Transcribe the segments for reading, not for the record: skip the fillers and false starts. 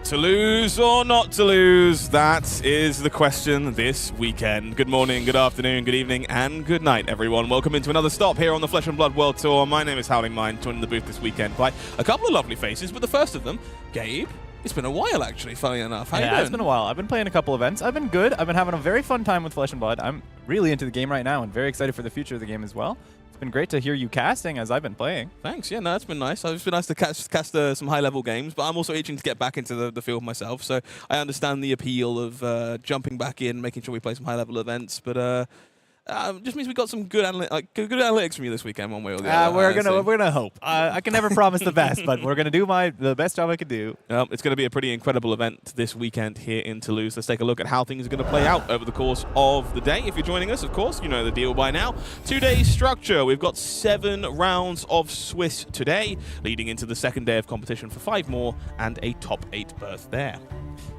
To lose or not to lose, that is the question this weekend. Good morning, good afternoon, good evening, and good night, everyone. Welcome into another stop here on the Flesh and Blood World Tour. My name is Howling Mind, joining the booth this weekend by a couple of lovely faces, but the first of them, Gabe. It's been a while, actually, funny enough. How you been? It's been a while. I've been playing a couple events. I've been good. I've been having a very fun time with Flesh and Blood. I'm really into the game right now and very excited for the future of the game as well. It's been great to hear you casting as I've been playing. Thanks. Yeah, no, it's been nice. It's been nice to cast some high-level games, but I'm also itching to get back into the field myself, so I understand the appeal of jumping back in, making sure we play some high-level events, but just means we got some good analytics from you this weekend, one way or the other. We're gonna hope. I can never promise the best, but we're gonna do the best job I could do. It's going to be a pretty incredible event this weekend here in Toulouse. Let's take a look at how things are going to play out over the course of the day. If you're joining us, of course, you know the deal by now. 2-day structure. We've got 7 rounds of Swiss today, leading into the second day of competition for 5 more and a top 8 berth there.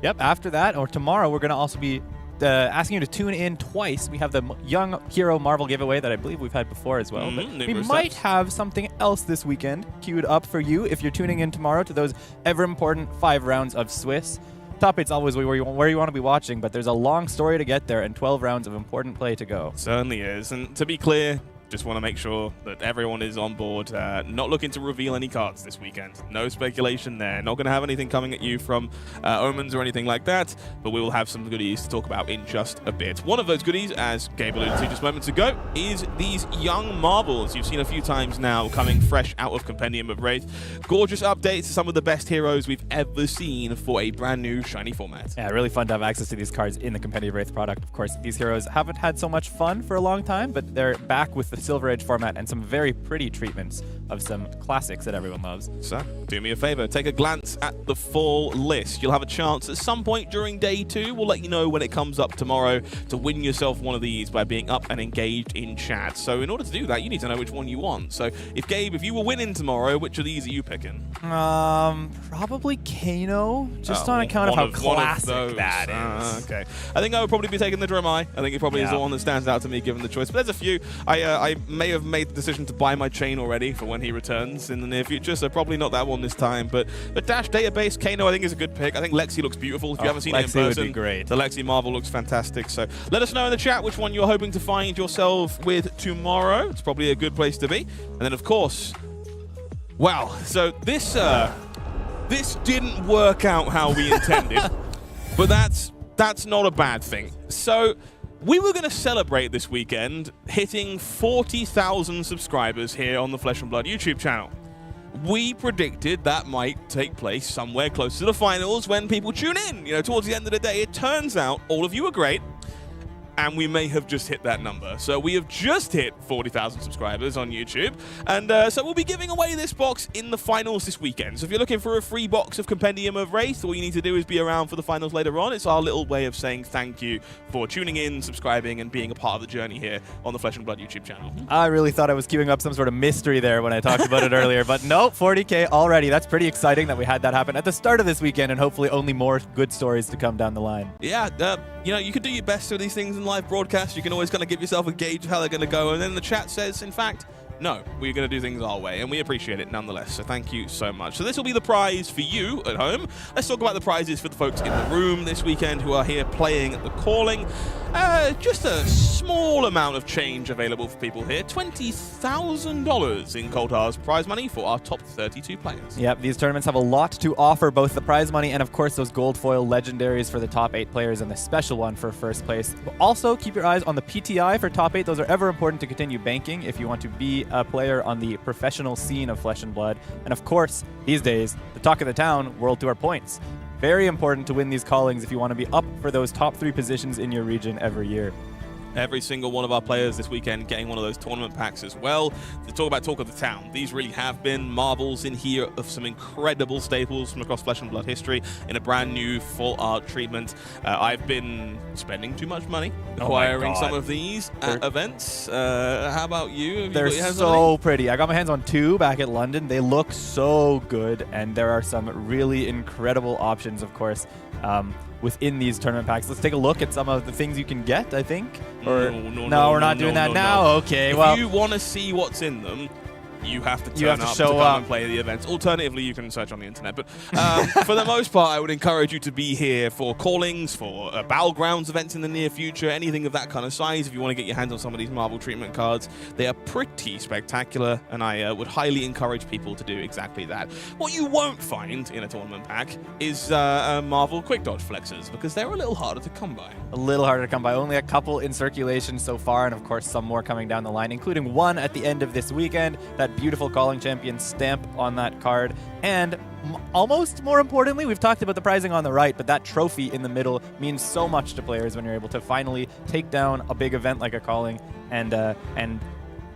Yep. After that, or tomorrow, we're gonna also be asking you to tune in twice. We have the Young Hero Marvel giveaway that I believe we've had before as well. We might have something else this weekend queued up for you if you're tuning in tomorrow to those ever-important 5 rounds of Swiss. Top 8's always where you want to be watching, but there's a long story to get there and 12 rounds of important play to go. Certainly is. And to be clear, just want to make sure that everyone is on board. Not looking to reveal any cards this weekend. No speculation there. Not going to have anything coming at you from omens or anything like that, but we will have some goodies to talk about in just a bit. One of those goodies, as Gabe alluded to just moments ago, is these young marbles you've seen a few times now coming fresh out of Compendium of Wraith. Gorgeous updates to some of the best heroes we've ever seen for a brand new shiny format. Yeah, really fun to have access to these cards in the Compendium of Wraith product. Of course, these heroes haven't had so much fun for a long time, but they're back with the Silver Age format and some very pretty treatments of some classics that everyone loves. So, do me a favor, take a glance at the full list. You'll have a chance at some point during day 2. We'll let you know when it comes up tomorrow to win yourself one of these by being up and engaged in chat. So in order to do that, you need to know which one you want. So if you were winning tomorrow, which of these are you picking? Probably Kayo, just on account of how classic that is. Okay. I think I would probably be taking the Dromai. I think it probably is the one that stands out to me given the choice. But there's a few. I may have made the decision to buy my chain already for when he returns in the near future, so probably not that one this time. But Dash Database, Kayo I think is a good pick. I think Lexi looks beautiful. If you haven't seen it in person, would be great. The Lexi Marvel looks fantastic. So let us know in the chat which one you're hoping to find yourself with tomorrow. It's probably a good place to be. And then of course, wow, so this didn't work out how we intended, but that's not a bad thing. So we were going to celebrate this weekend hitting 40,000 subscribers here on the Flesh and Blood YouTube channel. We predicted that might take place somewhere close to the finals when people tune in. You know, towards the end of the day, it turns out all of you are great, and we may have just hit that number. So we have just hit 40,000 subscribers on YouTube, and so we'll be giving away this box in the finals this weekend. So if you're looking for a free box of Compendium of Wraith, all you need to do is be around for the finals later on. It's our little way of saying thank you for tuning in, subscribing, and being a part of the journey here on the Flesh and Blood YouTube channel. I really thought I was queuing up some sort of mystery there when I talked about it earlier, but no, 40K already. That's pretty exciting that we had that happen at the start of this weekend, and hopefully only more good stories to come down the line. Yeah, you know, you can do your best with these things in live broadcast. You can always kind of give yourself a gauge of how they're going to go, and then the chat says, in fact, no, we're going to do things our way, and we appreciate it nonetheless, so thank you so much. So this will be the prize for you at home. Let's talk about the prizes for the folks in the room this weekend who are here playing at the Calling. Just a small amount of change available for people here. $20,000 in Coulter's prize money for our top 32 players. Yep, these tournaments have a lot to offer, both the prize money and, of course, those gold foil legendaries for the top 8 players and the special one for first place. But also, keep your eyes on the PTI for top 8. Those are ever important to continue banking if you want to be a player on the professional scene of Flesh and Blood. And, of course, these days, the talk of the town, World Tour points. Very important to win these callings if you want to be up for those top 3 positions in your region every year. Every single one of our players this weekend getting one of those tournament packs as well. To talk about Talk of the Town, these really have been marvels in here of some incredible staples from across Flesh and Blood history in a brand new full art treatment. I've been spending too much money acquiring some of these at events. How about you? They're so pretty. I got my hands on 2 back at London. They look so good, and there are some really incredible options, of course, within these tournament packs. Let's take a look at some of the things you can get, I think. Or no, we're not doing that now? Okay, well. If you want to see what's in them, You have to turn up to come and play the events. Alternatively, you can search on the internet. But for the most part, I would encourage you to be here for callings, for Battlegrounds events in the near future, anything of that kind of size. If you want to get your hands on some of these Marvel treatment cards, they are pretty spectacular, and I would highly encourage people to do exactly that. What you won't find in a tournament pack is Marvel quick dodge flexes, because they're a little harder to come by. A little harder to come by. Only a couple in circulation so far, and of course some more coming down the line, including one at the end of this weekend. That beautiful Calling Champion stamp on that card. And almost more importantly, we've talked about the prizing on the right, but that trophy in the middle means so much to players when you're able to finally take down a big event like a Calling and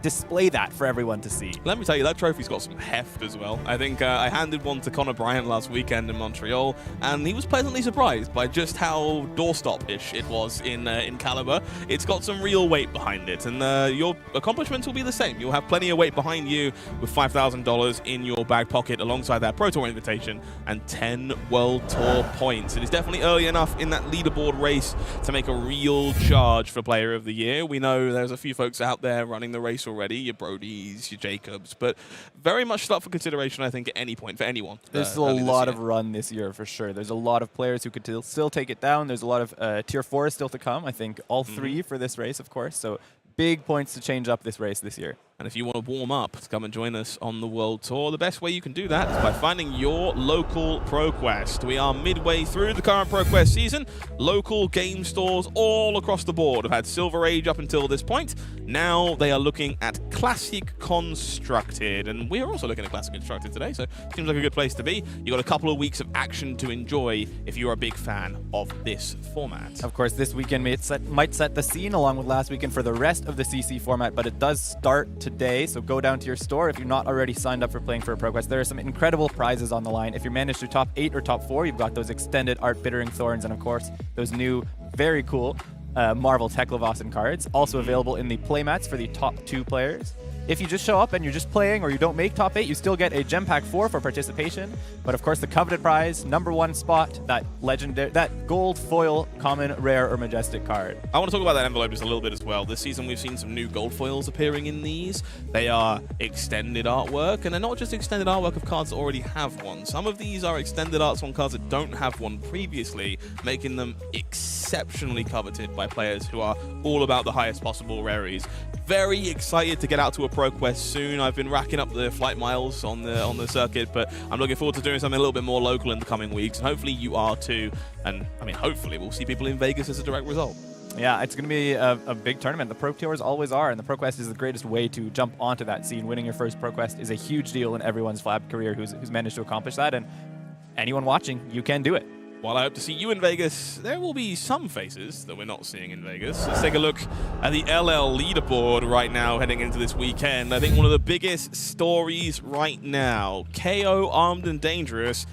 display that for everyone to see. Let me tell you, that trophy's got some heft as well. I think I handed one to Connor Bryant last weekend in Montreal, and he was pleasantly surprised by just how doorstop-ish it was in caliber. It's got some real weight behind it, and your accomplishments will be the same. You'll have plenty of weight behind you with $5,000 in your back pocket alongside that Pro Tour invitation and 10 World Tour points. It is definitely early enough in that leaderboard race to make a real charge for Player of the Year. We know there's a few folks out there running the race already, your Brodies, your Jacobs, but very much still up for consideration, I think, at any point for anyone. There's still a lot of run this year for sure. There's a lot of players who could still take it down. There's a lot of Tier 4 still to come. I think all three for this race, of course. So big points to change up this race this year. And if you want to warm up to come and join us on the World Tour, the best way you can do that is by finding your local ProQuest. We are midway through the current ProQuest season. Local game stores all across the board have had Silver Age up until this point. Now they are looking at Classic Constructed, and we're also looking at Classic Constructed today, so it seems like a good place to be. You've got a couple of weeks of action to enjoy if you're a big fan of this format. Of course, this weekend might set the scene along with last weekend for the rest of the CC format, but it does start today, so go down to your store if you're not already signed up for playing for a ProQuest. There are some incredible prizes on the line. If you manage to top 8 or top 4, you've got those extended Art Bittering Thorns, and of course, those new, very cool Marvel Teklevossen cards, also available in the playmats for the top 2 players. If you just show up and you're just playing or you don't make top 8, you still get a Gem Pack 4 for participation. But of course, the coveted prize, #1 spot, that gold foil, common, rare, or majestic card. I want to talk about that envelope just a little bit as well. This season, we've seen some new gold foils appearing in these. They are extended artwork, and they're not just extended artwork of cards that already have one. Some of these are extended arts on cards that don't have one previously, making them exceptionally coveted by players who are all about the highest possible rarities. Very excited to get out to a ProQuest soon. I've been racking up the flight miles on the circuit, but I'm looking forward to doing something a little bit more local in the coming weeks, and hopefully you are too. And I mean, hopefully we'll see people in Vegas as a direct result. Yeah, it's going to be a big tournament. The Pro Tours always are, and the ProQuest is the greatest way to jump onto that scene. Winning your first ProQuest is a huge deal in everyone's Flab career who's managed to accomplish that, and anyone watching, you can do it. While I hope to see you in Vegas, there will be some faces that we're not seeing in Vegas. Let's take a look at the LL leaderboard right now heading into this weekend. I think one of the biggest stories right now, Kayo Armed and Dangerous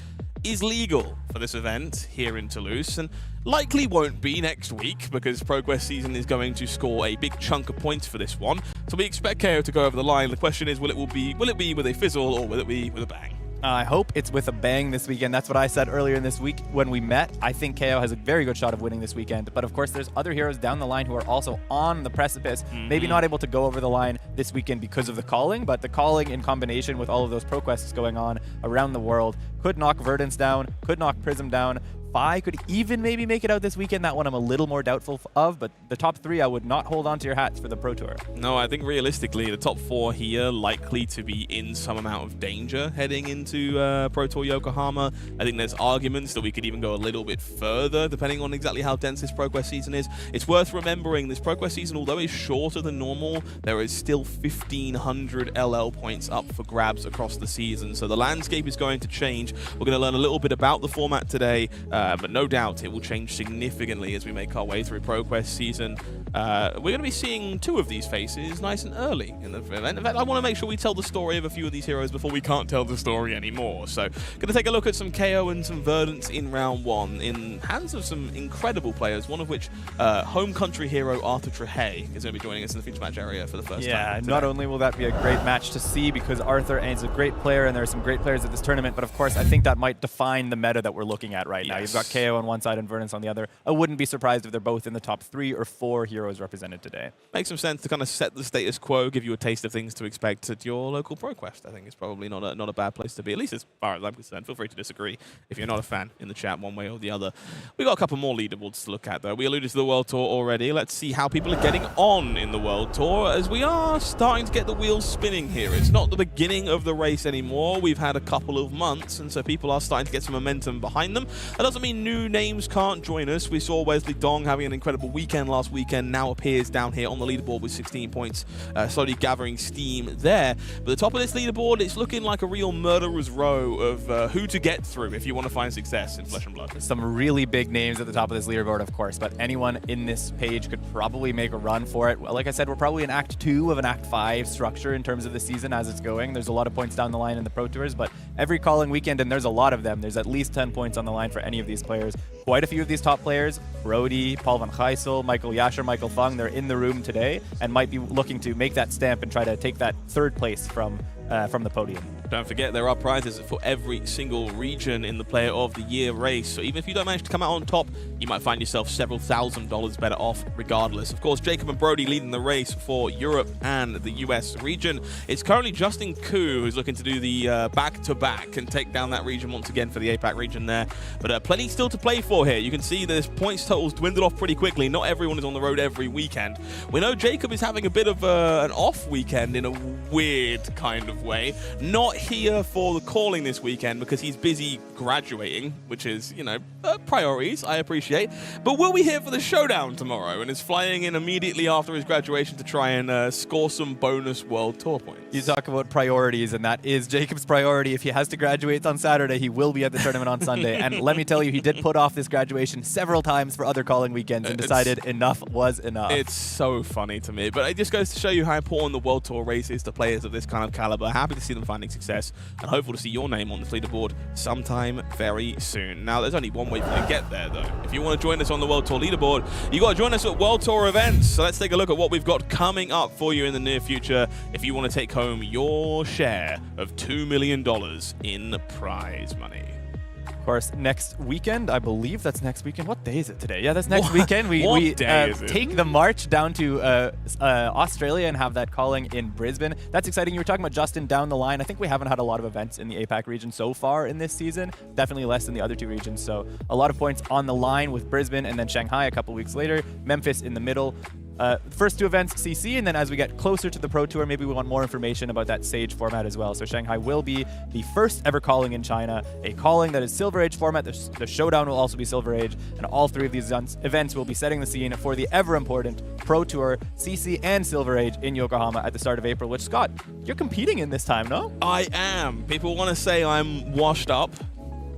is legal for this event here in Toulouse, and likely won't be next week because ProQuest season is going to score a big chunk of points for this one. So we expect Kayo to go over the line. The question is, will it be with a fizzle or will it be with a bang? I hope it's with a bang this weekend. That's what I said earlier in this week when we met. I think Kayo has a very good shot of winning this weekend. But of course, there's other heroes down the line who are also on the precipice. Maybe not able to go over the line this weekend because of the calling, but the calling in combination with all of those ProQuests going on around the world could knock Verdance down, could knock Prism down. Fi could even maybe make it out this weekend. That one I'm a little more doubtful of, but the top 3 I would not hold on to your hats for the Pro Tour. No, I think realistically the top 4 here likely to be in some amount of danger heading into Pro Tour Yokohama. I think there's arguments that we could even go a little bit further depending on exactly how dense this ProQuest season is. It's worth remembering this ProQuest season, although it's shorter than normal, there is still 1,500 LL points up for grabs across the season. So the landscape is going to change. We're going to learn a little bit about the format today. But no doubt it will change significantly as we make our way through ProQuest season. We're going to be seeing 2 of these faces nice and early in the event. In fact, I want to make sure we tell the story of a few of these heroes before we can't tell the story anymore. So going to take a look at some Kayo and some Verdance in round 1 in hands of some incredible players, one of which home country hero Arthur Trehet is going to be joining us in the feature match area for the first time. Yeah, not only will that be a great match to see because Arthur is a great player and there are some great players at this tournament, but of course I think that might define the meta that we're looking at right now. You've We've got Kayo on one side and Verdance on the other. I wouldn't be surprised if they're both in the top 3 or 4 heroes represented today. Makes some sense to kind of set the status quo, give you a taste of things to expect at your local ProQuest. I think it's probably not a bad place to be, at least as far as I'm concerned. Feel free to disagree if you're not a fan in the chat one way or the other. We've got a couple more leaderboards to look at, though. We alluded to the World Tour already. Let's see how people are getting on in the World Tour, as we are starting to get the wheels spinning here. It's not the beginning of the race anymore. We've had a couple of months, and so people are starting to get some momentum behind them. That doesn't mean new names can't join us. We saw Wesley Dong having an incredible weekend last weekend, now appears down here on the leaderboard with 16 points, slowly gathering steam there. But the top of this leaderboard, it's looking like a real murderer's row of who to get through if you want to find success in Flesh and Blood. Some really big names at the top of this leaderboard, of course, but anyone in this page could probably make a run for it. Like I said, we're probably in Act 2 of an Act 5 structure in terms of the season as it's going. There's a lot of points down the line in the Pro Tours, but every calling weekend, and there's a lot of them, there's at least 10 points on the line for any of these players. Quite a few of these top players, Brody, Paul van Gijsel, Michael Yasher, Michael Fung, they're in the room today and might be looking to make that stamp and try to take that 3rd place from the podium. Don't forget, there are prizes for every single region in the Player of the Year race. So even if you don't manage to come out on top, you might find yourself several $1,000s better off regardless. Of course, Jacob and Brody leading the race for Europe and the US region. It's currently Justin Koo who's looking to do the back-to-back and take down that region once again for the APAC region there. But plenty still to play for here. You can see that his points totals dwindled off pretty quickly. Not everyone is on the road every weekend. We know Jacob is having a bit of an off weekend in a weird kind of way. Not here for the calling this weekend because he's busy graduating, which is, you know, priorities, I appreciate. But will be here for the showdown tomorrow and is flying in immediately after his graduation to try and score some bonus World Tour points. You talk about priorities, and that is Jacob's priority. If he has to graduate on Saturday, he will be at the tournament on Sunday. And let me tell you, he did put off this graduation several times for other calling weekends and decided enough was enough. It's so funny to me, but it just goes to show you how important the World Tour race is to players of this kind of caliber. Happy to see them finding success and hopeful to see your name on the leaderboard sometime very soon. Now, there's only one way for you to get there, though. If you want to join us on the World Tour leaderboard, you got to join us at World Tour events. So let's take a look at what we've got coming up for you in the near future if you want to take home your share of $2 million in prize money. Of course, next weekend, I believe that's next weekend. What day is it today? Yeah, that's next weekend. We take the march down to Australia and have that calling in Brisbane. That's exciting. You were talking about Justin down the line. I think we haven't had a lot of events in the APAC region so far in this season. Definitely less than the other 2 regions. So a lot of points on the line with Brisbane and then Shanghai a couple weeks later. Memphis in the middle. First 2 events, CC, and then as we get closer to the Pro Tour, maybe we want more information about that Sage format as well. So Shanghai will be the first ever calling in China, a calling that is Silver Age format. The Showdown will also be Silver Age, and all 3 of these events will be setting the scene for the ever-important Pro Tour, CC, and Silver Age in Yokohama at the start of April, which, Scott, you're competing in this time, no? I am. People want to say I'm washed up.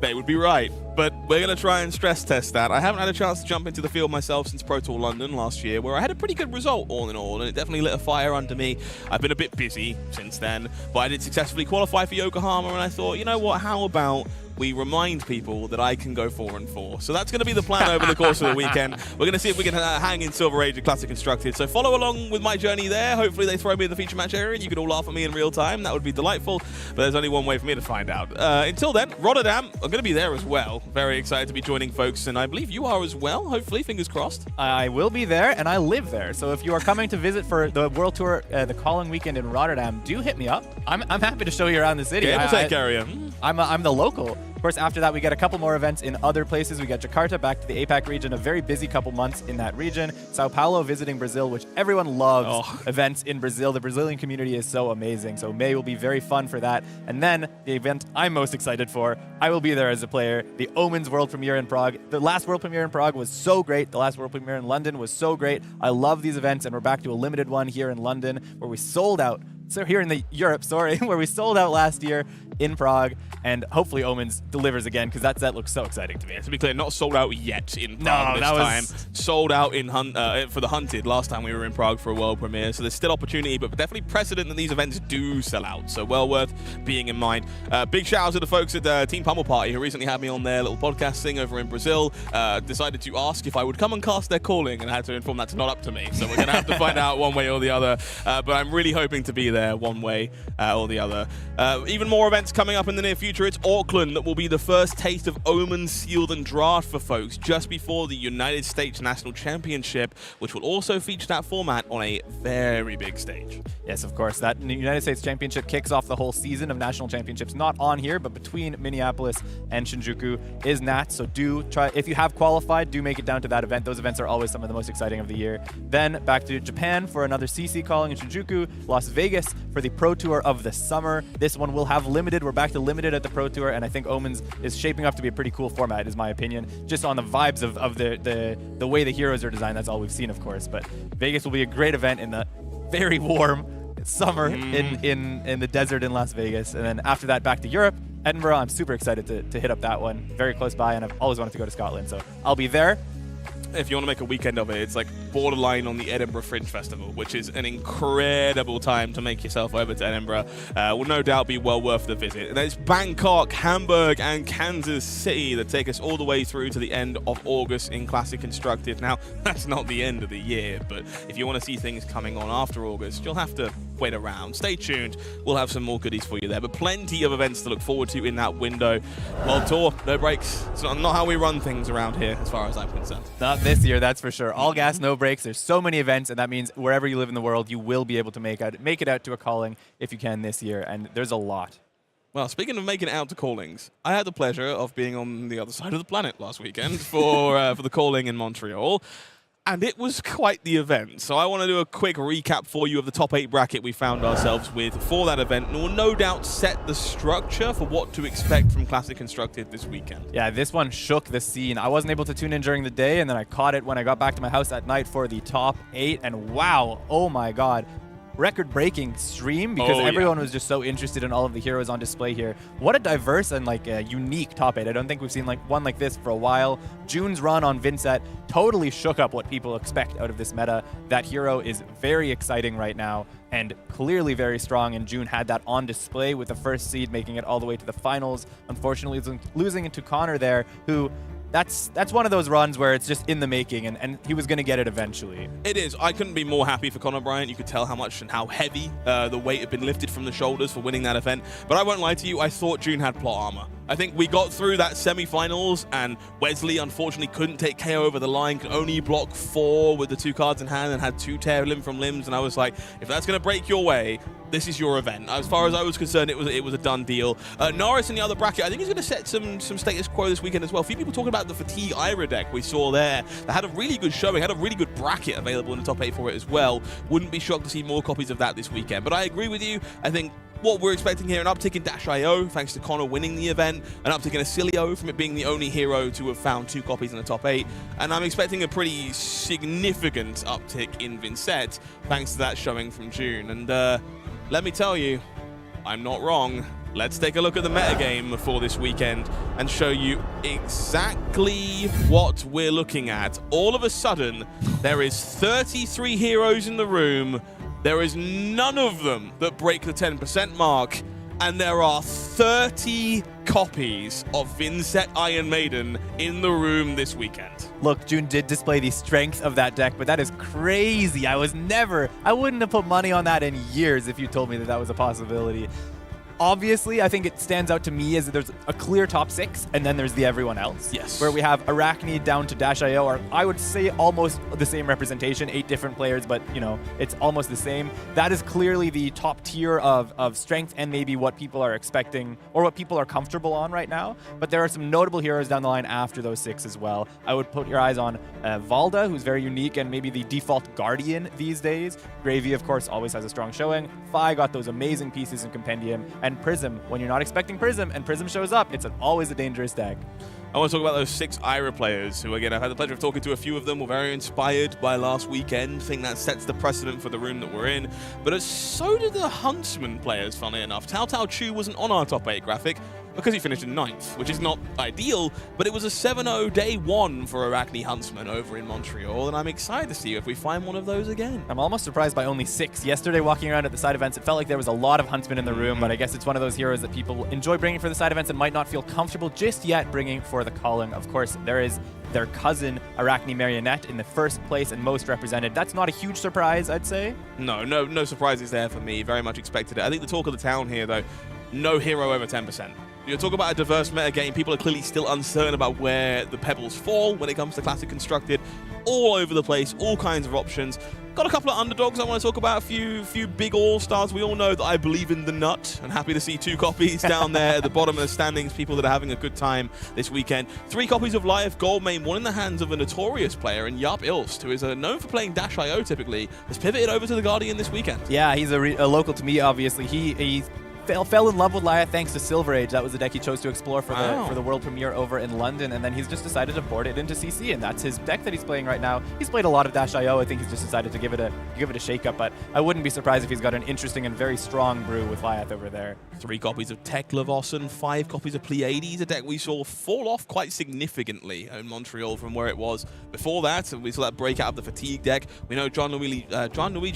They would be right. But we're going to try and stress test that. I haven't had a chance to jump into the field myself since Pro Tour London last year, where I had a pretty good result all in all, and it definitely lit a fire under me. I've been a bit busy since then, but I did successfully qualify for Yokohama, and I thought, you know what, how about we remind people that I can go 4-4. So that's going to be the plan over the course of the weekend. We're going to see if we can hang in Silver Age and Classic Constructed. So follow along with my journey there. Hopefully they throw me in the feature match area and you can all laugh at me in real time. That would be delightful. But there's only one way for me to find out. Until then, Rotterdam, I'm going to be there as well. Very excited to be joining folks, and I believe you are as well. Hopefully, fingers crossed. I will be there, and I live there. So if you are coming to visit for the World Tour, the calling weekend in Rotterdam, do hit me up. I'm happy to show you around the city. Yeah, we'll take care of you. I'm the local. Of course, after that, we get a couple more events in other places. We got Jakarta back to the APAC region, a very busy couple months in that region. Sao Paulo visiting Brazil, which everyone loves events in Brazil. The Brazilian community is so amazing. So May will be very fun for that. And then the event I'm most excited for, I will be there as a player, the Omens World Premiere in Prague. The last World Premiere in Prague was so great. The last World Premiere in London was so great. I love these events, and we're back to a limited one here in London where we sold out. So here in the Europe, where we sold out last year in Prague, and hopefully Omens delivers again, because that set looks so exciting to me. To be clear, not sold out yet in Prague this time. Sold out in for the Hunted last time we were in Prague for a world premiere, so there's still opportunity, but definitely precedent that these events do sell out, so well worth being in mind. Big shout out to the folks at Team Pummel Party who recently had me on their little podcast thing over in Brazil. Decided to ask if I would come and cast their calling, and I had to inform that's not up to me, so we're going to have to find out one way or the other, but I'm really hoping to be there one way or the other. Even more events events coming up in the near future. It's Auckland that will be the first taste of Omen, Sealed, and Draft for folks just before the United States National Championship, which will also feature that format on a very big stage. Yes, of course. That United States Championship kicks off the whole season of national championships. Not on here, but between Minneapolis and Shinjuku is Nats. So do try, if you have qualified, do make it down to that event. Those events are always some of the most exciting of the year. Then back to Japan for another CC calling in Shinjuku. Las Vegas for the Pro Tour of the summer. This one will have limited. We're back to limited at the Pro Tour, and I think Omens is shaping up to be a pretty cool format, is my opinion. Just on the vibes of the way the heroes are designed. That's all we've seen, of course. But Vegas will be a great event in the very warm summer in the desert in Las Vegas. And then after that, back to Europe. Edinburgh, I'm super excited to hit up that one. Very close by, and I've always wanted to go to Scotland, so I'll be there. If you want to make a weekend of it, it's like borderline on the Edinburgh Fringe Festival, which is an incredible time to make yourself over to Edinburgh. Will no doubt be well worth the visit. And it's Bangkok, Hamburg, and Kansas City that take us all the way through to the end of August in Classic Constructed. Now, that's not the end of the year, but if you want to see things coming on after August, you'll have to wait around. Stay tuned. We'll have some more goodies for you there, but plenty of events to look forward to in that window. World Tour, no breaks. It's not how we run things around here, as far as I'm concerned. Not this year, that's for sure. All gas, no breaks. There's so many events, and that means wherever you live in the world, you will be able to make it out to a calling if you can this year, and there's a lot. Well, speaking of making it out to callings, I had the pleasure of being on the other side of the planet last weekend for the calling in Montreal. And it was quite the event. So I want to do a quick recap for you of the top 8 bracket we found ourselves with for that event. And will no doubt set the structure for what to expect from Classic Constructed this weekend. Yeah, this one shook the scene. I wasn't able to tune in during the day, and then I caught it when I got back to my house at night for the top 8. And wow, oh my God. Record-breaking stream because everyone was just so interested in all of the heroes on display here. What a diverse and unique top 8. I don't think we've seen one like this for a while. June's run on Vincent totally shook up what people expect out of this meta. That hero is very exciting right now and clearly very strong, and June had that on display with the first seed making it all the way to the finals. Unfortunately, losing to Connor there, who that's one of those runs where it's just in the making, and he was going to get it eventually. It is. I couldn't be more happy for Connor Bryant. You could tell how much and how heavy the weight had been lifted from the shoulders for winning that event. But I won't lie to you, I thought June had plot armor. I think we got through that semi-finals, and Wesley unfortunately couldn't take Kayo over the line, could only block 4 with the 2 cards in hand and had 2 tear limb from limbs, and I was like, if that's going to break your way, this is your event. As far as I was concerned, it was a done deal. Norris in the other bracket, I think he's going to set some status quo this weekend as well. A few people talking about the Fatigue Ira deck we saw there. That had a really good showing, had a really good bracket available in the top 8 for it as well. Wouldn't be shocked to see more copies of that this weekend. But I agree with you. I think what we're expecting here, an uptick in Dash.io, thanks to Connor winning the event, an uptick in Acilio from it being the only hero to have found 2 copies in the top 8, and I'm expecting a pretty significant uptick in Vincent, thanks to that showing from June. And let me tell you, I'm not wrong. Let's take a look at the metagame for this weekend and show you exactly what we're looking at. All of a sudden, there is 33 heroes in the room. There is none of them that break the 10% mark, and there are 30 copies of Vincent Iron Maiden in the room this weekend. Look, June did display the strength of that deck, but that is crazy. I wouldn't have put money on that in years if you told me that was a possibility. Obviously, I think it stands out to me as there's a clear top 6, and then there's the everyone else. Yes. Where we have Arakni down to Dash.io, or I would say almost the same representation, 8 different players, but, it's almost the same. That is clearly the top tier of strength and maybe what people are expecting or what people are comfortable on right now. But there are some notable heroes down the line after those 6 as well. I would put your eyes on Valda, who's very unique and maybe the default Guardian these days. Gravy, of course, always has a strong showing. Fi got those amazing pieces in Compendium. And Prism, when you're not expecting Prism and Prism shows up, it's always a dangerous deck. I want to talk about those 6 Ira players who, again, I've had the pleasure of talking to a few of them, were very inspired by last weekend. I think that sets the precedent for the room that we're in. But so did the Huntsman players, funnily enough. Tao Tao Chu wasn't on our top 8 graphic because he finished in 9th, which is not ideal, but it was a 7-0 day 1 for Arakni Huntsman over in Montreal, and I'm excited to see if we find one of those again. I'm almost surprised by only 6. Yesterday, walking around at the side events, it felt like there was a lot of Huntsmen in the room, but I guess it's one of those heroes that people enjoy bringing for the side events and might not feel comfortable just yet bringing for the calling. Of course, there is their cousin, Arakni Marionette, in the first place and most represented. That's not a huge surprise, I'd say. No surprises there for me. Very much expected it. I think the talk of the town here, though, no hero over 10%. You talk about a diverse metagame, people are clearly still uncertain about where the pebbles fall when it comes to Classic Constructed. All over the place, all kinds of options. Got a couple of underdogs I want to talk about, a few big all-stars. We all know that I believe in the nut, and happy to see 2 copies down there at the bottom of the standings, people that are having a good time this weekend. 3 copies of Lyath Gold Main, one in the hands of a notorious player in IJlst, who is known for playing Dash.io typically, has pivoted over to the Guardian this weekend. Yeah, he's a local to me, obviously. He fell in love with Lyath thanks to Silver Age. That was the deck he chose to explore for the world premiere over in London, and then he's just decided to port it into CC, and that's his deck that he's playing right now. He's played a lot of Dash.io. I think he's just decided to give it a shake-up, but I wouldn't be surprised if he's got an interesting and very strong brew with Lyath over there. 3 copies of Teklevossen, 5 copies of Pleiades, a deck we saw fall off quite significantly in Montreal from where it was before that. We saw that breakout of the Fatigue deck. We know John Luigi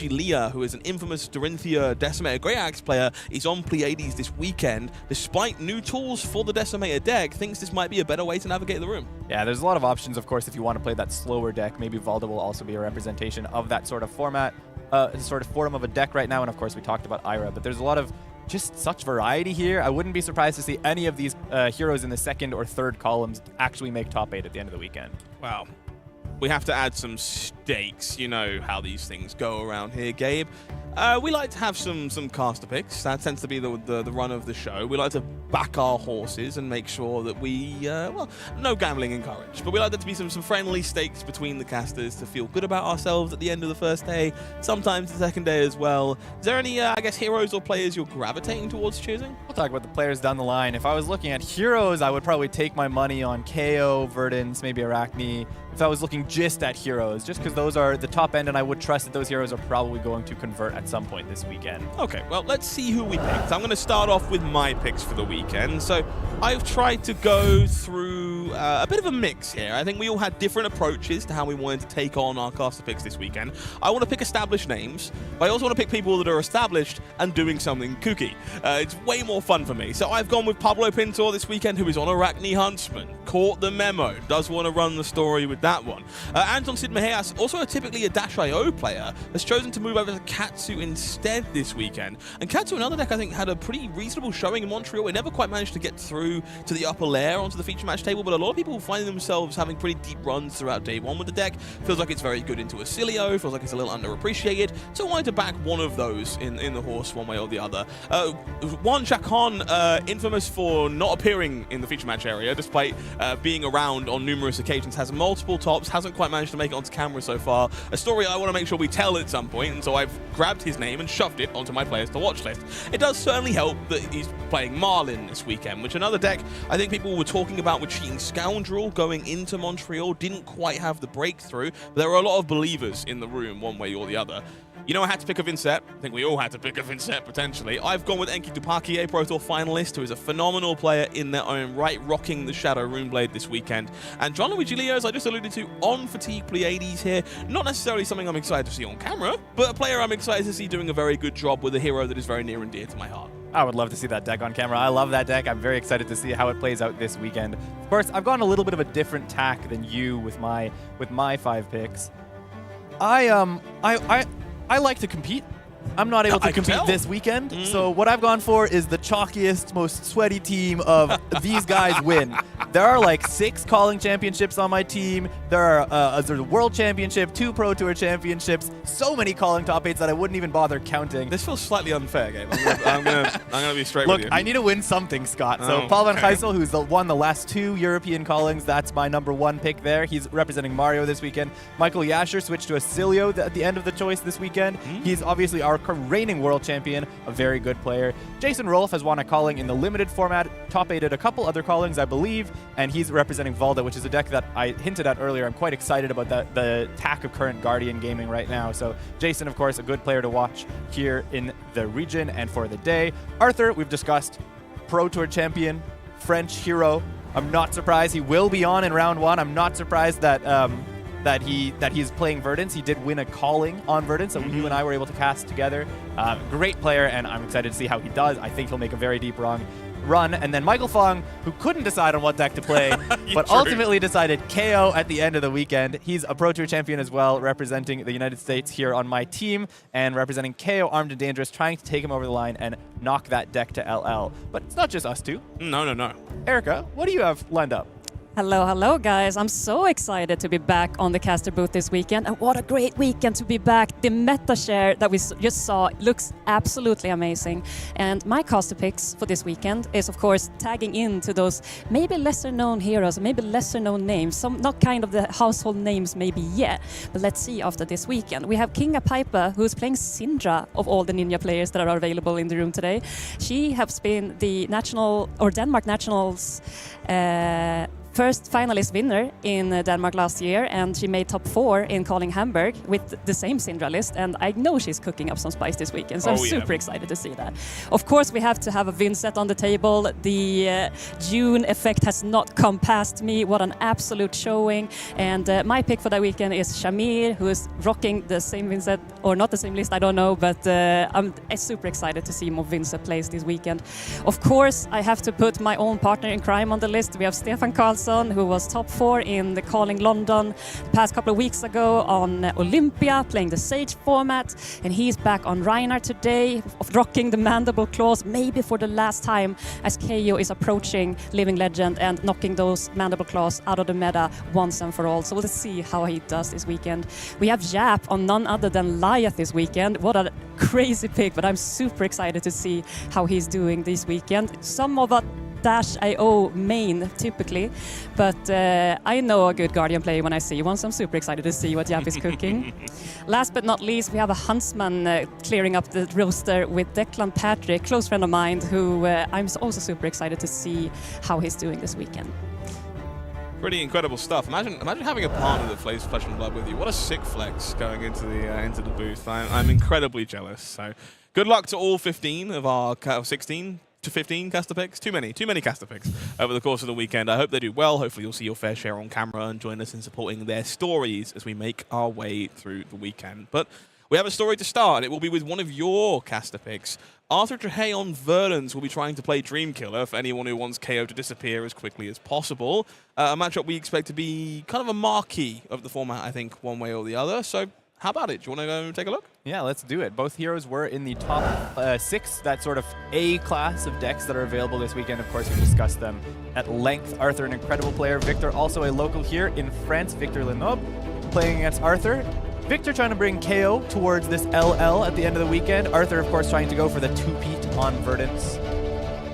Lyath, who is an infamous Dorinthia Decimator Grey Axe player, is on Pleiades this weekend. Despite new tools for the Decimator deck, thinks this might be a better way to navigate the room. Yeah, there's a lot of options, of course, if you want to play that slower deck. Maybe Valda will also be a representation of that sort of format, sort of form of a deck right now. And of course, we talked about Ira, but there's a lot of just such variety here. I wouldn't be surprised to see any of these heroes in the 2nd or 3rd columns actually make top 8 at the end of the weekend. Wow. We have to add some stakes. You know how these things go around here, Gabe. We like to have some caster picks. That tends to be the run of the show. We like to back our horses and make sure that we, well, no gambling encouraged, but we like there to be some friendly stakes between the casters to feel good about ourselves at the end of the first day, sometimes the second day as well. Is there any, I guess, heroes or players you're gravitating towards choosing? We'll talk about the players down the line. If I was looking at heroes, I would probably take my money on Kayo, Verdance, maybe Arakni. If I was looking just at heroes, just because those are the top end, and I would trust that those heroes are probably going to convert at some point this weekend. Okay, well, let's see who we picked. I'm going to start off with my picks for the weekend. So I've tried to go through a bit of a mix here. I think we all had different approaches to how we wanted to take on our caster picks this weekend. I want to pick established names, but I also want to pick people that are established and doing something kooky. It's way more fun for me. So I've gone with Pablo Pintor this weekend, who is on Arakni Huntsman. Caught the memo. Does want to run the story with that one. Anton Sidmeheas, also typically a Dash.io player, has chosen to move over to Katsu instead this weekend. And Katsu, another deck I think, had a pretty reasonable showing in Montreal. It never quite managed to get through to the upper layer onto the feature match table, but a lot of people find themselves having pretty deep runs throughout day one with the deck. Feels like it's very good into Acilio, feels like it's a little underappreciated. So I wanted to back one of those in the horse one way or the other. Juan Chacon, infamous for not appearing in the feature match area, despite being around on numerous occasions, has multiple tops, hasn't quite managed to make it onto camera so far. A story I want to make sure we tell at some point, and so I've grabbed his name and shoved it onto my players to watch list. It does certainly help that he's playing Marlynn this weekend, which another deck I think people were talking about with Cheating Scoundrel going into Montreal didn't quite have the breakthrough, but there were a lot of believers in the room one way or the other. You know, I had to pick a Vincent. I think we all had to pick a Vincent, potentially. I've gone with Enki Tupakie, Pro Tour finalist, who is a phenomenal player in their own right, rocking the Shadow Runeblade this weekend. And John Luigi Lyath, as I just alluded to, on Fatigue Pleiades here. Not necessarily something I'm excited to see on camera, but a player I'm excited to see doing a very good job with a hero that is very near and dear to my heart. I would love to see that deck on camera. I love that deck. I'm very excited to see how it plays out this weekend. Of course, I've gone a little bit of a different tack than you with my 5 picks. I like to compete. I'm not able to compete this weekend, so what I've gone for is the chalkiest, most sweaty team of these guys win. There are like 6 calling championships on my team. There's a world championship, 2 Pro Tour championships, so many calling top 8s that I wouldn't even bother counting. This feels slightly unfair, Gabe. I'm gonna be straight with you. Look, I need to win something, Scott. So Paul van Gijsel, who's won the last 2 European callings, that's my #1 pick there. He's representing Mario this weekend. Michael Yasher switched to Acilio at the end of the choice this weekend. He's obviously our reigning world champion, a very good player. Jason Rolfe has won a calling in the limited format, top 8'd a couple other callings, I believe, and he's representing Valda, which is a deck that I hinted at earlier. I'm quite excited about the tack of current Guardian gaming right now. So Jason, of course, a good player to watch here in the region and for the day. Arthur, we've discussed, Pro Tour champion, French hero. I'm not surprised he will be on in round 1. I'm not surprised that that he's playing Verdance. He did win a calling on Verdance, so you and I were able to cast together. Great player, and I'm excited to see how he does. I think he'll make a very deep run. And then Michael Fong, who couldn't decide on what deck to play, but ultimately decided Kayo at the end of the weekend. He's a Pro Tour champion as well, representing the United States here on my team, and representing Kayo, Armed and Dangerous, trying to take him over the line and knock that deck to LL. But it's not just us two. No. Erica, what do you have lined up? Hello, guys. I'm so excited to be back on the caster booth this weekend. And what a great weekend to be back. The meta share that we just saw looks absolutely amazing. And my caster picks for this weekend is, of course, tagging into those maybe lesser known heroes, maybe lesser known names. Some not kind of the household names maybe yet, but let's see after this weekend. We have Kinga Piper, who's playing Syndra of all the Ninja players that are available in the room today. She has been the national or Denmark Nationals first finalist winner in Denmark last year, and she made top 4 in Calling Hamburg with the same Syndra list, and I know she's cooking up some spice this weekend, so I'm super excited to see that. Of course, we have to have a Vincent on the table. The June effect has not come past me. What an absolute showing. And my pick for that weekend is Shamir, who is rocking the same Vincent, or not the same list, I don't know, but I'm super excited to see more Vincent plays this weekend. Of course, I have to put my own partner in crime on the list. We have Stefan Karlsson, who was top 4 in the Calling London the past couple of weeks ago on Olympia, playing the Sage format, and he's back on Reinhardt today, rocking the Mandible Claws, maybe for the last time, as Kayo is approaching Living Legend and knocking those Mandible Claws out of the meta once and for all. So let's see how he does this weekend. We have Jaap on none other than Lyath this weekend. What a crazy pick, but I'm super excited to see how he's doing this weekend. Some of -IO main typically, but I know a good Guardian player when I see one, so I'm super excited to see what Jaap is cooking. Last but not least, we have a Huntsman clearing up the roster with Declan Patrick, close friend of mine, who I'm also super excited to see how he's doing this weekend. Pretty incredible stuff. Imagine having a partner that plays Flesh and Blood with you. What a sick flex going into the booth. I'm incredibly jealous. So good luck to all 15 of our 16 to 15 caster picks. Too many caster picks over the course of the weekend. I hope they do well. Hopefully you'll see your fair share on camera and join us in supporting their stories as we make our way through the weekend. But we have a story to start. It will be with one of your caster picks. Arthur Trehet on Verdance will be trying to play Dreamkiller for anyone who wants Kayo to disappear as quickly as possible. A matchup we expect to be kind of a marquee of the format, I think, one way or the other. So how about it? Do you want to go take a look? Yeah, let's do it. Both heroes were in the top 6, that sort of A class of decks that are available this weekend. Of course, we discussed them at length. Arthur, an incredible player. Victor, also a local here in France. Victor Lenoble playing against Arthur. Victor trying to bring Kayo towards this LL at the end of the weekend. Arthur, of course, trying to go for the 2-peat on Verdance.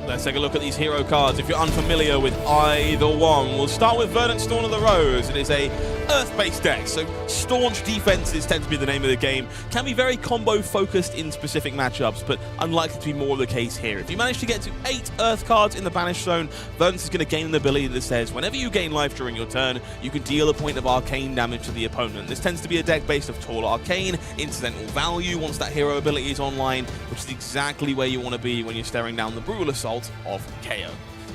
Let's take a look at these hero cards. If you're unfamiliar with either one, we'll start with Verdance Dawn of the Rose. It is a Earth-based deck, so staunch defenses tend to be the name of the game. Can be very combo-focused in specific matchups, but unlikely to be more of the case here. If you manage to get to 8 Earth cards in the Banished Zone, Verdance is going to gain an ability that says whenever you gain life during your turn, you can deal a point of arcane damage to the opponent. This tends to be a deck based of tall arcane, incidental value once that hero ability is online, which is exactly where you want to be when you're staring down the Brutal Assault of Kayo.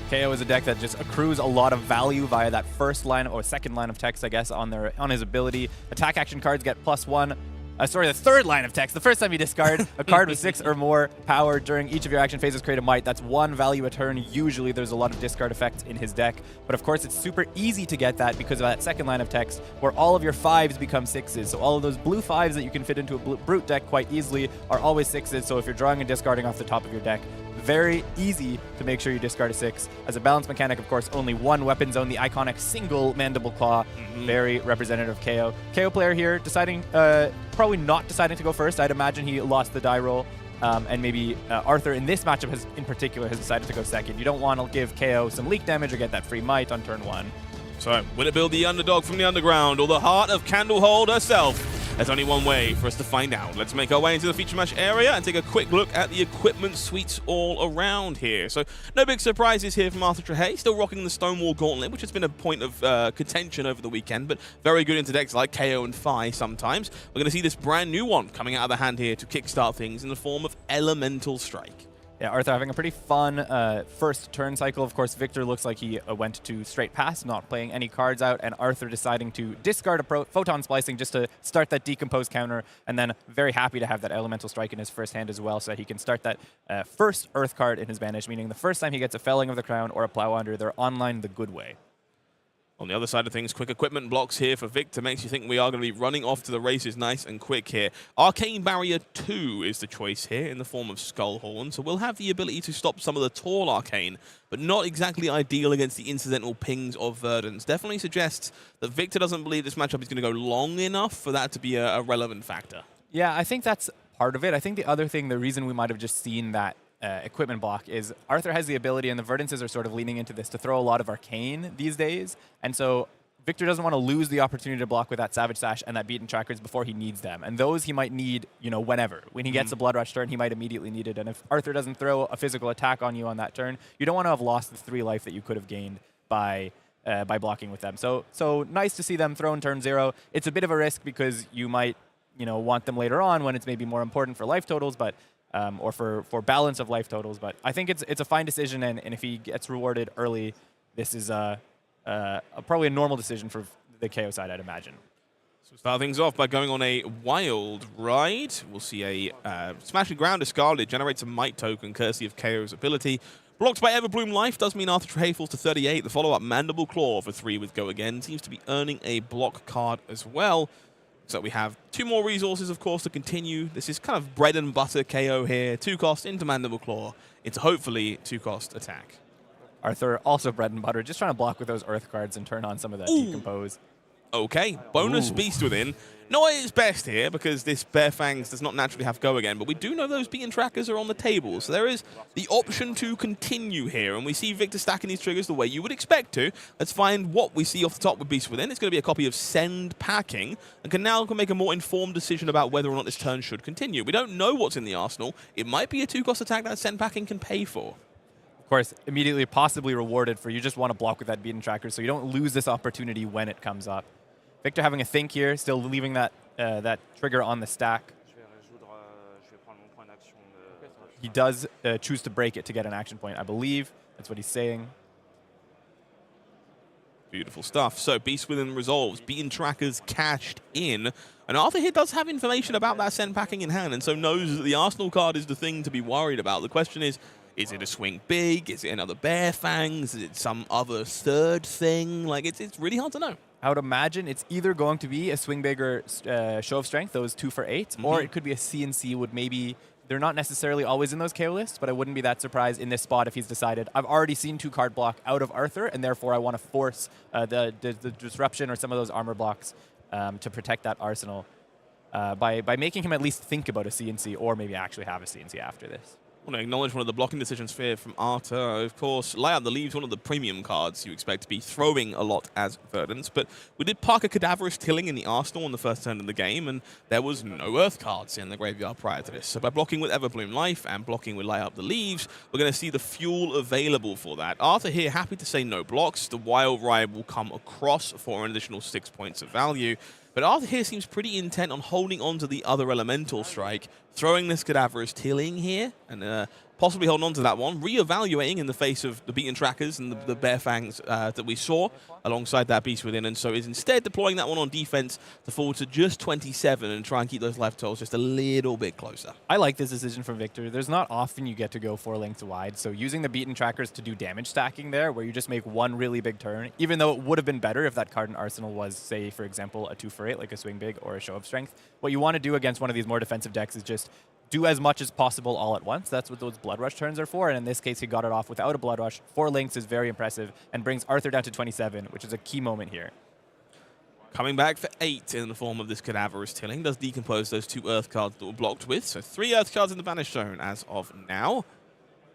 Kayo is a deck that just accrues a lot of value via that first line or second line of text, I guess, on his ability. Attack action cards get +1. The third line of text. The first time you discard a card with 6 or more power during each of your action phases, create a might. That's 1 value a turn. Usually there's a lot of discard effects in his deck. But of course, it's super easy to get that because of that second line of text where all of your 5s become 6s. So all of those blue 5s that you can fit into a brute deck quite easily are always 6s. So if you're drawing and discarding off the top of your deck, very easy to make sure you discard a 6. As a balance mechanic, of course, only 1 weapon zone, the iconic single Mandible Claw. Very representative of Kayo. Kayo player here deciding, probably not deciding to go first. I'd imagine he lost the die roll. And maybe Arthur in this matchup in particular has decided to go second. You don't want to give Kayo some leak damage or get that free might on turn 1. So, will it build the underdog from the underground or the heart of Candlehold herself? There's only one way for us to find out. Let's make our way into the feature match area and take a quick look at the equipment suites all around here. So, no big surprises here from Arthur Trehet. Still rocking the Stonewall Gauntlet, which has been a point of contention over the weekend, but very good into decks like Kayo and Phi sometimes. We're going to see this brand new one coming out of the hand here to kickstart things in the form of Elemental Strike. Yeah, Arthur having a pretty fun first turn cycle. Of course, Victor looks like he went to straight pass, not playing any cards out, and Arthur deciding to discard a photon splicing just to start that decompose counter, and then very happy to have that elemental strike in his first hand as well, so that he can start that first earth card in his banish, meaning the first time he gets a Felling of the Crown or a Plow Under, they're online the good way. On the other side of things, quick equipment blocks here for Victor makes you think we are going to be running off to the races nice and quick here. Arcane Barrier 2 is the choice here in the form of Skullhorn, so we'll have the ability to stop some of the tall Arcane, but not exactly ideal against the incidental pings of Verdance. Definitely suggests that Victor doesn't believe this matchup is going to go long enough for that to be a relevant factor. Yeah, I think that's part of it. I think the other thing, the reason we might have just seen that equipment block is Arthur has the ability, and the Verdances are sort of leaning into this, to throw a lot of Arcane these days. And so Victor doesn't want to lose the opportunity to block with that Savage Sash and that Beaten Trackers before he needs them. And those he might need, you know, whenever. When he gets a Blood Rush turn, he might immediately need it. And if Arthur doesn't throw a physical attack on you on that turn, you don't want to have lost the 3 life that you could have gained by blocking with them. So nice to see them throw in turn 0. It's a bit of a risk because you might, you know, want them later on when it's maybe more important for life totals, but or for balance of life totals. But I think it's a fine decision, and if he gets rewarded early, this is probably a normal decision for the Kayo side, I'd imagine. So we'll start things off by going on a wild ride. We'll see a Smashing Ground discarded, generates a Might token courtesy of Kayo's ability. Blocked by Everbloom Life does mean Arthur Trehet falls to 38. The follow-up Mandible Claw for 3 with Go Again seems to be earning a block card as well. So we have 2 more resources, of course, to continue. This is kind of bread and butter KO here. 2 cost into Mandible Claw, into hopefully 2 cost attack. Arthur, also bread and butter, just trying to block with those earth cards and turn on some of that decompose. Okay, bonus Beast Within. Not at its best here, because this Bare Fangs does not naturally have Go Again, but we do know those Beaten Trackers are on the table, so there is the option to continue here, and we see Victor stacking these triggers the way you would expect to. Let's find what we see off the top with Beast Within. It's going to be a copy of Send Packing, and can now make a more informed decision about whether or not this turn should continue. We don't know what's in the arsenal. It might be a 2-cost attack that Send Packing can pay for. Of course, immediately possibly rewarded for you just want to block with that Beaten Tracker so you don't lose this opportunity when it comes up. Victor having a think here, still leaving that that trigger on the stack. He does choose to break it to get an action point, I believe. That's what he's saying. Beautiful stuff. So Beast Within resolves, Beaten Trackers cashed in, and Arthur here does have information about that Send Packing in hand, and so knows that the Arsenal card is the thing to be worried about. The question is it a Swing Big? Is it another Bare Fangs? Is it some other third thing? Like, it's really hard to know. I would imagine it's either going to be a Swing Big or Show of Strength, those 2 for 8, or it could be a CNC would maybe... They're not necessarily always in those KO lists, but I wouldn't be that surprised in this spot if he's decided, I've already seen 2 card block out of Arthur, and therefore I want to force the Disruption or some of those armor blocks to protect that arsenal by making him at least think about a CNC or maybe actually have a CNC after this. I want to acknowledge one of the blocking decisions here from Arthur. Of course, Lyath the Leaves, one of the premium cards you expect to be throwing a lot as Verdance, but we did park a Cadaverous Tilling in the arsenal on the first turn of the game, and there was no Earth cards in the graveyard prior to this. So by blocking with Everbloom Life and blocking with Lyath the Leaves, we're going to see the fuel available for that. Arthur here happy to say no blocks. The Wild Ride will come across for an additional 6 points of value. But Arthur here seems pretty intent on holding on to the other Elemental Strike, throwing this Cadaverous Tilling here, and possibly holding on to that one, re-evaluating in the face of the Beaten Trackers and the Bare Fangs that we saw alongside that Beast Within, and so is instead deploying that one on defense to fall to just 27 and try and keep those life totals just a little bit closer. I like this decision from Victor. There's not often you get to go 4 lengths wide, so using the Beaten Trackers to do damage stacking there, where you just make one really big turn, even though it would have been better if that card in Arsenal was, say, for example, a 2 for 8, like a Swing Big or a Show of Strength. What you want to do against one of these more defensive decks is just do as much as possible all at once. That's what those Blood Rush turns are for, and in this case, he got it off without a Blood Rush. 4 lengths is very impressive and brings Arthur down to 27, which is a key moment here. Coming back for 8 in the form of this Cadaverous Tilling, does decompose those 2 Earth cards that were blocked with, so 3 Earth cards in the Vanish Zone as of now.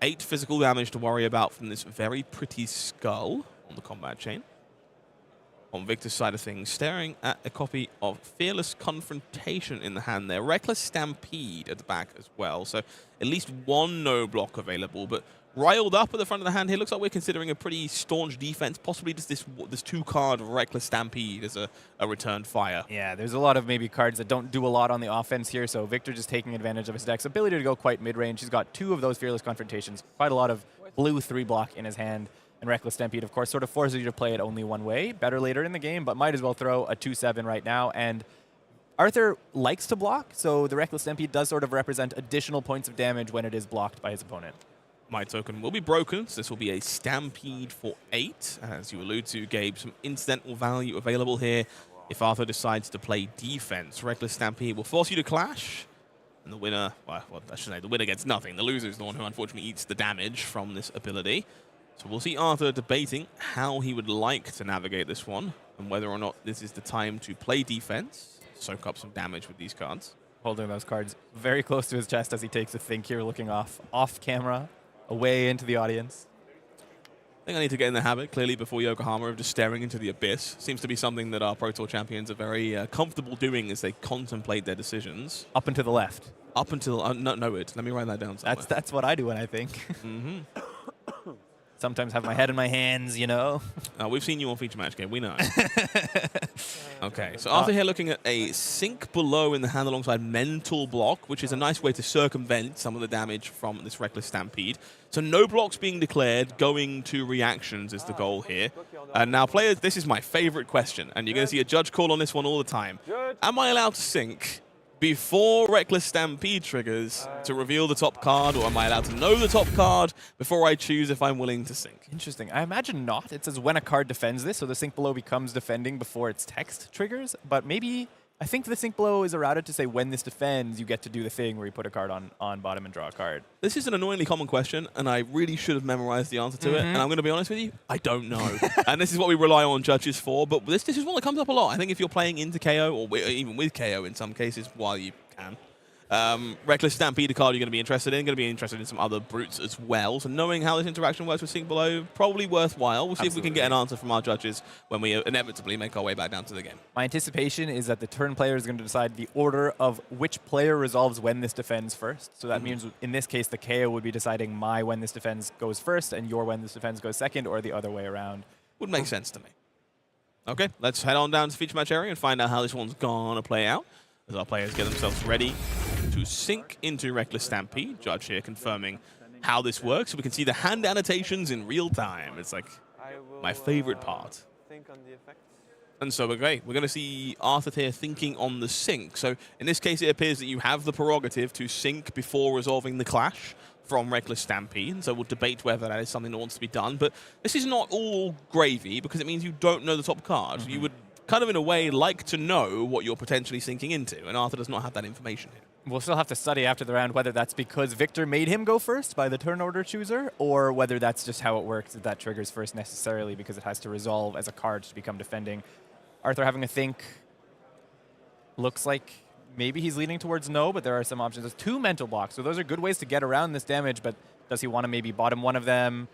8 physical damage to worry about from this very pretty skull on the combat chain. On Victor's side of things, staring at a copy of Fearless Confrontation in the hand there. Reckless Stampede at the back as well. So at least 1 no block available, but riled up at the front of the hand here. Looks like we're considering a pretty staunch defense, possibly just this 2-card Reckless Stampede as a return fire. Yeah, there's a lot of maybe cards that don't do a lot on the offense here, so Victor just taking advantage of his deck's ability to go quite mid-range. He's got 2 of those Fearless Confrontations, quite a lot of blue 3-block in his hand, and Reckless Stampede, of course, sort of forces you to play it only one way. Better later in the game, but might as well throw a 2-7 right now, and Arthur likes to block, so the Reckless Stampede does sort of represent additional points of damage when it is blocked by his opponent. My token will be broken, so this will be a Stampede for 8. As you allude to, Gabe, some incidental value available here if Arthur decides to play defense. Reckless Stampede will force you to clash, and the winner, well, I should say, the winner gets nothing. The loser is the one who unfortunately eats the damage from this ability. So we'll see Arthur debating how he would like to navigate this one, and whether or not this is the time to play defense, soak up some damage with these cards. Holding those cards very close to his chest as he takes a think here, looking off camera, away into the audience. I think I need to get in the habit, clearly, before Yokohama of just staring into the abyss. Seems to be something that our Pro Tour champions are very comfortable doing as they contemplate their decisions. Up and to the left. Up until... no, it. Let me write that down somewhere. That's what I do when I think. Mm-hmm. Sometimes have my head in my hands, you know. We've seen you on Feature Match Game. We know. Okay, so Arthur here looking at a Sink Below in the hand alongside Mental Block, which is a nice way to circumvent some of the damage from this Reckless Stampede. So no blocks being declared, going to reactions is the goal here. And now players, this is my favorite question, and you're going to see a judge call on this one all the time. Am I allowed to sink before Reckless Stampede triggers to reveal the top card, or am I allowed to know the top card before I choose if I'm willing to sink? Interesting. I imagine not. It says when a card defends this, so the Sink Below becomes defending before its text triggers. But maybe, I think the Sink Below is errated to say when this defends, you get to do the thing where you put a card on bottom and draw a card. This is an annoyingly common question, and I really should have memorized the answer to it. And I'm going to be honest with you, I don't know. And this is what we rely on judges for. But this is one that comes up a lot. I think if you're playing into KO, or even with KO in some cases, while you can, Reckless Stampede, a card you're going to be interested in. Going to be interested in some other brutes as well. So knowing how this interaction works with Sink Below, probably worthwhile. We'll see if we can get an answer from our judges when we inevitably make our way back down to the game. My anticipation is that the turn player is going to decide the order of which player resolves when this defends first. So that means in this case, the KO would be deciding my when this defends goes first and your when this defends goes second, or the other way around. Would make sense to me. Okay, let's head on down to the feature match area and find out how this one's going to play out as our players get themselves ready to sink into Reckless Stampede. Judge here confirming how this works, so we can see the hand annotations in real time. It's like my favorite part. Think on the effects. And so, okay, we're going to see Arthur here thinking on the sink. So in this case, it appears that you have the prerogative to sink before resolving the clash from Reckless Stampede. And so we'll debate whether that is something that wants to be done. But this is not all gravy, because it means you don't know the top card. You would kind of, in a way, like to know what you're potentially sinking into. And Arthur does not have that information here. We'll still have to study after the round whether that's because Victor made him go first by the turn order chooser, or whether that's just how it works, that triggers first necessarily because it has to resolve as a card to become defending. Arthur having a think. Looks like maybe he's leaning towards no, but there are some options. There's 2 mental blocks, so those are good ways to get around this damage, but does he want to maybe bottom one of them?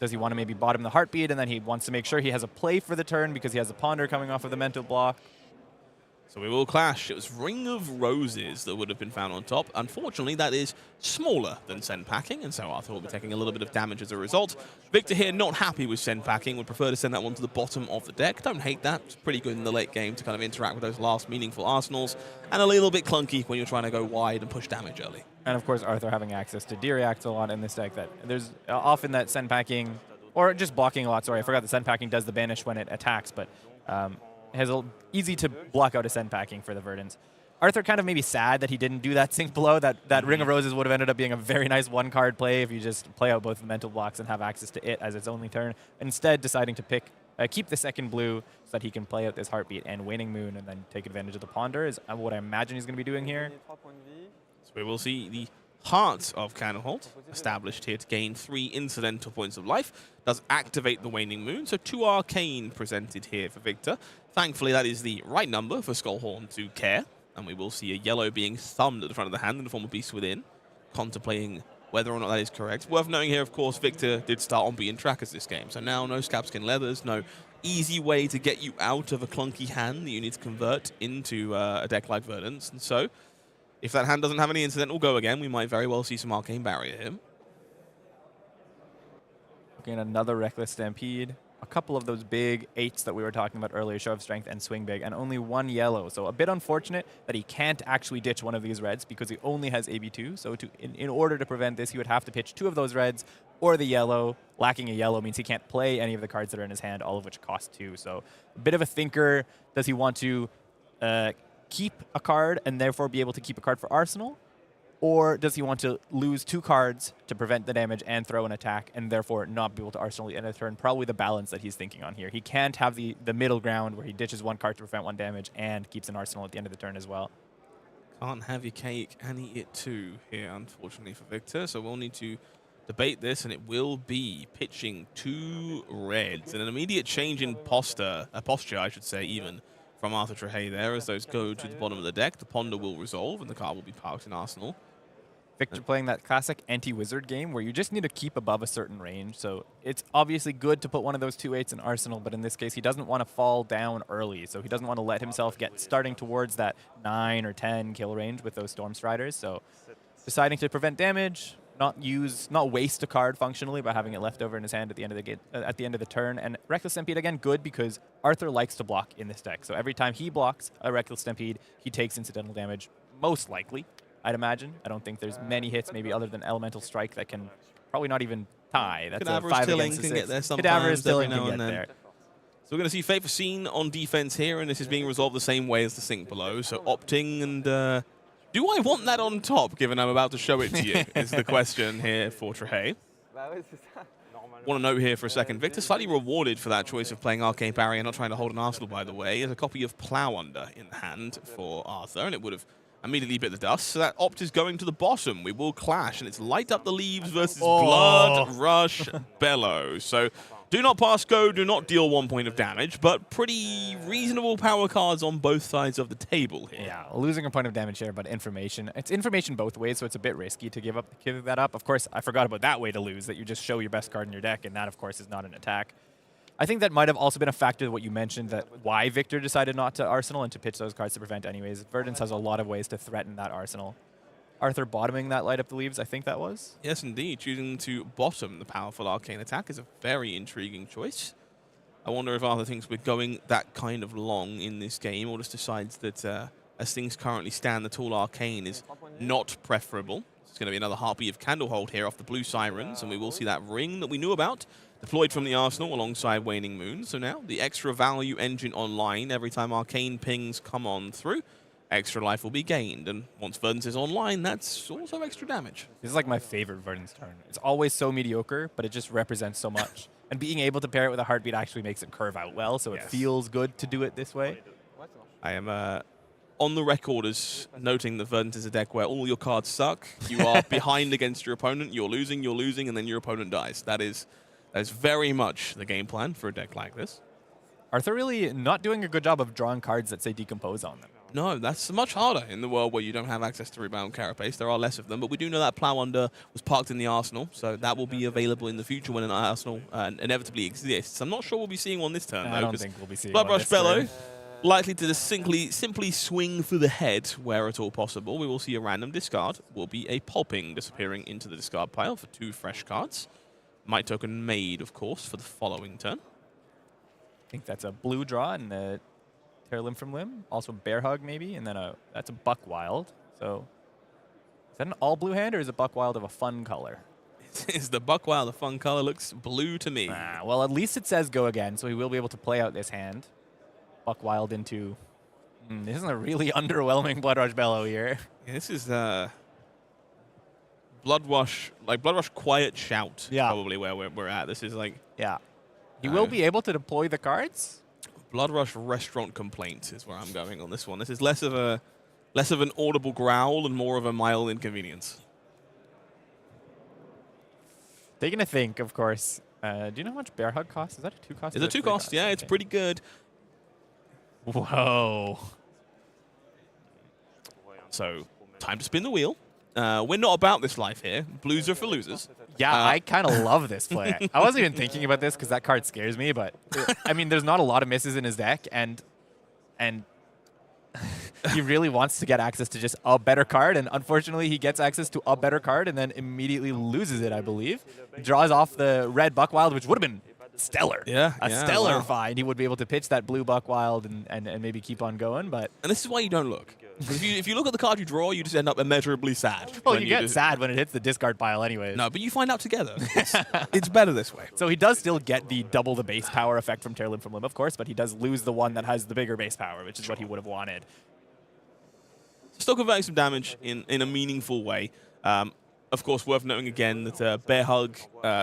Does he want to maybe bottom the heartbeat, and then he wants to make sure he has a play for the turn because he has a ponder coming off of the mental block? So we will clash. It was Ring of Roses that would have been found on top. Unfortunately, that is smaller than Send Packing, and so Arthur will be taking a little bit of damage as a result. Victor here not happy with Send Packing, would prefer to send that one to the bottom of the deck. Don't hate that. It's pretty good in the late game to kind of interact with those last meaningful arsenals, and a little bit clunky when you're trying to go wide and push damage early. And of course, Arthur having access to D-React a lot in this deck. That there's often that Send Packing, or just blocking a lot. Sorry, I forgot that Send Packing does the banish when it attacks, but has easy to block out a Send Packing for the Verdance. Arthur kind of maybe sad that he didn't do that Sink Below. That Ring of Roses would have ended up being a very nice one-card play if you just play out both the mental blocks and have access to it as its only turn. Instead, deciding to keep the second blue so that he can play out this Heartbeat and Waning Moon and then take advantage of the Ponder is what I imagine he's going to be doing here. So we will see the Heart of Cannonholt established here to gain 3 incidental points of life. Does activate the Waning Moon, so 2 Arcane presented here for Victor. Thankfully, that is the right number for Skullhorn to care. And we will see a yellow being thumbed at the front of the hand in the form of Beast Within, contemplating whether or not that is correct. Worth noting here, of course, Victor did start on being trackers this game. So now no Scabskin Leathers, no easy way to get you out of a clunky hand that you need to convert into a deck like Verdance. And so, if that hand doesn't have any incidental go again, we might very well see some Arcane Barrier here. Looking at another Reckless Stampede. A couple of those big 8s that we were talking about earlier, Show of Strength and Swing Big, and only 1 yellow. So a bit unfortunate that he can't actually ditch one of these reds because he only has AB2. So in order to prevent this, he would have to pitch 2 of those reds or the yellow. Lacking a yellow means he can't play any of the cards that are in his hand, all of which cost 2. So a bit of a thinker. Does he want to keep a card and therefore be able to keep a card for Arsenal? Or does he want to lose 2 cards to prevent the damage and throw an attack and therefore not be able to Arsenal at the end of the turn? Probably the balance that he's thinking on here. He can't have the middle ground where he ditches 1 card to prevent 1 damage and keeps an Arsenal at the end of the turn as well. Can't have your cake and eat it too here, unfortunately, for Victor. So we'll need to debate this, and it will be pitching 2 reds. And an immediate change in posture, I should say, even, from Arthur Trehet there, as those go to the bottom of the deck. The Ponder will resolve, and the card will be parked in Arsenal. Victor playing that classic anti-wizard game where you just need to keep above a certain range. So it's obviously good to put one of those 2 8s in Arsenal, but in this case, he doesn't want to fall down early. So he doesn't want to let himself get starting towards that 9 or 10 kill range with those Storm Striders. So deciding to prevent damage, not waste a card functionally by having it left over in his hand at the end of the at the end of the turn. And Reckless Stampede, again, good because Arthur likes to block in this deck. So every time he blocks a Reckless Stampede, he takes incidental damage, most likely. I'd imagine. I don't think there's many hits, maybe other than Elemental Strike, that can probably not even tie. That's Cadaverous a 5 Tilling against a can 6. get there sometimes. Cadaverous Tilling every now can and get then. there. So we're going to see Fate Foreseen on defense here, and this is being resolved the same way as the sink below. So opting and... do I want that on top, given I'm about to show it to you, is the question here for Trehet. Want to note here for a second, Victor slightly rewarded for that choice of playing Arcane Barrier, not trying to hold an Arsenal, by the way. There's a copy of Plow Under in hand for Arthur, and it would have immediately bit the dust. So that opt is going to the bottom. We will clash, and it's Light Up the Leaves versus Blood Rush Bellow. So do not pass go, do not deal 1 point of damage, but pretty reasonable power cards on both sides of the table here. Yeah, losing a point of damage here, but information. It's information both ways, so it's a bit risky to give that up. Of course, I forgot about that way to lose, that you just show your best card in your deck, and that, of course, is not an attack. I think that might have also been a factor of what you mentioned, that why Victor decided not to Arsenal and to pitch those cards to prevent anyways. Verdance has a lot of ways to threaten that Arsenal. Arthur bottoming that Light Up the Leaves, I think that was? Yes, indeed. Choosing to bottom the powerful arcane attack is a very intriguing choice. I wonder if Arthur thinks we're going that kind of long in this game, or just decides that as things currently stand, the Tool Arcane is not preferable. It's going to be another Heartbeat of Candlehold here off the Blue Sirens, and we will see that ring that we knew about deployed from the Arsenal alongside Waning Moon. So now the extra value engine online. Every time arcane pings come on through, extra life will be gained. And once Verdance is online, that's also extra damage. This is like my favorite Verdance turn. It's always so mediocre, but it just represents so much. And being able to pair it with a Heartbeat actually makes it curve out well, so it feels good to do it this way. I am on the record as noting that Verdance is a deck where all your cards suck. You are behind against your opponent, you're losing, and then your opponent dies. That is very much the game plan for a deck like this. Arthur really not doing a good job of drawing cards that say Decompose on them. No, that's much harder in the world where you don't have access to Rebound Carapace. There are less of them, but we do know that Plow Under was parked in the Arsenal, so that will be available in the future when an Arsenal inevitably exists. I'm not sure we'll be seeing one this turn, though. I don't think we'll be seeing Blood one Rush this Bellow, turn. likely to just simply swing for the head where at all possible. We will see a random discard. Will be a Pulping disappearing into the discard pile for 2 fresh cards. Might Token made, of course, for the following turn. I think that's a blue draw and a Tear Limb from Limb. Also Bear Hug, maybe, and then that's a Buck Wild. So is that an all blue hand, or is a Buck Wild of a fun color? Is the Buck Wild a fun color? Looks blue to me. Well, at least it says go again, so he will be able to play out this hand. Buck Wild into... this is a really underwhelming Blood Rush Bellow here. Yeah, this is Blood Rush Quiet Shout, probably where we're at. This is like... Yeah. He will be able to deploy the cards? Blood Rush Restaurant Complaint is where I'm going on this one. This is less of an audible growl and more of a mild inconvenience. Taking a think, of course. Do you know how much Bear Hug costs? Is that a 2 cost? It's a 2 cost, yeah. It's pretty good. Whoa. So, time to spin the wheel. We're not about this life here. Blues are for losers. Yeah, I kind of love this play. I wasn't even thinking about this because that card scares me, but I mean, there's not a lot of misses in his deck, and he really wants to get access to just a better card, and unfortunately he gets access to a better card and then immediately loses it, I believe. Draws off the red Buckwild, which would have been stellar. Yeah, a stellar find. He would be able to pitch that blue Buckwild and maybe keep on going, but... And this is why you don't look. If you look at the card you draw, you just end up immeasurably sad. Well, you get sad when it hits the discard pile anyways. No, but you find out together. It's better this way. So he does still get the double the base power effect from Tear Limb from Limb, of course, but he does lose the one that has the bigger base power, which is what he would have wanted. Still converting some damage in a meaningful way. Of course, worth noting again that Bear Hug,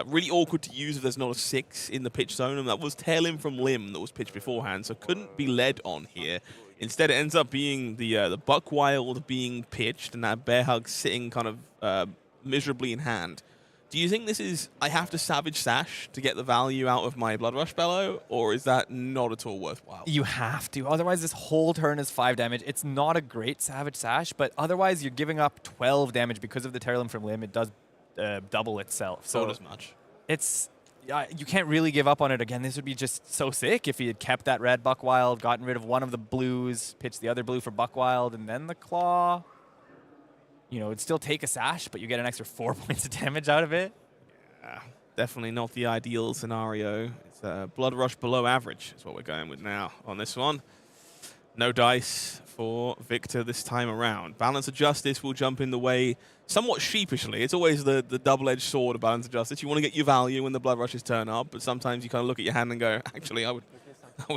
really awkward to use if there's not a 6 in the pitch zone, and that was Tail Limb from Limb that was pitched beforehand, so couldn't be led on here. Instead, it ends up being the Buckwild being pitched and that Bear Hug sitting kind of miserably in hand. Do you think this is, I have to Savage Sash to get the value out of my Blood Rush Bellow, or is that not at all worthwhile? You have to. Otherwise, this whole turn is 5 damage. It's not a great Savage Sash, but otherwise you're giving up 12 damage because of the Tear Limb from Limb. It does double itself. So does much. It's... you can't really give up on it again. This would be just so sick if he had kept that red Buckwild, gotten rid of one of the blues, pitched the other blue for Buckwild, and then the Claw. You know, it'd still take a Sash, but you get an extra 4 points of damage out of it. Yeah, definitely not the ideal scenario. It's Blood Rush below average is what we're going with now on this one. No dice for Victor this time around. Balance of Justice will jump in the way somewhat sheepishly. It's always the double-edged sword of Balance of Justice. You want to get your value when the Blood Rushes turn up, but sometimes you kind of look at your hand and go, actually, I would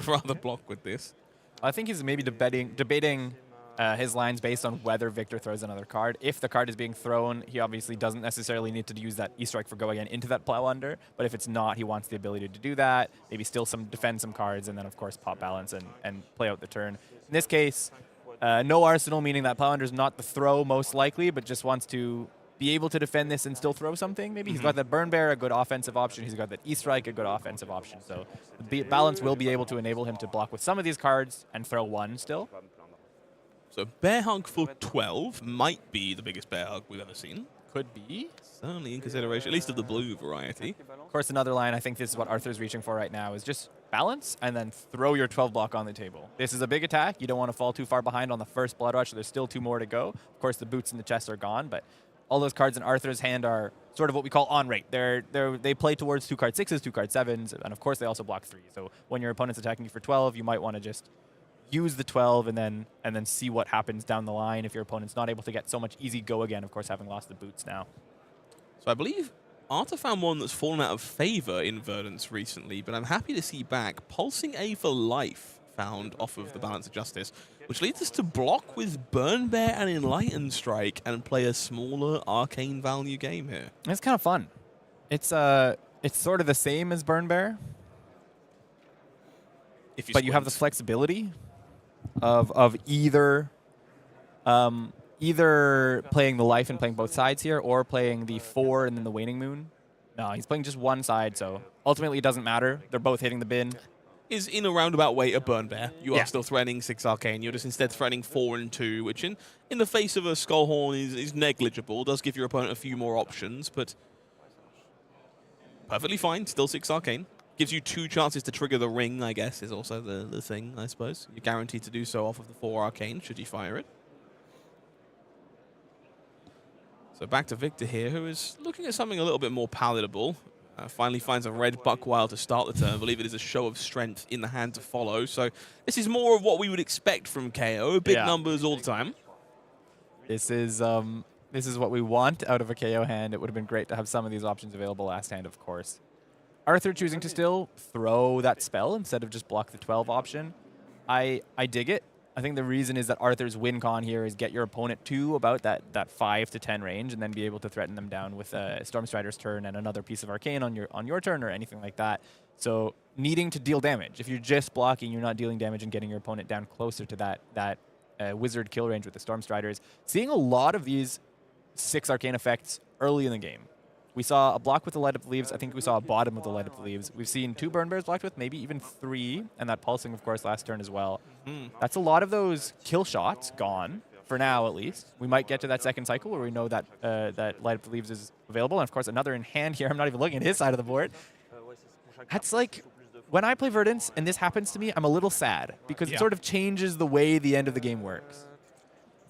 rather block with this. I think he's maybe debating his lines based on whether Victor throws another card. If the card is being thrown, he obviously doesn't necessarily need to use that E-Strike for Go again into that Plow Under, but if it's not, he wants the ability to do that, maybe still defend some cards, and then of course pop Balance and play out the turn. In this case, no Arsenal, meaning that Plow Under is not the throw most likely, but just wants to be able to defend this and still throw something. Maybe he's got that Burn Bear, a good offensive option. He's got that E-Strike, a good offensive option. So the Balance will be able to enable him to block with some of these cards and throw one still. So Bear Hug for 12 might be the biggest Bear Hug we've ever seen. Could be. Certainly in consideration, at least of the blue variety. Of course, another line, I think this is what Arthur's reaching for right now, is just balance and then throw your 12 block on the table. This is a big attack. You don't want to fall too far behind on the first Blood Rush. There's still 2 more to go. Of course, the boots and the chest are gone, but all those cards in Arthur's hand are sort of what we call on rate. They play towards 2 card 6s, 2 card 7s, and of course they also block 3. So when your opponent's attacking you for 12, you might want to just use the 12 and then see what happens down the line if your opponent's not able to get so much easy go again, of course, having lost the boots now. So I believe Arthur found one that's fallen out of favor in Verdance recently, but I'm happy to see back Pulsing A for Life found off of the Balance of Justice, which leads us to block with Burn Bear and Enlighten Strike and play a smaller arcane value game here. It's kind of fun. It's sort of the same as Burn Bear, but you have the flexibility of either playing the life and playing both sides here, or playing the 4 and then the Waning Moon. No, he's playing just one side, so ultimately it doesn't matter. They're both hitting the bin. Is in a roundabout way a Burn Bear. You are still threatening 6 arcane. You're just instead threatening 4 and 2, which in the face of a Skullhorn is negligible. Does give your opponent a few more options, but perfectly fine. Still 6 arcane. Gives you 2 chances to trigger the ring, I guess, is also the thing, I suppose. You're guaranteed to do so off of the 4 arcane, should you fire it. So back to Victor here, who is looking at something a little bit more palatable. Finally finds a red Buckwild to start the turn. I believe it is a show of strength in the hand to follow. So this is more of what we would expect from KO. Big numbers all the time. This is what we want out of a KO hand. It would have been great to have some of these options available last hand, of course. Arthur choosing to still throw that spell instead of just block the 12 option. I dig it. I think the reason is that Arthur's win con here is get your opponent to about that 5 to 10 range and then be able to threaten them down with a Stormstrider's turn and another piece of Arcane on your turn or anything like that. So needing to deal damage. If you're just blocking, you're not dealing damage and getting your opponent down closer to that wizard kill range with the Stormstriders. Seeing a lot of these 6 Arcane effects early in the game. We saw a block with the Light Up the Leaves. I think we saw a bottom with the Light Up the Leaves. We've seen 2 Burn Bears blocked with, maybe even 3, and that Pulsing, of course, last turn as well. That's a lot of those kill shots gone, for now at least. We might get to that second cycle where we know that that Light Up the Leaves is available. And, of course, another in hand here. I'm not even looking at his side of the board. That's like, when I play Verdance and this happens to me, I'm a little sad because it sort of changes the way the end of the game works.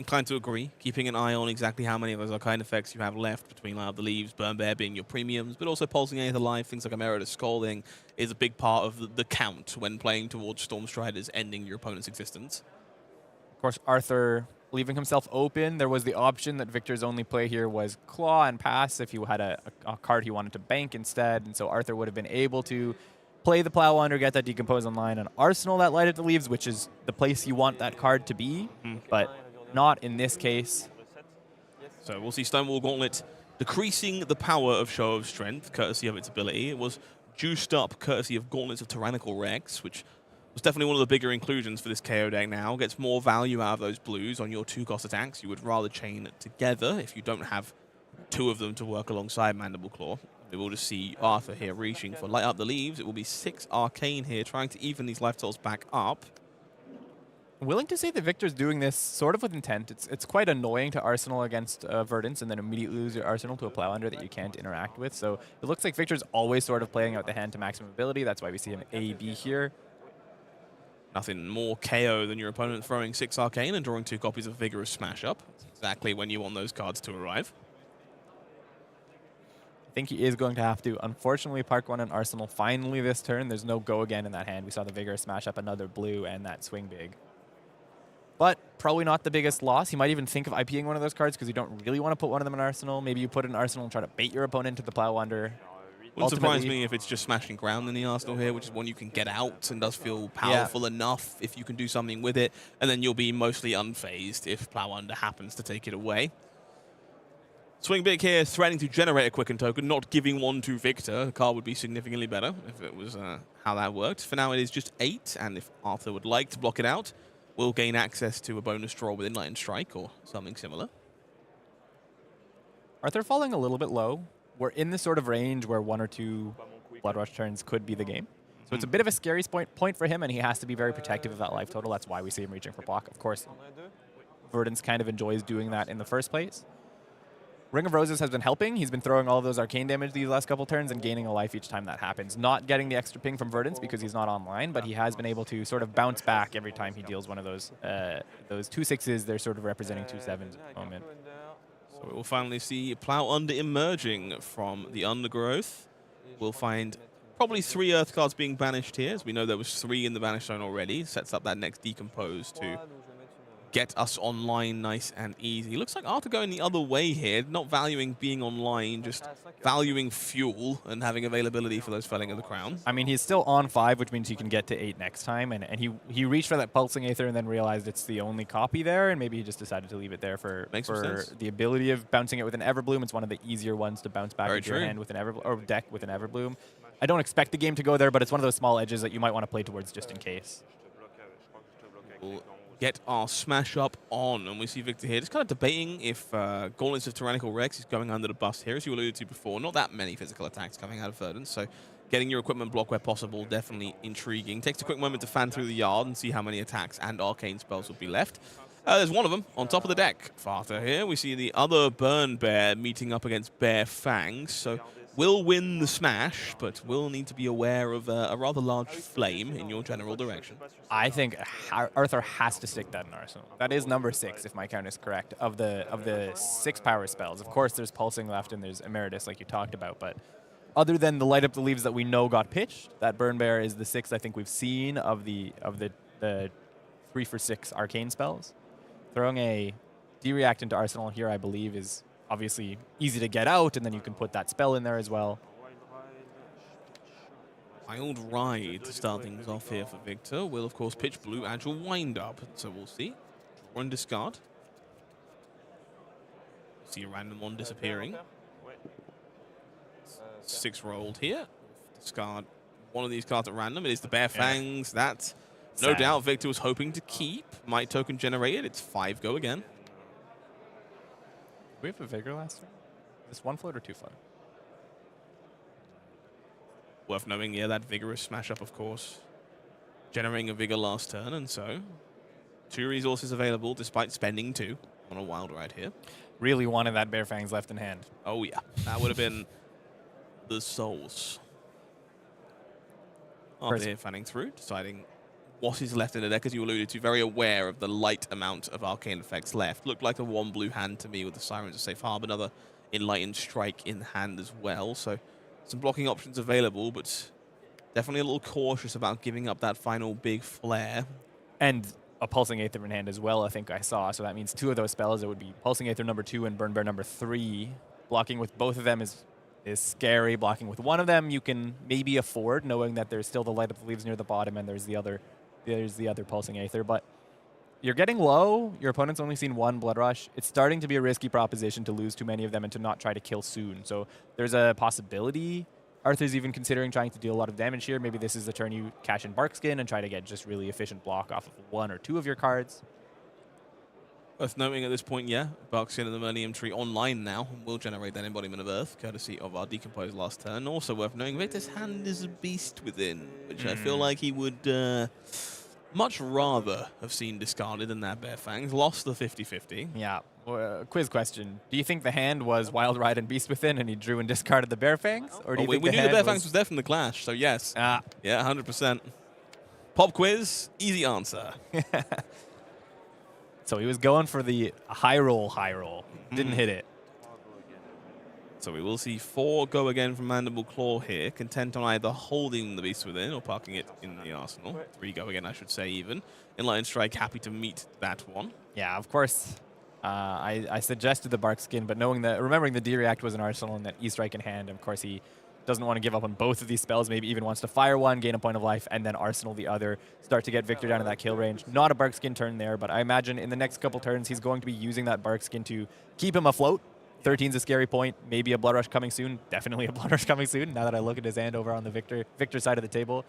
inclined to agree, keeping an eye on exactly how many of those arcane effects you have left between Light Up the Leaves, Burn Bear being your premiums, but also Pulsing Aether Life, things like Emeritus Scalding is a big part of the count when playing towards Storm Striders ending your opponent's existence. Of course, Arthur leaving himself open. There was the option that Victor's only play here was Claw and Pass if you had a card he wanted to bank instead, and so Arthur would have been able to play the Plow Under, get that Decompose online, and Arsenal that Light Up the Leaves, which is the place you want that card to be, but not in this case. So we'll see Stonewall Gauntlet decreasing the power of Show of Strength, courtesy of its ability. It was juiced up courtesy of Gauntlets of Tyrannical Rex, which was definitely one of the bigger inclusions for this KO deck now. Gets more value out of those blues on your 2-cost attacks. You would rather chain together if you don't have 2 of them to work alongside Mandible Claw. We will just see Arthur here reaching for Light Up the Leaves. It will be 6 Arcane here, trying to even these life totals back up. Willing to say that Victor's doing this sort of with intent. It's quite annoying to Arsenal against Verdance and then immediately lose your Arsenal to a Plow Under that you can't interact with. So it looks like Victor's always sort of playing out the hand to maximum ability. That's why we see him A-B here. Nothing more KO than your opponent throwing 6 Arcane and drawing 2 copies of Vigorous Smash Up. That's exactly when you want those cards to arrive. I think he is going to have to, unfortunately, park one in Arsenal finally this turn. There's no go again in that hand. We saw the Vigorous Smash Up, another blue, and that Swing Big. But probably not the biggest loss. He might even think of IPing one of those cards because you don't really want to put one of them in Arsenal. Maybe you put it in Arsenal and try to bait your opponent to the Plow Under. Wouldn't surprise me if it's just smashing ground in the Arsenal here, which is one you can get out and does feel powerful enough if you can do something with it, and then you'll be mostly unfazed if Plow Under happens to take it away. Swing Big here, threatening to generate a Quicken token, not giving one to Victor. The card would be significantly better if it was how that worked. For now, it is just 8, and if Arthur would like to block it out, we'll gain access to a bonus draw with Enlightened Strike or something similar. Arthur falling a little bit low. We're in the sort of range where 1 or 2 Blood Rush turns could be the game. So it's a bit of a scary point for him, and he has to be very protective of that life total. That's why we see him reaching for block. Of course, Verdance kind of enjoys doing that in the first place. Ring of Roses has been helping. He's been throwing all of those arcane damage these last couple turns and gaining a life each time that happens. Not getting the extra ping from Verdance because he's not online, but he has been able to sort of bounce back every time he deals one of those 2/6s. They're sort of representing 2/7s at the moment. So we will finally see Plow Under emerging from the Undergrowth. We'll find probably 3 Earth cards being banished here, as we know there was 3 in the Banish Zone already. Sets up that next Decompose to get us online nice and easy. Looks like Arthur going the other way here, not valuing being online, just valuing fuel and having availability for those Felling of the Crown. I mean, he's still on 5, which means he can get to 8 next time, and he reached for that Pulsing Aether and then realized it's the only copy there, and maybe he just decided to leave it there for the ability of bouncing it with an Everbloom. It's one of the easier ones to bounce back into your hand with an Everbloom, or deck with an Everbloom. I don't expect the game to go there, but it's one of those small edges that you might want to play towards just in case. We'll get our Smash Up on, and we see Victor here just kind of debating if Gauntlets of Tyrannical Rex is going under the bus here, as you alluded to before. Not that many physical attacks coming out of Verdance, so getting your equipment block where possible, definitely intriguing. Takes a quick moment to fan through the yard and see how many attacks and arcane spells will be left. There's one of them on top of the deck for Arthur here. We see the other Burn Bear meeting up against Bear Fangs, so will win the smash, but will need to be aware of a rather large flame in your general direction. I think Arthur has to stick that in Arsenal. That is number 6, if my count is correct, of the 6 power spells. Of course, there's Pulsing left and there's Emeritus, like you talked about, but other than the Light Up the Leaves that we know got pitched, that Burn Bear is the 6th I think we've seen of the 3 for 6 arcane spells. Throwing a D-React into Arsenal here, I believe, is obviously easy to get out, and then you can put that spell in there as well. Wild Ride to start things off here for Victor. Will, of course, pitch blue Agile Wind Up, so we'll see. Draw and discard. See a random one disappearing. 6 rolled here. Discard one of these cards at random. It is the Bear Fangs. That, no doubt, Victor was hoping to keep. Might token generated. It's 5 go again. Do we have a Vigor last turn? Is this 1 float or 2 float? Worth knowing, yeah, that Vigorous Smash Up, of course. Generating a Vigor last turn, and so 2 resources available despite spending 2 on a Wild Ride here. Really wanted that Bear Fangs left in hand. Oh, yeah. That would have been the souls. After here, fanning through, deciding what is left in the deck, as you alluded to, very aware of the light amount of arcane effects left. Looked like a 1 blue hand to me with the Sirens of Safe Harbor, another Enlightened Strike in hand as well. So some blocking options available, but definitely a little cautious about giving up that final big flare. And a Pulsing Aether in hand as well, I think I saw. So that means 2 of those spells. It would be Pulsing Aether number 2 and Burn Bear number 3. Blocking with both of them is scary. Blocking with one of them you can maybe afford, knowing that there's still the Light Up the Leaves near the bottom and there's the other Pulsing Aether. But you're getting low. Your opponent's only seen 1 Blood Rush. It's starting to be a risky proposition to lose too many of them and to not try to kill soon. So there's a possibility Arthur's even considering trying to deal a lot of damage here. Maybe this is the turn you cash in Barkskin and try to get just really efficient block off of 1 or 2 of your cards. Worth noting at this point, yeah, Barkskin and the Millennium Tree online now will generate that Embodiment of Earth, courtesy of our Decomposed last turn. Also worth knowing, Victor's hand is a Beast Within, which I feel like he would much rather have seen discarded than that Bare Fangs. Lost the 50-50. Yeah. Quiz question. Do you think the hand was Wild Ride and Beast Within and he drew and discarded the Bare Fangs? Or do you think we the knew the hand Bare Fangs was there from the Clash, so yes. Ah. Yeah, 100%. Pop quiz, easy answer. So he was going for the high roll. Didn't hit it. So we will see 4 go again from Mandible Claw here, content on either holding the Beast Within or parking it in the arsenal. 3 go again, I should say, even. Enlightened Strike, happy to meet that one. Yeah, of course. I suggested the Barkskin, but remembering the D-React was an arsenal and that E-Strike in hand, of course he doesn't want to give up on both of these spells, maybe even wants to fire 1, gain a point of life, and then arsenal the other, start to get Victor down to that kill range. Not a Barkskin turn there, but I imagine in the next couple turns he's going to be using that Barkskin to keep him afloat. 13's a scary point, maybe a Blood Rush coming soon, definitely a Blood Rush coming soon, now that I look at his hand over on the Victor side of the table.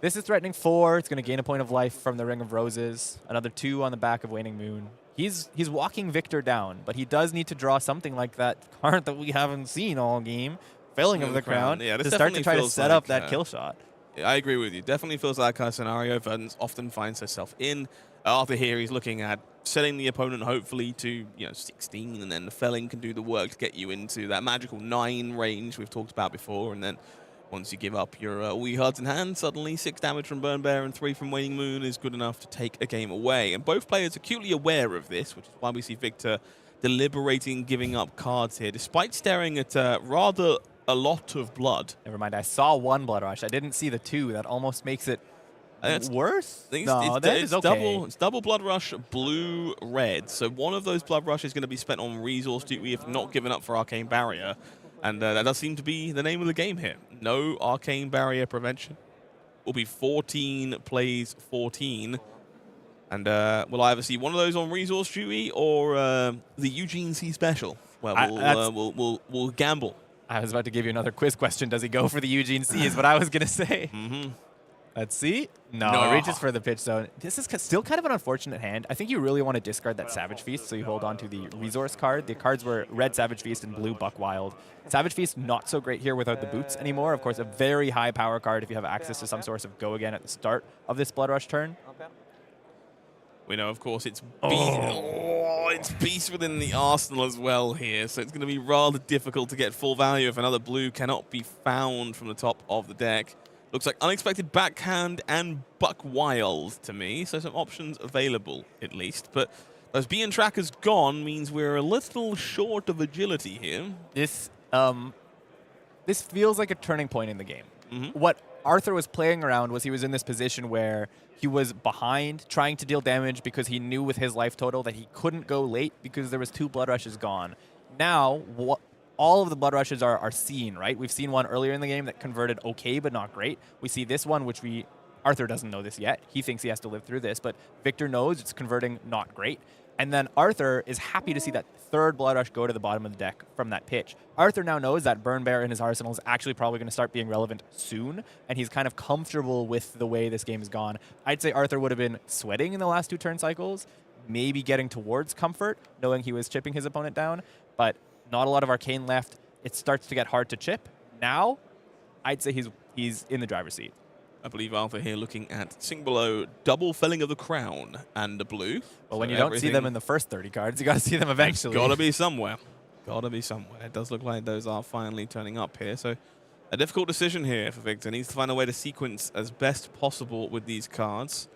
This is threatening 4, it's going to gain a point of life from the Ring of Roses, another 2 on the back of Waning Moon. He's walking Victor down, but he does need to draw something like that card that we haven't seen all game, Felling of the Crown, yeah, to start to try to set up that kill shot. I agree with you. Definitely feels like that kind of scenario. Verdance often finds herself in. Arthur here, he's looking at setting the opponent hopefully to 16, and then the Felling can do the work to get you into that magical 9 range we've talked about before, and then once you give up your all your cards in hand, suddenly 6 damage from Burn Bear and 3 from Waning Moon is good enough to take a game away. And both players are acutely aware of this, which is why we see Victor deliberating giving up cards here, despite staring at rather a lot of blood. Never mind, I saw 1 Blood Rush. I didn't see the 2. That almost makes it worse? It's double Blood Rush, blue, red. So one of those Blood Rush is going to be spent on resource duty if not given up for Arcane Barrier. And that does seem to be the name of the game here. No Arcane Barrier prevention. Will be 14 plays 14. And we'll either see one of those on resource duty or the Eugene C special. Well, we'll gamble. I was about to give you another quiz question. Does he go for the Eugene C is what I was going to say. Let's see. No, it reaches for the pitch zone. This is still kind of an unfortunate hand. I think you really want to discard that Savage Feast, so you hold on to the resource card. The cards were red Savage Feast and blue Buck Wild. Savage Feast, not so great here without the boots anymore. Of course, a very high power card if you have access to some source of go again at the start of this Blood Rush turn. We know, of course, it's it's Beast Within the arsenal as well here, so it's going to be rather difficult to get full value if another blue cannot be found from the top of the deck. Looks like Unexpected Backhand and Buck Wild to me, so some options available at least. But as being trackers gone means we're a little short of agility here. This feels like a turning point in the game. What Arthur was playing around was he was in this position where he was behind, trying to deal damage because he knew with his life total that he couldn't go late because there was 2 Blood Rushes gone. Now, all of the Blood Rushes are seen, right? We've seen one earlier in the game that converted okay, but not great. We see this one, which Arthur doesn't know this yet. He thinks he has to live through this, but Victor knows it's converting not great. And then Arthur is happy to see that 3rd Blood Rush go to the bottom of the deck from that pitch. Arthur now knows that Burn Bear in his arsenal is actually probably going to start being relevant soon, and he's kind of comfortable with the way this game has gone. I'd say Arthur would have been sweating in the last 2 turn cycles, maybe getting towards comfort, knowing he was chipping his opponent down, but not a lot of Arcane left. It starts to get hard to chip. Now, I'd say he's in the driver's seat. I believe Arthur here looking at Sing Below, double Felling of the Crown and the blue. Well, when you don't see them in the first 30 cards, you got to see them eventually. Got to be somewhere. Got to be somewhere. It does look like those are finally turning up here. So A difficult decision here for Victor. Needs to find a way to sequence as best possible with these cards.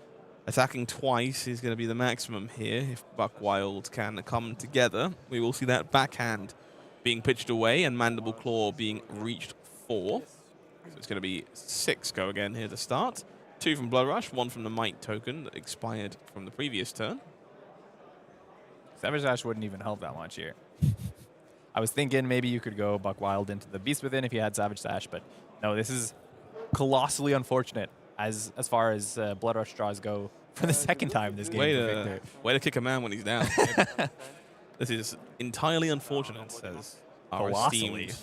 Attacking twice is going to be the maximum here. If Buck Wild can come together, we will see that backhand being pitched away and Mandible Claw being reached for. So it's going to be 6 go again here to start. 2 from Blood Rush, 1 from the Might token that expired from the previous turn. Savage Dash wouldn't even help that much here. I was thinking maybe you could go Buck Wild into the Beast Within if you had Savage Dash, but no, this is colossally unfortunate as far as Blood Rush draws go for the second time this game. Way to kick a man when he's down. This is entirely unfortunate, says our esteemed...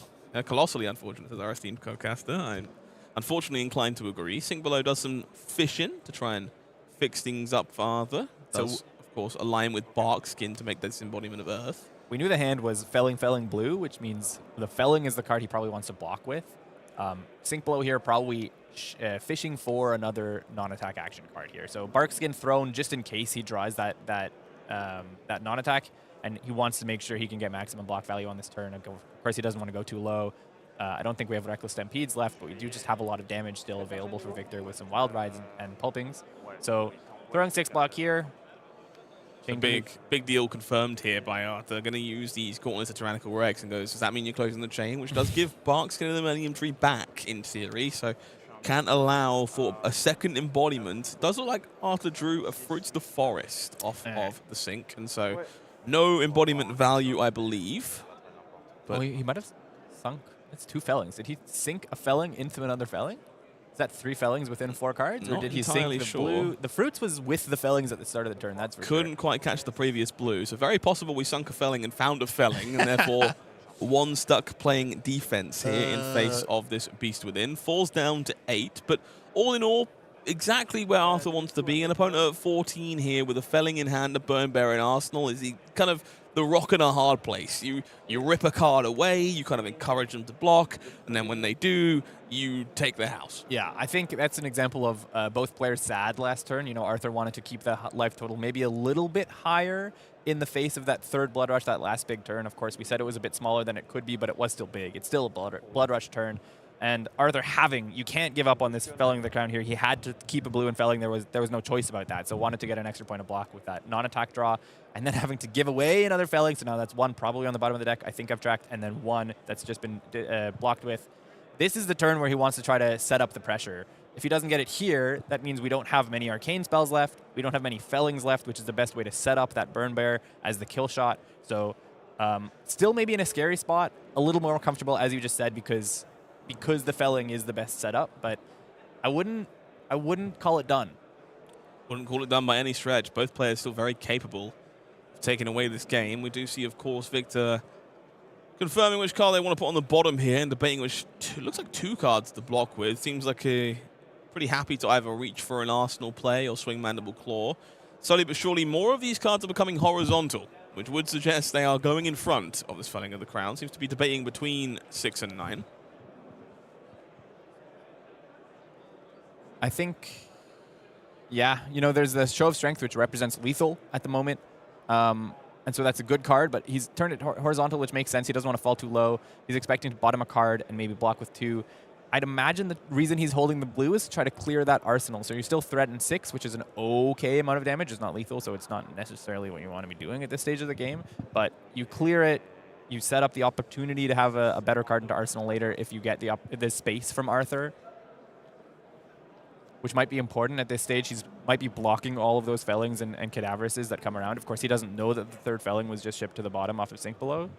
colossally unfortunate, says our esteemed co-caster. I'm unfortunately inclined to agree. Sink Below does some fishing to try and fix things up farther. Does, of course, align with Bark Skin to make this embodiment of Earth. We knew the hand was Felling Blue, which means the Felling is the card he probably wants to block with. Sink Below here probably fishing for another non-attack action card here. So Barkskin thrown just in case he draws that non-attack, and he wants to make sure he can get maximum block value on this turn. Of course, he doesn't want to go too low. I don't think we have Reckless Stampedes left, but we do just have a lot of damage still available for Victor with some Wild Rides and Pulpings. So throwing 6 block here. A big deal confirmed here by Arthur. Going to use these Gauntlets of Tyrannical Rex and goes, does that mean you're closing the chain? Which does give Barkskin of the Millennium Tree back in theory, so can't allow for a second embodiment. Does look like Arthur drew a Fruits of the Forest off of the sink, and so no embodiment value, I believe. But he might have sunk. It's 2 Fellings. Did he sink a Felling into another Felling? Is that 3 Fellings within 4 cards? Or did he sink the blue? The Fruits was with the Fellings at the start of the turn, that's for Couldn't quite catch the previous blue, so very possible we sunk a Felling and found a Felling, and therefore one stuck playing defense here in face of this Beast Within. Falls down to 8, but all in all, exactly where Arthur wants to be. An opponent at 14 here with a Felling in hand, a Burn Bear in arsenal. Is he kind of the rock in a hard place? You rip a card away, you kind of encourage them to block, and then when they do, you take their house. Yeah, I think that's an example of both players sad last turn. You know, Arthur wanted to keep the life total maybe a little bit higher in the face of that third Blood Rush, that last big turn. Of course, we said it was a bit smaller than it could be, but it was still big. It's still a Blood Rush turn. And Arthur you can't give up on this Felling the Crown here. He had to keep a blue and Felling. There was no choice about that. So wanted to get an extra point of block with that non-attack draw, and then having to give away another Felling. So now that's 1 probably on the bottom of the deck, I think I've tracked, and then 1 that's just been blocked with. This is the turn where he wants to try to set up the pressure. If he doesn't get it here, that means we don't have many arcane spells left. We don't have many Fellings left, which is the best way to set up that Burn Bear as the kill shot. So still maybe in a scary spot, a little more comfortable, as you just said, because the Felling is the best setup, but I wouldn't call it done. Wouldn't call it done by any stretch. Both players still very capable of taking away this game. We do see, of course, Victor confirming which card they want to put on the bottom here and debating which looks like 2 cards to block with. Seems like pretty happy to either reach for an Arsenal play or swing Mandible Claw. Slowly but surely, more of these cards are becoming horizontal, which would suggest they are going in front of this Felling of the Crown. Seems to be debating between 6 and 9. I think, yeah, you know, there's the Show of Strength, which represents lethal at the moment. And so that's a good card, but he's turned it horizontal, which makes sense. He doesn't want to fall too low. He's expecting to bottom a card and maybe block with 2. I'd imagine the reason he's holding the blue is to try to clear that arsenal. So you're still threatened 6, which is an okay amount of damage. It's not lethal, so it's not necessarily what you want to be doing at this stage of the game. But you clear it. You set up the opportunity to have a better card into arsenal later if you get the space from Arthur, which might be important at this stage. He might be blocking all of those Fellings and Cadaveruses that come around. Of course, he doesn't know that the third Felling was just shipped to the bottom off of Sink Below.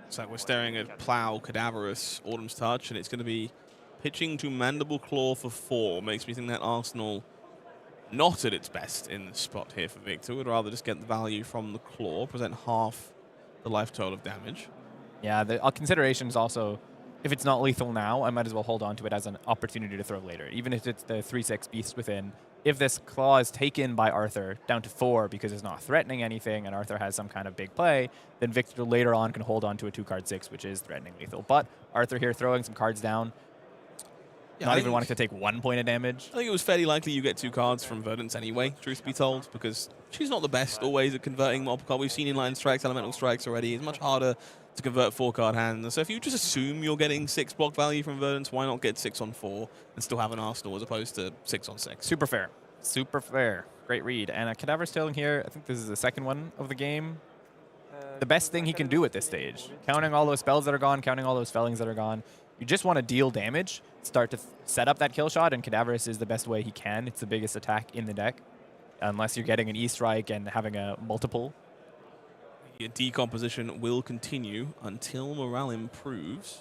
So we're staring at Plow, Cadaverous, Autumn's Touch, and it's going to be pitching to Mandible Claw for 4. Makes me think that Arsenal not at its best in the spot here for Victor. Would rather just get the value from the Claw, present half the life total of damage. Yeah, the consideration is also, if it's not lethal now, I might as well hold on to it as an opportunity to throw later. Even if it's the 3/6 Beast Within. If this Claw is taken by Arthur down to 4 because it's not threatening anything and Arthur has some kind of big play, then Victor later on can hold on to a 2-card 6, which is threatening lethal. But Arthur here throwing some cards down, not even wanting to take 1 point of damage. I think it was fairly likely you get 2 cards from Verdance anyway, truth be told, because she's not the best always at converting multiple cards. We've seen inline strikes, elemental strikes already. It's much harder to convert 4-card hands. So if you just assume you're getting 6 block value from Verdance, why not get 6 on 4 and still have an arsenal as opposed to 6 on 6? Super fair. Super fair. Great read. And a Cadaver's Tailing here, I think this is the second one of the game. The best thing he can do at this stage. Counting all those spells that are gone, counting all those fellings that are gone. You just want to deal damage, start to set up that kill shot, and Cadaverous is the best way he can. It's the biggest attack in the deck, unless you're getting an E-Strike and having a multiple. The decomposition will continue until morale improves.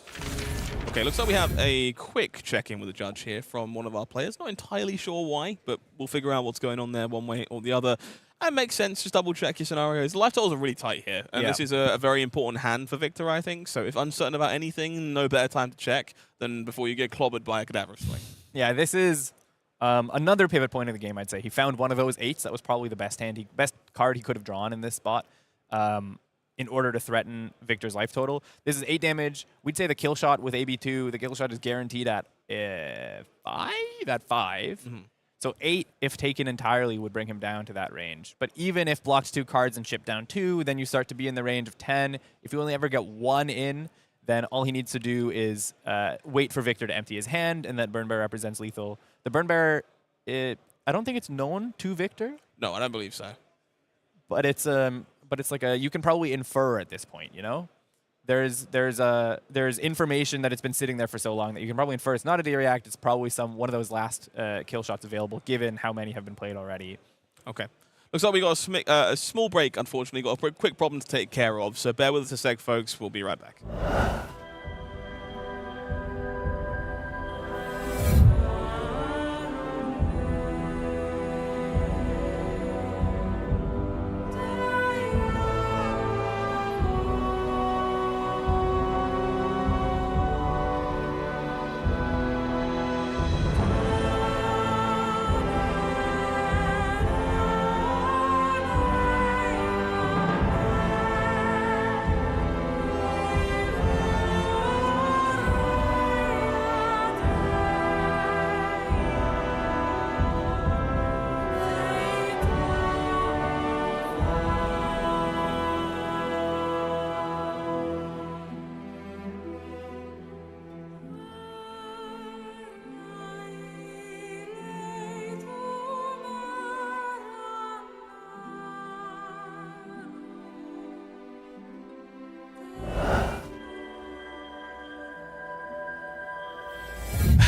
Okay, looks like we have a quick check-in with the judge here from one of our players. Not entirely sure why, but we'll figure out what's going on there one way or the other. It makes sense. Just double-check your scenarios. Life totals are really tight here, and this is a very important hand for Victor, I think. So if uncertain about anything, no better time to check than before you get clobbered by a Cadaverous Swing. Yeah, this is another pivot point of the game, I'd say. He found one of those 8s. That was probably the best card he could have drawn in this spot in order to threaten Victor's life total. This is 8 damage. We'd say the kill shot with AB2, the kill shot is guaranteed at 5? At 5. Mm-hmm. So 8, if taken entirely, would bring him down to that range. But even if blocks 2 cards and chip down 2, then you start to be in the range of 10. If you only ever get 1 in, then all he needs to do is wait for Victor to empty his hand, and that Burn Bear represents lethal. The Burn Bear, I don't think it's known to Victor. No, I don't believe so. But it's like you can probably infer at this point, you know? There's information that it's been sitting there for so long that you can probably infer it's not a D-React, it's probably one of those last kill shots available, given how many have been played already. Okay. Looks like we got a small break, unfortunately. Got a quick problem to take care of, so bear with us a sec, folks. We'll be right back.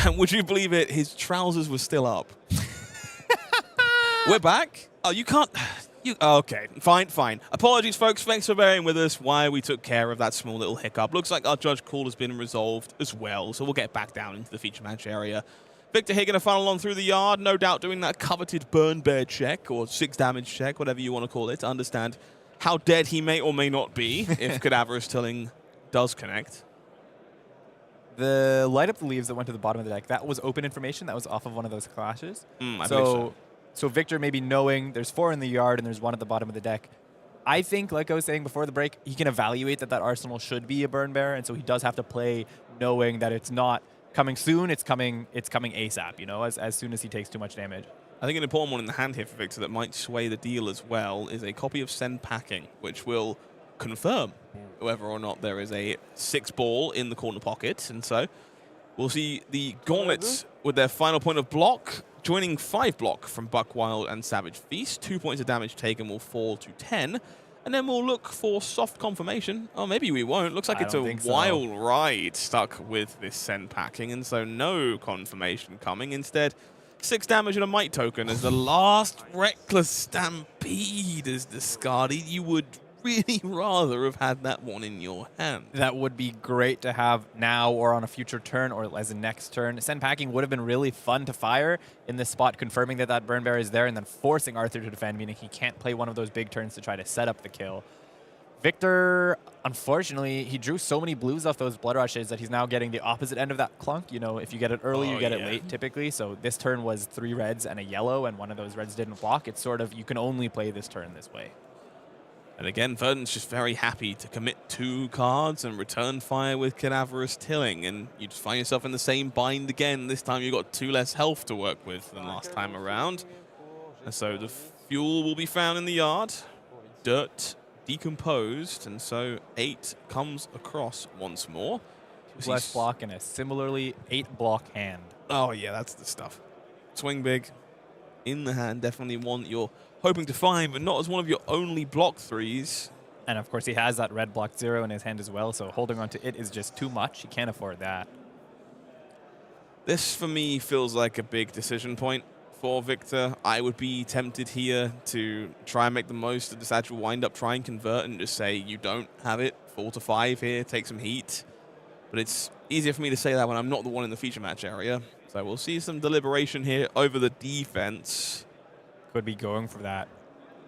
And would you believe it? His trousers were still up. We're back. Oh, you can't. Okay, fine. Apologies, folks. Thanks for bearing with us while we took care of that small little hiccup. Looks like our judge call has been resolved as well, so we'll get back down into the feature match area. Victor here going to funnel on through the yard, no doubt doing that coveted Burn Bear check, or 6 damage check, whatever you want to call it, to understand how dead he may or may not be if Cadaverous Tilling does connect. The light up the leaves that went to the bottom of the deck, that was open information. That was off of one of those clashes. I believe so. So Victor maybe knowing there's 4 in the yard and there's 1 at the bottom of the deck. I think, like I was saying before the break, he can evaluate that arsenal should be a Burn Bear, and so he does have to play knowing that it's not coming soon, it's coming ASAP, you know, as soon as he takes too much damage. I think an important one in the hand here for Victor that might sway the deal as well is a copy of Send Packing, which will confirm whether or not there is a 6-ball in the corner pocket. And so we'll see the Gauntlets with their final point of block, joining 5 block from Buckwild and Savage Feast. 2 points of damage taken will fall to 10. And then we'll look for soft confirmation. Oh, maybe we won't. Looks like it's a wild ride stuck with this Send Packing. And so no confirmation coming. Instead, 6 damage and a Might token as the last Reckless Stampede is discarded. You would really rather have had that one in your hand. That would be great to have now or on a future turn or as a next turn. Send Packing would have been really fun to fire in this spot, confirming that Burn Bear is there and then forcing Arthur to defend, meaning he can't play one of those big turns to try to set up the kill. Victor, unfortunately, he drew so many blues off those Blood Rushes that he's now getting the opposite end of that clunk. You know, if you get it early, you get it late typically. So this turn was 3 reds and a yellow, and one of those reds didn't block. It's sort of, you can only play this turn this way. And again, Verdance just very happy to commit 2 cards and return fire with Cadaverous Tilling. And you just find yourself in the same bind again. This time you've got 2 less health to work with than last time around. And so the fuel will be found in the yard. Dirt, decomposed, and so 8 comes across once more. Less block and a similarly 8 block hand. Oh yeah, that's the stuff. Swing big in the hand, definitely one that you're hoping to find, but not as one of your only block 3s. And of course, he has that red block 0 in his hand as well, so holding on to it is just too much. He can't afford that. This, for me, feels like a big decision point for Victor. I would be tempted here to try and make the most of this actual wind-up, try and convert and just say, you don't have it, 4 to 5 here, take some heat. But it's easier for me to say that when I'm not the one in the feature match area. So we'll see some deliberation here over the defense. Could be going for that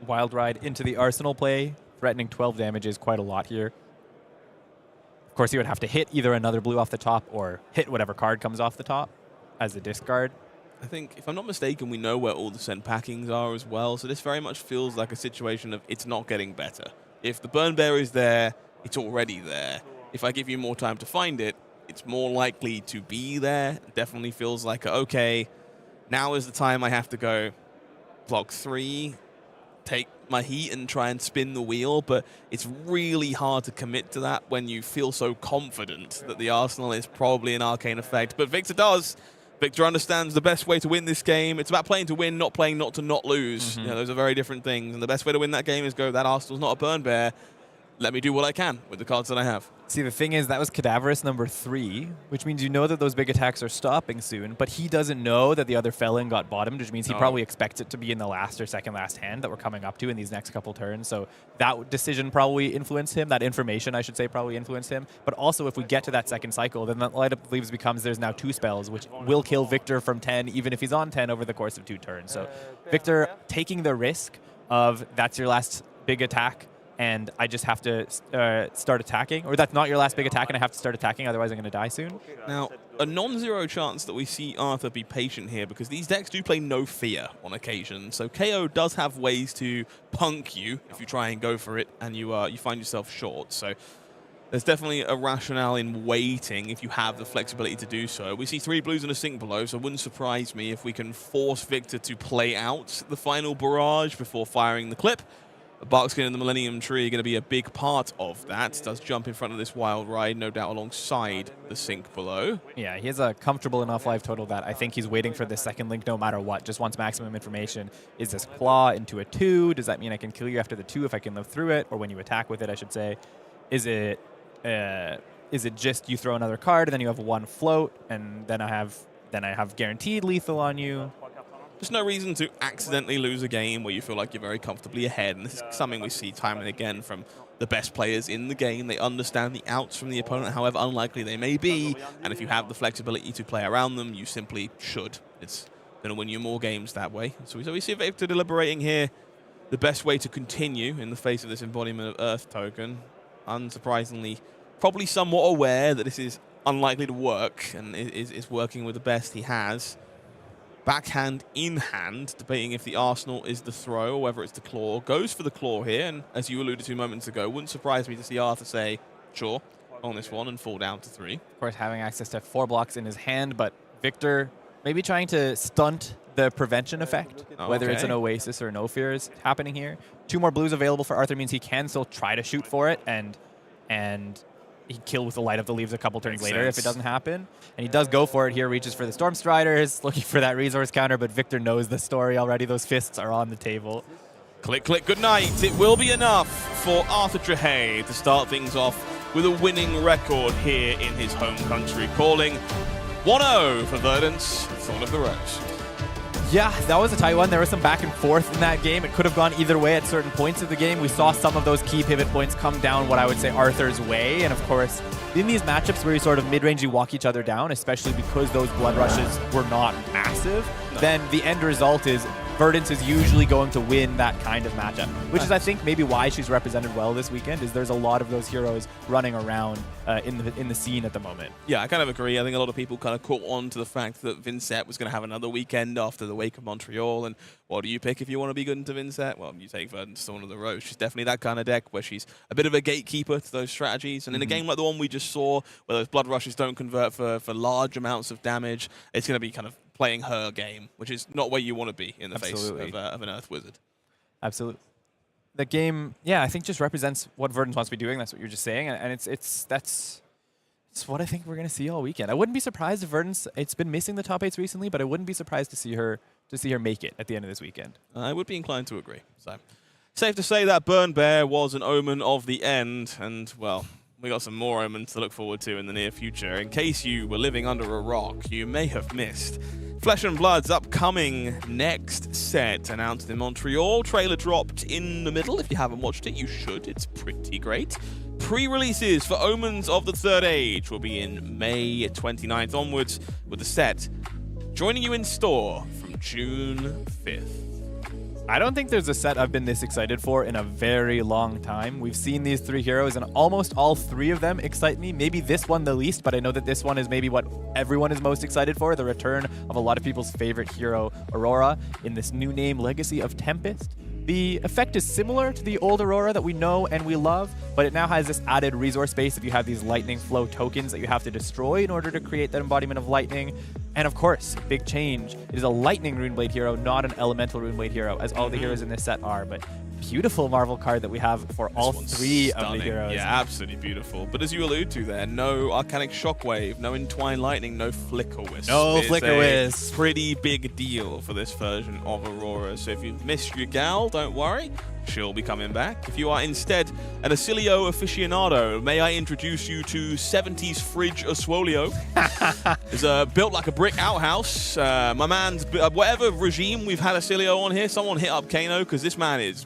wild ride into the Arsenal play, threatening 12 damage is quite a lot here. Of course, he would have to hit either another blue off the top or hit whatever card comes off the top as a discard. I think, if I'm not mistaken, we know where all the sent packings are as well, so this very much feels like a situation of it's not getting better. If the burn bear is there, it's already there. If I give you more time to find it, it's more likely to be there. It definitely feels like, okay, now is the time I have to go block 3, take my heat and try and spin the wheel, but it's really hard to commit to that when you feel so confident that the Arsenal is probably an arcane effect. But Victor does. Victor understands the best way to win this game. It's about playing to win, not playing not to not lose. You know, those are very different things. And the best way to win that game is go, that Arsenal's not a burn bear. Let me do what I can with the cards that I have. See, the thing is, that was Cadaverous number 3, which means you know that those big attacks are stopping soon, but he doesn't know that the other felon got bottomed, which means he probably expects it to be in the last or second last hand that we're coming up to in these next couple turns. So that decision probably influenced him, that information, I should say, probably influenced him. But also, if we get to that second cycle, then the Light Up Leaves becomes there's now 2 spells, which will kill Victor from 10, even if he's on 10 over the course of 2 turns. So Victor taking the risk of that's your last big attack, and I just have to start attacking, or that's not your last big attack and I have to start attacking, otherwise I'm going to die soon. Now, a non-zero chance that we see Arthur be patient here, because these decks do play no fear on occasion, so KO does have ways to punk you if you try and go for it and you find yourself short. So there's definitely a rationale in waiting if you have the flexibility to do so. We see 3 blues and a sink below, so it wouldn't surprise me if we can force Victor to play out the final barrage before firing the clip. Barkskin and the Millennium Tree are going to be a big part of that. Does jump in front of this wild ride, no doubt alongside the sink below. Yeah, he has a comfortable enough life total that I think he's waiting for the second link no matter what, just wants maximum information. Is this claw into a 2? Does that mean I can kill you after the 2 if I can live through it? Or when you attack with it, I should say. Is it just you throw another card and then you have 1 float and then I have guaranteed lethal on you? There's no reason to accidentally lose a game where you feel like you're very comfortably ahead, and this is something we see time and again from the best players in the game. They understand the outs from the opponent, however unlikely they may be, and if you have the flexibility to play around them, you simply should. It's going to win you more games that way. So we see Victor deliberating here the best way to continue in the face of this embodiment of Earth token. Unsurprisingly, probably somewhat aware that this is unlikely to work, and is working with the best he has. Backhand in hand, debating if the Arsenal is the throw or whether it's the claw. Goes for the claw here, and as you alluded to moments ago, wouldn't surprise me to see Arthur say, sure, on this one and fall down to 3. Of course, having access to 4 blocks in his hand, but Victor maybe trying to stunt the prevention effect, whether it's an Oasis or no fears happening here. 2 more blues available for Arthur means he can still try to shoot for it, and he'd kill with the Light of the Leaves a couple turns later if it doesn't happen. And he does go for it here, reaches for the Storm Striders, looking for that resource counter, but Victor knows the story already. Those fists are on the table. Click, click, good night. It will be enough for Arthur Trehet to start things off with a winning record here in his home country, calling 1-0 for Verdance, Thorn of the Rose. Yeah, that was a tight one. There was some back and forth in that game. It could have gone either way at certain points of the game. We saw some of those key pivot points come down what I would say Arthur's way. And of course, in these matchups where you sort of mid-range, you walk each other down, especially because those blood rushes were not massive, then the end result is Verdance is usually going to win that kind of matchup, which is, I think, maybe why she's represented well this weekend, is there's a lot of those heroes running around in the scene at the moment. Yeah, I kind of agree. I think a lot of people kind of caught on to the fact that Vincent was going to have another weekend after the wake of Montreal, and what do you pick if you want to be good into Vincent? Well, you take Verdance, Thorn of the Rose. She's definitely that kind of deck where she's a bit of a gatekeeper to those strategies, and in a game like the one we just saw, where those blood rushes don't convert for large amounts of damage, it's going to be kind of playing her game, which is not where you want to be in the face of an Earth Wizard. Absolutely. The game, yeah, I think just represents what Verdance wants to be doing. That's what you're just saying, and that's what I think we're gonna see all weekend. I wouldn't be surprised if Verdance. It's been missing the top 8s recently, but I wouldn't be surprised to see her make it at the end of this weekend. I would be inclined to agree. So, safe to say that Burn Bear was an omen of the end, and well, we got some more omens to look forward to in the near future. In case you were living under a rock, you may have missed Flesh and Blood's upcoming next set, announced in Montreal. Trailer dropped in the middle. If you haven't watched it, you should. It's pretty great. Pre-releases for Omens of the Third Age will be in May 29th onwards, with the set joining you in store from June 5th. I don't think there's a set I've been this excited for in a very long time. We've seen these 3 heroes, and almost all 3 of them excite me. Maybe this one the least, but I know that this one is maybe what everyone is most excited for, the return of a lot of people's favorite hero, Aurora, in this new name, Legacy of Tempest. The effect is similar to the old Aurora that we know and we love, but it now has this added resource base if you have these lightning flow tokens that you have to destroy in order to create that embodiment of lightning. And of course, big change, it is a lightning Runeblade hero, not an elemental Runeblade hero, as all the heroes in this set are. But beautiful Marvel card that we have for all 3 of the heroes. Yeah, absolutely beautiful. But as you allude to there, no Arcanic Shockwave, no Entwine Lightning, no Flicker Wisp. No Flicker Wisp. Pretty big deal for this version of Aurora. So if you've missed your gal, don't worry. She'll be coming back. If you are instead an Acilio aficionado, may I introduce you to 70s Fridge Oswolio. It's built like a brick outhouse. My man's, whatever regime we've had Acilio on here, someone hit up Kano, because this man is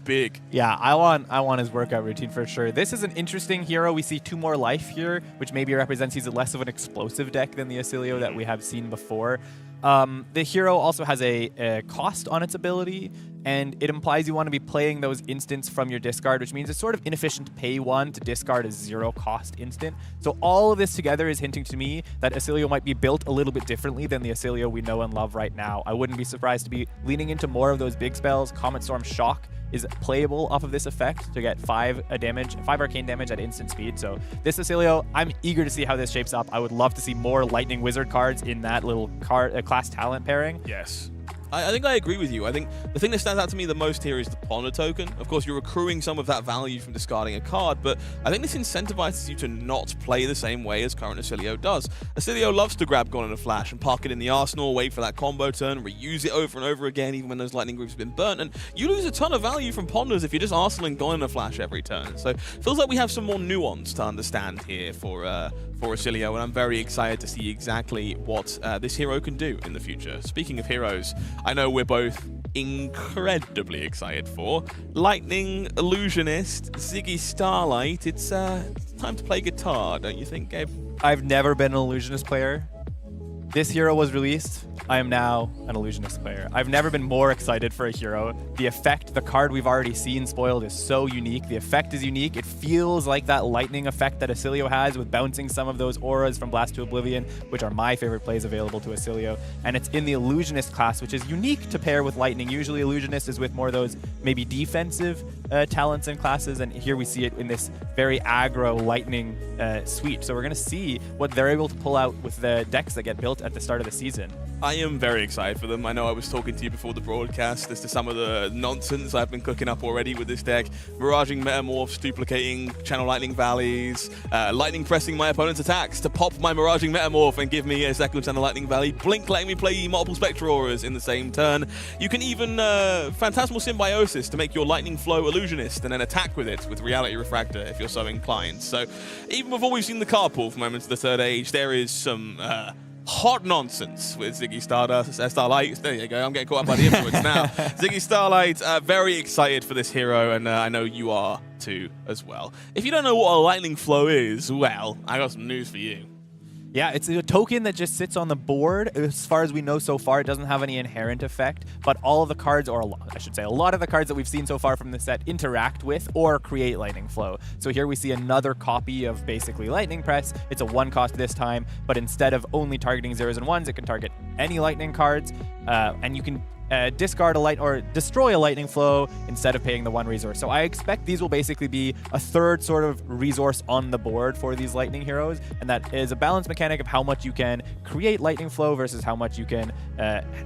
big. Yeah, I want his workout routine for sure. This is an interesting hero. We see 2 more life here, which maybe represents he's less of an explosive deck than the Acilio that we have seen before. The hero also has a cost on its ability, and it implies you want to be playing those instants from your discard, which means it's sort of inefficient to pay 1 to discard a 0 cost instant. So all of this together is hinting to me that Acilio might be built a little bit differently than the Acilio we know and love right now. I wouldn't be surprised to be leaning into more of those big spells. Comet Storm Shock is playable off of this effect to get 5 arcane damage at instant speed. So this Acilio, I'm eager to see how this shapes up. I would love to see more Lightning Wizard cards in that little class talent pairing. Yes. I think I agree with you. I think the thing that stands out to me the most here is the Ponder token. Of course, you're accruing some of that value from discarding a card, but I think this incentivizes you to not play the same way as current Acilio does. Acilio loves to grab Gone in a Flash and park it in the arsenal, wait for that combo turn, reuse it over and over again, even when those lightning groups have been burnt, and you lose a ton of value from Ponders if you're just arsenaling Gone in a Flash every turn. So it feels like we have some more nuance to understand here for Acilio, and I'm very excited to see exactly what this hero can do in the future. Speaking of heroes, I know we're both incredibly excited for Lightning Illusionist, Ziggy Starlight. It's time to play guitar, don't you think, Gabe? I've never been an Illusionist player. This hero was released. I am now an Illusionist player. I've never been more excited for a hero. The effect, the card we've already seen spoiled is so unique. The effect is unique. It feels like that lightning effect that Acilio has with bouncing some of those auras from Blast to Oblivion, which are my favorite plays available to Acilio. And it's in the Illusionist class, which is unique to pair with Lightning. Usually Illusionist is with more of those maybe defensive talents and classes, and here we see it in this very aggro Lightning suite. So we're going to see what they're able to pull out with the decks that get built at the start of the season. I am very excited for them. I know I was talking to you before the broadcast as to some of the nonsense I've been cooking up already with this deck. Miraging Metamorphs, duplicating Channel Lightning Valleys, Lightning pressing my opponent's attacks to pop my Miraging Metamorph and give me a second Channel Lightning Valley. Blink letting me play multiple Spectral Auras in the same turn. You can even Phantasmal Symbiosis to make your Lightning Flow Illusionist and then attack with it with Reality Refractor if you're so inclined. So even before we've seen the card pool for Moments of the Third Age, there is some hot nonsense with Ziggy Starlight. There you go. I'm getting caught up by the influence now. Ziggy Starlight, very excited for this hero, and I know you are too as well. If you don't know what a Lightning Flow is, well, I got some news for you. Yeah, it's a token that just sits on the board. As far as we know so far, it doesn't have any inherent effect, but all of the cards, or I should say a lot of the cards that we've seen so far from the set interact with or create Lightning Flow. So here we see another copy of basically Lightning Press. It's a 1 cost this time, but instead of only targeting 0s and 1s, it can target any lightning cards, and you can discard a light or destroy a lightning flow instead of paying the 1 resource. So I expect these will basically be a third sort of resource on the board for these lightning heroes, and that is a balance mechanic of how much you can create lightning flow versus how much you can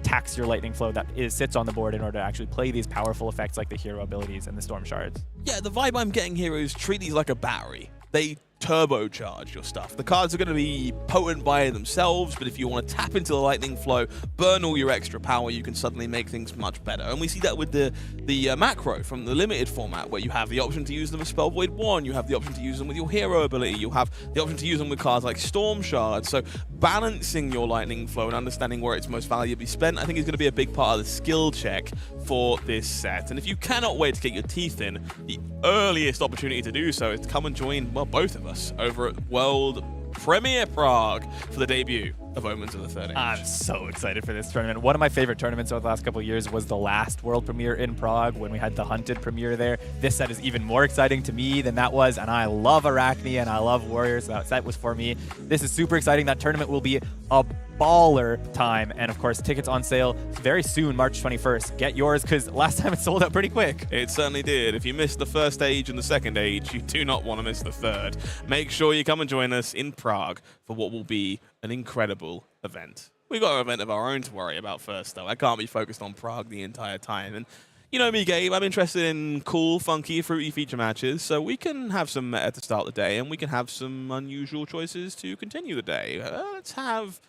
tax your lightning flow that sits on the board in order to actually play these powerful effects like the hero abilities and the storm shards. Yeah, the vibe I'm getting here is treat these like a battery. They turbocharge your stuff. The cards are going to be potent by themselves, but if you want to tap into the lightning flow, burn all your extra power, you can suddenly make things much better. And we see that with the macro from the limited format, where you have the option to use them as Spell Void 1, you have the option to use them with your hero ability, you have the option to use them with cards like Storm Shard. So balancing your lightning flow and understanding where it's most valuably spent, I think is going to be a big part of the skill check for this set. And if you cannot wait to get your teeth in, the earliest opportunity to do so is to come and join, well, both of us over at World Premier Prague for the debut of Omens of the Third Age. I'm so excited for this tournament. One of my favorite tournaments over the last couple of years was the last World Premiere in Prague when we had the Hunted Premiere there. This set is even more exciting to me than that was, and I love Arakni and I love Warriors, so that set was for me. This is super exciting. That tournament will be a baller time, and of course tickets on sale very soon, March 21st. Get yours, because last time it sold out pretty quick. It certainly did. If you missed the first stage and the second stage, you do not want to miss the third. Make sure you come and join us in Prague for what will be an incredible event. We've got an event of our own to worry about first, though. I can't be focused on Prague the entire time. And you know me, Gabe, I'm interested in cool, funky, fruity feature matches, so we can have some meta to start the day, and we can have some unusual choices to continue the day. Let's have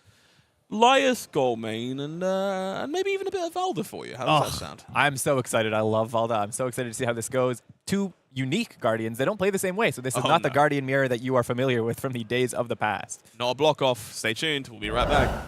Lyath Goldmain and maybe even a bit of Valda for you. How does that sound? I'm so excited. I love Valda. I'm so excited to see how this goes. Two unique Guardians. They don't play the same way, so this is not the Guardian mirror that you are familiar with from the days of the past. Not a block off. Stay tuned. We'll be right back.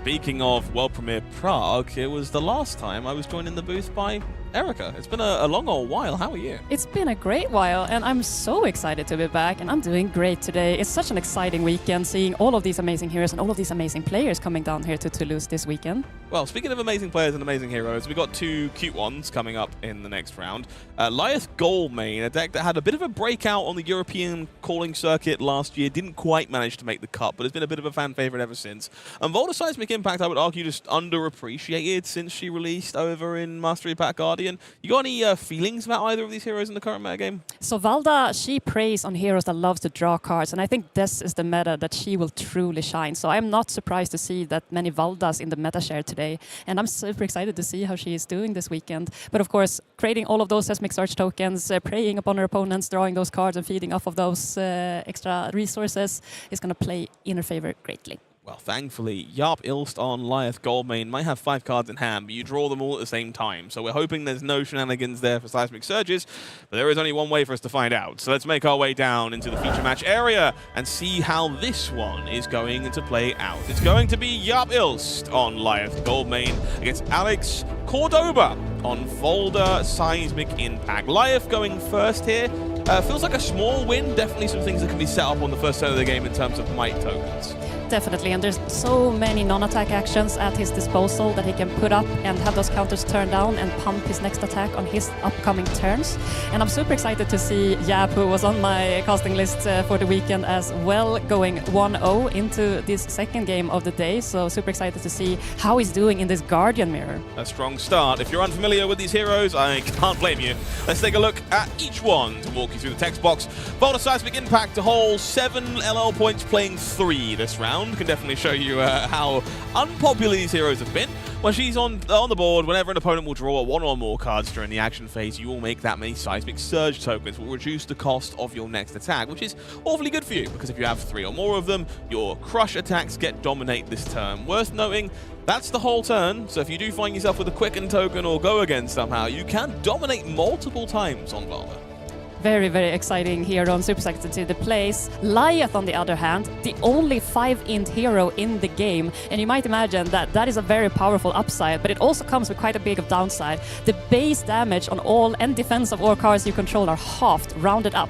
speaking of World Premiere Prague, it was the last time I was joined in the booth by Erica. It's been a long old while. How are you? It's been a great while, and I'm so excited to be back, and I'm doing great today. It's such an exciting weekend, seeing all of these amazing heroes and all of these amazing players coming down here to Toulouse this weekend. Well, speaking of amazing players and amazing heroes, we've got two cute ones coming up in the next round. Lyath Goldmain, a deck that had a bit of a breakout on the European calling circuit last year, didn't quite manage to make the cut, but has been a bit of a fan favorite ever since. And Valda Seismic Impact, I would argue, just underappreciated since she released over in Mastery Pack Guardian. You got any feelings about either of these heroes in the current metagame? So Valda, she preys on heroes that love to draw cards, and I think this is the meta that she will truly shine. So I'm not surprised to see that many Valdas in the meta share today, and I'm super excited to see how she is doing this weekend. But of course, creating all of those Seismic Surge tokens, preying upon her opponents, drawing those cards and feeding off of those extra resources is going to play in her favor greatly. Well, thankfully, IJlst on Lyath Goldmain might have 5 cards in hand, but you draw them all at the same time. So we're hoping there's no shenanigans there for Seismic Surges, but there is only one way for us to find out. So let's make our way down into the feature match area and see how this one is going to play out. It's going to be IJlst on Lyath Goldmain against Alex Córdoba on Valda Seismic Impact. Lyath going first here. Feels like a small win. Definitely some things that can be set up on the first turn of the game in terms of might tokens. Definitely, and there's so many non-attack actions at his disposal that he can put up and have those counters turned down and pump his next attack on his upcoming turns. And I'm super excited to see Jaap, who was on my casting list for the weekend as well, going 1-0 into this second game of the day. So super excited to see how he's doing in this Guardian Mirror. A strong start. If you're unfamiliar with these heroes, I can't blame you. Let's take a look at each one to walk you through the text box. Valda Seismic Impact, a whole 7 LL points, playing 3 this round. Can definitely show you how unpopular these heroes have been. When she's on the board, whenever an opponent will draw 1 or more cards during the action phase, you will make that many Seismic Surge tokens, will reduce the cost of your next attack, which is awfully good for you, because if you have 3 or more of them, your crush attacks get dominate this turn. Worth noting, that's the whole turn, so if you do find yourself with a Quicken token or go again somehow, you can dominate multiple times on Valda. Very, very exciting hero and super excited to see the plays. Lyath, on the other hand, the only 5-int hero in the game. And you might imagine that that is a very powerful upside, but it also comes with quite a big of downside. The base damage on all and defense of all cards you control are halved, rounded up.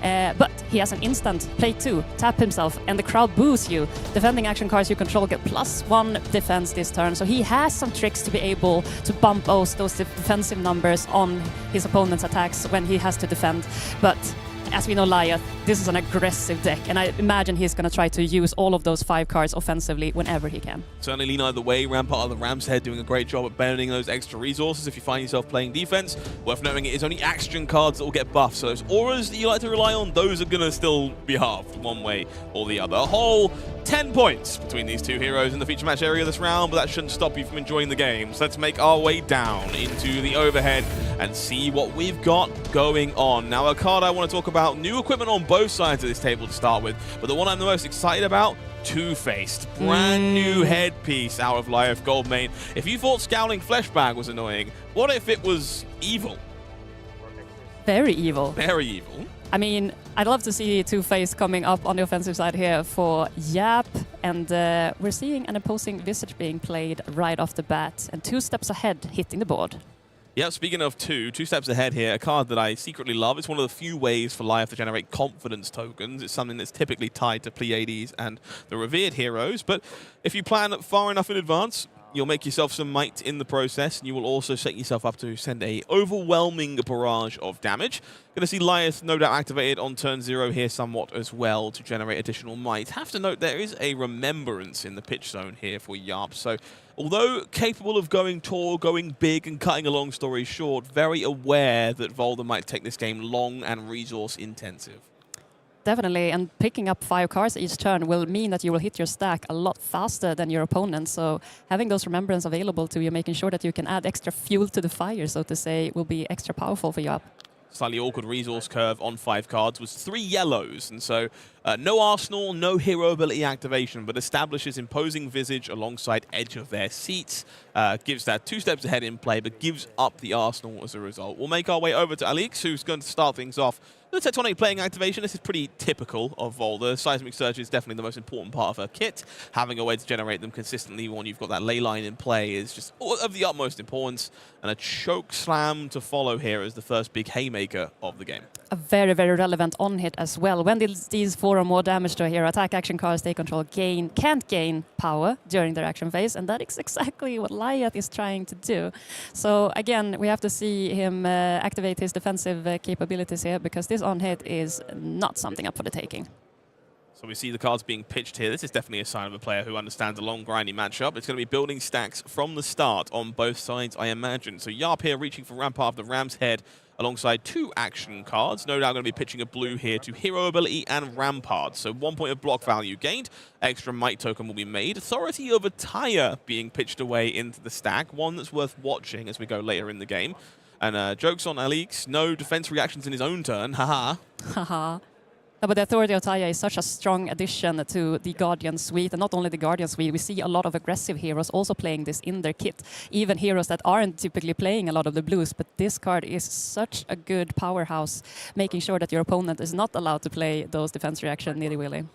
But he has an instant, play 2, tap himself, and the crowd boos you. Defending action cards you control get +1 defense this turn. So he has some tricks to be able to bump those defensive numbers on his opponent's attacks when he has to defend. But as we know, Lyath, this is an aggressive deck, and I imagine he's going to try to use all of those 5 cards offensively whenever he can. Certainly lean either way. Rampart of the Ram's Head doing a great job at burning those extra resources if you find yourself playing defense. Worth noting it is only Action cards that will get buffed, so those auras that you like to rely on, those are going to still be halved one way or the other. A whole 10 points between these two heroes in the feature match area this round, but that shouldn't stop you from enjoying the game. So let's make our way down into the overhead and see what we've got going on. Now, a card I want to talk about, new equipment on both sides of this table to start with, but the one I'm the most excited about, Two-Faced. Brand new headpiece out of Lyath Goldmain. If you thought Scowling Fleshbag was annoying, what if it was evil? Very evil. Very evil. I mean, I'd love to see Two-Face coming up on the offensive side here for Jaap, and we're seeing an opposing Visage being played right off the bat, and 2 steps ahead hitting the board. Yeah, speaking of 2 steps ahead here, a card that I secretly love. It's one of the few ways for Lyath to generate confidence tokens. It's something that's typically tied to Pleiades and the revered heroes, but if you plan far enough in advance, you'll make yourself some might in the process, and you will also set yourself up to send a overwhelming barrage of damage. Going to see Lyath no doubt activated on turn 0 here somewhat as well to generate additional might. Have to note there is a remembrance in the pitch zone here for Jaap, so although capable of going tall, going big, and cutting a long story short, very aware that Valda might take this game long and resource intensive. Definitely, and picking up 5 cards each turn will mean that you will hit your stack a lot faster than your opponent. So having those remembrance available to you, making sure that you can add extra fuel to the fire, so to say, will be extra powerful for Jaap. Slightly awkward resource curve on 5 cards was 3 yellows, and so no arsenal, no hero ability activation, but establishes imposing visage alongside edge of their seats. Gives that 2 steps ahead in play, but gives up the arsenal as a result. We'll make our way over to Aleix, who's going to start things off The Tectonic playing activation, this is pretty typical of Valda. Seismic Surge is definitely the most important part of her kit. Having a way to generate them consistently when you've got that ley line in play is just of the utmost importance. And a choke slam to follow here as the first big haymaker of the game. A very, very relevant on-hit as well. When these 4 or more damage to a hero, attack action cards they control can't gain power during their action phase, and that is exactly what Lyath is trying to do. So again, we have to see him activate his defensive capabilities here, because this on-hit is not something up for the taking. So we see the cards being pitched here. This is definitely a sign of a player who understands a long, grindy matchup. It's going to be building stacks from the start on both sides, I imagine. So Jaap here reaching for Rampart of the Ram's Head alongside 2 action cards. No doubt going to be pitching a blue here to Hero Ability and Rampart. So 1 point of block value gained. Extra Might token will be made. Authority of Attire being pitched away into the stack. One that's worth watching as we go later in the game. And jokes on Aleix. No defense reactions in his own turn. Haha. Haha. No, but the Authority of Taya is such a strong addition to the Guardian suite, and not only the Guardian suite, we see a lot of aggressive heroes also playing this in their kit, even heroes that aren't typically playing a lot of the blues, but this card is such a good powerhouse, making sure that your opponent is not allowed to play those defense reaction nitty-willy.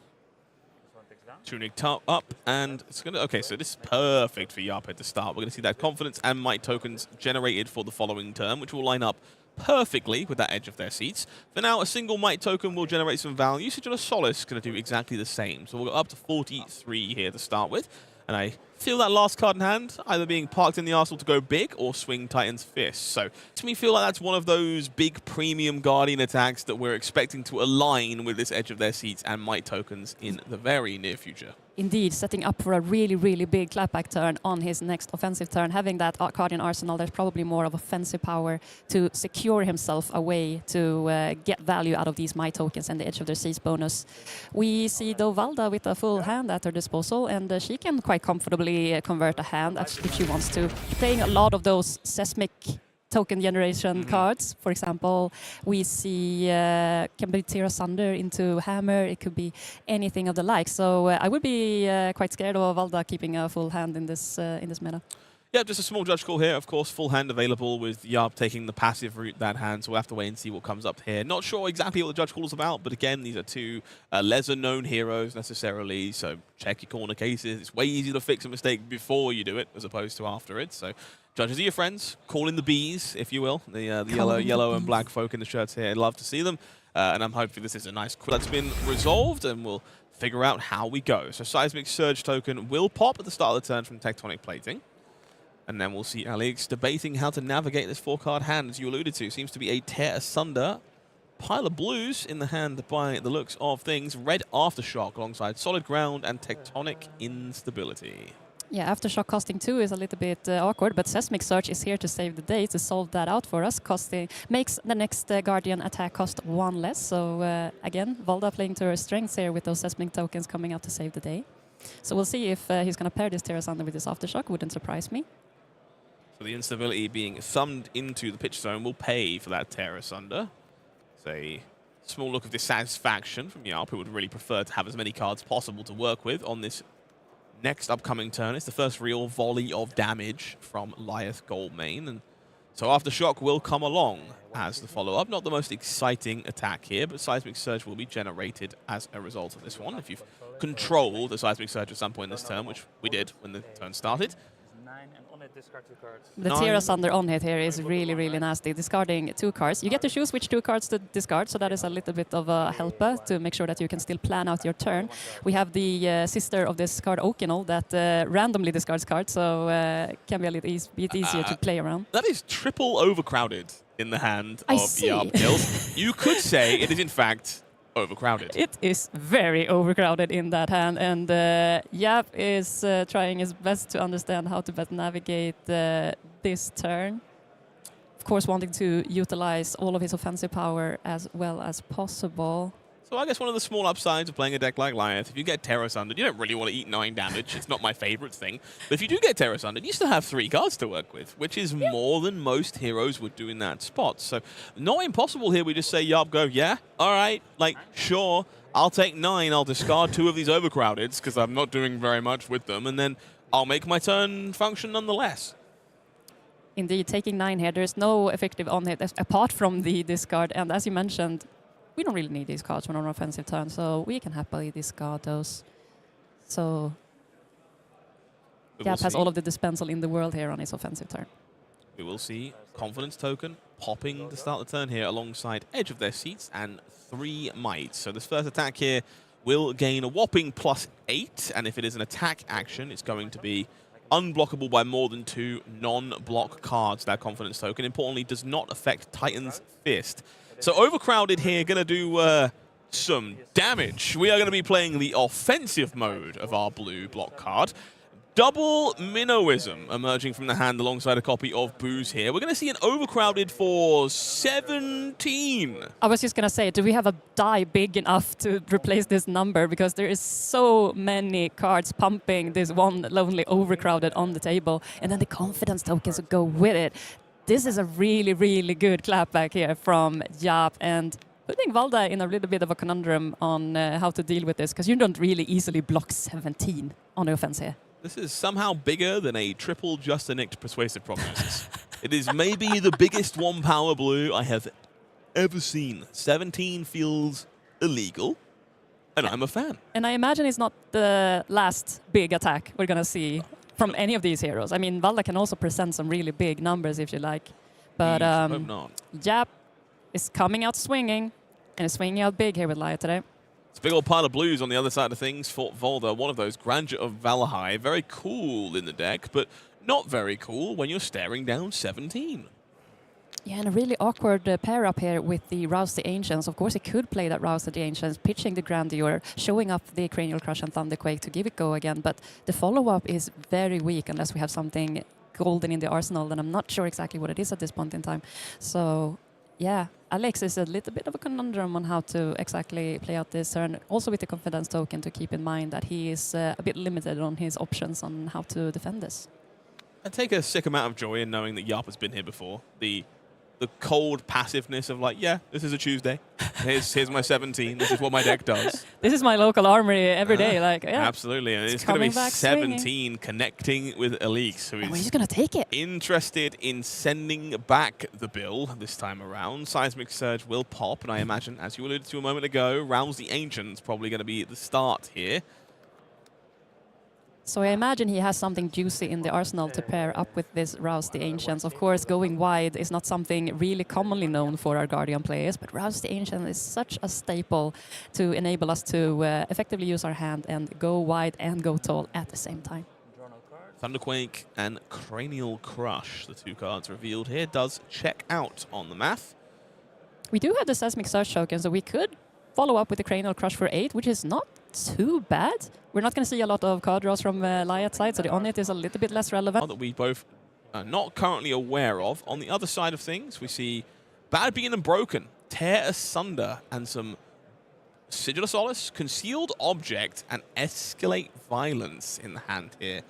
Tunic up, and it's going to... Okay, so this is perfect for Jaap at the start. We're going to see that Confidence and Might tokens generated for the following turn, which will line up perfectly with that edge of their seats. For now, a single Might token will generate some value. Sigil of Solace is going to do exactly the same. So we'll go up to 43 here to start with. And I feel that last card in hand either being parked in the arsenal to go big or swing Titan's Fist. So to me, feel like that's one of those big premium Guardian attacks that we're expecting to align with this edge of their seats and Might tokens in the very near future. Indeed, setting up for a really, really big clapback turn on his next offensive turn. Having that Guardian arsenal, there's probably more of offensive power to secure himself a way to get value out of these Might tokens and the edge of their seats bonus. We see though Valda with a full hand at her disposal, and she can quite comfortably convert a hand if she wants to. Playing a lot of those seismic token generation cards, for example. We see can be Tear Asunder into Hammer. It could be anything of the like. So I would be quite scared of Valda keeping a full hand in this meta. Yeah, just a small judge call here. Of course, full hand available with Jaap taking the passive route that hand, so we'll have to wait and see what comes up here. Not sure exactly what the judge call is about, but again, these are 2 lesser-known heroes necessarily, so check your corner cases. It's way easier to fix a mistake before you do it as opposed to after it. So judges are your friends. Call in the bees, if you will. The yellow and black folk in the shirts here. I'd love to see them, and I'm hoping this is a nice quick that's been resolved, and we'll figure out how we go. So Seismic Surge token will pop at the start of the turn from Tectonic Plating. And then we'll see Aleix debating how to navigate this 4-card hand, as you alluded to. Seems to be a Tear Asunder. Pile of blues in the hand by the looks of things. Red Aftershock alongside Solid Ground and Tectonic Instability. Yeah, Aftershock costing 2 is a little bit awkward, but Seismic Surge is here to save the day, to solve that out for us. Makes the next Guardian attack cost 1 less. So again, Valda playing to her strengths here with those Seismic tokens coming out to save the day. So we'll see if he's going to pair this Tear Asunder with this Aftershock. Wouldn't surprise me. So the instability being thumbed into the pitch zone will pay for that Tear Asunder. It's a small look of dissatisfaction from Jaap, who would really prefer to have as many cards possible to work with on this next upcoming turn. It's the first real volley of damage from Lyath Goldmane. And so Aftershock will come along as the follow-up. Not the most exciting attack here, but Seismic Surge will be generated as a result of this one. If you've controlled a Seismic Surge at some point this turn, which we did when the turn started. Discard 2 cards. The Tear Asunder on hit here is really, really nasty. Discarding 2 cards. You get to choose which 2 cards to discard, so that is a little bit of a helper to make sure that you can still plan out your turn. We have the sister of this card, Okinol, that randomly discards cards, so can be a little bit easier to play around. That is triple overcrowded in the hand of IJlst. You could say it is in fact overcrowded. It is very overcrowded in that hand, and Jaap is trying his best to understand how to best navigate this turn. Of course, wanting to utilize all of his offensive power as well as possible. So I guess one of the small upsides of playing a deck like Lyath, if you get Tear Asunder, you don't really want to eat 9 damage. It's not my favorite thing. But if you do get Tear Asunder, you still have 3 cards to work with, which is more than most heroes would do in that spot. So not impossible here. We just say, Jaap, go, yeah, all right, like, sure, I'll take 9. I'll discard 2 of these overcrowdeds because I'm not doing very much with them, and then I'll make my turn function nonetheless. Indeed, taking 9 here, there's no effective on hit apart from the discard, and as you mentioned, we don't really need these cards when on offensive turn, so we can happily discard those. So Jaap has all of the dispensal in the world here on his offensive turn. We will see Confidence Token popping to start the turn here alongside Edge of their seats and 3 Might. So this first attack here will gain a whopping +8, and if it is an attack action, it's going to be unblockable by more than 2 non-block cards. That Confidence Token, importantly, does not affect Titan's Fist. So Overcrowded here, going to do some damage. We are going to be playing the offensive mode of our blue block card. Double Minnowism emerging from the hand alongside a copy of Booze here. We're going to see an Overcrowded for 17. I was just going to say, do we have a die big enough to replace this number? Because there is so many cards pumping this one lonely Overcrowded on the table, and then the confidence tokens go with it. This is a really, really good clapback here from Jaap, and putting Valda in a little bit of a conundrum on how to deal with this, because you don't really easily block 17 on the offense here. This is somehow bigger than a triple Justinicked Persuasive Prognosis. It is maybe the biggest 1-power blue I have ever seen. 17 feels illegal, and I'm a fan. And I imagine it's not the last big attack we're going to see from any of these heroes. I mean, Valda can also present some really big numbers if you like. But hope not. Jaap is coming out swinging, and is swinging out big here with Lyath today. It's a big old pile of blues on the other side of things for Valda. One of those, Grandeur of Valahai. Very cool in the deck, but not very cool when you're staring down 17. Yeah, and a really awkward pair up here with the Rouse the Ancients. Of course, he could play that Rouse the Ancients, pitching the Grandeur, showing up the Cranial Crush and Thunderquake to give it go again. But the follow-up is very weak unless we have something golden in the arsenal, and I'm not sure exactly what it is at this point in time. So, yeah, Aleix is a little bit of a conundrum on how to exactly play out this turn. Also with the Confidence Token to keep in mind that he is a bit limited on his options on how to defend this. I take a sick amount of joy in knowing that Jaap has been here before. The cold passiveness of like, yeah, this is a Tuesday. Here's my 17. This is what my deck does. This is my local armory every day. Like, yeah. Absolutely. And it's going to be 17 swinging. Connecting with Aleix, who is he's going to take it. Interested in sending back the bill this time around. Seismic Surge will pop, and I imagine, as you alluded to a moment ago, Rouse the Ancient's probably going to be at the start here. So I imagine he has something juicy in the arsenal to pair up with this Rouse the Ancients. Of course, going wide is not something really commonly known for our Guardian players, but Rouse the Ancient is such a staple to enable us to effectively use our hand and go wide and go tall at the same time. Thunderquake and Cranial Crush, the 2 cards revealed here, does check out on the math. We do have the Seismic Surge token, so we could follow up with the Cranial Crush for 8, which is not too bad. We're not going to see a lot of card draws from Lyath's side, so the on-it is a little bit less relevant. That we both are not currently aware of. On the other side of things, we see Bad Beaten and Broken, Tear Asunder, and some Sigil of Solace, Concealed Object, and Escalate Violence in the hand here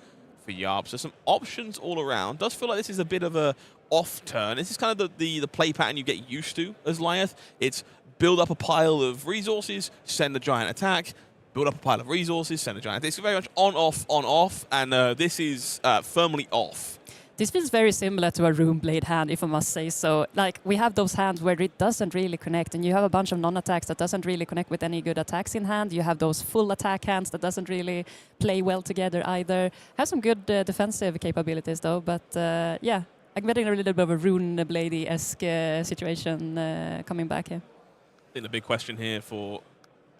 for Jaap. So some options all around. Does feel like this is a bit of a off turn. This is kind of the play pattern you get used to as Lyath. It's build up a pile of resources, send a giant attack, build up a pile of resources, send a giant attack. It's very much on, off, and this is firmly off. This feels very similar to a Runeblade hand, if I must say so. Like, we have those hands where it doesn't really connect, and you have a bunch of non-attacks that doesn't really connect with any good attacks in hand. You have those full attack hands that doesn't really play well together either. Have some good defensive capabilities, though, but yeah, I'm getting a little bit of a Runeblade-esque situation coming back here. I think the big question here for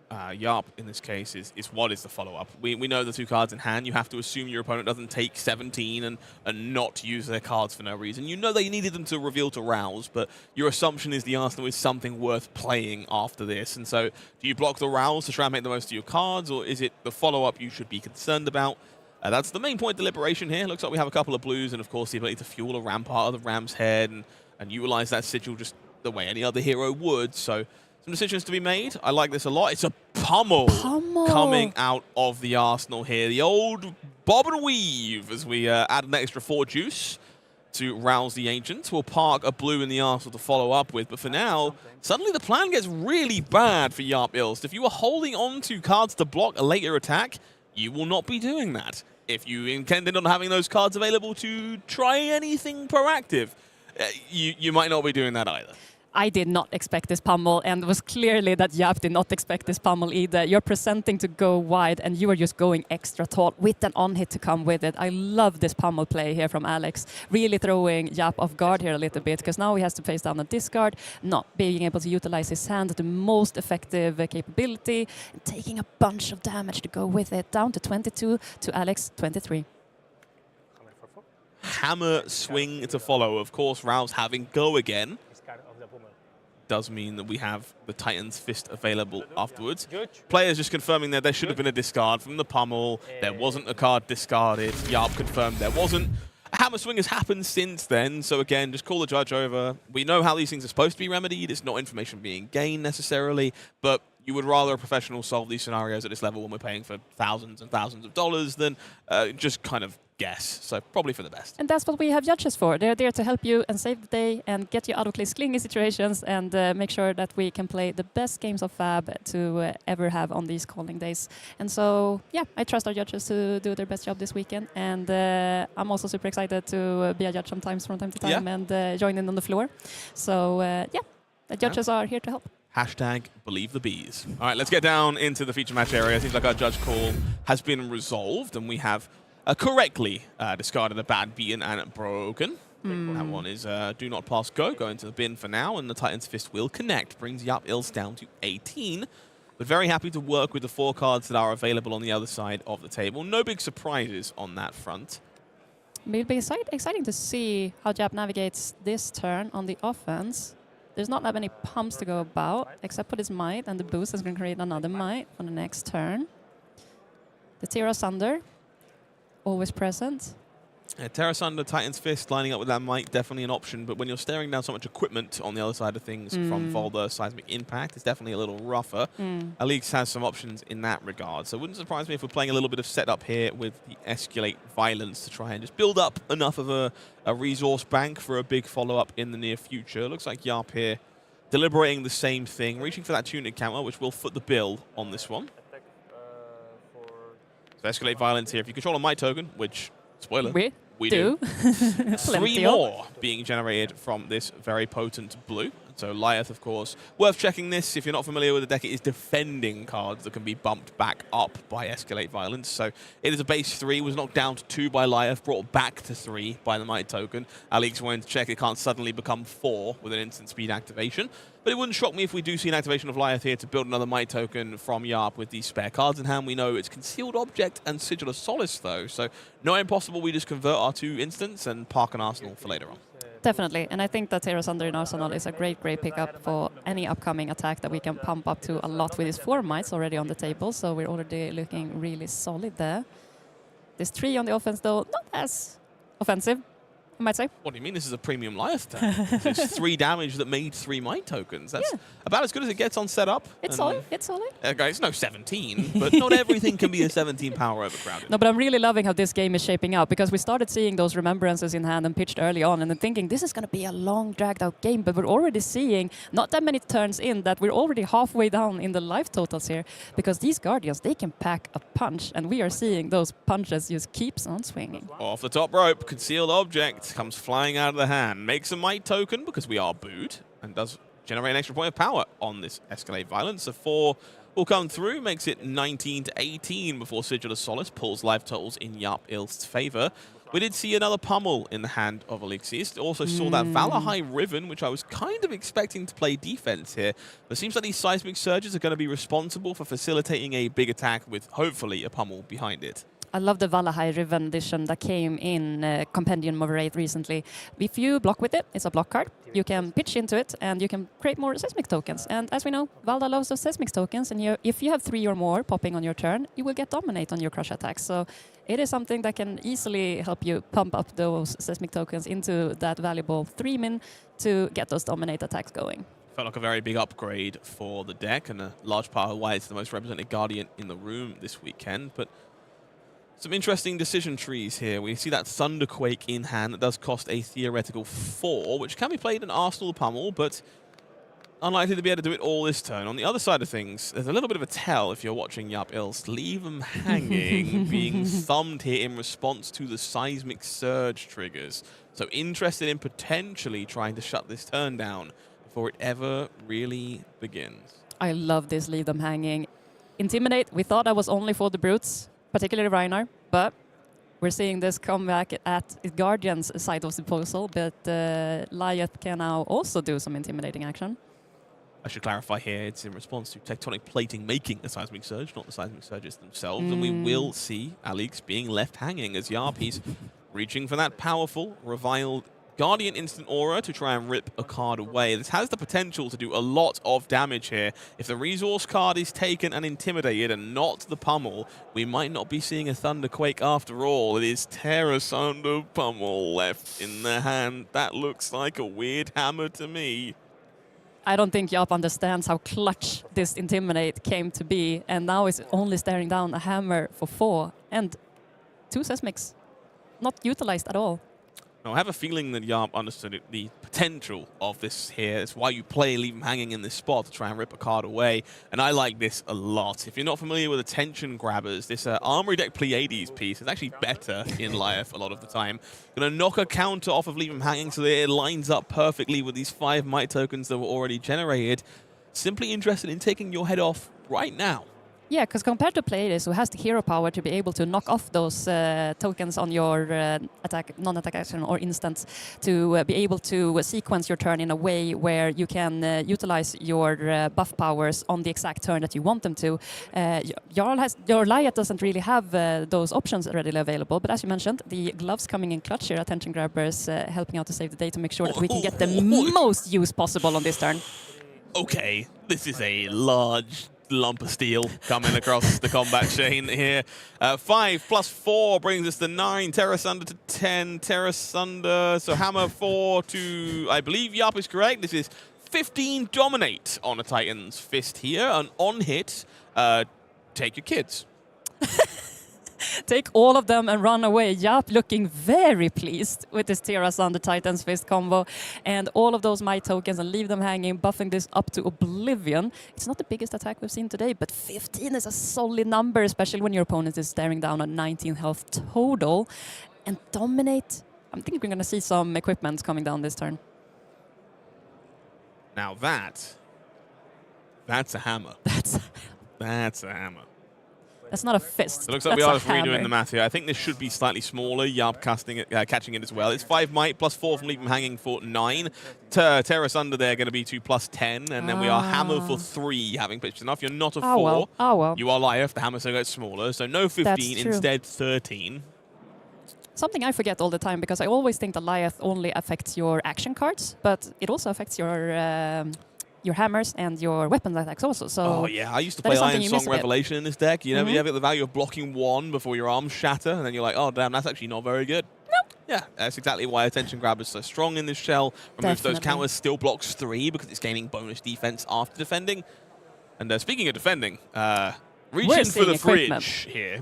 Jaap in this case is what is the follow-up? We know the 2 cards in hand. You have to assume your opponent doesn't take 17 and not use their cards for no reason. You know they needed them to reveal to Rouse, but your assumption is the arsenal is something worth playing after this. And so do you block the Rouse to try and make the most of your cards, or is it the follow-up you should be concerned about? That's the main point of deliberation here. Looks like we have a couple of blues and, of course, the ability to fuel a Rampart of the Ram's Head and utilize that sigil just the way any other hero would. So some decisions to be made. I like this a lot. It's a pummel coming out of the arsenal here. The old bob and weave as we add an extra 4 juice to Rouse the Ancient. We'll park a blue in the arsenal to follow up with. But for now, suddenly the plan gets really bad for IJlst. If you are holding on to cards to block a later attack, you will not be doing that. If you intended on having those cards available to try anything proactive, you might not be doing that either. I did not expect this pummel, and it was clearly that Jaap did not expect this pummel either. You're presenting to go wide, and you are just going extra tall with an on-hit to come with it. I love this pummel play here from Aleix, really throwing Jaap off guard here a little bit, because now he has to face down a discard, not being able to utilize his hand to the most effective capability, and taking a bunch of damage to go with it, down to 22 to Aleix 23. Hammer swing to follow. Of course, Rouse having go again does mean that we have the Titan's Fist available afterwards. Players just confirming that there should have been a discard from the pummel. There wasn't a card discarded. Jaap confirmed there wasn't. A hammer swing has happened since then, so again, just call the judge over. We know how these things are supposed to be remedied. It's not information being gained necessarily, but you would rather a professional solve these scenarios at this level when we're paying for thousands and thousands of dollars than just kind of guess. So probably for the best. And that's what we have judges for. They're there to help you and save the day and get you out of clingy situations and make sure that we can play the best games of Fab to ever have on these calling days. And so, yeah, I trust our judges to do their best job this weekend. And I'm also super excited to be a judge sometimes from time to time and join in on the floor. So, yeah, the judges are here to help. Hashtag believe the bees. All right, let's get down into the feature match area. Seems like our judge call has been resolved, and we have correctly discarded a bad, beaten, and broken. That one is do not pass go. Go into the bin for now, and the Titan's Fist will connect. Brings IJlst down to 18. But very happy to work with the 4 cards that are available on the other side of the table. No big surprises on that front. It'll be exciting to see how Jaap navigates this turn on the offense. There's not that many pumps to go about, except for this might, and the boost is going to create another might on the next turn. The Tear Asunder, always present. Tear Asunder, Titan's Fist, lining up with that might, definitely an option, but when you're staring down so much equipment on the other side of things from Valda, Seismic Impact, it's definitely a little rougher. Aleix has some options in that regard, so it wouldn't surprise me if we're playing a little bit of setup here with the Escalate Violence to try and just build up enough of a resource bank for a big follow-up in the near future. Looks like Jaap here deliberating the same thing, reaching for that Tunic counter, which will foot the bill on this one. So Escalate Violence here. If you control a might token, which, spoiler, we do. 3 more being generated from this very potent blue. So Lyath, of course, worth checking this. If you're not familiar with the deck, it is defending cards that can be bumped back up by Escalate Violence. So it is a base 3, was knocked down to 2 by Lyath, brought back to 3 by the might token. Aleix wanted to check it can't suddenly become 4 with an instant speed activation. But it wouldn't shock me if we do see an activation of Lyath here to build another might token from Jaap with these spare cards in hand. We know it's Concealed Object and Sigil of Solace, though. So not impossible we just convert our 2 instants and park an arsenal for later on. Definitely, and I think that Tear Asunder in Arsenal is a great pickup for any upcoming attack that we can pump up to a lot with his 4 mites already on the table, so we're already looking really solid there. This 3 on the offense, though, not as offensive, I might say. What do you mean? This is a premium Lyath turn. It's 3 damage that made 3 might tokens. That's about as good as it gets on setup. It's solid. It's solid. It's no 17, but not everything can be a 17 power overcrowded. No, but I'm really loving how this game is shaping out, because we started seeing those remembrances in hand and pitched early on, and then thinking this is going to be a long, dragged-out game, but we're already seeing not that many turns in that we're already halfway down in the life totals here, because these Guardians, they can pack a punch, and we are seeing those punches just keeps on swinging. Off the top rope, Concealed Object comes flying out of the hand, makes a might token because we are booed, and does generate an extra point of power on this Escalate Violence. So 4 will come through, makes it 19 to 18 before Sigil of Solace pulls life totals in IJlst's favor. We did see another pummel in the hand of Aleix. Also saw that Valahai Riven, which I was kind of expecting to play defense here. But it seems like these Seismic Surges are going to be responsible for facilitating a big attack with hopefully a pummel behind it. I love the Valahai Riven edition that came in Compendium of Wraith recently. If you block with it, it's a block card. You can pitch into it, and you can create more Seismic tokens. And as we know, Valda loves those Seismic tokens, and if you have 3 or more popping on your turn, you will get Dominate on your crush attacks. So it is something that can easily help you pump up those Seismic tokens into that valuable 3-min to get those Dominate attacks going. Felt like a very big upgrade for the deck, and a large part of why it's the most represented Guardian in the room this weekend. But some interesting decision trees here. We see that Thunderquake in hand that does cost a theoretical 4, which can be played in Arsenal Pummel, but unlikely to be able to do it all this turn. On the other side of things, there's a little bit of a tell if you're watching IJlst. Leave them hanging, being thumbed here in response to the Seismic Surge triggers. So interested in potentially trying to shut this turn down before it ever really begins. I love this leave them hanging. Intimidate, we thought that was only for the brutes, particularly Reinar, but we're seeing this come back at Guardian's side of the puzzle, but Lyath can now also do some intimidating action. I should clarify here, it's in response to tectonic plating making the seismic surge, not the seismic surges themselves. And we will see Aleix being left hanging as Jaap, he's reaching for that powerful, reviled Guardian instant aura to try and rip a card away. This has the potential to do a lot of damage here. If the resource card is taken and intimidated and not the pummel, we might not be seeing a Thunderquake after all. It is Terra Thunder pummel left in the hand. That looks like a weird hammer to me. I don't think Jaap understands how clutch this Intimidate came to be, and now is only staring down a hammer for 4 and 2 seismics. Not utilized at all. Now, I have a feeling that Jaap understood the potential of this here. It's why you play Leave Him Hanging in this spot to try and rip a card away. And I like this a lot. If you're not familiar with attention grabbers, this Armory Deck Pleiades piece is actually better in Lyath a lot of the time. Going to knock a counter off of Leave Him Hanging so that it lines up perfectly with these 5 might tokens that were already generated. Simply interested in taking your head off right now. Yeah, because compared to Pleiades, who has the hero power to be able to knock off those tokens on your attack, non-attack action or instance, to be able to sequence your turn in a way where you can utilize your buff powers on the exact turn that you want them to. Your Lyath doesn't really have those options readily available, but as you mentioned, the gloves coming in clutch here, attention grabbers helping out to save the day to make sure that we can get the most use possible on this turn. Okay, this is a large lump of steel coming across the combat chain here. 5 plus 4 brings us to 9. Terra Thunder to 10. Terra Thunder, so hammer 4 to, I believe Jaap is correct. This is 15 dominate on a Titan's Fist here. And on hit, take your kids. Take all of them and run away. Jaap looking very pleased with this Terra Thunder Titan's Fist combo. And all of those might tokens and leave them hanging, buffing this up to oblivion. It's not the biggest attack we've seen today, but 15 is a solid number, especially when your opponent is staring down at 19 health total. And dominate, I'm thinking we're going to see some equipment coming down this turn. Now that's a hammer. That's a hammer. That's not a fist. So it looks like we are just redoing the math here. I think this should be slightly smaller. Jaap catching it as well. It's 5 might plus 4 from Leave Him Hanging for 9. Terra Thunder there going to be 2 plus 10. And then we are hammer for 3, having pitched enough. You're not a 4. Well. You are Lyath. The hammer so gets smaller. So no 15, instead 13. Something I forget all the time, because I always think that Lyath only affects your action cards, but it also affects your hammers and your weapon attacks also. So oh yeah, I used to play Iron Song Revelation in this deck. You know, you have the value of blocking 1 before your arms shatter, and then you're like, oh damn, that's actually not very good. Nope. Yeah, that's exactly why Attention Grab is so strong in this shell. Removes those counters, still blocks 3 because it's gaining bonus defense after defending. And speaking of defending, reaching for the fridge here.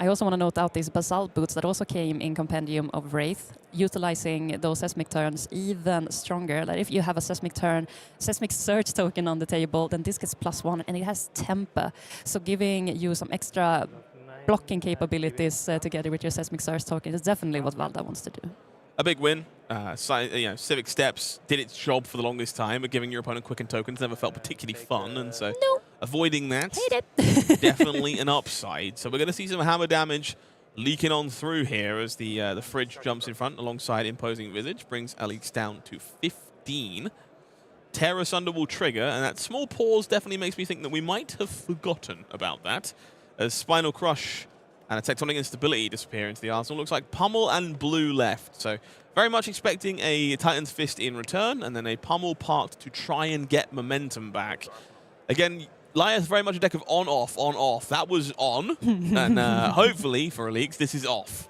I also want to note out these Basalt Boots that also came in Compendium of Wraith, utilizing those Seismic turns even stronger. Like if you have a Seismic turn, Seismic Surge token on the table, then this gets +1 and it has Temper. So giving you some extra blocking capabilities together with your Seismic Surge token is definitely what Valda wants to do. A big win. Civic Steps did its job for the longest time, but giving your opponent quicken tokens never felt particularly fun, and so avoiding that, definitely an upside. So we're going to see some hammer damage leaking on through here as the fridge jumps in front alongside Imposing Visage, brings Aleix down to 15. Terra Thunder will trigger, and that small pause definitely makes me think that we might have forgotten about that, as Spinal Crush and a Tectonic Instability disappear into the arsenal. Looks like Pummel and Blue left. So very much expecting a Titan's Fist in return, and then a Pummel parked to try and get momentum back. Again, Lyath very much a deck of on-off, on-off. That was on, and hopefully for Aleix, this is off.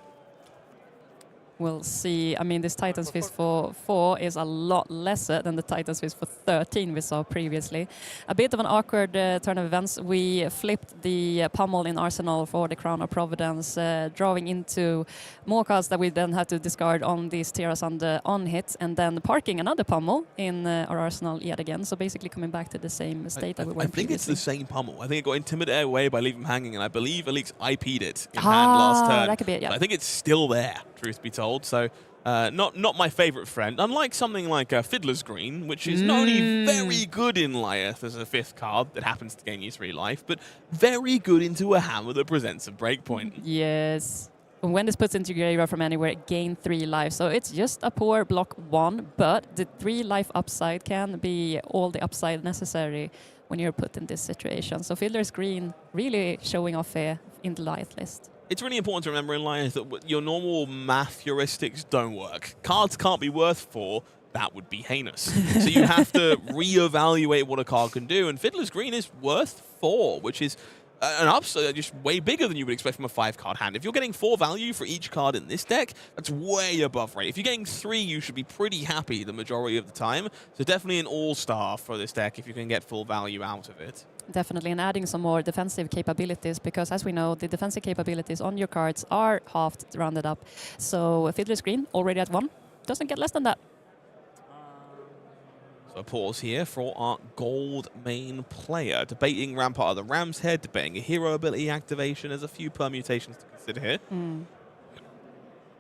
We'll see. I mean, this Titan's Fist for 4 is a lot lesser than the Titan's Fist for 13 we saw previously. A bit of an awkward turn of events. We flipped the Pummel in Arsenal for the Crown of Providence, drawing into more cards that we then had to discard on these Terra Thunder on hit, and then parking another Pummel in our Arsenal yet again. So basically coming back to the same state that we were in previously. I think it's the same Pummel. I think it got intimidated away by Leave Him Hanging, and I believe Aleix IP'd it in hand last turn. That could be it, yeah. But I think it's still there, truth be told. So Not my favorite friend. Unlike something like Fiddler's Green, which is not only very good in Lyath as a 5th card that happens to gain you 3 life, but very good into a hammer that presents a breakpoint. Yes. When this puts into graveyard from anywhere, gain 3 life. So it's just a poor block 1, but the 3 life upside can be all the upside necessary when you're put in this situation. So Fiddler's Green really showing off here in the Lyath list. It's really important to remember in Lyath that your normal math heuristics don't work. Cards can't be worth 4. That would be heinous. So you have to reevaluate what a card can do. And Fiddler's Green is worth 4, which is an upside just way bigger than you would expect from a 5-card hand. If you're getting 4 value for each card in this deck, that's way above rate. If you're getting 3, you should be pretty happy the majority of the time. So definitely an all-star for this deck if you can get full value out of it. Definitely, and adding some more defensive capabilities, because as we know, the defensive capabilities on your cards are halved, rounded up. So Fiddler's Green, already at 1, doesn't get less than that. So a pause here for our gold main player. Debating Rampart of the Ram's Head, debating a hero ability activation. There's a few permutations to consider here.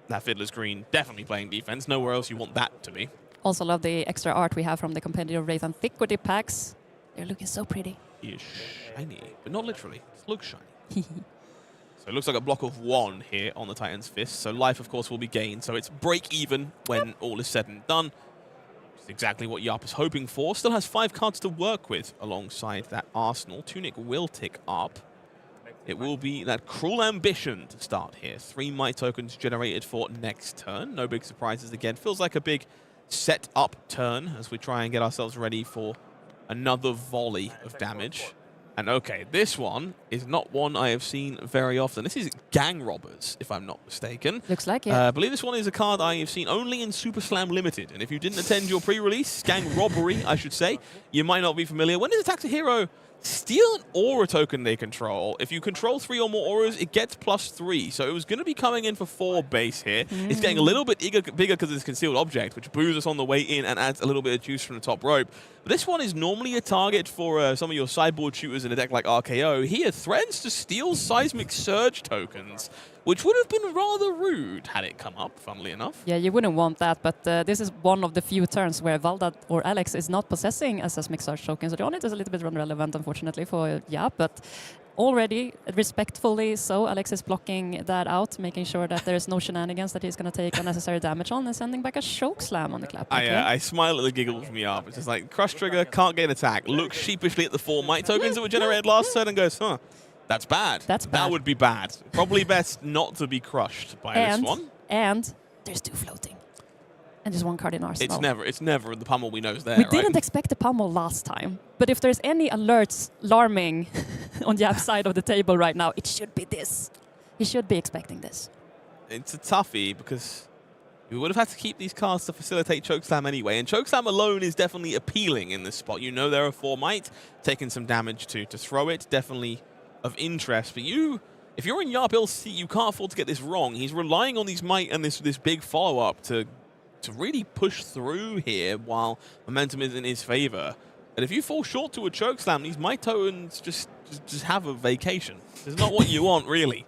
That Fiddler's Green definitely playing defense. Nowhere else you want that to be. Also love the extra art we have from the competitive Wraith Antiquity packs. They're looking so pretty. He is shiny, but not literally. It looks shiny. So it looks like a block of 1 here on the Titan's Fist. So life, of course, will be gained. So it's break even when all is said and done. Which is exactly what Jaap is hoping for. Still has 5 cards to work with alongside that arsenal. Tunic will tick up. It will be that Cruel Ambition to start here. 3 Might tokens generated for next turn. No big surprises again. Feels like a big set up turn as we try and get ourselves ready for another volley of damage. And okay, this one is not one I have seen very often. This is Gang Robbers, if I'm not mistaken. Looks like it. I believe this one is a card I have seen only in Super Slam Limited. And if you didn't attend your pre-release, Gang Robbery, I should say, you might not be familiar. When it attacks a hero, steal an aura token they control. If you control 3 or more auras, it gets +3. So it was going to be coming in for 4 base here. It's getting a little bit bigger because it's concealed object, which boos us on the way in and adds a little bit of juice from the top rope. But this one is normally a target for some of your sideboard shooters in a deck like RKO. Here, threatens to steal Seismic Surge tokens, which would have been rather rude had it come up, funnily enough. Yeah, you wouldn't want that, but this is one of the few turns where Valda or Aleix is not possessing a Seismic Surge token, so the on it is a little bit irrelevant, unfortunately, for Jaap, but already, respectfully so, Aleix is blocking that out, making sure that there is no shenanigans that he's going to take unnecessary damage on, and sending back a Choke Slam on the clap. I smile at the giggle from Jaap. It's just like, Crush Trigger, can't get attack, looks sheepishly at the 4 Might tokens that were generated last turn and goes, huh. That's bad. That's bad. That would be bad. Probably best not to be crushed by this one. And there's 2 floating. And there's 1 card in arsenal. It's never the pummel we know is there, We didn't expect the pummel last time. But if there's any alerts alarming on Jaap's side of the table right now, it should be this. He should be expecting this. It's a toughie because we would have had to keep these cards to facilitate Chokeslam anyway. And Chokeslam alone is definitely appealing in this spot. You know there are 4 Might, taking some damage to throw it. Definitely of interest, but if you're in IJlst, you can't afford to get this wrong. He's relying on these Might and this big follow-up to really push through here while momentum is in his favor. And if you fall short to a Chokeslam, these Might tokens just have a vacation. It's not what you want, really.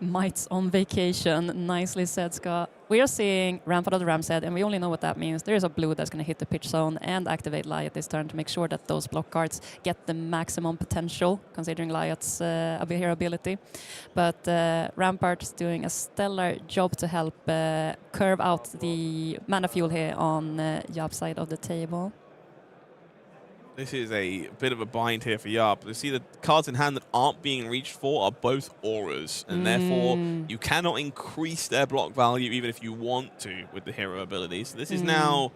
Mites on vacation. Nicely said, Scott. We are seeing Rampart of the Ram's Head, and we only know what that means. There is a blue that's going to hit the pitch zone and activate Lyath this turn to make sure that those block cards get the maximum potential, considering Lyath's hero ability. But Rampart is doing a stellar job to help curve out the mana fuel here on Jaap's side of the table. This is a bit of a bind here for Jaap. You see the cards in hand that aren't being reached for are both auras, and therefore you cannot increase their block value even if you want to with the hero abilities. So this is now,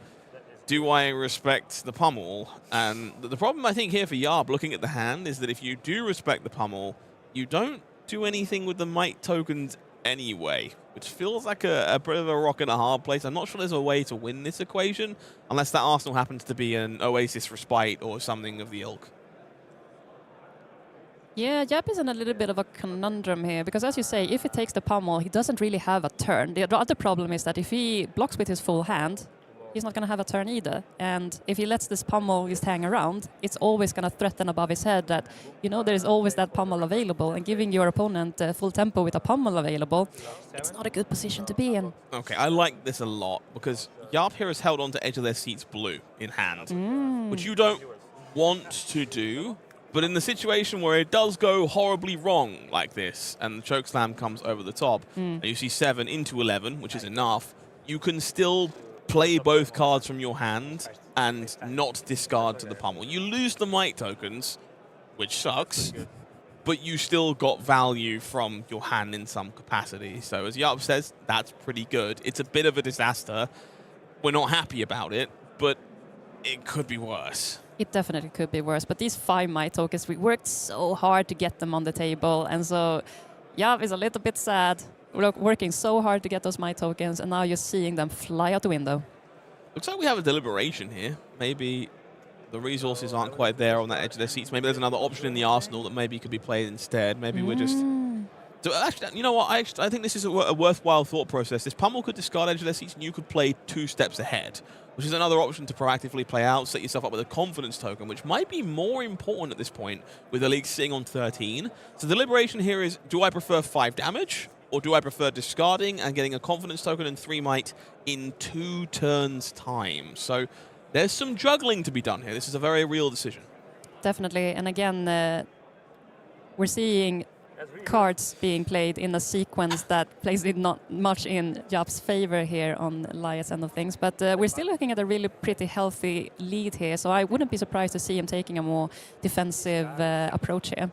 do I respect the pummel? And the problem I think here for Jaap, looking at the hand, is that if you do respect the pummel, you don't do anything with the Might tokens anyway, which feels like a bit of a rock and a hard place. I'm not sure there's a way to win this equation, unless that arsenal happens to be an Oasis Respite or something of the ilk. Yeah, Jaap is in a little bit of a conundrum here, because as you say, if he takes the pummel, he doesn't really have a turn. The other problem is that if he blocks with his full hand, he's not going to have a turn either. And if he lets this pummel just hang around, it's always going to threaten above his head that, you know, there's always that pummel available. And giving your opponent full tempo with a pummel available, it's not a good position to be in. Okay, I like this a lot because Jaap here has held on to edge of their seats blue in hand, which you don't want to do. But in the situation where it does go horribly wrong like this, and the choke slam comes over the top, and you see 7 into 11, which is enough, you can still play both cards from your hand and not discard to the pummel. You lose the might tokens, which sucks, but you still got value from your hand in some capacity. So as Jaap says, that's pretty good. It's a bit of a disaster. We're not happy about it, but it could be worse. It definitely could be worse, but these 5 might tokens, we worked so hard to get them on the table, and so Jaap is a little bit sad. We're working so hard to get those might tokens, and now you're seeing them fly out the window. Looks like we have a deliberation here. Maybe the resources aren't quite there on that edge of their seats. Maybe there's another option in the arsenal that maybe could be played instead. Maybe we're just... So actually, you know what? I think this is a worthwhile thought process. This pummel could discard edge of their seats, and you could play 2 steps ahead, which is another option to proactively play out, set yourself up with a confidence token, which might be more important at this point with Aleix sitting on 13. So the deliberation here is, do I prefer 5 damage, or do I prefer discarding and getting a confidence token and 3 might in 2 turns' time? So there's some juggling to be done here. This is a very real decision. Definitely, and again, we're seeing cards being played in a sequence that plays it not much in Jaap's favor here on Lyath's end of things, but we're still looking at a really pretty healthy lead here, so I wouldn't be surprised to see him taking a more defensive approach here.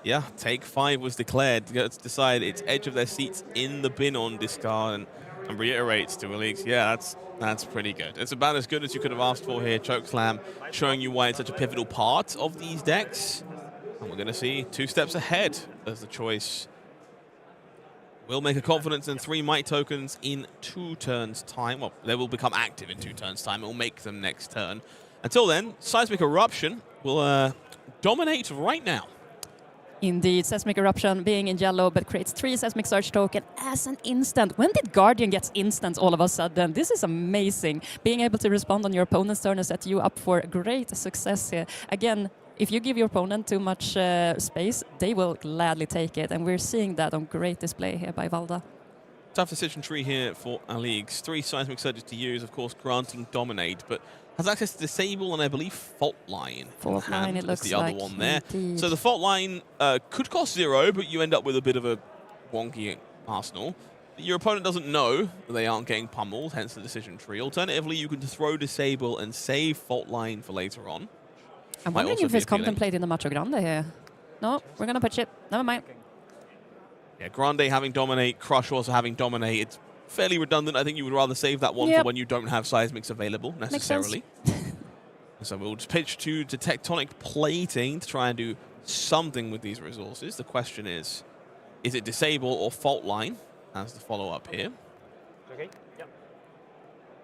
Yeah, take 5 was declared. Let's decide it's edge of their seats in the bin on discard, and reiterates to Aleix, yeah, that's pretty good. It's about as good as you could have asked for here. Chokeslam showing you why it's such a pivotal part of these decks. And we're going to see 2 steps ahead as the choice. We'll make a confidence and 3 might tokens in 2 turns' time. Well, they will become active in 2 turns' time. It will make them next turn. Until then, Seismic Eruption will dominate right now. Indeed, Seismic Eruption being in yellow, but creates 3 Seismic Surge token as an instant. When did Guardian get instants all of a sudden? This is amazing. Being able to respond on your opponent's turn and set you up for great success here. Again, if you give your opponent too much space, they will gladly take it, and we're seeing that on great display here by Valda. Tough decision tree here for Aleix. 3 Seismic Surges to use, of course, granting Dominate, but has access to Disable and I believe Fault Line. Fault Line, it looks the like. other one there. Indeed. So the Fault Line could cost 0, but you end up with a bit of a wonky arsenal. Your opponent doesn't know that they aren't getting pummeled, hence the decision tree. Alternatively, you can throw Disable and save Fault Line for later on. I'm wondering if he's contemplating the Macho Grande here. No, we're going to pitch it. Never mind. Yeah, Grande having Dominate, Crush also having Dominate. It's fairly redundant. I think you would rather save that one for when you don't have Seismics available, necessarily. So we'll just pitch to Tectonic Plating to try and do something with these resources. The question is it Disable or Fault Line as the follow-up here? Okay. Yep.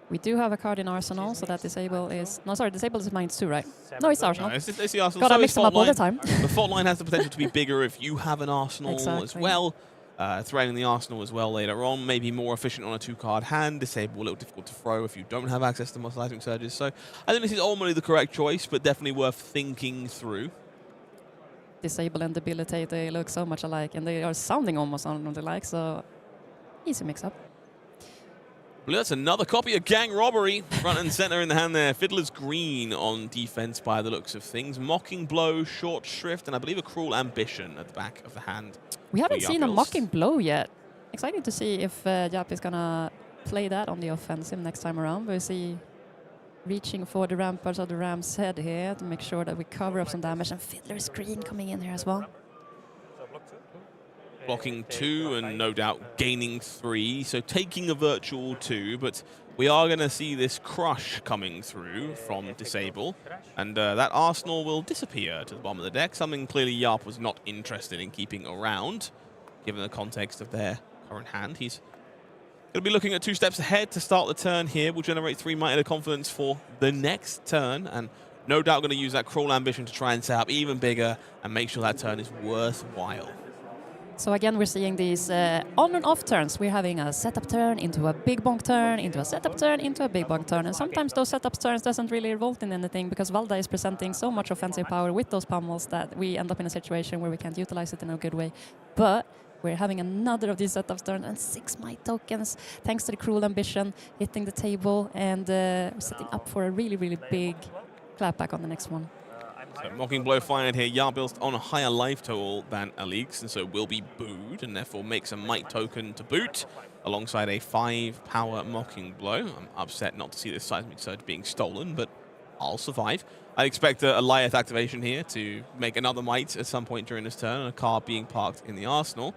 We do have a card in Arsenal, so that Disable is... No, sorry, Disable is mine too, right? No, it's Arsenal. No, it's the Arsenal. Gotta So mix is them up Fault all the Line. time. The Fault Line has the potential to be bigger if you have an Arsenal as Exactly. well. Threatening the Arsenal as well later on. Maybe more efficient on a 2-card hand. Disable a little difficult to throw if you don't have access to more Seismic Surges. So I think this is ultimately the correct choice, but definitely worth thinking through. Disable and Debilitate, they look so much alike, and they are sounding almost on the like, so easy mix-up. Well, that's another copy of Gang Robbery. Front and center in the hand there. Fiddler's Green on defense by the looks of things. Mocking Blow, Short Shrift, and I believe a Cruel Ambition at the back of the hand. We haven't seen a IJlst. Mocking Blow yet. Exciting to see if Jaap is going to play that on the offensive next time around. We see reaching for the ramparts of the Ram's Head here to make sure that we cover up some damage, and Fiddler's Green coming in here as well. Blocking 2 and no doubt gaining 3, so taking a virtual 2, but we are going to see this Crush coming through from Disable, and that Arsenal will disappear to the bottom of the deck, something clearly Jaap was not interested in keeping around, given the context of their current hand. He's going to be looking at 2 steps ahead to start the turn here. We'll generate 3 Might of Confidence for the next turn, and no doubt going to use that Cruel Ambition to try and set up even bigger and make sure that turn is worthwhile. So again, we're seeing these on and off turns. We're having a setup turn into a big bonk turn, into a setup turn, into a big bonk turn. And sometimes those setup turns doesn't really result in anything because Valda is presenting so much offensive power with those pummels that we end up in a situation where we can't utilize it in a good way. But we're having another of these setup turns and 6 might tokens, thanks to the Cruel Ambition, hitting the table and setting up for a really, really big clapback on the next one. So Mocking Blow fired here. IJlst on a higher life total than Aleix, and so will be booed, and therefore makes a might token to boot, alongside a 5 power Mocking Blow. I'm upset not to see this Seismic Surge being stolen, but I'll survive. I expect a Lyath activation here to make another might at some point during this turn, and a car being parked in the arsenal.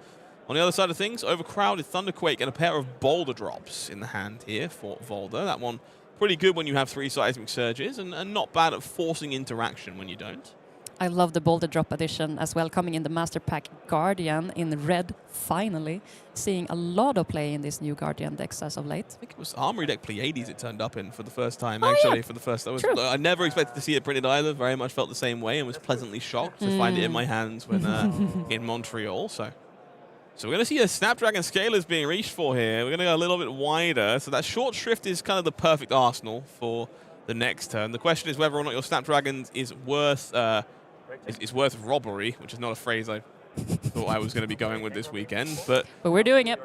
On the other side of things, overcrowded Thunderquake and a pair of Boulder Drops in the hand here for Valda. That one pretty good when you have 3 Seismic Surges, and not bad at forcing interaction when you don't. I love the Boulder Drop addition as well, coming in the Master Pack Guardian in red, finally. Seeing a lot of play in this new Guardian decks as of late. I think it was Armory deck Pleiades it turned up in for the first time, actually. Yeah. For the first time. True. I never expected to see it printed either, very much felt the same way, and was pleasantly shocked to find it in my hands when in Montreal. So we're going to see a Snapdragon Scalers being reached for here. We're going to go a little bit wider. So that short shrift is kind of the perfect arsenal for the next turn. The question is whether or not your Snapdragon is worth robbery, which is not a phrase I thought I was going to be going with this weekend. But we're doing it.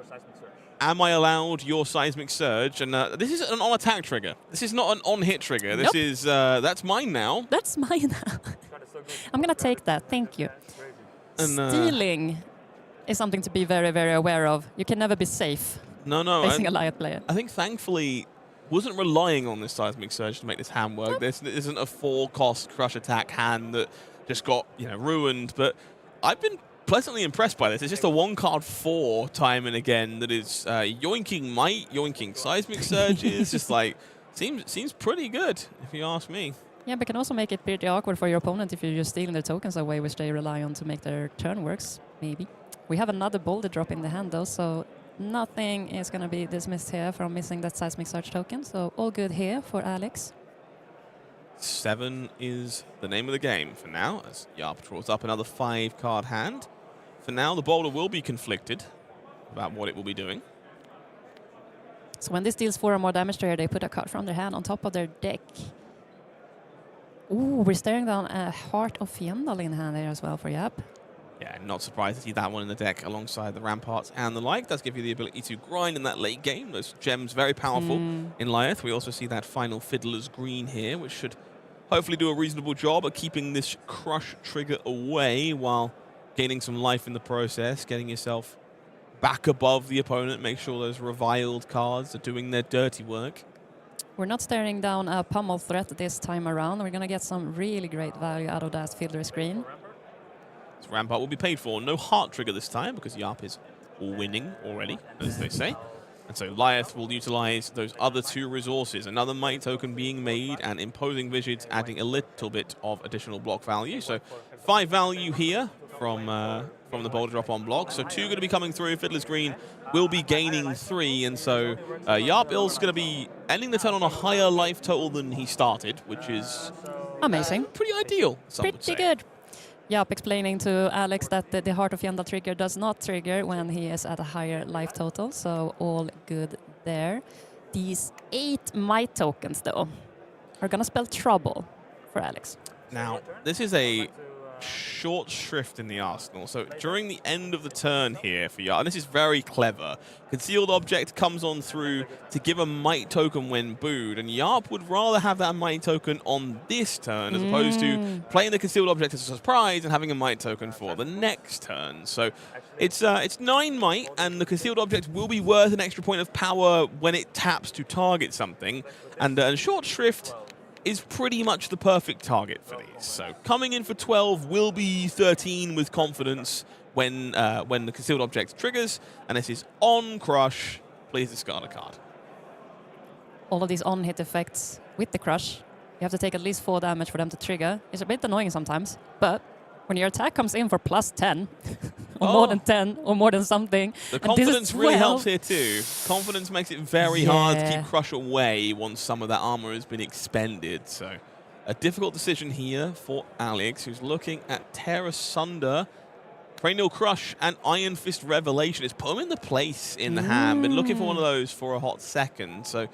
am I allowed your Seismic Surge? And this is an on-attack trigger. This is not an on-hit trigger. This is that's mine now. That's mine now. I'm going to take that. Thank you. And, Stealing is something to be very, very aware of. You can never be safe facing a Lyath player. I think, thankfully, wasn't relying on this Seismic Surge to make this hand work. This isn't a 4-cost crush attack hand that just got ruined. But I've been pleasantly impressed by this. It's just a 1-card 4 time and again that is yoinking might, yoinking Seismic Surges. Just like seems pretty good, if you ask me. Yeah, but can also make it pretty awkward for your opponent if you're just stealing their tokens away, which they rely on to make their turn works, maybe. We have another Boulder Drop in the hand, though, so nothing is going to be dismissed here from missing that Seismic Surge token, so all good here for Alex. 7 is the name of the game for now, as Jaap draws up another 5-card hand. For now, the Boulder will be conflicted about what it will be doing. So when this deals 4 or more damage to her, they put a card from their hand on top of their deck. Ooh, we're staring down a Heart of Fjendal in hand there as well for Jaap. Yeah, not surprised to see that one in the deck alongside the Ramparts and the like. Does give you the ability to grind in that late game. Those gems very powerful in Lyath. We also see that final Fiddler's Green here, which should hopefully do a reasonable job at keeping this crush trigger away while gaining some life in the process, getting yourself back above the opponent, make sure those reviled cards are doing their dirty work. We're not staring down a pummel threat this time around. We're going to get some really great value out of that Fiddler's Green. So Rampart will be paid for. No heart trigger this time because Jaap is winning already, as they say. And so Lyath will utilize those other 2 resources. Another might token being made and Imposing Visage adding a little bit of additional block value. So 5 value here from the Boulder Drop on block. So 2 going to be coming through. Fiddler's Green will be gaining 3. And so IJlst going to be ending the turn on a higher life total than he started, which is amazing. Pretty ideal, some would say. Pretty good. Jaap explaining to Alex that the Heart of Fjendal trigger does not trigger when he is at a higher life total, so all good there. These 8 might tokens, though, are going to spell trouble for Alex. Now, this is a short shrift in the arsenal, so during the end of the turn here for Jaap, and this is very clever, Concealed Object comes on through to give a might token when booed, and Jaap would rather have that might token on this turn as opposed to playing the Concealed Object as a surprise and having a might token for the next turn. So it's 9 might, and the Concealed Object will be worth an extra point of power when it taps to target something, and short shrift is pretty much the perfect target for these. So coming in for 12 will be 13 with confidence when the Concealed Object triggers, and this is on crush. Please discard a card. All of these on-hit effects with the crush, you have to take at least 4 damage for them to trigger. It's a bit annoying sometimes, but when your attack comes in for plus 10, or more than 10, or more than something. The confidence really helps here too. Confidence makes it very hard to keep Crush away once some of that armor has been expended. So a difficult decision here for Alex, who's looking at Tear Asunder. Cranial Crush and Iron Fist Revelation. It's put him in the place in the hand. Been looking for one of those for a hot second. So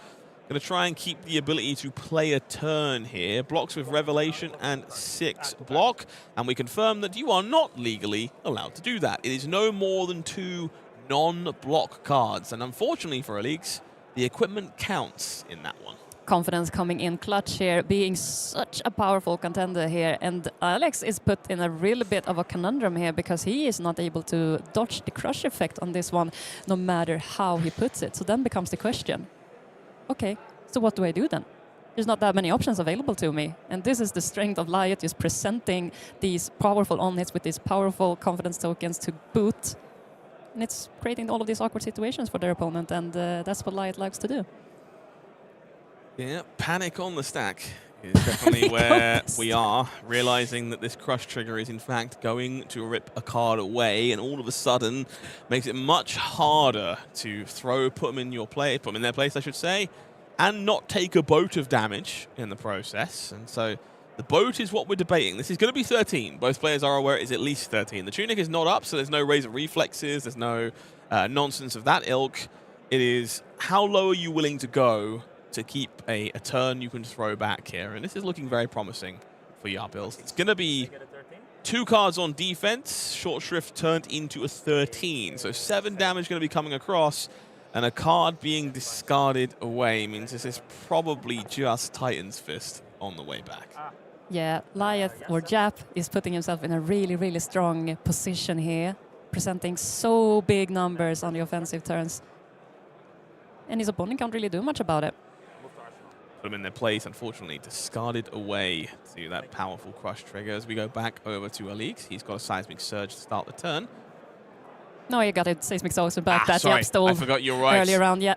going to try and keep the ability to play a turn here. Blocks with Revelation and 6 block. And we confirm that you are not legally allowed to do that. It is no more than 2 non-block cards. And unfortunately for Aleix, the equipment counts in that one. Confidence coming in clutch here, being such a powerful contender here. And Aleix is put in a real bit of a conundrum here because he is not able to dodge the crush effect on this one, no matter how he puts it. So then becomes the question, okay, so what do I do then? There's not that many options available to me. And this is the strength of Lyath, just presenting these powerful on-hits with these powerful confidence tokens to boot. And it's creating all of these awkward situations for their opponent, and that's what Lyath likes to do. Yeah, panic on the stack is definitely where we are, realizing that this crush trigger is in fact going to rip a card away, and all of a sudden makes it much harder to put them in their place, I should say, and not take a boat of damage in the process. And so the boat is what we're debating. This is going to be 13. Both players are aware it is at least 13. The tunic is not up, so there's no razor reflexes, there's no nonsense of that ilk. It is how low are you willing to go to keep a turn you can throw back here. And this is looking very promising for IJlst. It's going to be 2 cards on defense, short shrift turned into a 13. So 7 damage going to be coming across, and a card being discarded away means this is probably just Titan's Fist on the way back. Yeah, Lyath or Jaap is putting himself in a really, really strong position here, presenting so big numbers on the offensive turns. And his opponent can't really do much about it. Put them in their place, unfortunately discarded away to that powerful crush trigger. As we go back over to Aleix, he's got a Seismic Surge to start the turn. No, you got it. Seismic Surge back. That sorry, Jaap stole I forgot you're right. earlier round, yeah.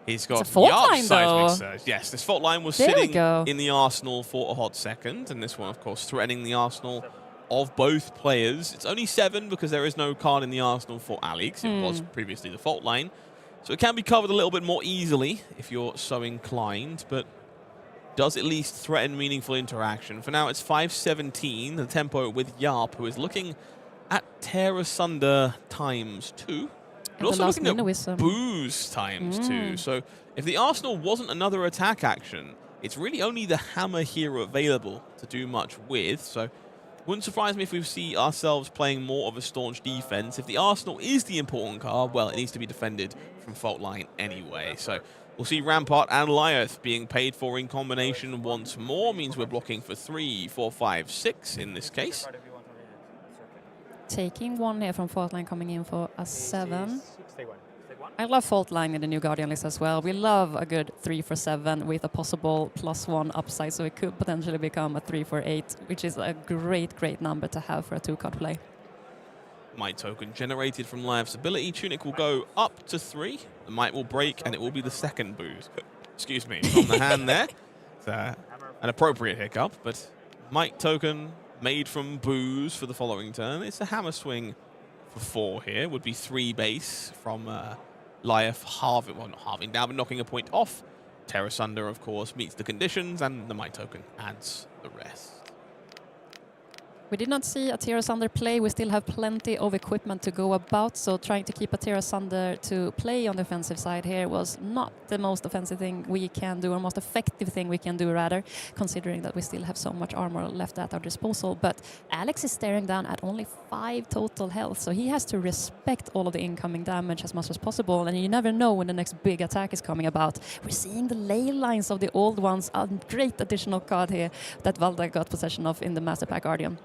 He's got fault Jaap's line, though. Seismic Surge. Yes, this fault line was There we sitting go. in the arsenal for a hot second, and this one, of course, threatening the arsenal of both players. It's only 7 because there is no card in the arsenal for Aleix. It was previously the fault line. So it can be covered a little bit more easily if you're so inclined, but does at least threaten meaningful interaction. For now, it's 5-17, the tempo with Jaap, who is looking at Tear Asunder ×2. But also looking at Booze ×2. So if the Arsenal wasn't another attack action, it's really only the Hammer here available to do much with. So wouldn't surprise me if we see ourselves playing more of a staunch defense. If the Arsenal is the important card, well, it needs to be defended from fault line anyway. So we'll see Rampart and Lyath being paid for in combination once more. Means we're blocking for 3, 4, 5, 6 in this case. Taking 1 here from fault line, coming in for a 7. I love fault line in the new Guardian list as well. We love a good 3 for 7 with a possible +1 upside, so it could potentially become a 3 for 8, which is a great, great number to have for a 2-card play. Might token generated from Lyath's ability. Tunic will go up to 3. The Might will break, and it will be the second boost. Excuse me, from the hand there. It's an appropriate hiccup, but Might token made from booze for the following turn. It's a Hammer swing for 4 here. Would be 3 base from Lyath not halving down, but knocking a point off. Tear Asunder, of course, meets the conditions, and the Might token adds the rest. We did not see a Tear Asunder play. We still have plenty of equipment to go about, so trying to keep a Tear Asunder to play on the offensive side here was not the most offensive thing we can do, or most effective thing we can do, rather, considering that we still have so much armor left at our disposal. But Aleix is staring down at only 5 total health, so he has to respect all of the incoming damage as much as possible, and you never know when the next big attack is coming about. We're seeing the ley lines of the old ones, a great additional card here that Valda got possession of in the Master Pack Guardian.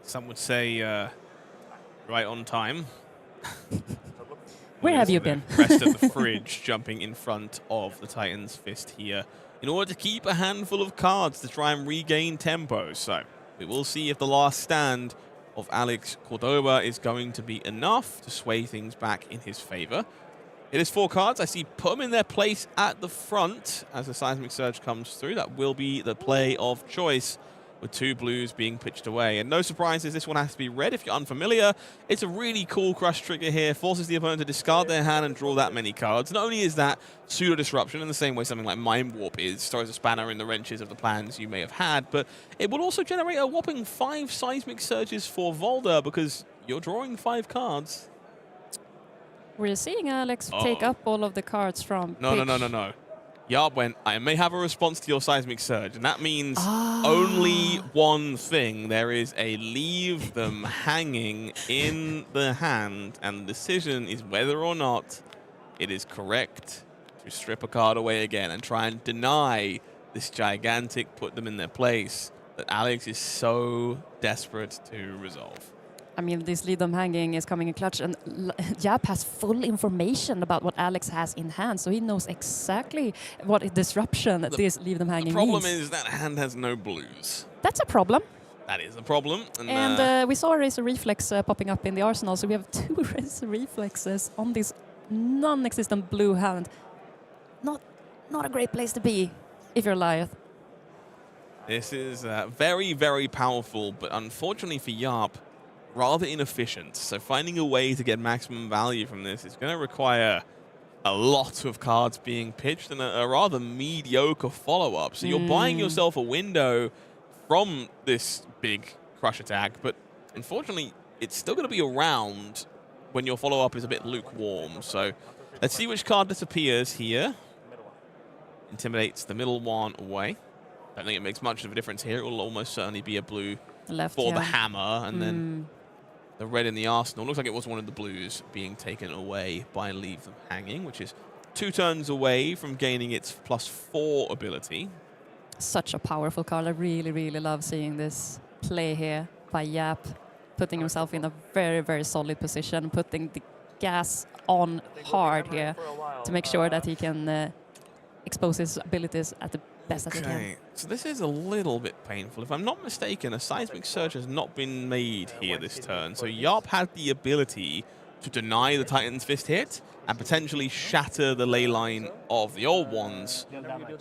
Some would say right on time. Where have you been? Rest of the fridge jumping in front of the Titan's Fist here in order to keep a handful of cards to try and regain tempo. So we will see if the last stand of Alex Córdoba is going to be enough to sway things back in his favor. It is 4 cards. I see put them in their place at the front as the Seismic Surge comes through. That will be the play of choice, with 2 blues being pitched away. And no surprises, this one has to be red. If you're unfamiliar, it's a really cool crush trigger here. Forces the opponent to discard their hand and draw that many cards. Not only is that pseudo-disruption in the same way something like Mind Warp is, throws a spanner in the wrenches of the plans you may have had, but it will also generate a whopping 5 Seismic Surges for Valda, because you're drawing 5 cards. We're seeing Alex take up all of the cards from No. pitch. Jaap went, I may have a response to your seismic surge, and that means only one thing. There is a leave them hanging in the hand, and the decision is whether or not it is correct to strip a card away again and try and deny this gigantic put them in their place that Alex is so desperate to resolve. I mean, this lead them hanging is coming in clutch, and Jaap has full information about what Alex has in hand, so he knows exactly what disruption this leave them hanging The problem means. is that hand has no blues. That's a problem. That is a problem. And we saw a Razor Reflex popping up in the arsenal, so we have 2 Razor Reflexes on this non-existent blue hand. Not a great place to be if you're Lyath. This is very, very powerful, but unfortunately for Jaap, rather inefficient. So finding a way to get maximum value from this is going to require a lot of cards being pitched and a rather mediocre follow-up. So you're buying yourself a window from this big crush attack, but unfortunately, it's still going to be around when your follow-up is a bit lukewarm. So let's see which card disappears here. Intimidates the middle one away. Don't think it makes much of a difference here. It will almost certainly be a blue Left, for yeah. the hammer, and then the red in the arsenal. Looks like it was one of the blues being taken away by Leave Them Hanging, which is 2 turns away from gaining its +4 ability. Such a powerful card. I really, really love seeing this play here by Jaap, putting himself in a very, very solid position, putting the gas on hard here to make sure that he can expose his abilities at the best as he can. So this is a little bit painful. If I'm not mistaken, a seismic surge has not been made here this turn. So Jaap had the ability to deny the Titan's Fist hit and potentially shatter the ley line of the old ones.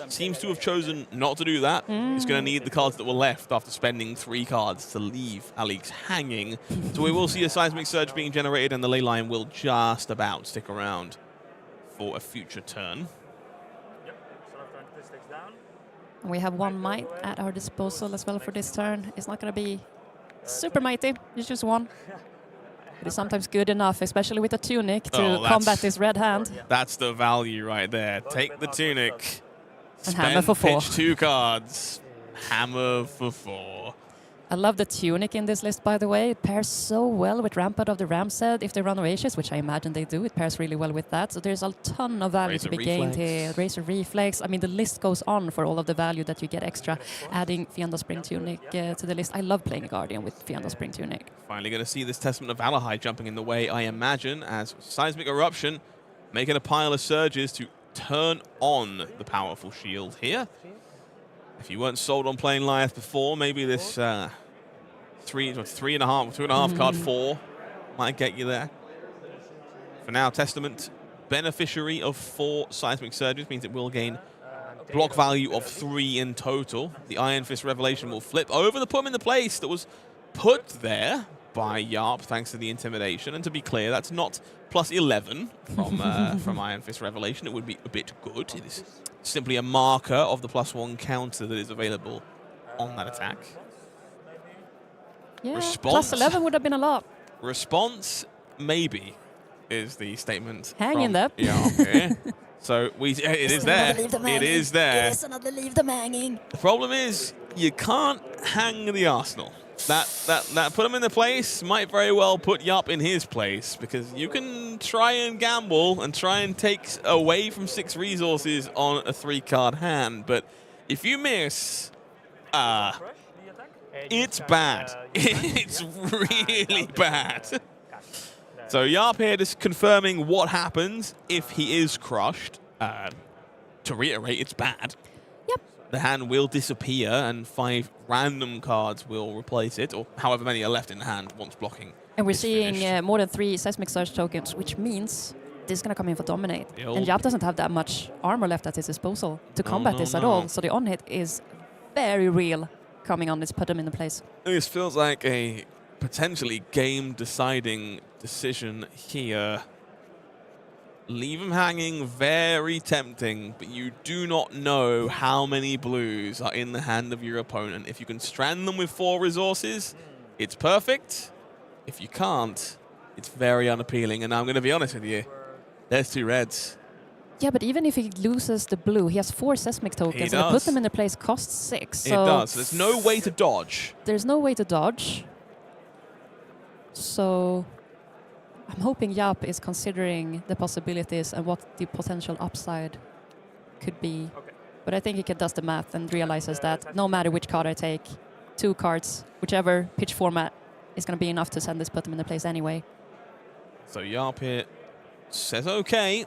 Seems to have chosen not to do that. He's going to need the cards that were left after spending 3 cards to leave Alex hanging. So we will see a seismic surge being generated, and the ley line will just about stick around for a future turn. We have 1 might at our disposal as well for this turn. It's not going to be super mighty. It's just 1. But it's sometimes good enough, especially with a tunic, to combat this red hand. That's the value right there. Take the tunic. And hammer for 4. Pitch 2 cards. Hammer for 4. I love the tunic in this list, by the way. It pairs so well with Rampart of the Ramsed. If they run Oasis, which I imagine they do, it pairs really well with that. So there's a ton of value to be gained here. Razor Reflex. I mean, the list goes on for all of the value that you get extra. Adding Fienda Spring Tunic to the list. I love playing a Guardian with Fienda Spring Tunic. Finally going to see this Testament of Valahai jumping in the way, I imagine, as Seismic Eruption making a pile of surges to turn on the powerful shield here. If you weren't sold on playing Lyath before, maybe this 2.5 card 4 might get you there. For now, Testament, beneficiary of 4 seismic surges, means it will gain block value of 3 in total. The Iron Fist Revelation will flip over the put him in the place that was put there by Jaap thanks to the intimidation. And to be clear, that's not +11 from Iron Fist Revelation. It would be a bit good. It is simply a marker of the +1 counter that is available on that attack. Yeah, Response. +11 would have been a lot. Response, maybe, is the statement. Hang in there. Yeah. So it is there. It is there. It's another leave them hanging. The problem is you can't hang the Arsenal. That put him in the place might very well put Jaap in his place, because you can try and gamble and try and take away from 6 resources on a 3-card hand, but if you miss, it's bad. It's really bad. So Jaap here just confirming what happens if he is crushed. To reiterate, it's bad. Yep. The hand will disappear and 5 random cards will replace it, or however many are left in the hand once blocking. And we're is seeing finished. more than 3 Seismic Surge tokens, which means this is going to come in for Dominate. The old- And Jaap doesn't have that much armor left at his disposal to combat this at all. So the on-hit is very real coming on this, put him in the place. This feels like a potentially game-deciding decision here. Leave him hanging, very tempting, but you do not know how many blues are in the hand of your opponent. If you can strand them with 4 resources, it's perfect. if you can't, it's very unappealing. And I'm going to be honest with you, there's 2 reds. Yeah, but even if he loses the blue, he has 4 seismic tokens, and to put them in the place costs 6. So it does. There's no way to dodge. There's no way to dodge. So I'm hoping Jaap is considering the possibilities and what the potential upside could be. Okay. But I think he does the math and realizes that no matter which card I take, 2 cards, whichever pitch format, is going to be enough to send this, put them in the place anyway. So Jaap here says, okay,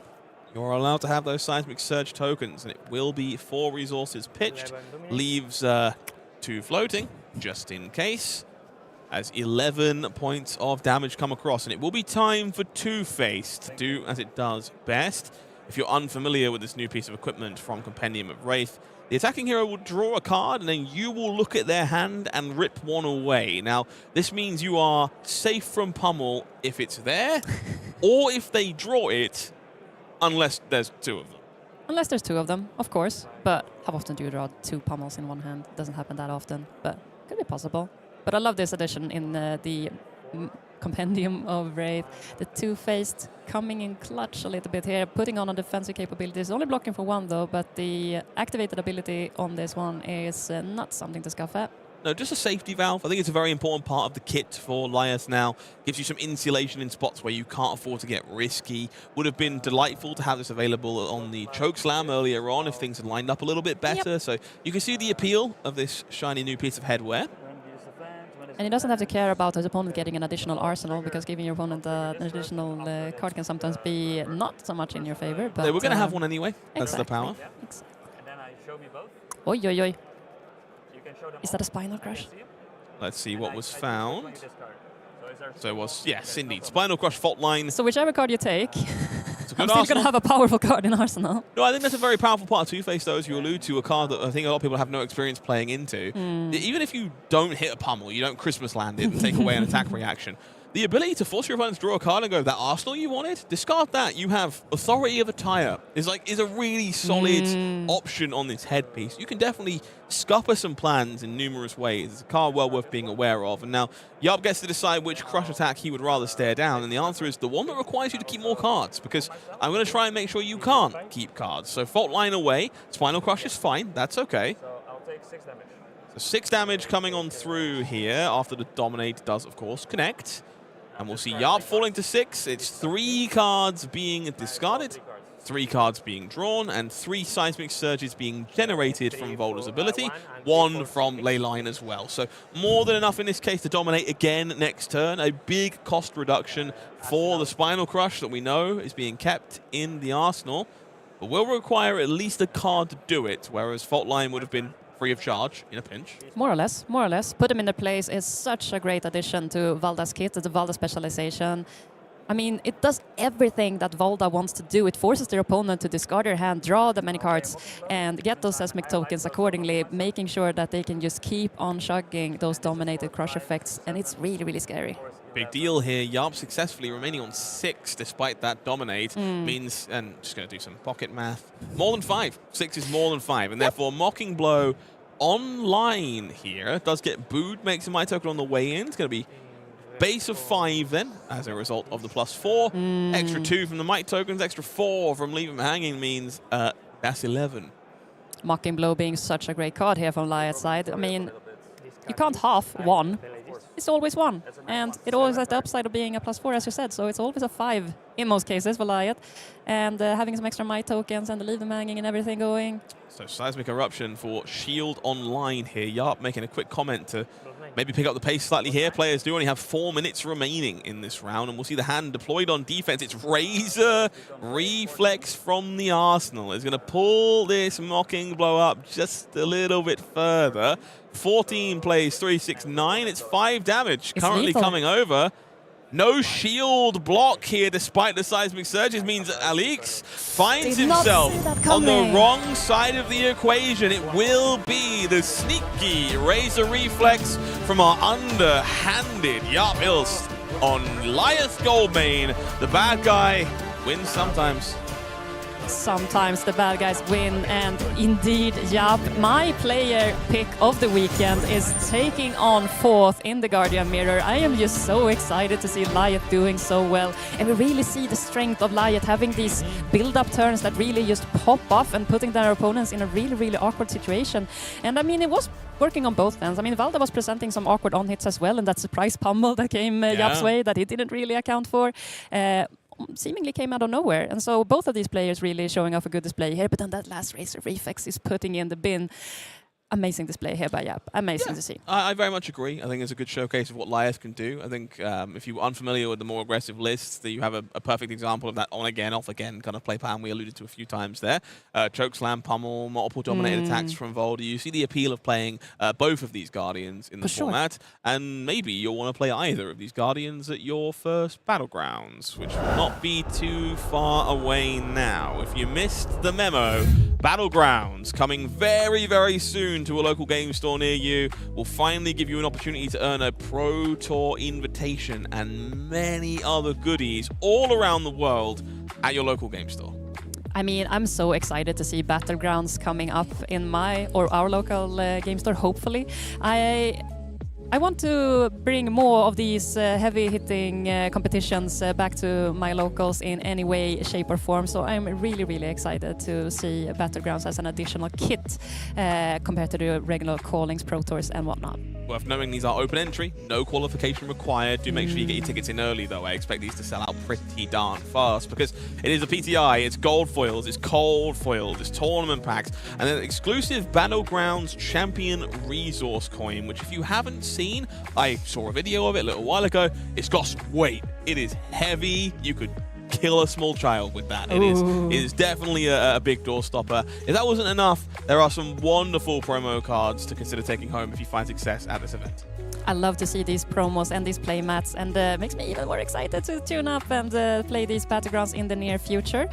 you're allowed to have those seismic surge tokens, and it will be 4 resources pitched. Leaves 2 floating, just in case, as 11 points of damage come across. And it will be time for Two-Face to do as it does best. If you're unfamiliar with this new piece of equipment from Compendium of Wraith, the attacking hero will draw a card, and then you will look at their hand and rip one away. Now, this means you are safe from pummel if it's there, or if they draw it, unless there's 2 of them. Unless there's 2 of them, of course. But how often do you draw 2 pummels in one hand? It doesn't happen that often, but could be possible. But I love this addition in the Compendium of Wraith. The Two-Faced coming in clutch a little bit here, putting on a defensive capabilities. Only blocking for 1 though, but the activated ability on this one is not something to scoff at. No, just a safety valve. I think it's a very important part of the kit for Lyath now. Gives you some insulation in spots where you can't afford to get risky. Would have been delightful to have this available on the Chokeslam earlier on if things had lined up a little bit better. Yep. So you can see the appeal of this shiny new piece of headwear. And he doesn't have to care about his opponent getting an additional arsenal, because giving your opponent an additional card can sometimes be not so much in your favor. But we're going to have one anyway. That's the power. Yeah. Exactly. And then I show me both. Oi, oi, oi. You can show them. Is that a Spinal Crush? Let's see what was found. So it was, yes, indeed. Spinal Crush Fault Line. So whichever card you take, I'm Arsenal. still going to have a powerful card in Arsenal. No, I think that's a very powerful part of Two-Face, though, as you allude to, a card that I think a lot of people have no experience playing into. Even if you don't hit a pummel, you don't Christmas land it and take away an attack reaction, the ability to force your opponent to draw a card and go, that Arsenal you wanted? Discard that. You have Authority of Attire. Is a really solid option on this headpiece. You can definitely scupper some plans in numerous ways. It's a card well worth being aware of. And now Jaap gets to decide which crush attack he would rather stare down. And the answer is the one that requires you to keep more cards, because I'm going to try and make sure you can't keep cards. So Fault Line away. Spinal Crush is fine. That's okay. So I'll take 6 damage. So 6 damage coming on through here after the Dominate does, of course, connect. And we'll see Jaap falling to 6. It's 3 cards being discarded, 3 cards being drawn, and 3 seismic surges being generated from Volda's ability, 1 from Leyline as well. So more than enough in this case to dominate again next turn. A big cost reduction for the Spinal Crush that we know is being kept in the arsenal, but will require at least a card to do it, whereas Fault Line would have been free of charge in a pinch. More or less, more or less. Put them in their place is such a great addition to Valda's kit, the Valda specialization. I mean, it does everything that Valda wants to do. It forces their opponent to discard their hand, draw the many cards, and get those seismic tokens accordingly, making sure that they can just keep on chugging those dominated crush effects, and it's really, really scary. Big deal here. Jaap successfully remaining on 6 despite that dominate means, and just going to do some pocket math, more than 5. 6 is more than 5, and therefore Mocking Blow online here does get booed, makes a My Token on the way in. It's going to be base of 5 then, as a result of the +4. Extra 2 from the Might Tokens, extra 4 from Leave Him Hanging means that's 11. Mocking Blow being such a great card here from Lyath's side. I mean, you can't half 1. It's always 1. And it always has the upside of being a +4, as you said, so it's always a 5 in most cases for Lyath. And having some extra Might Tokens and the Leave Them Hanging and everything going. So Seismic Eruption for Shield online here. Jaap making a quick comment to maybe pick up the pace slightly here. Players do only have 4 minutes remaining in this round, and we'll see the hand deployed on defense. It's Razor Reflex from the Arsenal. It's going to pull this Mocking Blow up just a little bit further. 14 plays 3, 6, 9. It's 5 damage currently lethal. coming over. No shield block here despite the seismic surges means Aleix finds himself on the wrong side of the equation. It will be the sneaky Razor Reflex from our underhanded IJlst on Lyath Goldmane. The bad guy wins sometimes. Sometimes the bad guys win, and indeed, Jaap, my player pick of the weekend, is taking on 4th in the Guardian Mirror. I am just so excited to see Lyath doing so well, and we really see the strength of Lyath having these build-up turns that really just pop off and putting their opponents in a really, really awkward situation. And I mean, it was working on both ends. I mean, Valda was presenting some awkward on-hits as well, and that surprise pummel that came Jaap's way that he didn't really account for. Seemingly came out of nowhere. And so both of these players really showing off a good display here, but then that last Razor Reflex is putting in the bin. Amazing display here by Jaap. Amazing to see. I very much agree. I think it's a good showcase of what Lyath can do. I think if you're unfamiliar with the more aggressive lists, that you have a perfect example of that on-again, off-again kind of play pattern we alluded to a few times there. Chokeslam, pummel, multiple dominated attacks from Valda. You see the appeal of playing both of these Guardians in the format, and maybe you'll want to play either of these Guardians at your first Battlegrounds, which will not be too far away now. If you missed the memo, Battlegrounds coming very, very soon to a local game store near you will finally give you an opportunity to earn a Pro Tour invitation and many other goodies all around the world at your local game store. I mean, I'm so excited to see Battlegrounds coming up in my or our local game store, hopefully. I want to bring more of these heavy-hitting competitions back to my locals in any way, shape or form. So I'm really, really excited to see Battlegrounds as an additional kit compared to the regular callings, Pro Tours and whatnot. Worth knowing these are open entry, no qualification required. Do make sure you get your tickets in early though. I expect these to sell out pretty darn fast because it is a PTI, it's gold foils, it's cold foils, it's tournament packs, and an exclusive Battlegrounds Champion Resource Coin, which if you haven't seen, I saw a video of it a little while ago. It's got some weight. It is heavy. You could kill a small child with that. It is definitely a big door stopper. If that wasn't enough, there are some wonderful promo cards to consider taking home if you find success at this event. I love to see these promos and these play mats, and makes me even more excited to tune up and play these Battlegrounds in the near future.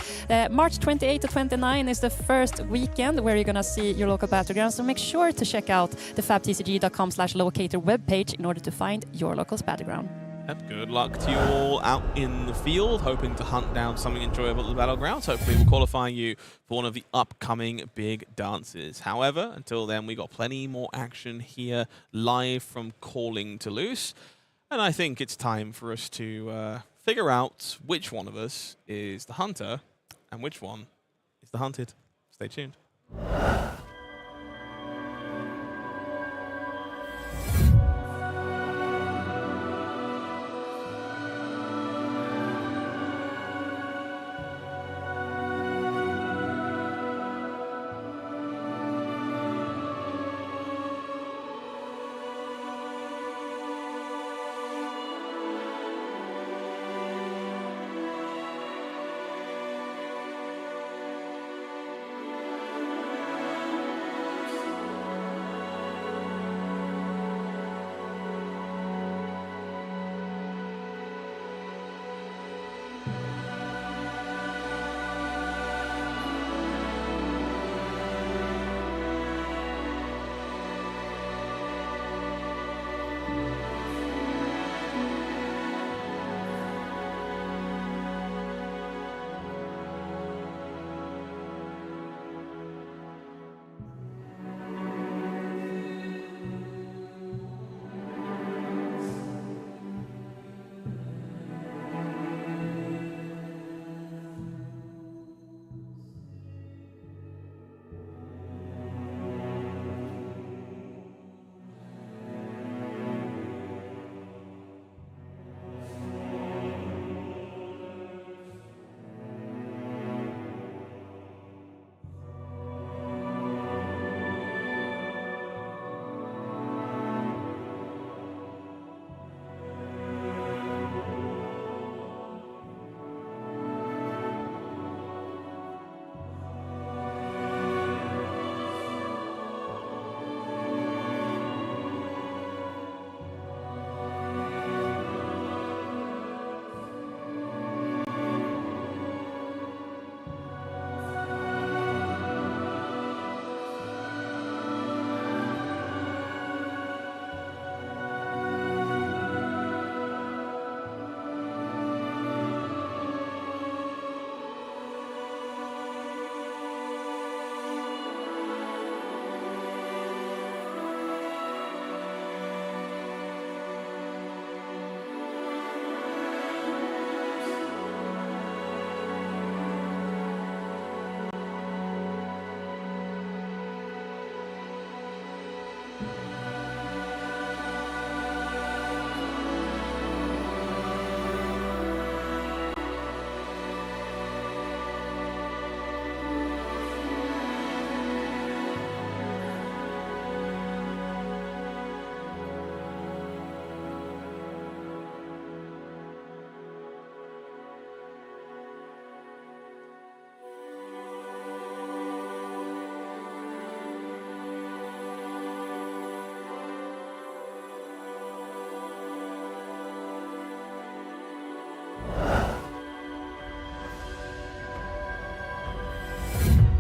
March 28 to 29 is the first weekend where you're gonna see your local Battlegrounds, so make sure to check out the fabtcg.com/locator webpage in order to find your local Battleground. And good luck to you all out in the field, hoping to hunt down something enjoyable at the Battlegrounds. Hopefully we'll qualify you for one of the upcoming big dances. However, until then, we got plenty more action here live from Calling Toulouse. And I think it's time for us to figure out which one of us is the hunter and which one is the hunted. Stay tuned.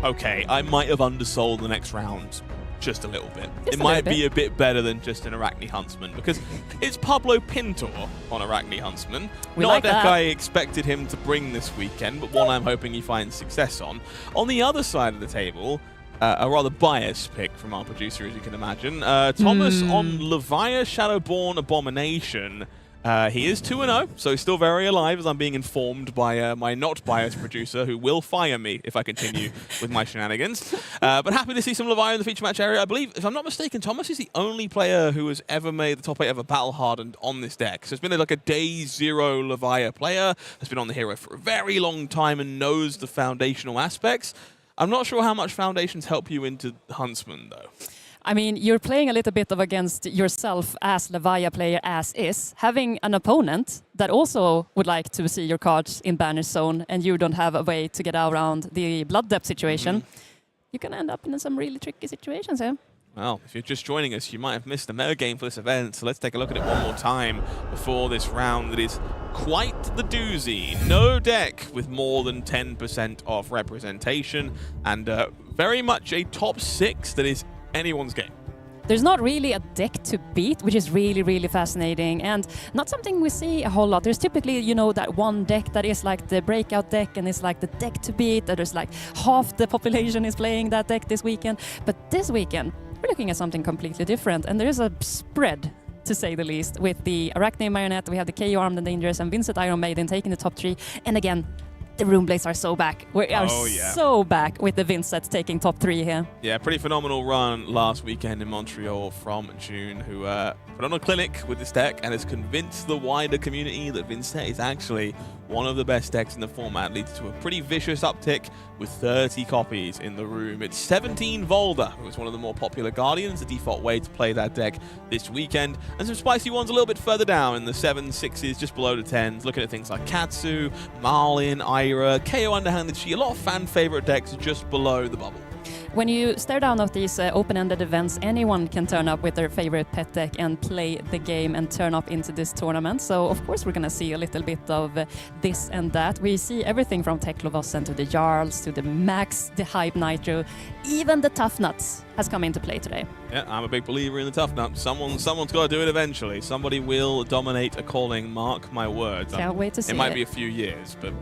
okay, I might have undersold the next round just a little bit. Just it a might little be a bit better than just an Arakni Huntsman, because it's Pablo Pintor on Arakni Huntsman. We Not like a deck that. I expected him to bring this weekend, but one I'm hoping he finds success on. On the other side of the table, a rather biased pick from our producer, as you can imagine. Thomas on Levia Shadowborn Abomination. He is 2-0, so he's still very alive, as I'm being informed by my not biased producer, who will fire me if I continue with my shenanigans. But happy to see some Levia in the feature match area. I believe, if I'm not mistaken, Thomas is the only player who has ever made the top 8 ever battle hardened on this deck. So it's been like a day 0 Levia player, has been on the hero for a very long time and knows the foundational aspects. I'm not sure how much foundations help you into Huntsman, though. I mean, you're playing a little bit of against yourself as Levia player as is. Having an opponent that also would like to see your cards in banner zone and you don't have a way to get around the blood depth situation, you can end up in some really tricky situations here. Well, if you're just joining us, you might have missed the metagame for this event, so let's take a look at it one more time before this round that is quite the doozy. No deck with more than 10% of representation, and very much a top 6 that is anyone's game. There's not really a deck to beat, which is really, really fascinating and not something we see a whole lot. There's typically, you know, that one deck that is like the breakout deck and it's like the deck to beat. That there's like half the population is playing that deck this weekend. But this weekend, we're looking at something completely different, and there is a spread, to say the least, with the Arakni Marionette. We have the Kayo Armed and Dangerous and Vincent Iron Maiden taking the top 3. And again, the Runeblades are so back. We are so back with the Vincent taking top 3 here. Yeah, pretty phenomenal run last weekend in Montreal from June, who put on a clinic with this deck and has convinced the wider community that Vincent is actually one of the best decks in the format, leads to a pretty vicious uptick with 30 copies in the room. It's 17 Valda, who is one of the more popular Guardians, the default way to play that deck this weekend, and some spicy ones a little bit further down in the 7s, 6s, just below the 10s, looking at things like Katsu, Marlynn, Ira, KO Underhanded Chi, a lot of fan favorite decks just below the bubble. When you stare down at these open-ended events, anyone can turn up with their favorite pet deck and play the game and turn up into this tournament. So, of course, we're going to see a little bit of this and that. We see everything from Teklovossen to the IJlst to the Max, the Hype Nitro, even the Tough Nuts has come into play today. Yeah, I'm a big believer in the Tough Nut. Someone's got to do it eventually. Somebody will dominate a calling, mark my words. Can't wait to see it. It might be a few years, but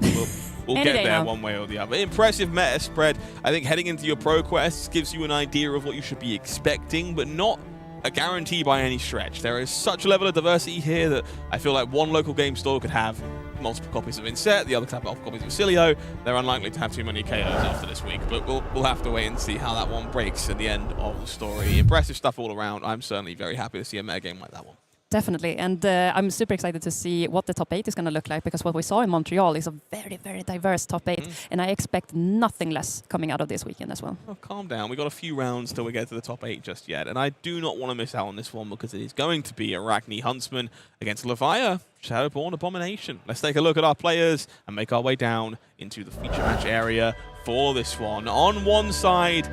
we'll get there one way or the other. Impressive meta spread. I think heading into your pro quests gives you an idea of what you should be expecting, but not a guarantee by any stretch. There is such a level of diversity here that I feel like one local game store could have multiple copies of Inset, the other could have multiple copies of Cilio. They're unlikely to have too many KOs after this week, but we'll have to wait and see how that one breaks at the end of the story. Impressive stuff all around. I'm certainly very happy to see a meta game like that one. Definitely, and I'm super excited to see what the top 8 is going to look like, because what we saw in Montreal is a very, very diverse top 8, and I expect nothing less coming out of this weekend as well. Oh, calm down. We've got a few rounds till we get to the top 8 just yet, and I do not want to miss out on this one because it is going to be Arakni Huntsman against Levia Shadowborn Abomination. Let's take a look at our players and make our way down into the feature match area for this one. On one side,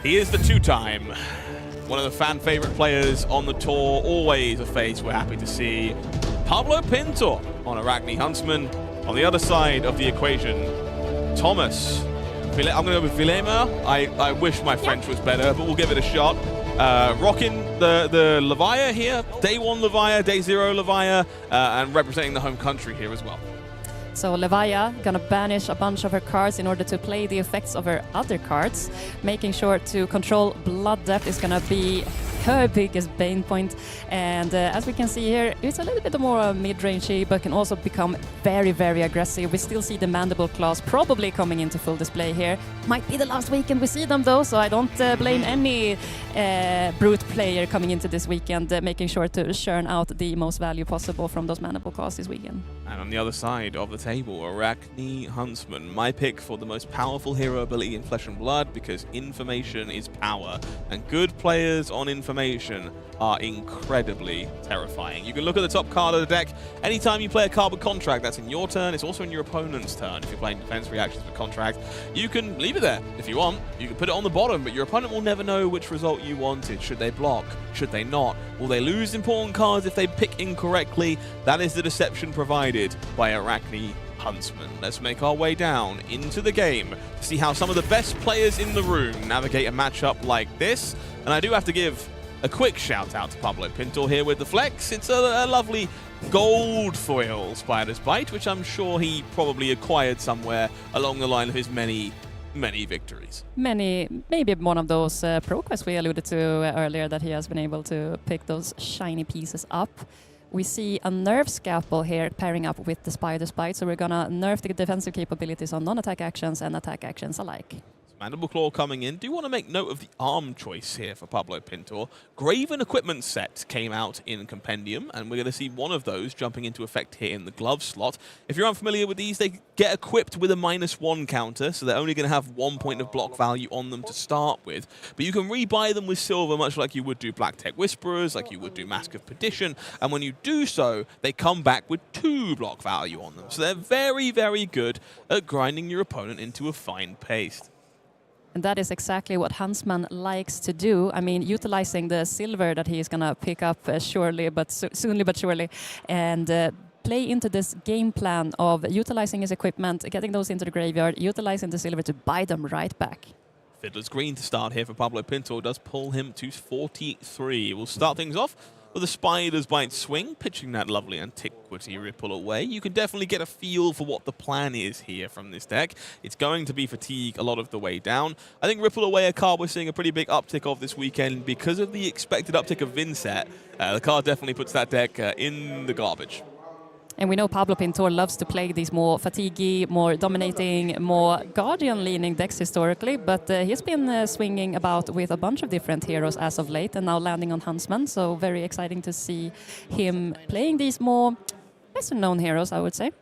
he is the 2-time. One of the fan favorite players on the tour, always a face we're happy to see. Pablo Pintor on Arakni Huntsman. On the other side of the equation, Thomas. I'm going to go with Vuillaumier. I wish my French was better, but we'll give it a shot. Rocking the Levia here. Day 1 Levia, Day 0 Levia, and representing the home country here as well. So Levia gonna banish a bunch of her cards in order to play the effects of her other cards. Making sure to control blood depth is gonna be her biggest bane point. And as we can see here, it's a little bit more mid-rangey, but can also become very, very aggressive. We still see the Mandible Claws probably coming into full display here. Might be the last weekend we see them though, so I don't blame any brute player coming into this weekend, making sure to churn out the most value possible from those Mandible Claws this weekend. And on the other side of the table, Arakni Huntsman, my pick for the most powerful hero ability in Flesh and Blood, because information is power, and good players on information are incredibly terrifying. You can look at the top card of the deck. Anytime you play a card with Contract, that's in your turn. It's also in your opponent's turn. If you're playing defense reactions with Contract, you can leave it there if you want. You can put it on the bottom, but your opponent will never know which result you wanted. Should they block? Should they not? Will they lose important cards if they pick incorrectly? That is the deception provided by Arakni Huntsman. Let's make our way down into the game to see how some of the best players in the room navigate a matchup like this. And I do have to give a quick shout out to Pablo Pintor here with the flex. It's a lovely gold foil Spider's Bite, which I'm sure he probably acquired somewhere along the line of his many victories. Maybe one of those pro quests we alluded to earlier that he has been able to pick those shiny pieces up. We see a nerf scalpel here pairing up with the Spider's Bite, so we're gonna nerf the defensive capabilities on non-attack actions and attack actions alike. Mandible Claw coming in. Do want to make note of the arm choice here for Pablo Pintor. Graven equipment set came out in Compendium, and we're going to see one of those jumping into effect here in the glove slot. If you're unfamiliar with these, they get equipped with a -1 counter, so they're only going to have 1 point of block value on them to start with. But you can rebuy them with silver, much like you would do Black Tech Whisperers, like you would do Mask of Perdition, and when you do so, they come back with 2 block value on them. So they're very, very good at grinding your opponent into a fine paste. And that is exactly what Huntsman likes to do. I mean, utilizing the silver that he's going to pick up soonly but surely, and play into this game plan of utilizing his equipment, getting those into the graveyard, utilizing the silver to buy them right back. Fiddler's Green to start here for Pablo Pintor does pull him to 43. We'll start things off with a Spider's Bite swing, pitching that lovely Antiquity Ripple away. You can definitely get a feel for what the plan is here from this deck. It's going to be Fatigue a lot of the way down. I think Ripple Away, a card we're seeing a pretty big uptick of this weekend because of the expected uptick of Vinset. The card definitely puts that deck in the garbage. And we know Pablo Pintor loves to play these more fatiguey, more dominating, more Guardian-leaning decks historically, but he's been swinging about with a bunch of different heroes as of late and now landing on Huntsman, so very exciting to see him playing these more lesser-known heroes, I would say.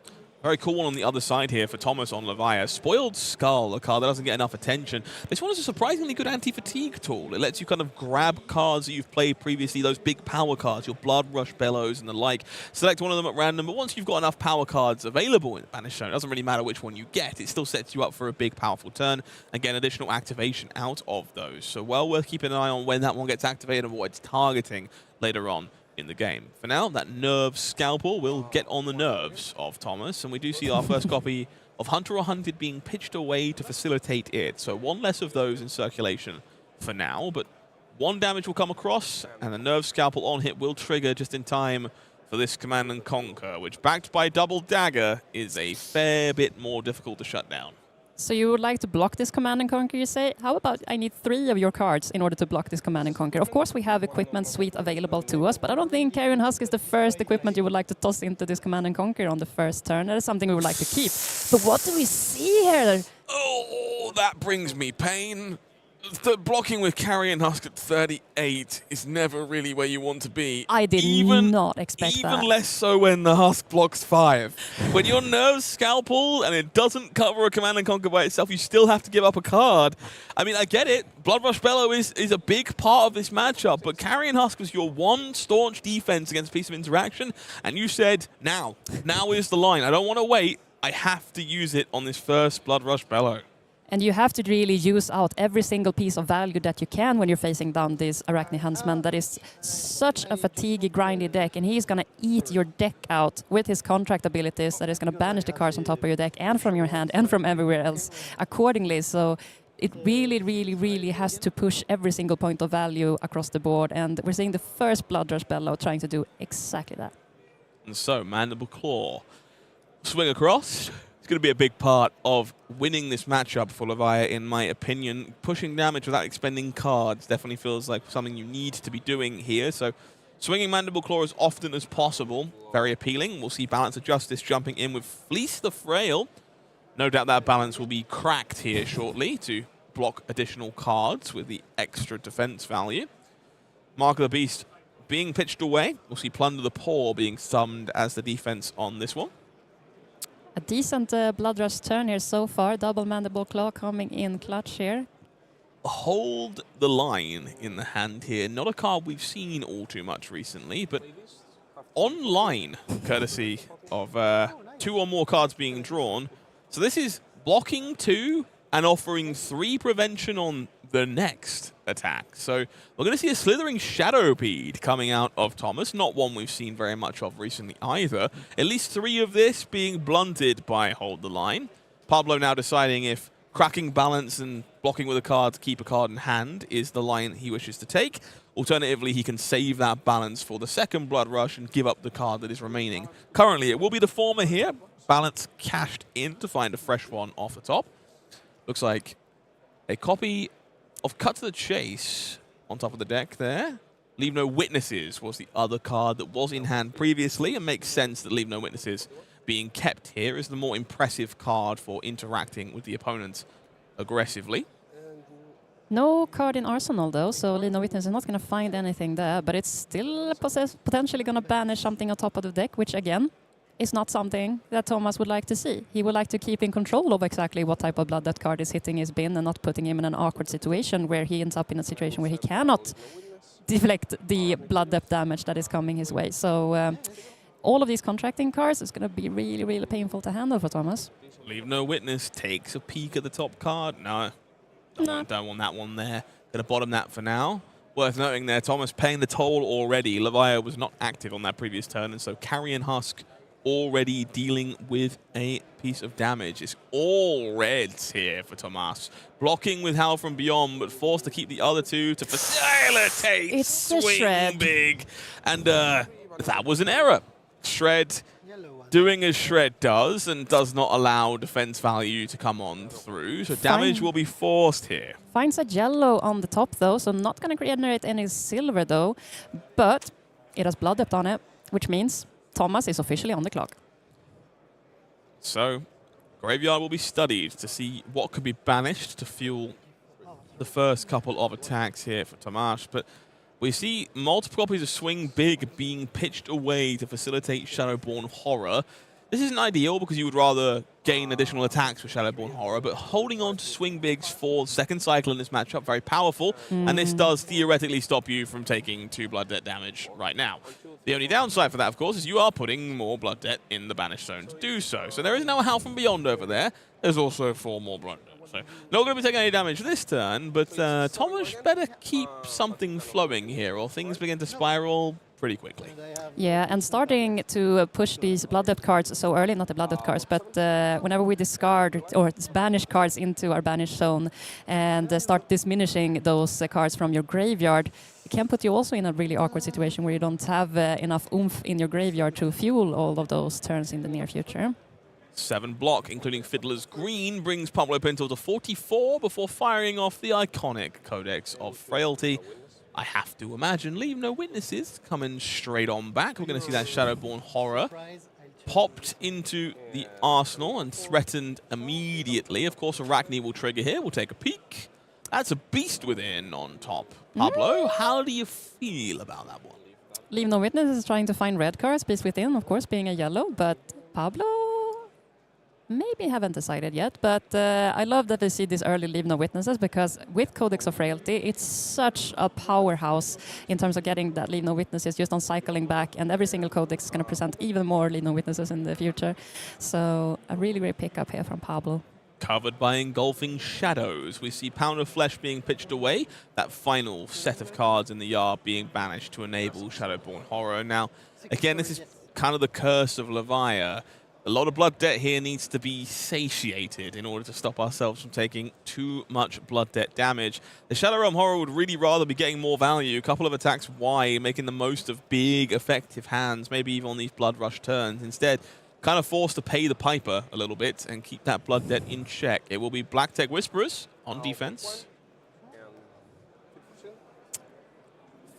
Very cool one on the other side here for Thomas on Levia. Spoiled Skull, a card that doesn't get enough attention. This one is a surprisingly good anti-fatigue tool. It lets you kind of grab cards that you've played previously, those big power cards, your Blood Rush Bellows and the like. Select one of them at random, but once you've got enough power cards available in Banished Zone, it doesn't really matter which one you get. It still sets you up for a big, powerful turn and get an additional activation out of those. So well worth keeping an eye on when that one gets activated and what it's targeting later on in the game. For now, that Nerve Scalpel will get on the nerves of Thomas, and we do see our first copy of Hunter or Hunted being pitched away to facilitate it. So one less of those in circulation for now, but 1 damage will come across, and the Nerve Scalpel on hit will trigger just in time for this Command and Conquer, which, backed by Double Dagger, is a fair bit more difficult to shut down. So you would like to block this Command and Conquer, you say? How about I need 3 of your cards in order to block this Command and Conquer? Of course we have equipment suite available to us, but I don't think Carrion Husk is the first equipment you would like to toss into this Command and Conquer on the first turn. That is something we would like to keep. But what do we see here? Oh, that brings me pain. The blocking with Carrion Husk at 38 is never really where you want to be. I did not expect that. Even less so when the Husk blocks 5. When your Nerve Scalpel and it doesn't cover a Command and Conquer by itself, you still have to give up a card. I mean, I get it. Blood Rush Bellow is a big part of this matchup, but Carrion Husk was your one staunch defense against Piece of Interaction, and you said, now is the line. I don't want to wait. I have to use it on this first Blood Rush Bellow. And you have to really use out every single piece of value that you can when you're facing down this Arakni Huntsman that is such a fatiguey, grindy deck, and he's going to eat your deck out with his contract abilities that is going to banish the cards on top of your deck and from your hand and from everywhere else accordingly. So it really, really, really has to push every single point of value across the board, and we're seeing the first Blood Rush Bellow trying to do exactly that. And so, Mandible Claw, swing across. It's going to be a big part of winning this matchup for Levia, in my opinion. Pushing damage without expending cards definitely feels like something you need to be doing here. So swinging Mandible Claw as often as possible, very appealing. We'll see Balance of Justice jumping in with Fleece the Frail. No doubt that balance will be cracked here shortly to block additional cards with the extra defense value. Mark of the Beast being pitched away. We'll see Plunder the Poor being summoned as the defense on this one. A decent Blood Rush turn here so far. Double Mandible Claw coming in clutch here. Hold the Line in the hand here. Not a card we've seen all too much recently, but online, courtesy of 2 or more cards being drawn. So this is blocking 2 and offering 3 prevention on the next. attack. So we're going to see a slithering Shadowpede coming out of Thomas, not one we've seen very much of recently either. At least 3 of this being blunted by Hold the Line. Pablo now deciding if cracking balance and blocking with a card to keep a card in hand is the line he wishes to take. Alternatively, he can save that balance for the second Blood Rush and give up the card that is remaining. Currently, it will be the former here. Balance cashed in to find a fresh one off the top. Looks like a copy of Cut to the Chase on top of the deck there. Leave No Witnesses was the other card that was in hand previously, and makes sense that Leave No Witnesses being kept here is the more impressive card for interacting with the opponent aggressively. No card in Arsenal though, so Leave No Witness is not going to find anything there, but it's still potentially going to banish something on top of the deck, which again is not something that Thomas would like to see. He would like to keep in control of exactly what type of blood that card is hitting his bin and not putting him in an awkward situation where he ends up in a situation where he cannot deflect the blood depth damage that is coming his way. So all of these contracting cards is going to be really, really painful to handle for Thomas. Leave No Witness takes a peek at the top card. No, don't want that one there. Going to bottom that for now. Worth noting there, Thomas paying the toll already. Levia was not active on that previous turn, and so Carrion Husk already dealing with a piece of damage. It's all reds here for Tomas. Blocking with Howl from Beyond, but forced to keep the other 2 to facilitate swing big. And that was an error. Shred doing as Shred does and does not allow defense value to come on through. So damage will be forced here. Finds a yellow on the top though, so not going to generate any silver though, but it has blood depth on it, which means Thomas is officially on the clock. So Graveyard will be studied to see what could be banished to fuel the first couple of attacks here for Tomas, but we see multiple copies of Swing Big being pitched away to facilitate Shadowborn Horror. This isn't ideal because you would rather gain additional attacks with Shadowborn Horror, but holding on to Swing Bigs for the second cycle in this matchup, very powerful, and this does theoretically stop you from taking 2 blood debt damage right now. The only downside for that, of course, is you are putting more blood debt in the banished zone to do so. So there is now a Howl from Beyond over there. There's also 4 more blood debt. So not going to be taking any damage this turn, but Thomas better keep something flowing here, or things begin to spiral pretty quickly. Yeah, and starting to push these blood depth cards so early, not the blood depth cards, but whenever we discard or banish cards into our banished zone and start diminishing those cards from your graveyard, it can put you also in a really awkward situation where you don't have enough oomph in your graveyard to fuel all of those turns in the near future. 7 block, including Fiddler's Green, brings Pablo Pintor to 44 before firing off the iconic Codex of Frailty. I have to imagine Leave No Witnesses coming straight on back. We're going to see that Shadowborn Horror popped into the arsenal and threatened immediately. Of course, Arakni will trigger here. We'll take a peek. That's a Beast Within on top. Pablo, how do you feel about that one? Leave No Witness is trying to find red cards, Beast Within, of course, being a yellow, but Pablo maybe haven't decided yet, but I love that we see these early Leave No Witnesses, because with Codex of Frailty, it's such a powerhouse in terms of getting that Leave No Witnesses just on cycling back, and every single Codex is going to present even more Leave No Witnesses in the future. So a really great pickup here from Pablo. Covered by engulfing shadows, we see Pound of Flesh being pitched away, that final set of cards in the yard being banished to enable Shadowborn Horror. Now, again, this is kind of the curse of Levia. A lot of blood debt here needs to be satiated in order to stop ourselves from taking too much blood debt damage. The Shadow Realm Horror would really rather be getting more value, a couple of attacks wide, making the most of big, effective hands, maybe even on these Blood Rush turns. Instead, kind of forced to pay the piper a little bit and keep that blood debt in check. It will be Black Tech Whisperers on defense.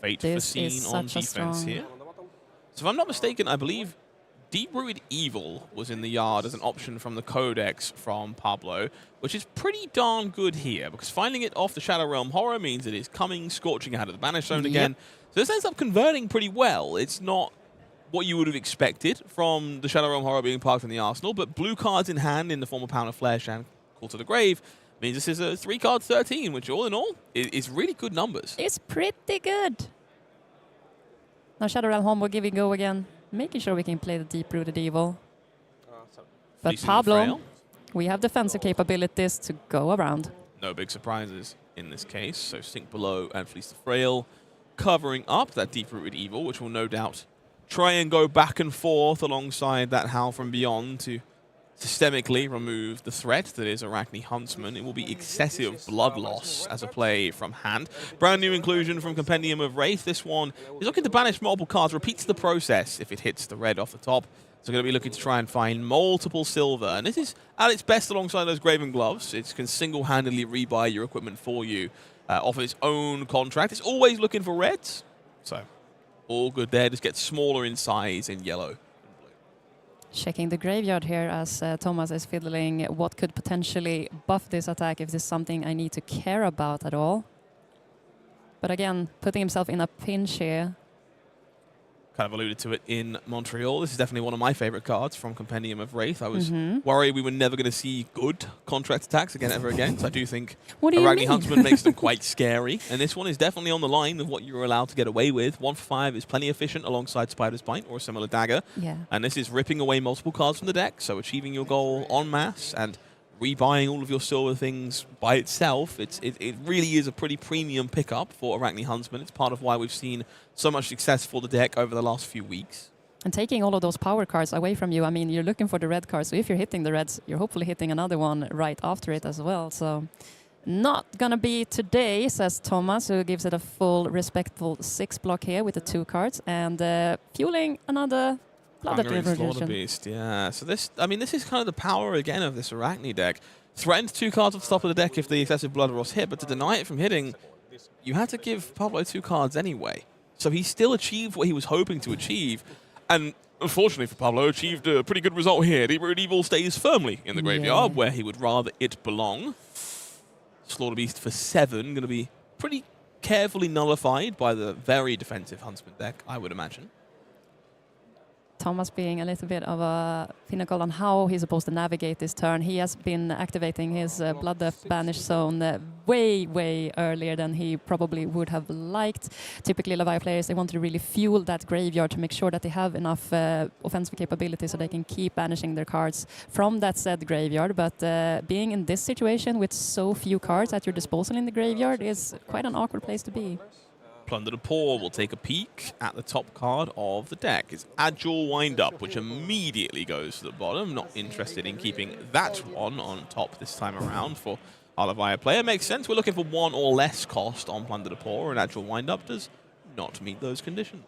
Fate Foreseen on defense here. So if I'm not mistaken, I believe Deep-Rooted Evil was in the yard as an option from the Codex from Pablo, which is pretty darn good here, because finding it off the Shadow Realm Horror means it is coming, scorching out of the Banished Zone again. So this ends up converting pretty well. It's not what you would have expected from the Shadow Realm Horror being parked in the arsenal, but blue cards in hand in the form of Pound of Flesh and Call to the Grave means this is a 3-card 13, which all in all is really good numbers. It's pretty good. Now Shadow Realm Home will give it a go again, making sure we can play the Deep-Rooted Evil. But Pablo, we have defensive capabilities to go around. No big surprises in this case. So Sink Below and Fleece the Frail covering up that Deep-Rooted Evil, which will no doubt try and go back and forth alongside that Howl from Beyond to systemically remove the threat that is Arakni Huntsman. It will be excessive blood loss as a play from hand. Brand new inclusion from Compendium of Wraith. This one is looking to banish multiple cards, repeats the process if it hits the red off the top. So going to be looking to try and find multiple silver. And this is at its best alongside those Graven Gloves. It can single-handedly rebuy your equipment for you off its own contract. It's always looking for reds. So all good there. Just gets smaller in size in yellow. Checking the graveyard here as Thomas is fiddling what could potentially buff this attack, if this is something I need to care about at all. But again, putting himself in a pinch here. Kind of alluded to it in Montreal. This is definitely one of my favorite cards from Compendium of Wraith. I was worried we were never going to see good contract attacks again ever again. So I do think Arakni Huntsman makes them quite scary. And this one is definitely on the line of what you're allowed to get away with. 1 for 5 is plenty efficient alongside Spider's Bite or a similar dagger. Yeah. And this is ripping away multiple cards from the deck, so achieving your goal en masse and rebuying all of your silver things by itself. It really is a pretty premium pickup for Arakni Huntsman. It's part of why we've seen so much success for the deck over the last few weeks. And taking all of those power cards away from you, I mean, you're looking for the red card, so if you're hitting the reds, you're hopefully hitting another one right after it as well. So not gonna be today, says Thomas, who gives it a full respectful 6 block here with the 2 cards, and fueling another Hungering Slaughter Beast, yeah. So this is kind of the power again of this Arakni deck. Threatened 2 cards at the top of the deck if the excessive Blood Rose hit, but to deny it from hitting, you had to give Pablo 2 cards anyway. So he still achieved what he was hoping to achieve, and unfortunately for Pablo, achieved a pretty good result here. Deep-Rooted Evil stays firmly in the graveyard, where he would rather it belong. Slaughter Beast for 7, going to be pretty carefully nullified by the very defensive Huntsman deck, I would imagine. Thomas being a little bit of a pinnacle on how he's supposed to navigate this turn. He has been activating his Blood Death Banish Zone way earlier than he probably would have liked. Typically, Levia players, they want to really fuel that graveyard to make sure that they have enough offensive capability so they can keep banishing their cards from that said graveyard. But being in this situation with so few cards at your disposal in the graveyard is quite an awkward place to be. Plunder the Poor will take a peek at the top card of the deck. It's Agile Wind-Up, which immediately goes to the bottom. Not interested in keeping that one on top this time around for our Levia player. Makes sense. We're looking for 1 or less cost on Plunder the Poor, and Agile Wind-Up does not meet those conditions.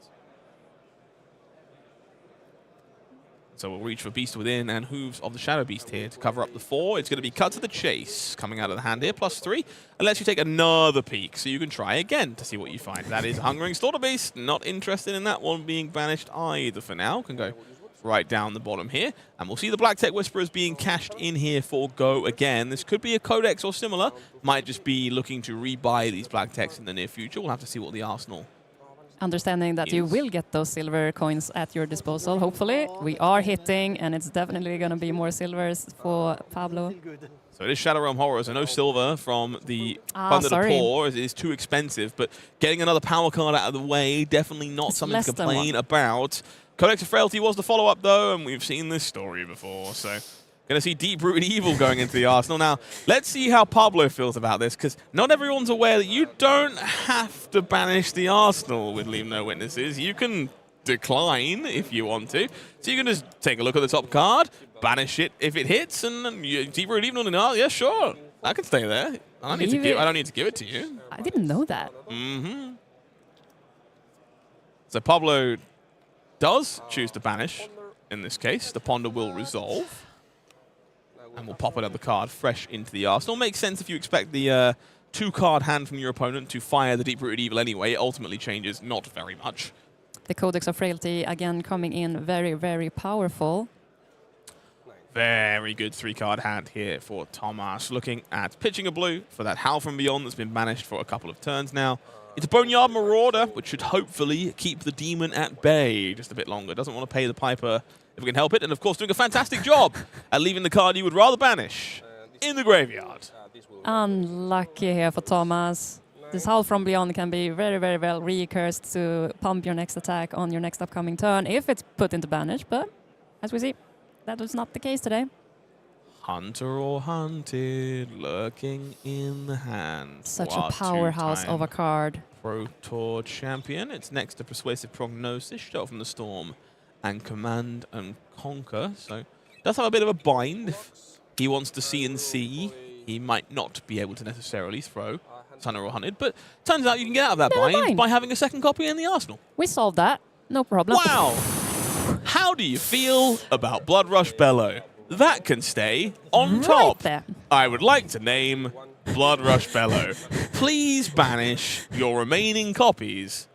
So we'll reach for Beast Within and Hooves of the Shadow Beast here to cover up the 4. It's going to be Cut to the Chase coming out of the hand here, +3. And lets you take another peek so you can try again to see what you find. That is Hungering Slaughter Beast. Not interested in that one being banished either for now. Can go right down the bottom here. And we'll see the Black Tech Whisperers being cashed in here for go again. This could be a Codex or similar. Might just be looking to rebuy these Black Techs in the near future. We'll have to see what the arsenal Understanding that you will get those silver coins at your disposal, hopefully. We are hitting, and it's definitely going to be more silvers for Pablo. So it is Shadow Realm Horrors, and no silver from the Plunder the Poor. It is too expensive, but getting another power card out of the way, definitely not something to complain about. Codex of Frailty was the follow-up, though, and we've seen this story before, so going to see Deep-Rooted Evil going into the arsenal. Now, let's see how Pablo feels about this, because not everyone's aware that you don't have to banish the arsenal with Leave No Witnesses. You can decline if you want to. So you can just take a look at the top card, banish it if it hits, and then Deep-Rooted Evil on the art. Yeah, sure. I can stay there. I don't need to give it to you. I didn't know that. So Pablo does choose to banish. In this case, the Ponder will resolve. And we'll pop another card fresh into the arsenal. Makes sense if you expect the 2-card hand from your opponent to fire the Deep-Rooted Evil anyway. It ultimately changes not very much. The Codex of Frailty, again, coming in very powerful. Very good 3-card hand here for Thomas. Looking at pitching a blue for that Howl from Beyond that's been banished for a couple of turns now. It's a Boneyard Marauder, which should hopefully keep the demon at bay just a bit longer. Doesn't want to pay the piper if we can help it. And, of course, doing a fantastic job at leaving the card you would rather banish in the graveyard. Unlucky here for Thomas. This Howl from Beyond can be very well recursed to pump your next attack on your next upcoming turn if it's put into banish. But, as we see, that was not the case today. Hunter or hunted, lurking in the hand. Such What a powerhouse of a two-time card. Pro Tour champion. It's next to Persuasive Prognosis, Shelter from the Storm, and Command and Conquer. So does have a bit of a bind. If he wants to CNC, he might not be able to necessarily throw Hunter or hunted, but turns out you can get out of that bind by having a second copy in the arsenal. We solved that. No problem. Wow! How do you feel about Bloodrush Bellow? That can stay on top. There. I would like to name Bloodrush Bellow. Please banish your remaining copies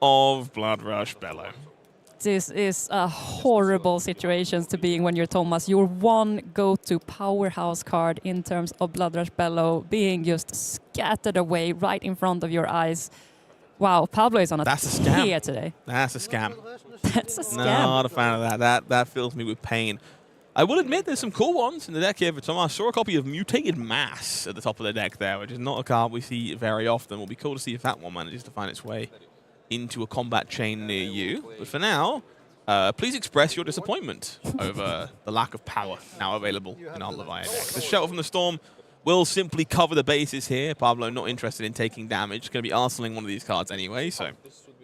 of Bloodrush Bellow. This is a horrible situation to be in when you're Thomas. Your one go-to powerhouse card in terms of Bloodrush Bellow being just scattered away right in front of your eyes. Wow, Pablo is on a tear today. That's a scam. That's a scam. Not a fan of that. That fills me with pain. I will admit there's some cool ones in the deck here for Thomas. I saw a copy of Mutated Mass at the top of the deck there, which is not a card we see very often. It will be cool to see if that one manages to find its way into a combat chain near you. But for now, please express your disappointment over the lack of power now available in our Levia deck. The Shelter from the Storm will simply cover the bases here. Pablo not interested in taking damage. Going to be arsenaling one of these cards anyway, so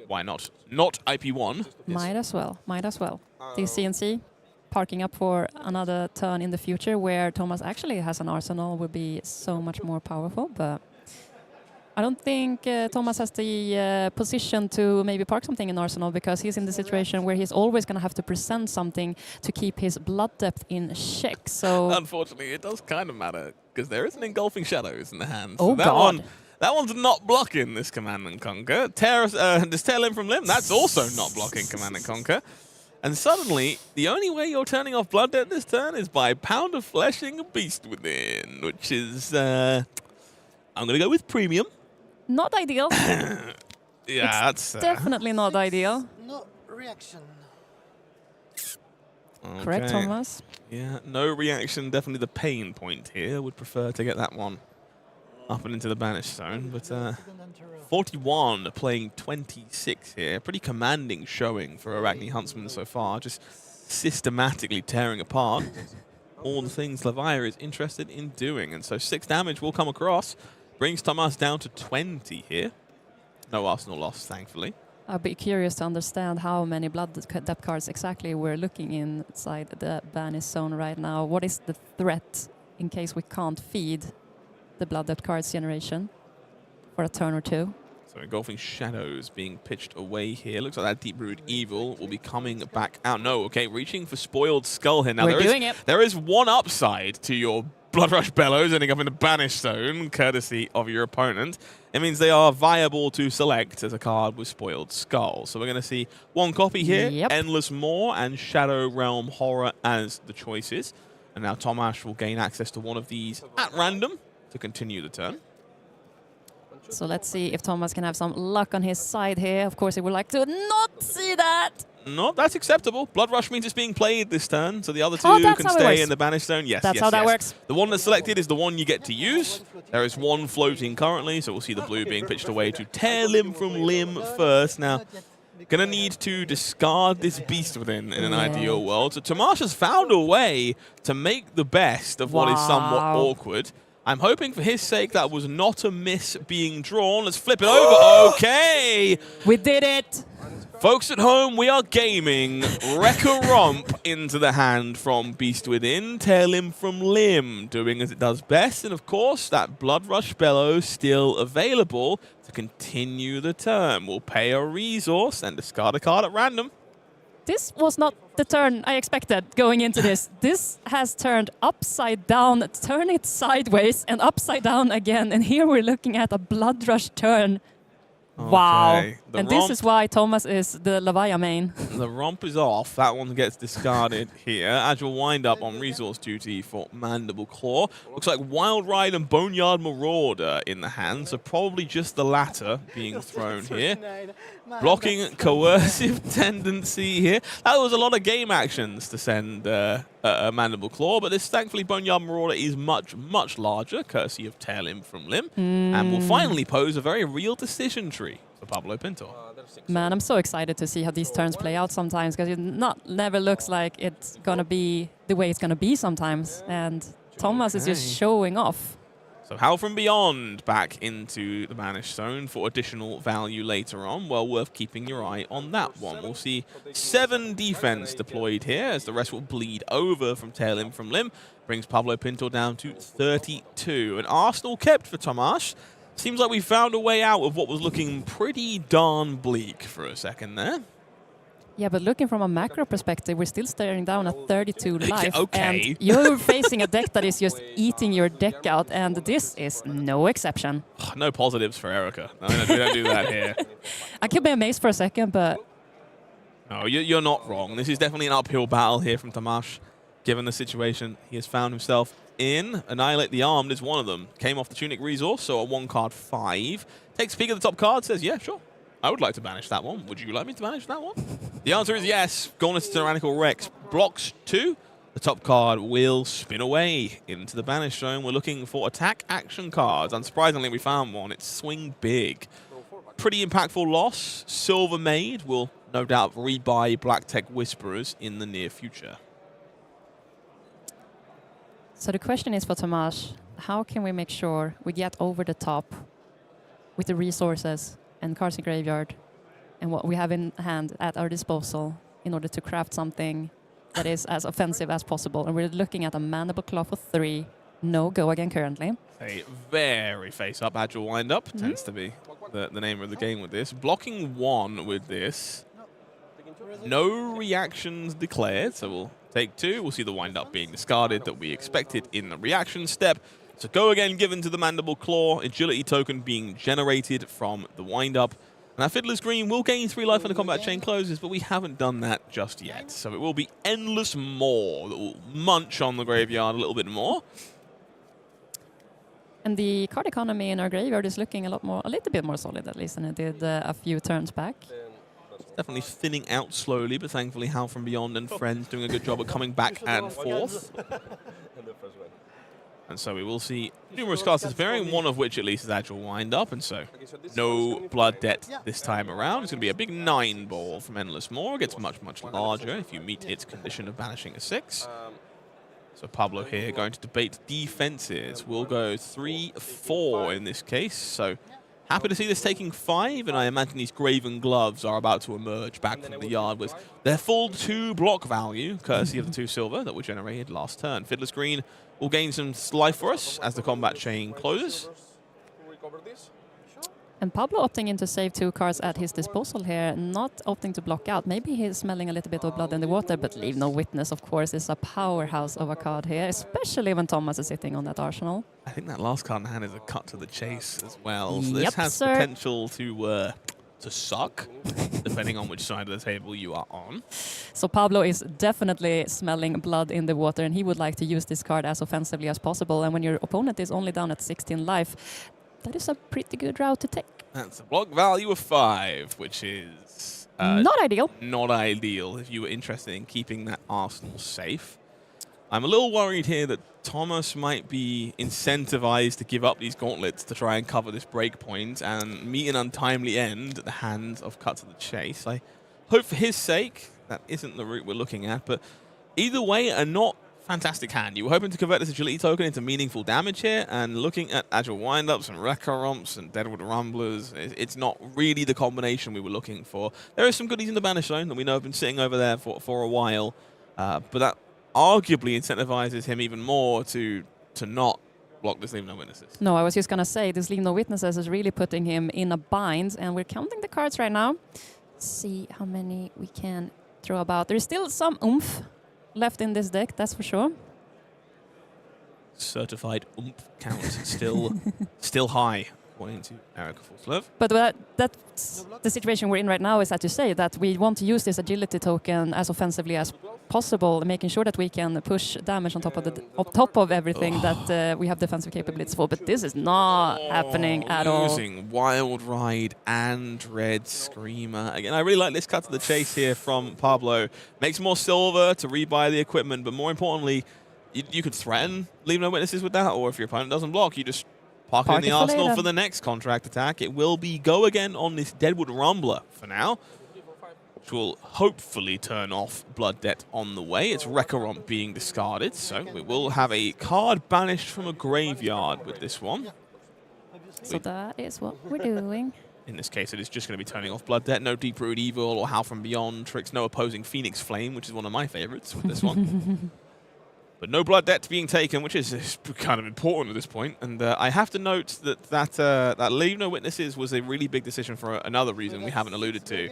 why not? Not IP1. Might as well. Might as well. The CNC parking up for another turn in the future where Thomas actually has an arsenal would be so much more powerful, but I don't think Thomas has the position to maybe park something in arsenal because he's in the situation where he's always going to have to present something to keep his blood depth in check. So unfortunately, it does kind of matter because there is an Engulfing Shadows in the hand. Oh, so God. That one's not blocking this Command and Conquer. This Tail Limb from Limb, that's also not blocking Command and Conquer. And suddenly, the only way you're turning off Blood Debt this turn is by Pound of Fleshing a Beast Within, which is, I'm going to go with Premium. not ideal. Yeah, it's that's definitely not ideal. No reaction. okay. Correct, Thomas? Yeah, no reaction, definitely the pain point here. Would prefer to get that one up and into the banished zone, but 41 playing 26 here. Pretty commanding showing for Arakni Huntsman so far, just systematically tearing apart all the things Levia is interested in doing. And so 6 damage will come across, brings Thomas down to 20 here. No arsenal loss, thankfully. I'd be curious to understand how many blood depth cards exactly we're looking inside the banished zone right now. What is the threat in case we can't feed the blood depth cards generation for a turn or two? So Engulfing Shadows being pitched away here. Looks like that Deep-Rooted Evil will be coming back out. No, okay, reaching for Spoiled Skull here. Now We're doing it. There is one upside to your Bloodrush Bellows ending up in the banished zone, courtesy of your opponent. It means they are viable to select as a card with Spoiled Skull. So we're going to see one copy here, Yep. Endless Maw and Shadow Realm Horror as the choices. And now Tomasz will gain access to one of these at random to continue the turn. So let's see if Thomas can have some luck on his side here. Of course, he would like to not see that. No, that's acceptable. Blood Rush means it's being played this turn, so the other two that's can how it stay works. in the banished zone. Yes, That's yes, how that yes. works. The one that's selected is the one you get to use. There is one floating currently, so we'll see the blue being pitched away to tear limb from limb first. Now, gonna need to discard this Beast Within in an ideal world. So Tomasz has found a way to make the best of what is somewhat awkward. I'm hoping for his sake that was not a miss being drawn. Let's flip it over. Okay. We did it. Folks at home, we are gaming Wrecker Romp into the hand from Beast Within, Tail Limb from Limb, doing as it does best. And of course, that Bloodrush Bellow still available to continue the turn. We'll pay a resource and discard a card at random. This was not the turn I expected going into this. This has turned upside down, turn it sideways, and upside down again. And here we're looking at a Bloodrush turn. Wow. Okay. And this is why Thomas is the Levia main. The romp is off. That one gets discarded here. Agile wind-up on resource duty for Mandible Claw. Looks like Wild Ride and Boneyard Marauder in the hand, so probably just the latter being thrown here. Blocking Coercive Tendency here. That was a lot of game actions to send Mandible Claw, but this, thankfully, Boneyard Marauder is much, much larger, courtesy of Tail Limb from Limb, and will finally pose a very real decision tree for Pablo Pintor. Man, I'm so excited to see how these turns play out sometimes, because it never looks like it's going to be the way it's going to be sometimes. And Thomas is just showing off. So Howl from Beyond back into the Banished Zone for additional value later on. Well worth keeping your eye on that one. We'll see 7 defense deployed here as the rest will bleed over from tail in from limb. Brings Pablo Pintor down to 32. And Arsenal kept for Tomas. Seems like we found a way out of what was looking pretty darn bleak for a second there. Yeah, but looking from a macro perspective, we're still staring down at 32 life. Okay. And you're facing a deck that is just eating your deck out, and this is no exception. No positives for Erica. No, we don't do that here. I could be amazed for a second, but... No, you're not wrong. This is definitely an uphill battle here from Tomas, given the situation he has found himself in. Annihilate the Armed is one of them. Came off the Tunic resource, so a 1-card 5. Takes a peek at the top card, says, yeah, sure. I would like to banish that one. Would you like me to banish that one? The answer is yes. Gauntlet's Tyrannical Rex blocks 2. The top card will spin away into the Banished Zone. We're looking for attack action cards. Unsurprisingly, we found one. It's Swing Big. Pretty impactful loss. Silver Maid will no doubt rebuy Black Tech Whisperers in the near future. So the question is for Tomas, how can we make sure we get over the top with the resources and cards in graveyard and what we have in hand at our disposal in order to craft something that is as offensive as possible? And we're looking at a Mandible Claw for 3, no go again currently. A very face-up agile wind-up tends to be the name of the game with this. Blocking 1 with this. No reactions declared, so we'll take 2. We'll see the wind-up being discarded that we expected in the reaction step. So go again given to the Mandible Claw, agility token being generated from the wind-up. Now Fiddler's Green will gain 3 life when the combat chain closes, but we haven't done that just yet. So it will be Endless Maw that will munch on the graveyard a little bit more. And the card economy in our graveyard is looking a little bit more solid at least than it did a few turns back. Definitely thinning out slowly, but thankfully Howl from Beyond and friends doing a good job of coming back and forth. And so we will see numerous cards disappearing, one of which at least is Agile Wind-Up, and so no Blood Debt this time around. It's going to be a big 9-ball from Endless Maw. It gets much, much larger if you meet its condition of banishing a 6. So Pablo here going to debate defenses. We'll go 3-4 in this case, so happy to see this taking 5, and I imagine these Graven Gloves are about to emerge back from the yard with their full 2 block value, courtesy of the 2 silver that were generated last turn. Fiddler's Green will gain some life for us as the combat chain closes. And Pablo opting in to save 2 cards at his disposal here, not opting to block out. Maybe he's smelling a little bit of blood in the water, but Leave No Witness, of course, is a powerhouse of a card here, especially when Thomas is sitting on that arsenal. I think that last card in hand is a cut to the chase as well. So Yep, this has sir. potential to suck, depending on which side of the table you are on. So Pablo is definitely smelling blood in the water, and he would like to use this card as offensively as possible. And when your opponent is only down at 16 life, that is a pretty good route to take. That's a block value of 5, which is Not ideal. not ideal if you were interested in keeping that arsenal safe. I'm a little worried here that Thomas might be incentivized to give up these gauntlets to try and cover this break point and meet an untimely end at the hands of Cut to the Chase. I hope for his sake that isn't the route we're looking at, but either way, a not fantastic hand. You were hoping to convert this agility token into meaningful damage here, and looking at Agile Wind-Ups and Recurrumps and Deadwood Rumblers, it's not really the combination we were looking for. There are some goodies in the Banished Zone that we know have been sitting over there for a while, but that arguably incentivizes him even more to not block this Leave No Witnesses. No, I was just going to say, this Leave No Witnesses is really putting him in a bind, and we're counting the cards right now. Let's see how many we can throw about. There's still some oomph left in this deck, that's for sure. Certified oomph count still high, according to Erica Forslove. But that's the situation we're in right now, is that you say that we want to use this agility token as offensively as possible, making sure that we can push damage on top of everything that we have defensive capabilities for. But this is not happening at all. Losing Wild Ride and Red Screamer. Again, I really like this Cut to the Chase here from Pablo. Makes more silver to rebuy the equipment, but more importantly, you could threaten Leave No Witnesses with that, or if your opponent doesn't block, you just park it in the arsenal for the next contract attack. It will be go again on this Deadwood Rumbler for now. which will hopefully turn off Blood Debt on the way. It's Recarant being discarded, so we will have a card banished from a graveyard with this one. So that is what we're doing. In this case, it is just going to be turning off Blood Debt. No Deep-Rooted Evil or Howl from Beyond tricks. No opposing Phoenix Flame, which is one of my favorites with this one. But no Blood Debt being taken, which is kind of important at this point. And I have to note that Leave No Witnesses was a really big decision for another reason we haven't alluded to.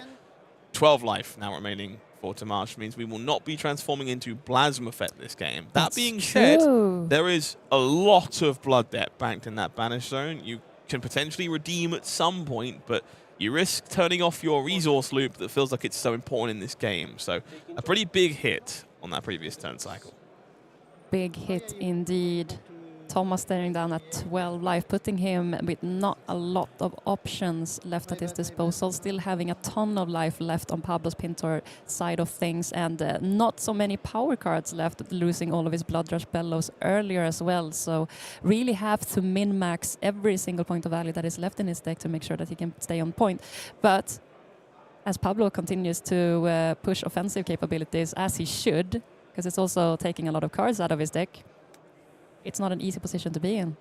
12 life now remaining for Tomas means we will not be transforming into Blasmafet this game. That being said, there is a lot of Blood Debt banked in that Banish Zone. You can potentially redeem at some point, but you risk turning off your resource loop that feels like it's so important in this game. So a pretty big hit on that previous turn cycle. Big hit indeed. Thomas staring down at 12 life, putting him with not a lot of options left at his disposal, still having a ton of life left on Pablo's Pintor side of things, and not so many power cards left, losing all of his Blood Rush Bellows earlier as well. So really have to min-max every single point of value that is left in his deck to make sure that he can stay on point. But as Pablo continues to push offensive capabilities, as he should, because it's also taking a lot of cards out of his deck, it's not an easy position to be in.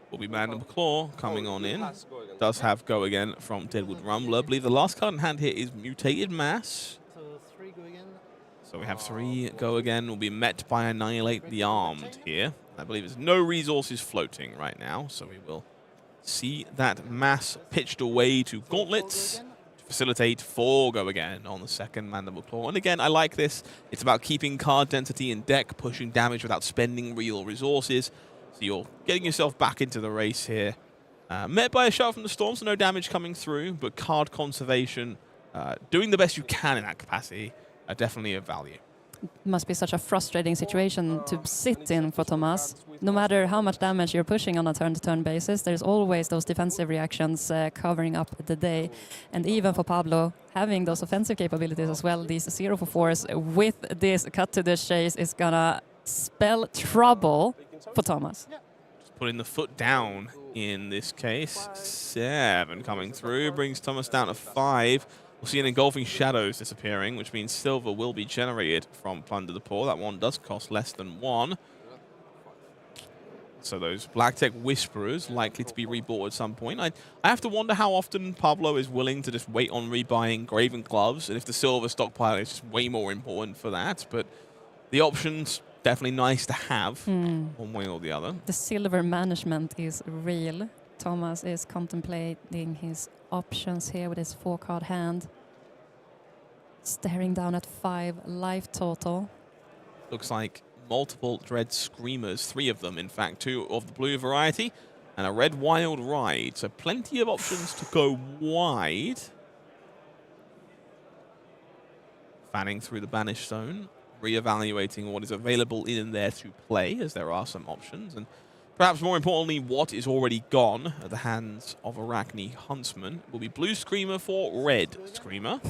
Will be Mandible Claw coming on in. Does have Go Again from Deadwood Rumbler. I believe the last card in hand here is Mutated Mass. So we have 3 Go Again. Will be met by Annihilate the Armed here. I believe there's no resources floating right now, so we will see that Mass pitched away to Gauntlets. Facilitate 4 Go Again on the second Mandible Claw. And again, I like this. It's about keeping card density in deck, pushing damage without spending real resources. So you're getting yourself back into the race here. Met by a shot from the storm, so no damage coming through, but card conservation, doing the best you can in that capacity, are definitely of value. It must be such a frustrating situation to sit in for Tomas. No matter how much damage you're pushing on a turn-to-turn basis, there's always those defensive reactions covering up the day. And even for Pablo, having those offensive capabilities as well, these 0 for 4s with this cut to the chase is gonna spell trouble for Tomas. Just putting the foot down in this case. 7 coming through, brings Tomas down to 5. We'll see an Engulfing Shadows disappearing, which means silver will be generated from Plunder the Poor. That one does cost less than 1. So those Black Tech Whisperers likely to be rebought at some point. I have to wonder how often Pablo is willing to just wait on rebuying Graven Gloves, and if the silver stockpile is just way more important for that. But the option's definitely nice to have, one way or the other. The silver management is real. Tomas is contemplating his options here with his 4-card hand. Staring down at 5 life total. Looks like multiple Dread Screamers, 3 of them, in fact, 2 of the blue variety, and a red Wild Ride. So plenty of options to go wide. Fanning through the Banished Zone, re-evaluating what is available in there to play, as there are some options. And perhaps more importantly, what is already gone at the hands of Arakni Huntsman will be Blue Screamer for Red Screamer.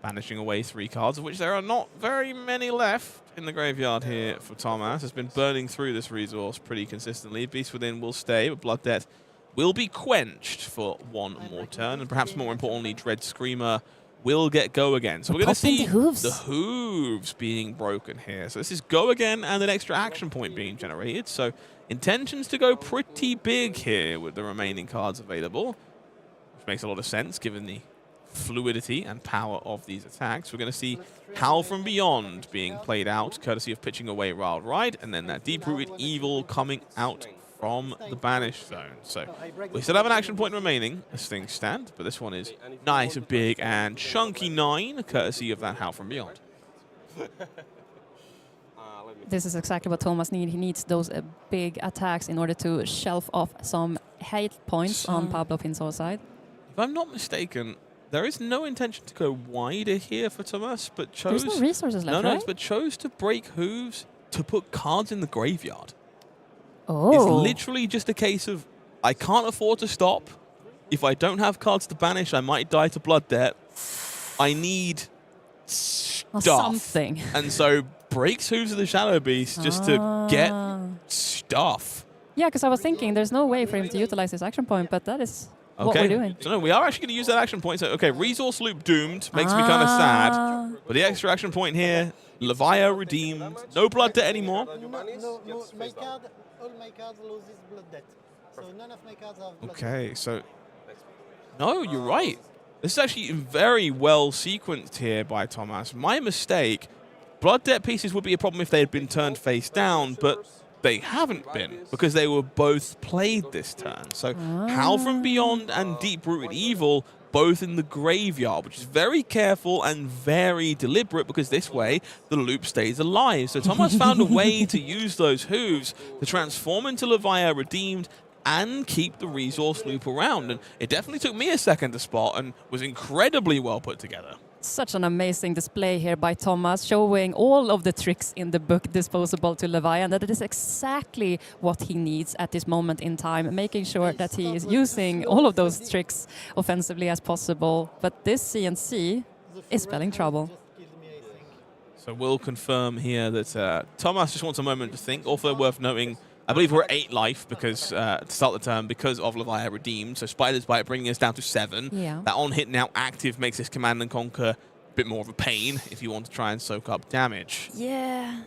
Banishing away 3 cards, of which there are not very many left in the graveyard here for Tomas. Has been burning through this resource pretty consistently. Beast Within will stay, but Blood Debt will be quenched for 1 more turn. And perhaps more importantly, Dread Screamer will get Go Again. So we're going to see the hooves being broken here. So this is Go Again and an extra action point being generated. So intentions to go pretty big here with the remaining cards available, which makes a lot of sense given the fluidity and power of these attacks. We're going to see Howl from Beyond being played out, courtesy of pitching away Wild Ride, and then that Deep-Rooted Evil coming out from the Banished Zone. So we still have an action point remaining as things stand, but this one is nice and big and chunky 9, courtesy of that Howl from Beyond. This is exactly what Tomas needs. He needs those big attacks in order to shelf off some hate points on Pablo Pintor's side. If I'm not mistaken, there is no intention to go wider here for Tomas, but chose... There's no resources left, right? But chose to break hooves to put cards in the graveyard. Oh. It's literally just a case of, I can't afford to stop. If I don't have cards to banish, I might die to Blood Debt. I need stuff. Something. And so breaks hooves of the Shadow Beast just to get stuff. Yeah, because I was thinking there's no way for him to utilize his action point, but that is what we're doing. So no, we are actually going to use that action point. So, okay, resource loop doomed. Makes me kind of sad. But the extra action point here, Levia redeemed. No blood debt anymore. No, my card, all my cards loses blood debt. So none of my cards have blood debt. Okay, so... No, you're right. This is actually very well sequenced here by Thomas. My mistake. Blood debt pieces would be a problem if they had been turned face down, but they haven't been because they were both played this turn. So Howl from Beyond and Deep-Rooted Evil both in the graveyard, which is very careful and very deliberate because this way the loop stays alive. So Thomas found a way to use those hooves to transform into Levia Redeemed and keep the resource loop around. And it definitely took me a second to spot and was incredibly well put together. Such an amazing display here by Thomas, showing all of the tricks in the book disposable to Levia, and that it is exactly what he needs at this moment in time, making sure that he is using all of those tricks offensively as possible. But this CNC is spelling trouble. So we'll confirm here that Thomas just wants a moment to think. Also worth noting, I believe we're at 8 life because to start the turn because of Levia Redeemed. So Spider's Bite bringing us down to 7. Yeah. That on hit now active makes this Command and Conquer a bit more of a pain if you want to try and soak up damage. Yeah.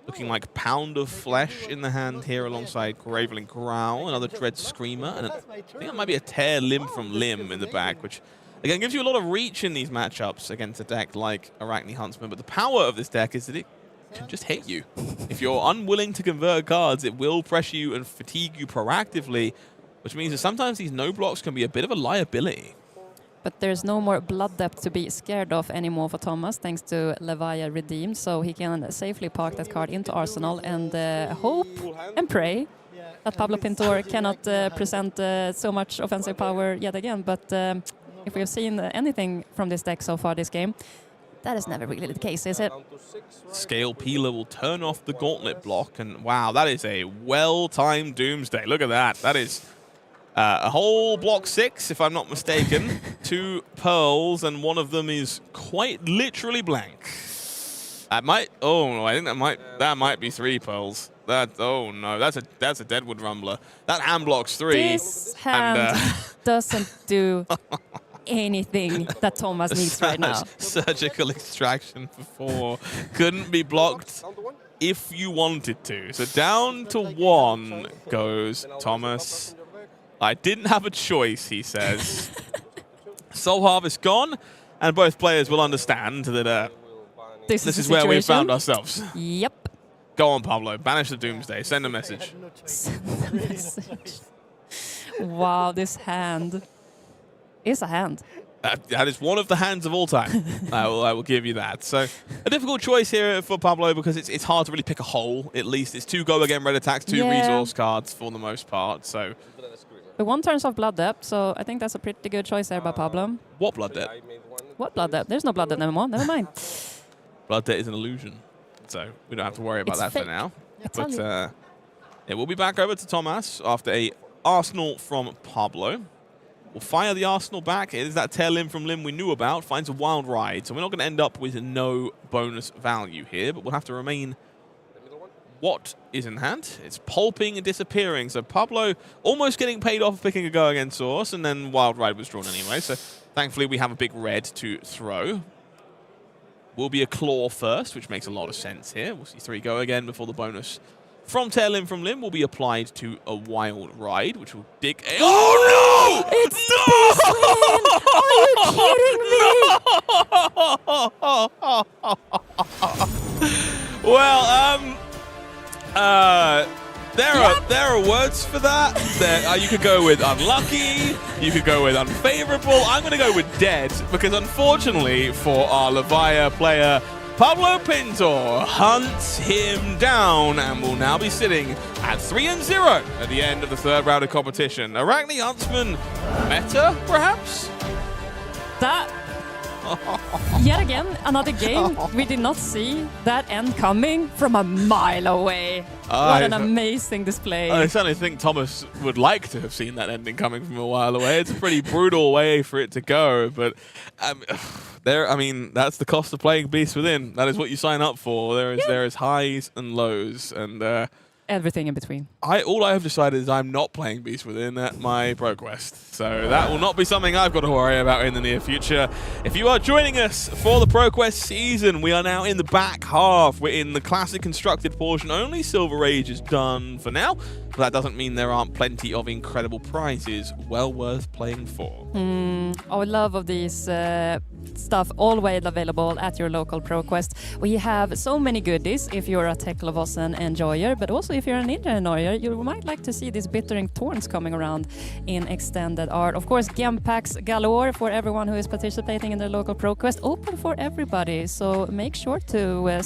Looking like Pound of Flesh in the hand here alongside Graveling Growl, another Dread Screamer, and I think that might be a Tear Limb from Limb in the back, which again gives you a lot of reach in these matchups against a deck like Arakni Huntsman. But the power of this deck is that it can just hit you. If you're unwilling to convert cards, it will pressure you and fatigue you proactively, which means that sometimes these no blocks can be a bit of a liability. But there's no more blood debt to be scared of anymore for Thomas, thanks to Levia Redeemed, so he can safely park that card into Arsenal and hope and pray that Pablo Pintor cannot present so much offensive power yet again. But if we've seen anything from this deck so far this game, that is never really the case, is it? Scale Peeler will turn off the Gauntlet block, and wow, that is a well-timed Doomsday. Look at that. That is a whole block 6, if I'm not mistaken. 2 pearls, and one of them is quite literally blank. That might... Oh, no, I think that might be 3 pearls. Oh, no, that's a Deadwood Rumbler. That hand blocks 3. This hand doesn't do anything that Thomas needs right now. Surgical Extraction for 4 couldn't be blocked if you wanted to. So down to 1 goes Thomas. I didn't have a choice, he says. Soul Harvest gone, and both players will understand that this is where we found ourselves. Yep. Go on, Pablo. Banish the Doomsday. Send a message. Send a message. Wow, this hand is a hand. That is one of the hands of all time. I will give you that. So a difficult choice here for Pablo because it's hard to really pick a hole. At least it's 2 go again red attacks, 2 resource cards for the most part. So. But 1 turns off blood debt, so I think that's a pretty good choice there by Pablo. What blood debt? What blood debt? There's no blood debt anymore. Never mind. Blood debt is an illusion, so we don't have to worry about that fake. for now. But it will be back over to Thomas after a Arsenal from Pablo. We'll fire the Arsenal back. It is that Tear Limb from Limb we knew about. Finds a Wild Ride, so we're not going to end up with no bonus value here, but we'll have to remain what is in hand. It's pulping and disappearing. So Pablo almost getting paid off picking a go against Source, and then Wild Ride was drawn anyway. So thankfully we have a big red to throw. Will be a Claw first, which makes a lot of sense here. We'll see 3 go again before the bonus from Tear Limb from Limb will be applied to a Wild Ride, which will dig... Oh, no! It's no! Are you kidding me? Well, there are words for that. You could go with unlucky. You could go with unfavorable. I'm going to go with dead because unfortunately for our Levia player, Pablo Pintor hunts him down and will now be sitting at 3-0 at the end of the 3rd round of competition. Arakni Huntsman meta, perhaps? That, yet again, another game we did not see that end coming from a mile away. What an amazing display. I certainly think Thomas would like to have seen that ending coming from a while away. It's a pretty brutal way for it to go, but that's the cost of playing Beast Within. That is what you sign up for. There is highs and lows, and everything in between. All I have decided is I'm not playing Beast Within at my ProQuest, so that will not be something I've got to worry about in the near future. If you are joining us for the ProQuest season, we are now in the back half. We're in the classic constructed portion. Only Silver Age is done for now, but that doesn't mean there aren't plenty of incredible prizes well worth playing for. Our love of these stuff always available at your local ProQuest. We have so many goodies if you're a Teklovossen enjoyer, but also if you're a Ninja enjoyer, you might like to see these Bittering Thorns coming around in extended art. Of course, game packs galore for everyone who is participating in their local ProQuest, open for everybody. So make sure to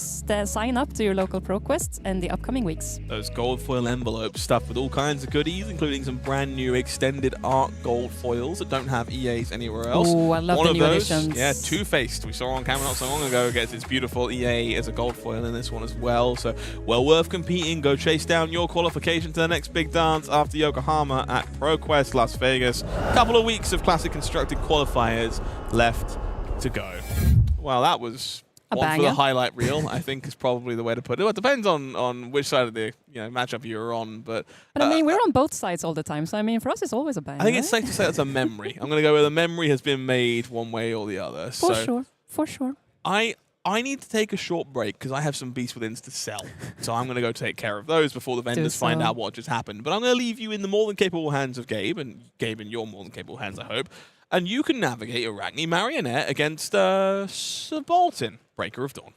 sign up to your local ProQuests in the upcoming weeks. Those gold foil envelopes stuffed with all kinds of goodies, including some brand new extended art gold foils that don't have EAs anywhere else. Oh, I love One the of new those, editions. yeah, Two-Faced, we saw on camera not so long ago, gets its beautiful EA as a gold foil in this one as well. So well worth competing. Go chase down your qualification to the next big dance after Yokohama at ProQuest Las Vegas. Couple of weeks of classic constructed qualifiers left to go. Well, that was one for the highlight reel, I think is probably the way to put it. Well, it depends on which side of the matchup you're on, but I mean, we're on both sides all the time, so I mean, for us, it's always a bang. I think it's safe to say it's a memory. I'm going to go where the memory has been made one way or the other. For sure. I need to take a short break because I have some Beast Withins to sell. So I'm going to go take care of those before the vendors find out what just happened. But I'm going to leave you in the more than capable hands of Gabe, and Gabe in your more than capable hands, I hope. And you can navigate Arakni Marionette against Sir Boltyn, Breaker of Dawn.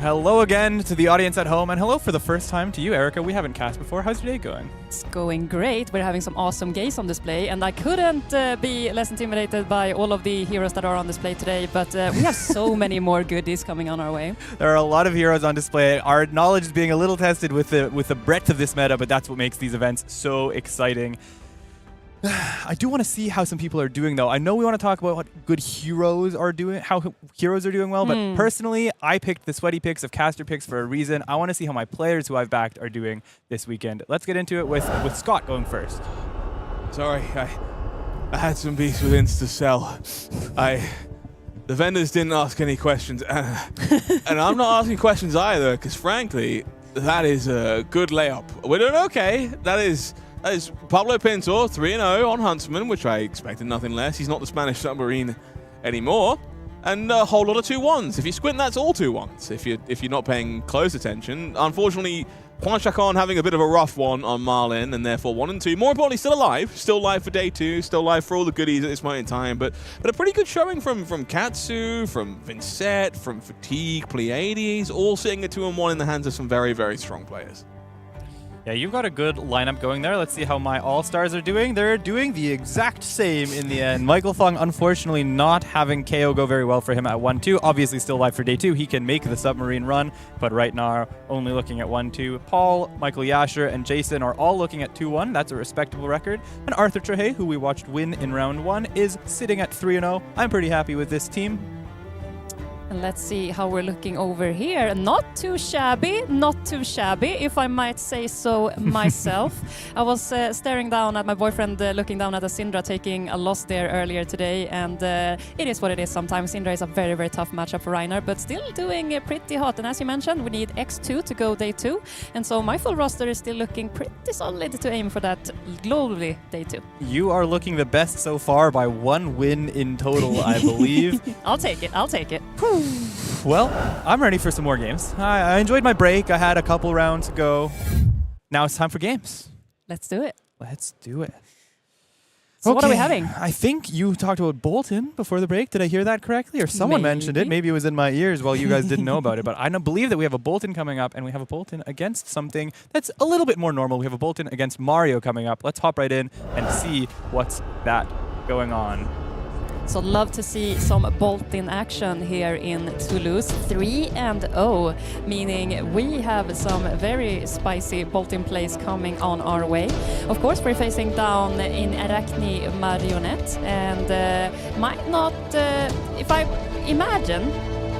Hello again to the audience at home, and hello for the first time to you, Erica. We haven't cast before. How's your day going? It's going great. We're having some awesome games on display, and I couldn't be less intimidated by all of the heroes that are on display today, but we have so many more goodies coming on our way. There are a lot of heroes on display. Our knowledge is being a little tested with the breadth of this meta, but that's what makes these events so exciting. I do want to see how some people are doing, though. I know we want to talk about what good heroes are doing, how heroes are doing well, but personally, I picked the sweaty picks of caster picks for a reason. I want to see how my players who I've backed are doing this weekend. Let's get into it with Scott going first. Sorry, I had some beefs with Insta-Cell. The vendors didn't ask any questions, and I'm not asking questions either, because frankly, that is a good layup. We're doing okay. That is Pablo Pintor, 3-0 on Huntsman, which I expected nothing less. He's not the Spanish submarine anymore. And a whole lot of 2-1s. If you squint, that's all 2-1s, if you're not paying close attention. Unfortunately, Juan Chacon having a bit of a rough one on Marlynn, and therefore 1 and 2. More importantly, still alive. Still live for day 2. Still live for all the goodies at this moment in time. But a pretty good showing from Katsu, from Vincent, from Fatigue, Pleiades, all sitting at 2-1 in the hands of some very, very strong players. Yeah, you've got a good lineup going there. Let's see how my all-stars are doing. They're doing the exact same in the end. Michael Fung, unfortunately, not having Kayo go very well for him at 1-2. Obviously, still live for day 2. He can make the submarine run, but right now, only looking at 1-2. Paul, Michael Yasher, and Jason are all looking at 2-1. That's a respectable record. And Arthur Trehet, who we watched win in round 1, is sitting at 3-0. I'm pretty happy with this team. And let's see how we're looking over here. Not too shabby, if I might say so myself. I was staring down at my boyfriend, looking down at a Syndra taking a loss there earlier today, and it is what it is sometimes. Syndra is a very, very tough matchup for Reiner, but still doing pretty hot. And as you mentioned, we need X2 to go day 2, and so my full roster is still looking pretty solid to aim for that globally day 2. You are looking the best so far by 1 win in total, I believe. I'll take it. Well, I'm ready for some more games. I enjoyed my break. I had a couple rounds to go. Now it's time for games. Let's do it. So what are we having? I think you talked about Boltyn before the break. Did I hear that correctly? Or someone mentioned it. Maybe it was in my ears while you guys didn't know about it. But I believe that we have a Boltyn coming up, and we have a Boltyn against something that's a little bit more normal. We have a Boltyn against Mario coming up. Let's hop right in and see what's that going on. So love to see some Boltyn action here in Toulouse. 3-0, meaning we have some very spicy Boltyn plays coming on our way. Of course, we're facing down in Arakni Marionette, and might not, if I imagine,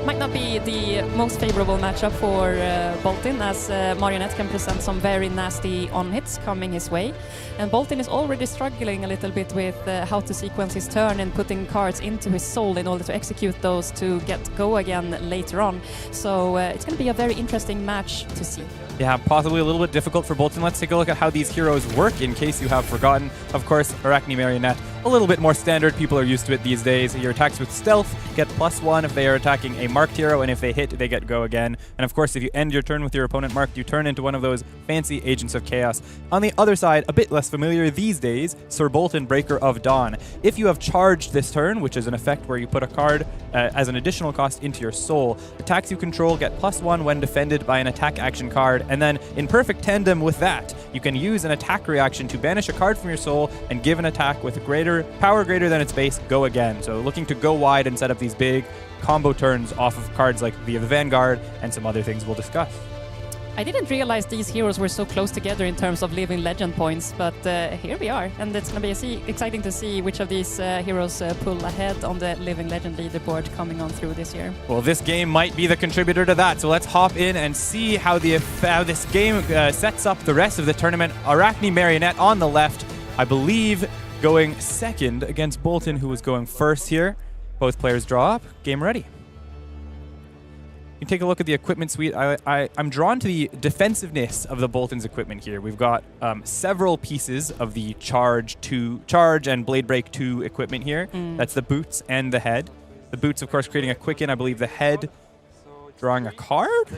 might not be the most favorable matchup for Boltyn, as Marionette can present some very nasty on-hits coming his way. And Boltyn is already struggling a little bit with how to sequence his turn and putting cards into his soul in order to execute those to get go again later on. So it's going to be a very interesting match to see. Yeah, possibly a little bit difficult for Boltyn. Let's take a look at how these heroes work in case you have forgotten. Of course, Arakni Marionette, a little bit more standard. People are used to it these days. Your attacks with stealth get +1 if they are attacking a marked hero, and if they hit, they get go again. And of course, if you end your turn with your opponent marked, you turn into one of those fancy Agents of Chaos. On the other side, a bit less familiar these days, Sir Boltyn, Breaker of Dawn. If you have charged this turn, which is an effect where you put a card as an additional cost into your soul, attacks you control get +1 when defended by an attack action card, and then in perfect tandem with that, you can use an attack reaction to banish a card from your soul and give an attack with power greater than its base go again. So looking to go wide and set up these big combo turns off of cards like the Vanguard and some other things we'll discuss. I didn't realize these heroes were so close together in terms of living legend points, but here we are, and it's going to be exciting to see which of these heroes pull ahead on the living legend leaderboard coming on through this year. Well, this game might be the contributor to that, so let's hop in and see how this game sets up the rest of the tournament. Arakni Marionette on the left, I believe, going second against Boltyn, who was going first here. Both players draw up. Game ready. You can take a look at the equipment suite. I'm drawn to the defensiveness of the Boltyn's equipment here. We've got several pieces of the Charge and Blade Break 2 equipment here. That's the boots and the head. The boots, of course, creating a quicken. I believe the head drawing a card.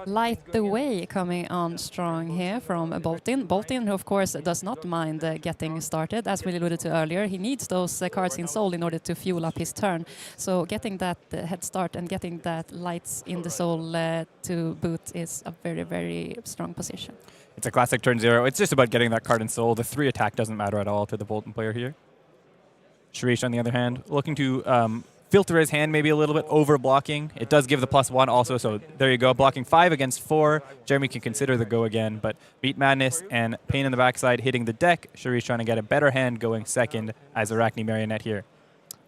light the way coming on strong here from Boltyn. Boltyn, who of course does not mind getting started, as we alluded to earlier. He needs those cards in soul in order to fuel up his turn. So getting that head start and getting that lights in the soul to boot is a very, very strong position. It's a classic turn 0. It's just about getting that card in soul. The 3 attack doesn't matter at all to the Boltyn player here. Sherish, on the other hand, looking to filter his hand maybe a little bit, over blocking. It does give the +1 also, so there you go. Blocking 5 against 4. Jeremy can consider the go again, but Beat Madness and Pain in the backside hitting the deck. Sherish trying to get a better hand going second as Arakni Marionette here.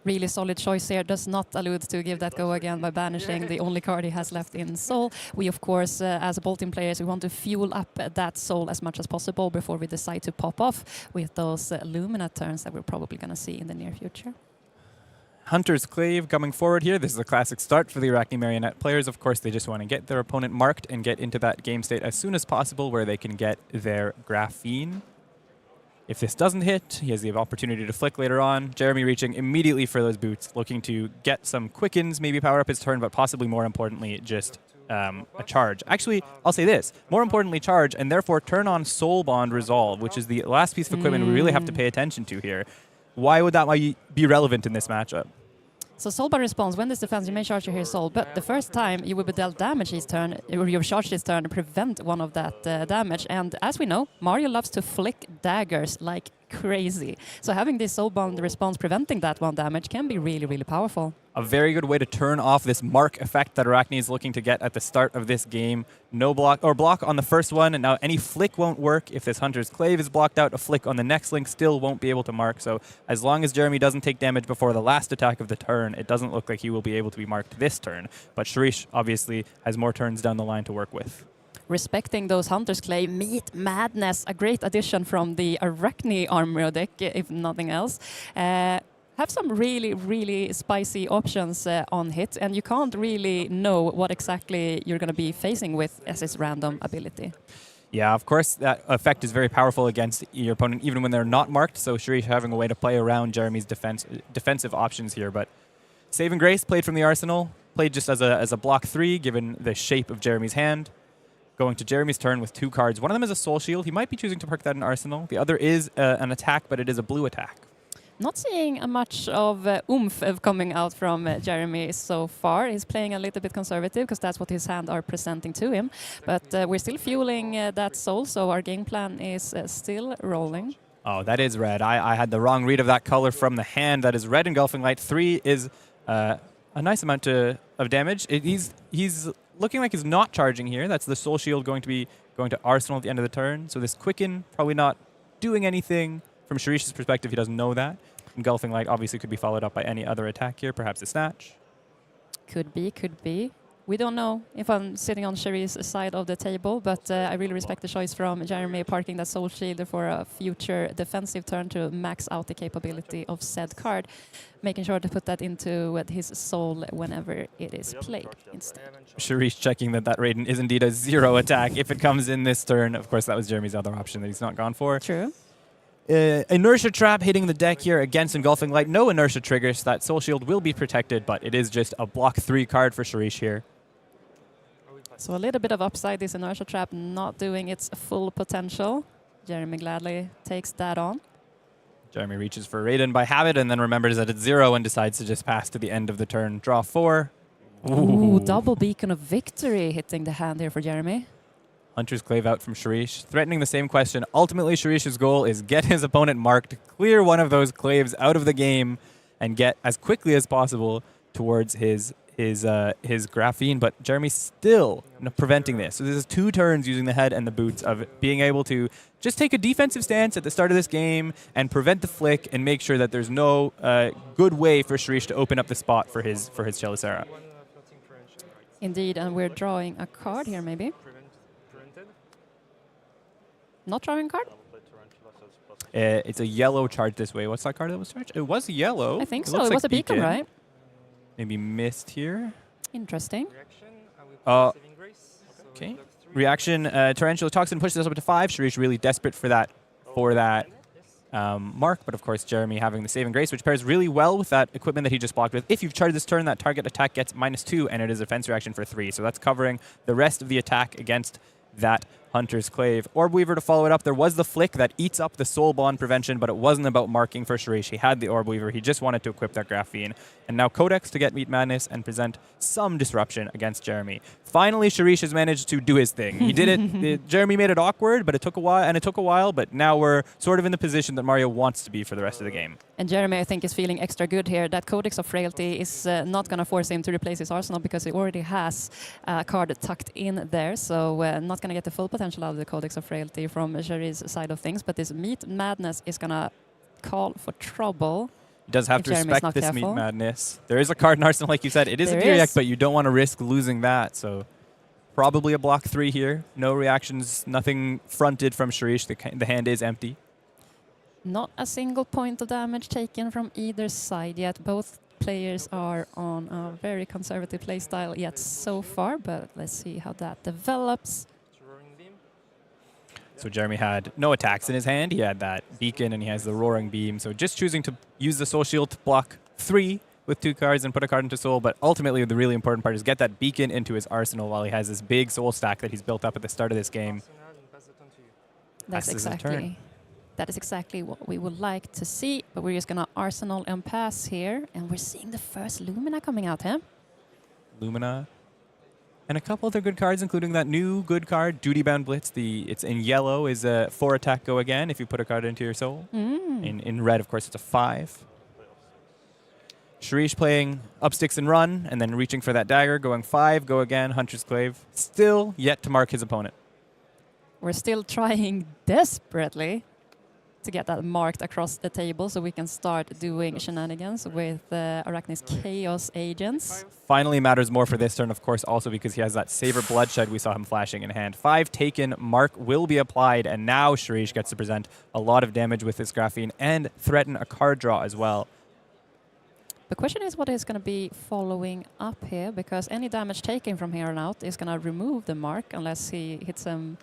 Really solid choice here. Does not allude to give that go again by banishing the only card he has left in soul. We, of course, as Boltyn players, we want to fuel up that soul as much as possible before we decide to pop off with those Lumina turns that we're probably going to see in the near future. Hunter's Clave coming forward here. This is a classic start for the Arakni Marionette players. Of course, they just want to get their opponent marked and get into that game state as soon as possible where they can get their Graphene. If this doesn't hit, he has the opportunity to flick later on. Jeremy reaching immediately for those boots, looking to get some quickens, maybe power up his turn, but possibly more importantly, just a charge. Actually, I'll say this. More importantly, charge, and therefore turn on Soul Bond Resolve, which is the last piece of equipment we really have to pay attention to here. Why would that be relevant in this matchup? So Soulbound responds, when this defense, you may charge your soul, but the first time you will be dealt damage his turn, or you charge his turn to prevent one of that damage. And as we know, Mario loves to flick daggers like crazy. So having this Soulbound response preventing that one damage can be really, really powerful. A very good way to turn off this mark effect that Arakni is looking to get at the start of this game. No block, or block on the first one, and now any flick won't work. If this Hunter's Clave is blocked out, a flick on the next link still won't be able to mark. So as long as Jeremy doesn't take damage before the last attack of the turn, it doesn't look like he will be able to be marked this turn. But Sherish obviously has more turns down the line to work with. Respecting those Hunter's Clave, Meat Madness, a great addition from the Arakni armor deck, if nothing else. Have some really, really spicy options on hit, and you can't really know what exactly you're going to be facing with as his random ability. Yeah, of course, that effect is very powerful against your opponent, even when they're not marked, so Sherish having a way to play around Jeremy's defensive options here. But Saving Grace played from the arsenal, played just as a block 3, given the shape of Jeremy's hand. Going to Jeremy's turn with 2 cards. One of them is a Soul Shield. He might be choosing to park that in Arsenal. The other is an attack, but it is a blue attack. Not seeing much of oomph coming out from Jeremy so far. He's playing a little bit conservative because that's what his hand are presenting to him. But we're still fueling that soul, so our game plan is still rolling. Oh, that is red. I had the wrong read of that color from the hand. That is red Engulfing Light. 3 is a nice amount of damage. He's looking like he's not charging here. That's the Soul Shield going to Arsenal at the end of the turn. So this Quicken probably not doing anything. From Sherish's perspective, he doesn't know that. Engulfing Light obviously could be followed up by any other attack here, perhaps a Snatch. Could be, could be. We don't know if I'm sitting on Sherish's side of the table, but I really respect the choice from Jeremy parking that Soul Shield for a future defensive turn to max out the capability of said card, making sure to put that into his soul whenever it is played instead. Sherish checking that Raiden is indeed a 0 attack if it comes in this turn. Of course, that was Jeremy's other option that he's not gone for. True. Inertia Trap hitting the deck here against Engulfing Light. No Inertia triggers, so that Soul Shield will be protected, but it is just a block 3 card for Sherish here. So a little bit of upside, this Inertia Trap not doing its full potential. Jeremy gladly takes that on. Jeremy reaches for Raiden by habit and then remembers that it's 0 and decides to just pass to the end of the turn. Draw 4. Ooh, double Beacon of Victory hitting the hand here for Jeremy. Hunter's Clave out from Sherish, threatening the same question. Ultimately, Sherish's goal is get his opponent marked, clear one of those Claves out of the game, and get as quickly as possible towards his Graphene. But Jeremy's still preventing this. So this is 2 turns using the head and the boots of being able to just take a defensive stance at the start of this game and prevent the flick and make sure that there's no good way for Sherish to open up the spot for his Chelicera. Indeed, and we're drawing a card here, maybe. Not drawing a card? It's a yellow charge this way. What's that card that was charged? It was yellow. I think so. It was a beacon, right? Maybe missed here. Interesting. Okay. Reaction. Tarantula Toxin pushes us up to 5. Sherish really desperate for that mark, but of course Jeremy having the Saving Grace, which pairs really well with that equipment that he just blocked with. If you've charged this turn, that target attack gets -2, and it is a defense reaction for 3. So that's covering the rest of the attack against that Hunter's Clave. Orb Weaver to follow it up. There was the flick that eats up the Soul Bond prevention, but it wasn't about marking for Sherish. He had the Orb Weaver. He just wanted to equip that Graphene. And now Codex to get Meat Madness and present some disruption against Jeremy. Finally, Sherish has managed to do his thing. He did it. Jeremy made it awkward, but it took a while. But now we're sort of in the position that Mario wants to be for the rest of the game. And Jeremy, I think, is feeling extra good here. That Codex of Frailty is not going to force him to replace his arsenal because he already has a card tucked in there. So not going to get the full potential out of the Codex of Frailty from Sherish's side of things. But this Meat Madness is going to call for trouble. He does have to respect this Meat Madness. There is a card in Arsenal, like you said. It is a Direct, but you don't want to risk losing that. So probably a block 3 here. No reactions, nothing fronted from Sherish. The hand is empty. Not a single point of damage taken from either side yet. Both players are on a very conservative playstyle yet so far, but let's see how that develops. So Jeremy had no attacks in his hand. He had that beacon and he has the roaring beam. So just choosing to use the soul shield to block 3 with 2 cards and put a card into soul. But ultimately the really important part is get that beacon into his arsenal while he has this big soul stack that he's built up at the start of this game. That is exactly what we would like to see. But we're just going to arsenal and pass here. And we're seeing the first Lumina coming out here. Lumina. And a couple other good cards, including that new good card, Duty Bound Blitz. It's in yellow, is a 4 attack go again if you put a card into your soul. In red, of course, it's a 5. Sherish playing up sticks and run, and then reaching for that dagger, going 5, go again, Hunter's Clave. Still yet to mark his opponent. We're still trying desperately to get that marked across the table so we can start doing shenanigans with Arakni's Chaos Agents. Finally matters more for this turn, of course, also because he has that Saber Bloodshed we saw him flashing in hand. 5 taken, mark will be applied, and now Sherish gets to present a lot of damage with this Graphene and threaten a card draw as well. The question is what is going to be following up here, because any damage taken from here on out is going to remove the mark unless he hits him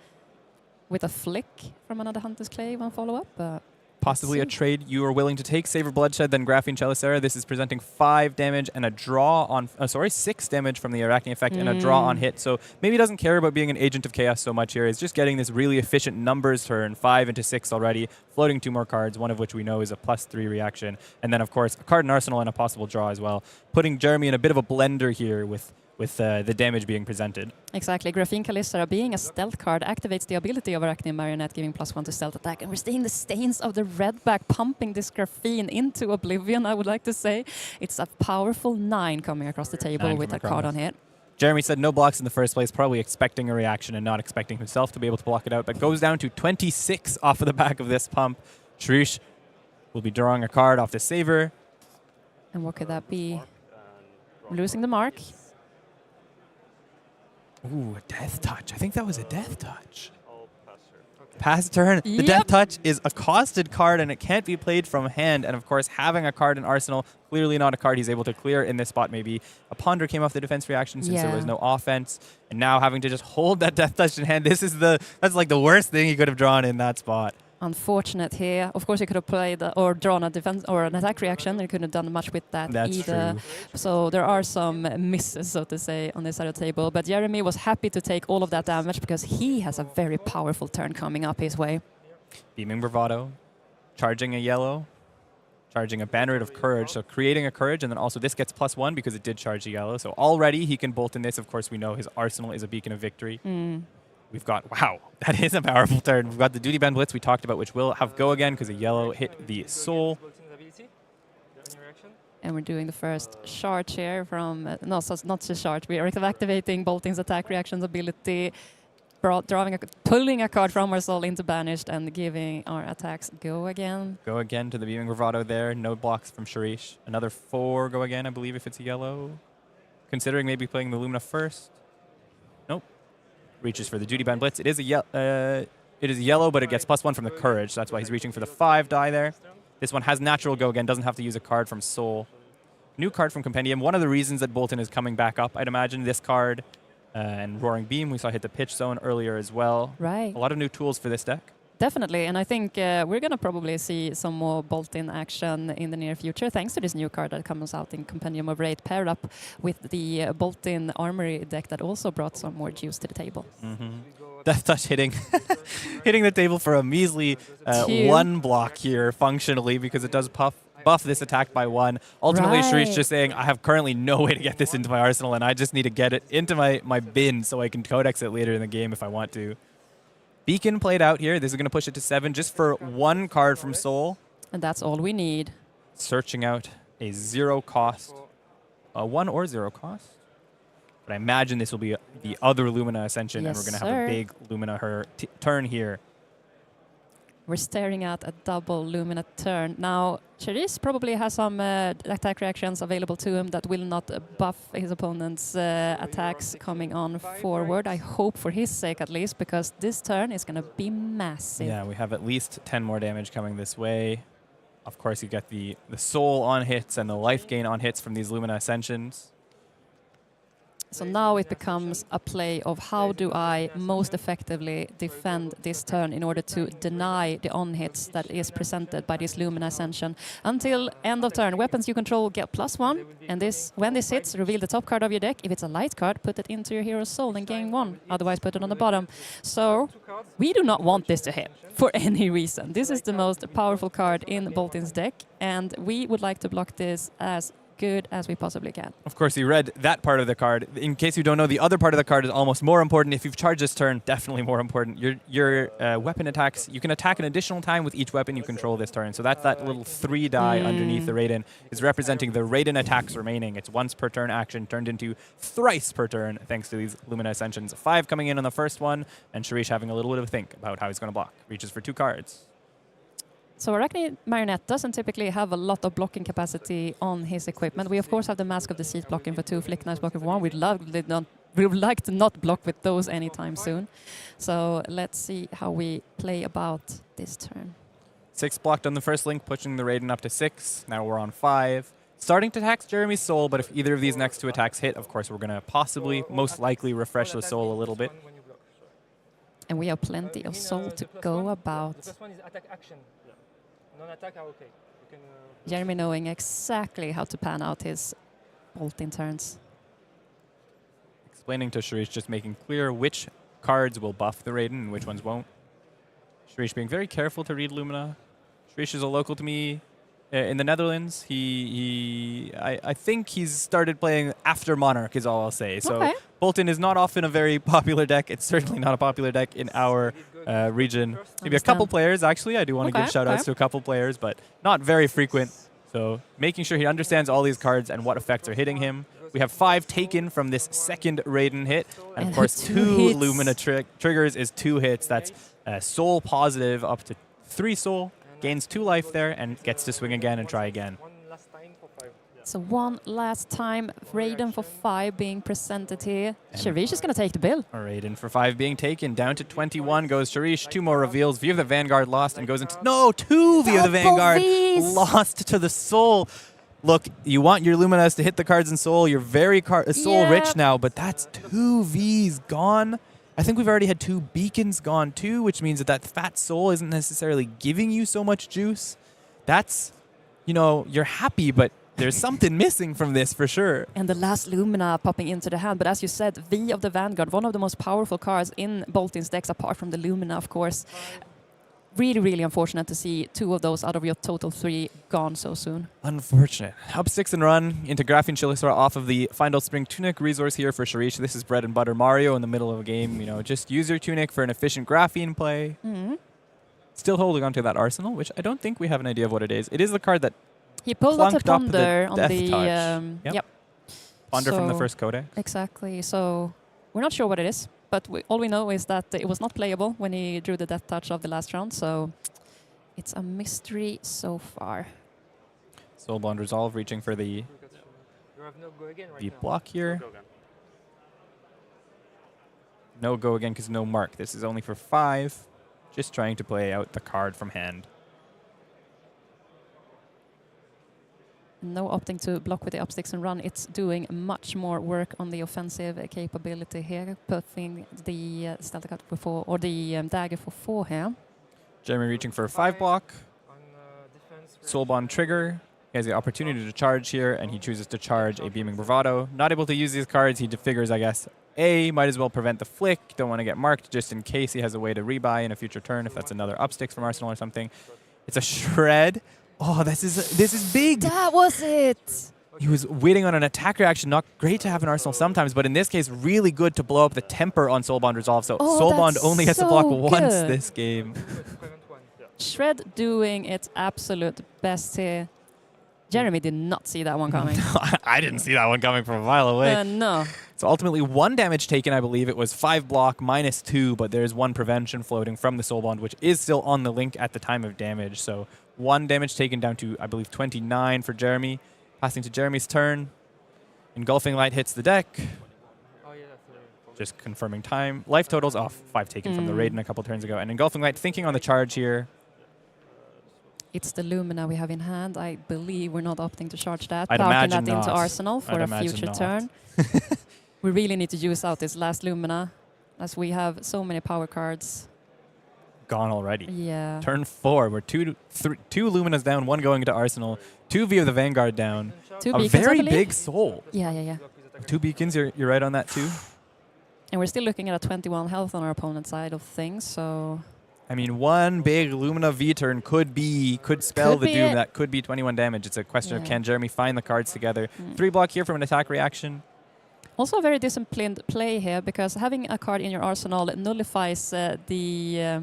with a flick from another Hunter's Clave on follow-up. Possibly a trade you are willing to take. Saber Bloodshed, then Graphene Chelicera. This is presenting 5 damage and a draw on... 6 damage from the Arakni effect and a draw on hit. So maybe he doesn't care about being an Agent of Chaos so much here. He's just getting this really efficient numbers turn, 5 into 6 already, floating 2 more cards, one of which we know is a +3 reaction. And then, of course, a card in Arsenal and a possible draw as well. Putting Jeremy in a bit of a blender here with the damage being presented. Exactly. Graphene Chelicera, being a stealth card, activates the ability of Arakni and Marionette, giving +1 to stealth attack. And we're seeing the stains of the red back pumping this Graphene into oblivion, I would like to say. It's a powerful 9 coming across the table with that card on hit. Jeremy said no blocks in the first place, probably expecting a reaction and not expecting himself to be able to block it out, but goes down to 26 off of the back of this pump. Sherish will be drawing a card off the Saber. And what could that be? Losing the mark. Ooh, a Death Touch. I think that was a Death Touch. Pass turn. The Death Touch is a costed card, and it can't be played from hand. And, of course, having a card in Arsenal, clearly not a card he's able to clear in this spot maybe. A Ponder came off the defense reaction since there was no offense. And now having to just hold that Death Touch in hand, that's like the worst thing he could have drawn in that spot. Unfortunate here. Of course, he could have played or drawn a defense or an attack reaction. He couldn't have done much with that either. True. So there are some misses, so to say, on this side of the table. But Jeremy was happy to take all of that damage because he has a very powerful turn coming up his way. Beaming Bravado, charging a yellow, charging a Banneret of Courage. So creating a Courage, and then also this gets +1 because it did charge the yellow. So already he can bolt in this. Of course, we know his arsenal is a beacon of victory. We've got, wow, that is a powerful turn. We've got the Duty Bound Blitz we talked about, which will have go again because a yellow hit the soul. And we're doing the first charge here from, no, so it's not the charge. We are activating Boltyn's attack reactions ability, pulling a card from our soul into banished and giving our attacks go again. Go again to the Beaming Bravado there. No blocks from Sherish. Another 4 go again, I believe, if it's a yellow. Considering maybe playing the Lumina first. Nope. Reaches for the Duty Bound Blitz. It is a yellow, but it gets +1 from the Courage. So that's why he's reaching for the 5 die there. This one has natural go again, doesn't have to use a card from Soul. New card from Compendium. One of the reasons that Boltyn is coming back up, I'd imagine, this card and Roaring Beam. We saw hit the pitch zone earlier as well. Right. A lot of new tools for this deck. Definitely, and I think we're going to probably see some more Boltyn action in the near future, thanks to this new card that comes out in Compendium of Raid, paired up with the Boltyn Armory deck that also brought some more juice to the table. Death Touch hitting hitting the table for a measly 1 block here, functionally, because it does buff this attack by 1. Ultimately, Sherish just saying, I have currently no way to get this into my arsenal, and I just need to get it into my bin so I can codex it later in the game if I want to. Beacon played out here. This is going to push it to 7 just for 1 card from Soul. And that's all we need. Searching out a 0 cost. A 1 or 0 cost. But I imagine this will be the other Lumina Ascension, and we're going to have a big Lumina turn here. We're staring at a double Lumina turn. Now, Sherish probably has some attack reactions available to him that will not buff his opponent's attacks coming on forward. I hope for his sake at least, because this turn is going to be massive. Yeah, we have at least 10 more damage coming this way. Of course, you get the soul on hits and the life gain on hits from these Lumina Ascensions. So now it becomes a play of how do I most effectively defend this turn in order to deny the on-hits that is presented by this Lumina Ascension. Until end of turn, weapons you control get +1, and when this hits, reveal the top card of your deck. If it's a light card, put it into your hero's soul and gain 1. Otherwise, put it on the bottom. So we do not want this to hit for any reason. This is the most powerful card in Boltyn's deck, and we would like to block this as good as we possibly can. Of course, you read that part of the card. In case you don't know, the other part of the card is almost more important. If you've charged this turn, definitely more important. Your weapon attacks, you can attack an additional time with each weapon you control this turn. So that's that little 3 die underneath the Raiden is representing the Raiden attacks remaining. It's once per turn action turned into thrice per turn thanks to these Lumina Ascensions. 5 coming in on the first one, and Sherish having a little bit of a think about how he's going to block. Reaches for 2 cards. So Arakni Marionette doesn't typically have a lot of blocking capacity on his equipment. We of course have the Mask of Deceit blocking for 2, Flick Knives blocking for 1. We would like to not block with those anytime soon. So let's see how we play about this turn. 6 blocked on the first link, pushing the Raiden up to 6. Now we're on 5. Starting to tax Jeremy's soul, but if either of these next 2 attacks hit, of course we're going to possibly, most likely, refresh the soul a little bit. And we have plenty of soul to go about. The first one is attack action. Non-attack are okay. You can, Jeremy knowing exactly how to pan out his Boltyn turns. Explaining to Sherish, just making clear which cards will buff the Raiden and which ones won't. Sherish being very careful to read Lumina. Sherish is a local to me in the Netherlands. I think he's started playing after Monarch is all I'll say. So Boltyn is not often a very popular deck. It's certainly not a popular deck in our region. Maybe a couple players, actually. I do want to give shout-outs to a couple players, but not very frequent. So making sure he understands all these cards and what effects are hitting him. We have 5 taken from this second Raiden hit. And of course, 2 Lumina triggers is 2 hits. That's soul positive up to 3 soul. Gains 2 life there and gets to swing again and try again. So one last time, Raiden for 5 being presented here. Sherish is going to take the bill. Raiden for 5 being taken. Down to 21 goes Sherish. 2 more reveals. View of the Vanguard lost and goes into... No! 2 View of the Vanguard lost to the Soul. Look, you want your Luminas to hit the cards in Soul. You're very Soul rich now, but that's 2 Vs gone. I think we've already had 2 Beacons gone too, which means that Fat Soul isn't necessarily giving you so much juice. That's, you know, you're happy, but there's something missing from this for sure. And the last Lumina popping into the hand. But as you said, V of the Vanguard, one of the most powerful cards in Boltyn's decks, apart from the Lumina, of course. Really, really unfortunate to see 2 of those out of your total 3 gone so soon. Unfortunate. Up 6 and run into Graphene Chilisora off of the Final Spring Tunic resource here for Sherish. This is bread and butter Mario in the middle of a game. You know, just use your Tunic for an efficient Graphene play. Still holding onto that Arsenal, which I don't think we have an idea of what it is. It is the card that he pulled up the Ponder on the... Yep. Ponder from the first Codex. Exactly. So we're not sure what it is. But all we know is that it was not playable when he drew the Death Touch of the last round, so it's a mystery so far. Soulbond Resolve reaching for the block here. No go again because no mark. This is only for 5. Just trying to play out the card from hand. No opting to block with the up 6 and run. It's doing much more work on the offensive capability here, putting the stealth cut for 4, or the dagger for 4 here. Jeremy reaching for a 5 block. On defense, Soul Bond trigger. He has the opportunity to charge here, and he chooses to charge a Beaming Bravado. Not able to use these cards, he figures, I guess, A, might as well prevent the flick. Don't want to get marked just in case he has a way to rebuy in a future turn if that's another upsticks from Arsenal or something. It's a shred. Oh, this is big. That was it. He was waiting on an attack reaction. Not great to have in Arsenal sometimes, but in this case, really good to blow up the temper on Soul Bond Resolve. So Soul Bond only has to block once this game. Shred doing its absolute best here. Jeremy did not see that one coming. I didn't see that one coming from a mile away. No. So ultimately 1 damage taken, I believe. It was 5 block, -2, but there's 1 prevention floating from the Soul Bond, which is still on the link at the time of damage. So 1 damage taken down to, I believe, 29 for Jeremy. Passing to Jeremy's turn. Engulfing Light hits the deck. Oh, yeah, that's Just confirming time. Life totals off. 5 taken from the Raiden a couple turns ago. And Engulfing Light thinking on the charge here. It's the Lumina we have in hand. I believe we're not opting to charge that. I'd Parking imagine that into not. Arsenal for I'd a imagine future not. turn. We really need to use out this last Lumina, as we have so many power cards. Gone already. Yeah. Turn 4. We're two Luminas down, 1 going into Arsenal. 2 via the Vanguard down. 2 A beacons, I very believe. big soul. Yeah. 2 beacons, you're right on that too. And we're still looking at a 21 health on our opponent's side of things, so... I mean, 1 big Lumina V-turn could spell Could the be doom. it. That could be 21 damage. It's a question of Yeah. can Jeremy find the cards together. 3 block here from an attack reaction. Also a very disciplined play here, because having a card in your arsenal nullifies the...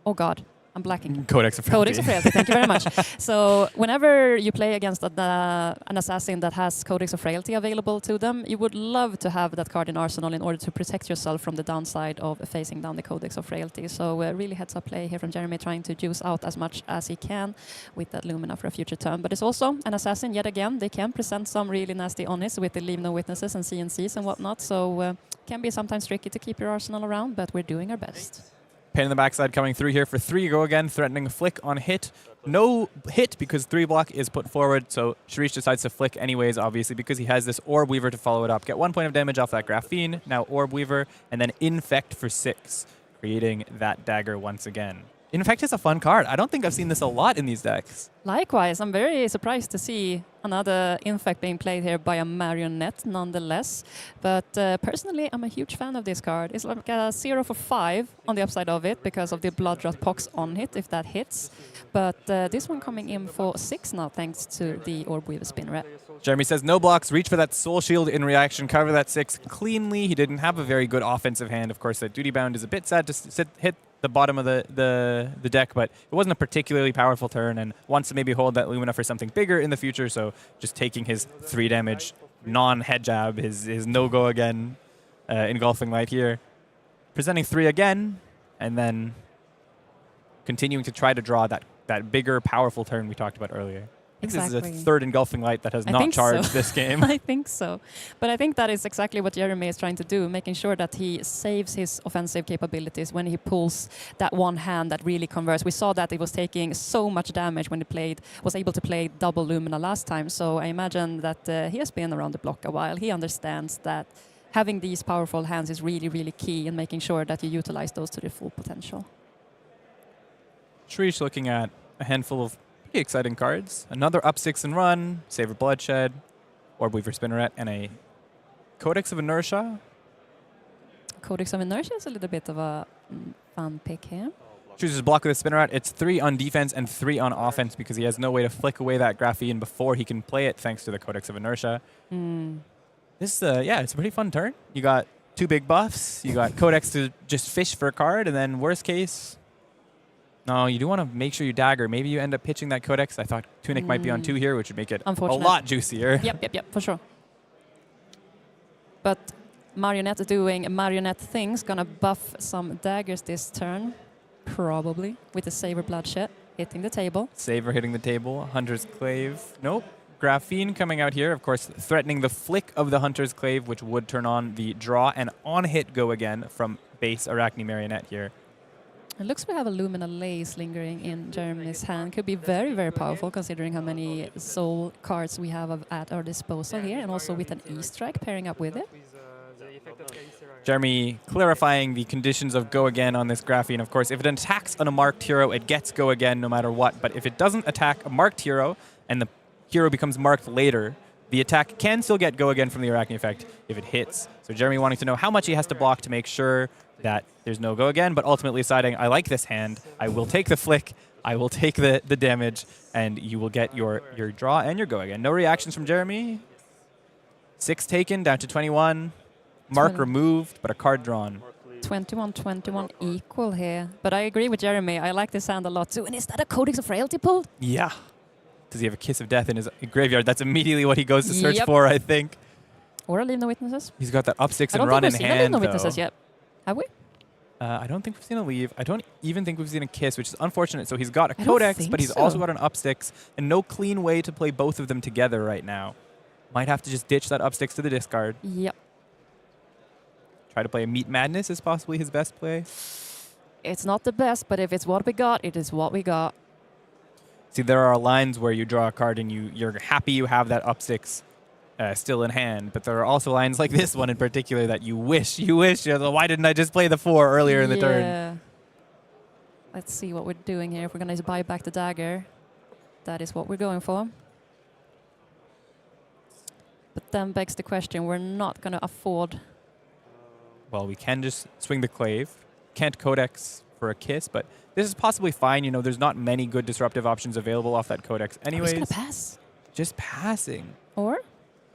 oh god, I'm blacking. Codex of Frailty. Codex of Frailty, thank you very much. So whenever you play against an assassin that has Codex of Frailty available to them, you would love to have that card in Arsenal in order to protect yourself from the downside of facing down the Codex of Frailty. So really heads up play here from Jeremy, trying to juice out as much as he can with that Lumina for a future turn. But it's also an assassin, yet again, they can present some really nasty honest with the Leave No Witnesses and CNCs and whatnot. So can be sometimes tricky to keep your arsenal around, but we're doing our best. Pain in the backside coming through here for 3 go again, threatening a flick on hit. No hit because 3 block is put forward, so Sherish decides to flick anyways, obviously, because he has this Orb Weaver to follow it up. Get 1 point of damage off that Graphene, now Orb Weaver, and then Infect for 6, creating that dagger once again. Infect is a fun card. I don't think I've seen this a lot in these decks. Likewise, I'm very surprised to see another Infect being played here by a Marionette nonetheless. But personally, I'm a huge fan of this card. It's like a 0 for 5 on the upside of it because of the Bloodrot Pox on hit, if that hits. But this one coming in for 6 now, thanks to the Orb Weaver Spinneret. Jeremy says no blocks, reach for that Soul Shield in reaction, cover that 6 cleanly. He didn't have a very good offensive hand. Of course, that Duty Bound is a bit sad to hit the bottom of the deck, but it wasn't a particularly powerful turn and wants to maybe hold that Lumina for something bigger in the future, so just taking his 3 damage non-head jab, his no-go again, Engulfing Light here. Presenting 3 again, and then continuing to try to draw that bigger, powerful turn we talked about earlier. I think Exactly. this is a 3rd Engulfing Light that has not charged this game. I think so. But I think that is exactly what Jeremy is trying to do, making sure that he saves his offensive capabilities when he pulls that one hand that really converts. We saw that it was taking so much damage when he was able to play double Lumina last time. So I imagine that he has been around the block a while. He understands that having these powerful hands is really, really key in making sure that you utilize those to their full potential. Sherish looking at a handful of pretty exciting cards. Another up 6 and run, Savor Bloodshed, Orb Weaver Spinneret, and a Codex of Inertia. Codex of Inertia is a little bit of a fun pick here. Chooses block with a Spinneret. It's 3 on defense and 3 on offense because he has no way to flick away that Graphene before he can play it thanks to the Codex of Inertia. This, it's a pretty fun turn. You got 2 big buffs. You got Codex to just fish for a card, and then worst case... No, you do want to make sure you dagger. Maybe you end up pitching that Codex. I thought Tunic might be on 2 here, which would make it a lot juicier. Yep, for sure. But Marionette doing Marionette things, gonna buff some daggers this turn, probably, with the Savor Bloodshed hitting the table. Savor hitting the table. Hunter's Clave. Nope. Graphene coming out here, of course, threatening the flick of the Hunter's Clave, which would turn on the draw and on-hit go again from base Arakni Marionette here. It looks we have a Lumina Lace lingering in Jeremy's hand. Could be very, very powerful considering how many soul cards we have at our disposal here, and also with an E-Strike pairing up with it. With the effect of Jeremy clarifying the conditions of go again on this graphene. Of course, if it attacks on a marked hero, it gets go again no matter what. But if it doesn't attack a marked hero and the hero becomes marked later, the attack can still get go again from the Arakni effect if it hits. So Jeremy wanting to know how much he has to block to make sure that there's no go again, but ultimately deciding, I like this hand, I will take the flick, I will take the damage, and you will get your draw and your go again. No reactions from Jeremy. 6 taken, down to 21. Mark removed, but a card drawn. 21-21 equal here. But I agree with Jeremy. I like this hand a lot too. And is that a Codex of Frailty pull? Yeah. Does he have a Kiss of Death in his graveyard? That's immediately what he goes to search Yep. for, I think. Or a Leave No Witnesses? He's got that up 6 I and don't run in think we've seen a hand, Leave No Witnesses yet. Have we? I don't think we've seen a leave. I don't even think we've seen a kiss, which is unfortunate. So he's got a I don't Codex, think but he's so. also got an up 6, and no clean way to play both of them together right now. Might have to just ditch that up 6 to the discard. Yep. Try to play a Meat Madness is possibly his best play. It's not the best, but if it's what we got, it is what we got. See, there are lines where you draw a card and you're happy you have that up 6 still in hand, but there are also lines like this one in particular that you wish, why didn't I just play the 4 earlier in the turn? Let's see what we're doing here. If we're going to buy back the dagger, that is what we're going for. But then begs the question, we're not going to afford... Well, we can just swing the Clave. Can't Codex for a kiss, but this is possibly fine. You know, there's not many good disruptive options available off that Codex anyways. He's going to pass. Just passing. Or?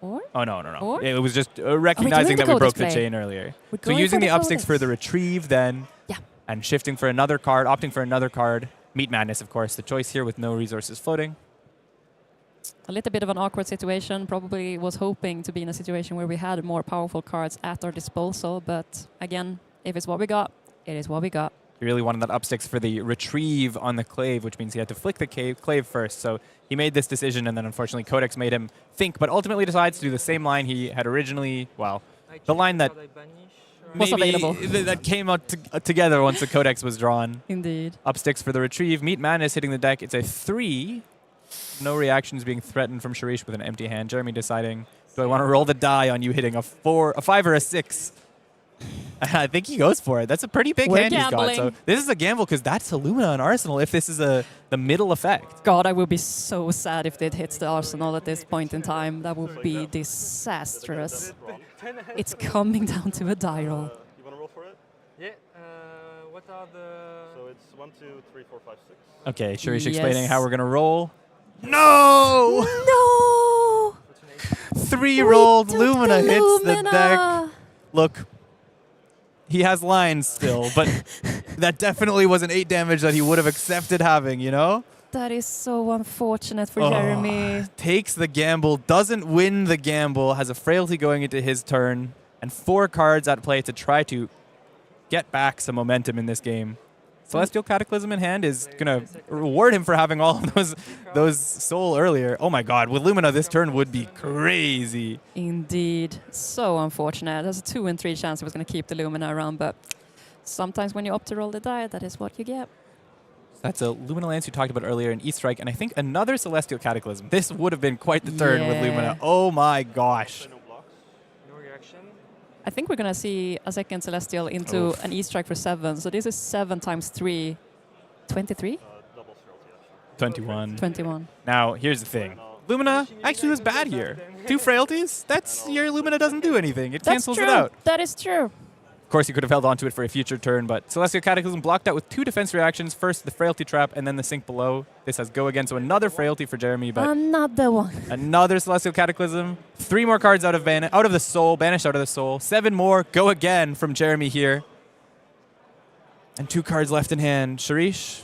Oh, no. Or? It was just recognizing that we broke the chain earlier. So using the up 6 for the retrieve then. Yeah. And shifting for another card, opting for another card. Meat Madness, of course, the choice here with no resources floating. A little bit of an awkward situation. Probably was hoping to be in a situation where we had more powerful cards at our disposal. But again, if it's what we got, it is what we got. He really wanted that up 6 for the retrieve on the Clave, which means he had to flick the Clave first. So he made this decision, and then unfortunately Codex made him think, but ultimately decides to do the same line he had originally, well, the line that Was available. that came out together once the Codex was drawn. Indeed. Up 6 for the retrieve. Meat Madness hitting the deck. It's a 3. No reactions being threatened from Sherish with an empty hand. Jeremy deciding, do I want to roll the die on you hitting a 5 or a 6? I think he goes for it. That's a pretty big hand he's got. So this is a gamble because that's Illumina and Arsenal if this is the middle effect. God, I would be so sad if it hits the Arsenal at this point in time. That would be disastrous. It's coming down to a die roll. You want to roll for it? Yeah. What are the... So it's 1, 2, 3, 4, 5, 6. Okay, Sherish Yes. explaining how we're going to roll. No! No! 3 rolled. We took Lumina the hits the Lumina. deck. Look, he has lines still, but that definitely was an 8 damage that he would have accepted having, you know? That is so unfortunate for Jeremy. Takes the gamble, doesn't win the gamble, has a frailty going into his turn, and 4 cards at play to try to get back some momentum in this game. Celestial Cataclysm in hand is going to reward him for having all of those soul earlier. Oh my god, with Lumina this turn would be crazy. Indeed. So unfortunate. There's a 2 in 3 chance he was going to keep the Lumina around, but sometimes when you opt to roll the die, that is what you get. That's a Lumina Lance you talked about earlier in E-Strike, and I think another Celestial Cataclysm. This would have been quite the turn with Lumina. Oh my gosh. No reaction. I think we're going to see a second Celestial into an E-Strike for 7. So this is 7 times 3. 23? Double frailty, actually. 21. 21. Now, here's the thing. Lumina actually was bad here. 2 frailties? That's your Lumina doesn't do anything. It cancels it out. That is true. Of course, you could have held on to it for a future turn, but Celestial Cataclysm blocked out with 2 defense reactions. First, the Frailty Trap, and then the Sink Below. This has Go again, so another Frailty for Jeremy, but Another one. another Celestial Cataclysm. 3 more cards out of the Soul, banished out of the Soul. 7 more, Go again from Jeremy here. And 2 cards left in hand. Sherish?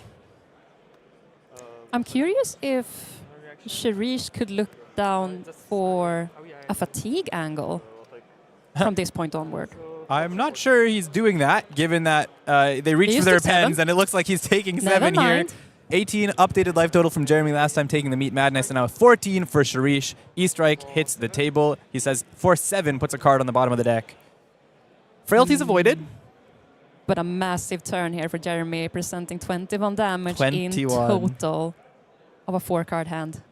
I'm curious if Sherish could look down for a fatigue angle from this point onward. I'm not sure he's doing that, given that they reached He for their used to 7. pens, and it looks like he's taking Never 7 here. mind. 18 updated life total from Jeremy last time taking the Meat Madness, and now 14 for Sherish. E-Strike hits the table. He says, for 7, puts a card on the bottom of the deck. Frailties avoided. But a massive turn here for Jeremy, presenting 21 damage 21. in total of a 4-card hand.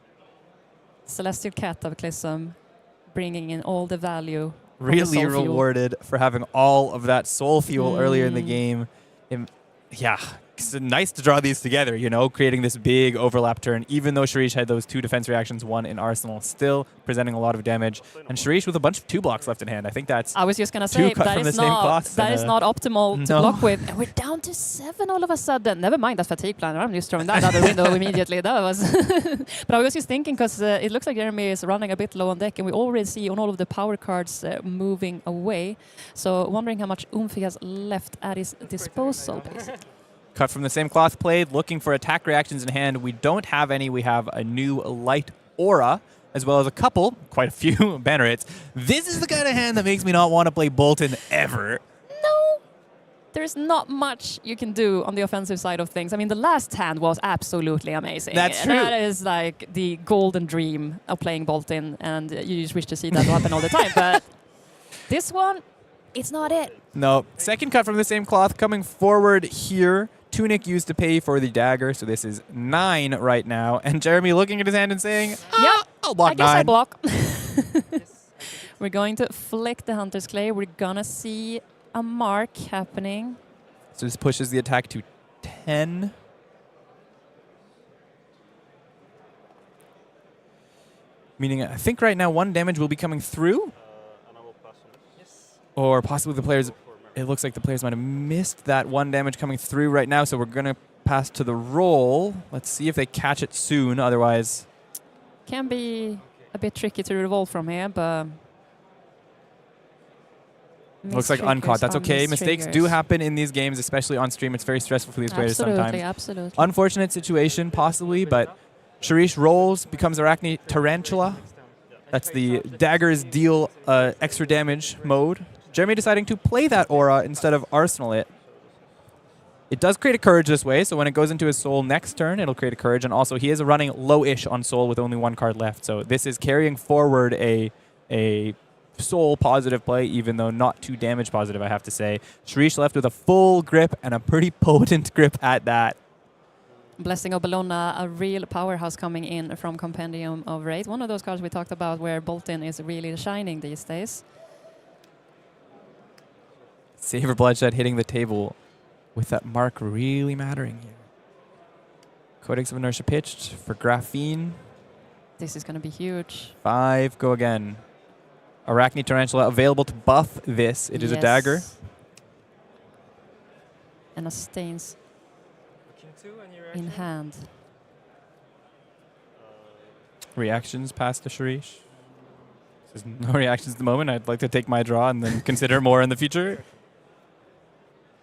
Celestial Cataclysm bringing in all the value really soul fuel. rewarded for having all of that soul fuel earlier in the game. Yeah, it's nice to draw these together, you know, creating this big overlap turn, even though Sherish had those 2 defense reactions, 1 in Arsenal, still presenting a lot of damage. And Sherish with a bunch of 2 blocks left in hand. I think that's I was just going to say, cut from the same cloth that is not optimal to No. block with. And we're down to 7 all of a sudden. Never mind that fatigue planner. I'm just throwing that out the window immediately. That was. But I was just thinking, because it looks like Jeremy is running a bit low on deck, and we already see on all of the power cards moving away. So wondering how much oomph he has left at his disposal, basically. cut from the same cloth played, looking for attack reactions in hand. We don't have any. We have a new light aura, as well as a couple, quite a few banner hits. This is the kind of hand that makes me not want to play Boltyn ever. No, there's not much you can do on the offensive side of things. I mean, the last hand was absolutely amazing. That's true. That is like the golden dream of playing Boltyn, and you just wish to see that happen all the time. But this one, it's not it. No, second cut from the same cloth coming forward here. Tunic used to pay for the dagger, so this is 9 right now. And Jeremy looking at his hand and saying, Yep, I'll block I guess 9. I block. We're going to flick the Hunter's Clay. We're going to see a mark happening. So this pushes the attack to 10. Meaning, I think right now 1 damage will be coming through. And I will pass on it. Or possibly the players... It looks like the players might have missed that 1 damage coming through right now, so we're going to pass to the roll. Let's see if they catch it soon, otherwise... Can be a bit tricky to revolve from here, but... Looks like uncaught. That's okay. Mistakes do happen in these games, especially on stream. It's very stressful for these players sometimes. Absolutely. Unfortunate situation, possibly, but Sherish rolls, becomes Arakni Tarantula. That's the daggers deal extra damage mode. Jeremy deciding to play that aura instead of Arsenal it. It does create a courage this way, so when it goes into his soul next turn, it'll create a courage. And also, he is running low-ish on soul with only 1 card left. So this is carrying forward a soul positive play, even though not too damage positive, I have to say. Sherish left with a full grip and a pretty potent grip at that. Blessing of Bologna, a real powerhouse coming in from Compendium of Wraith. One of those cards we talked about where Boltyn is really shining these days. Savor Bloodshed hitting the table with that mark really mattering here. Codex of Inertia pitched for Graphene. This is going to be huge. 5, go again. Arakni Tarantula available to buff this. It is a dagger. And a stains in hand. Reactions past to Sherish. There's no reactions at the moment. I'd like to take my draw and then consider more in the future.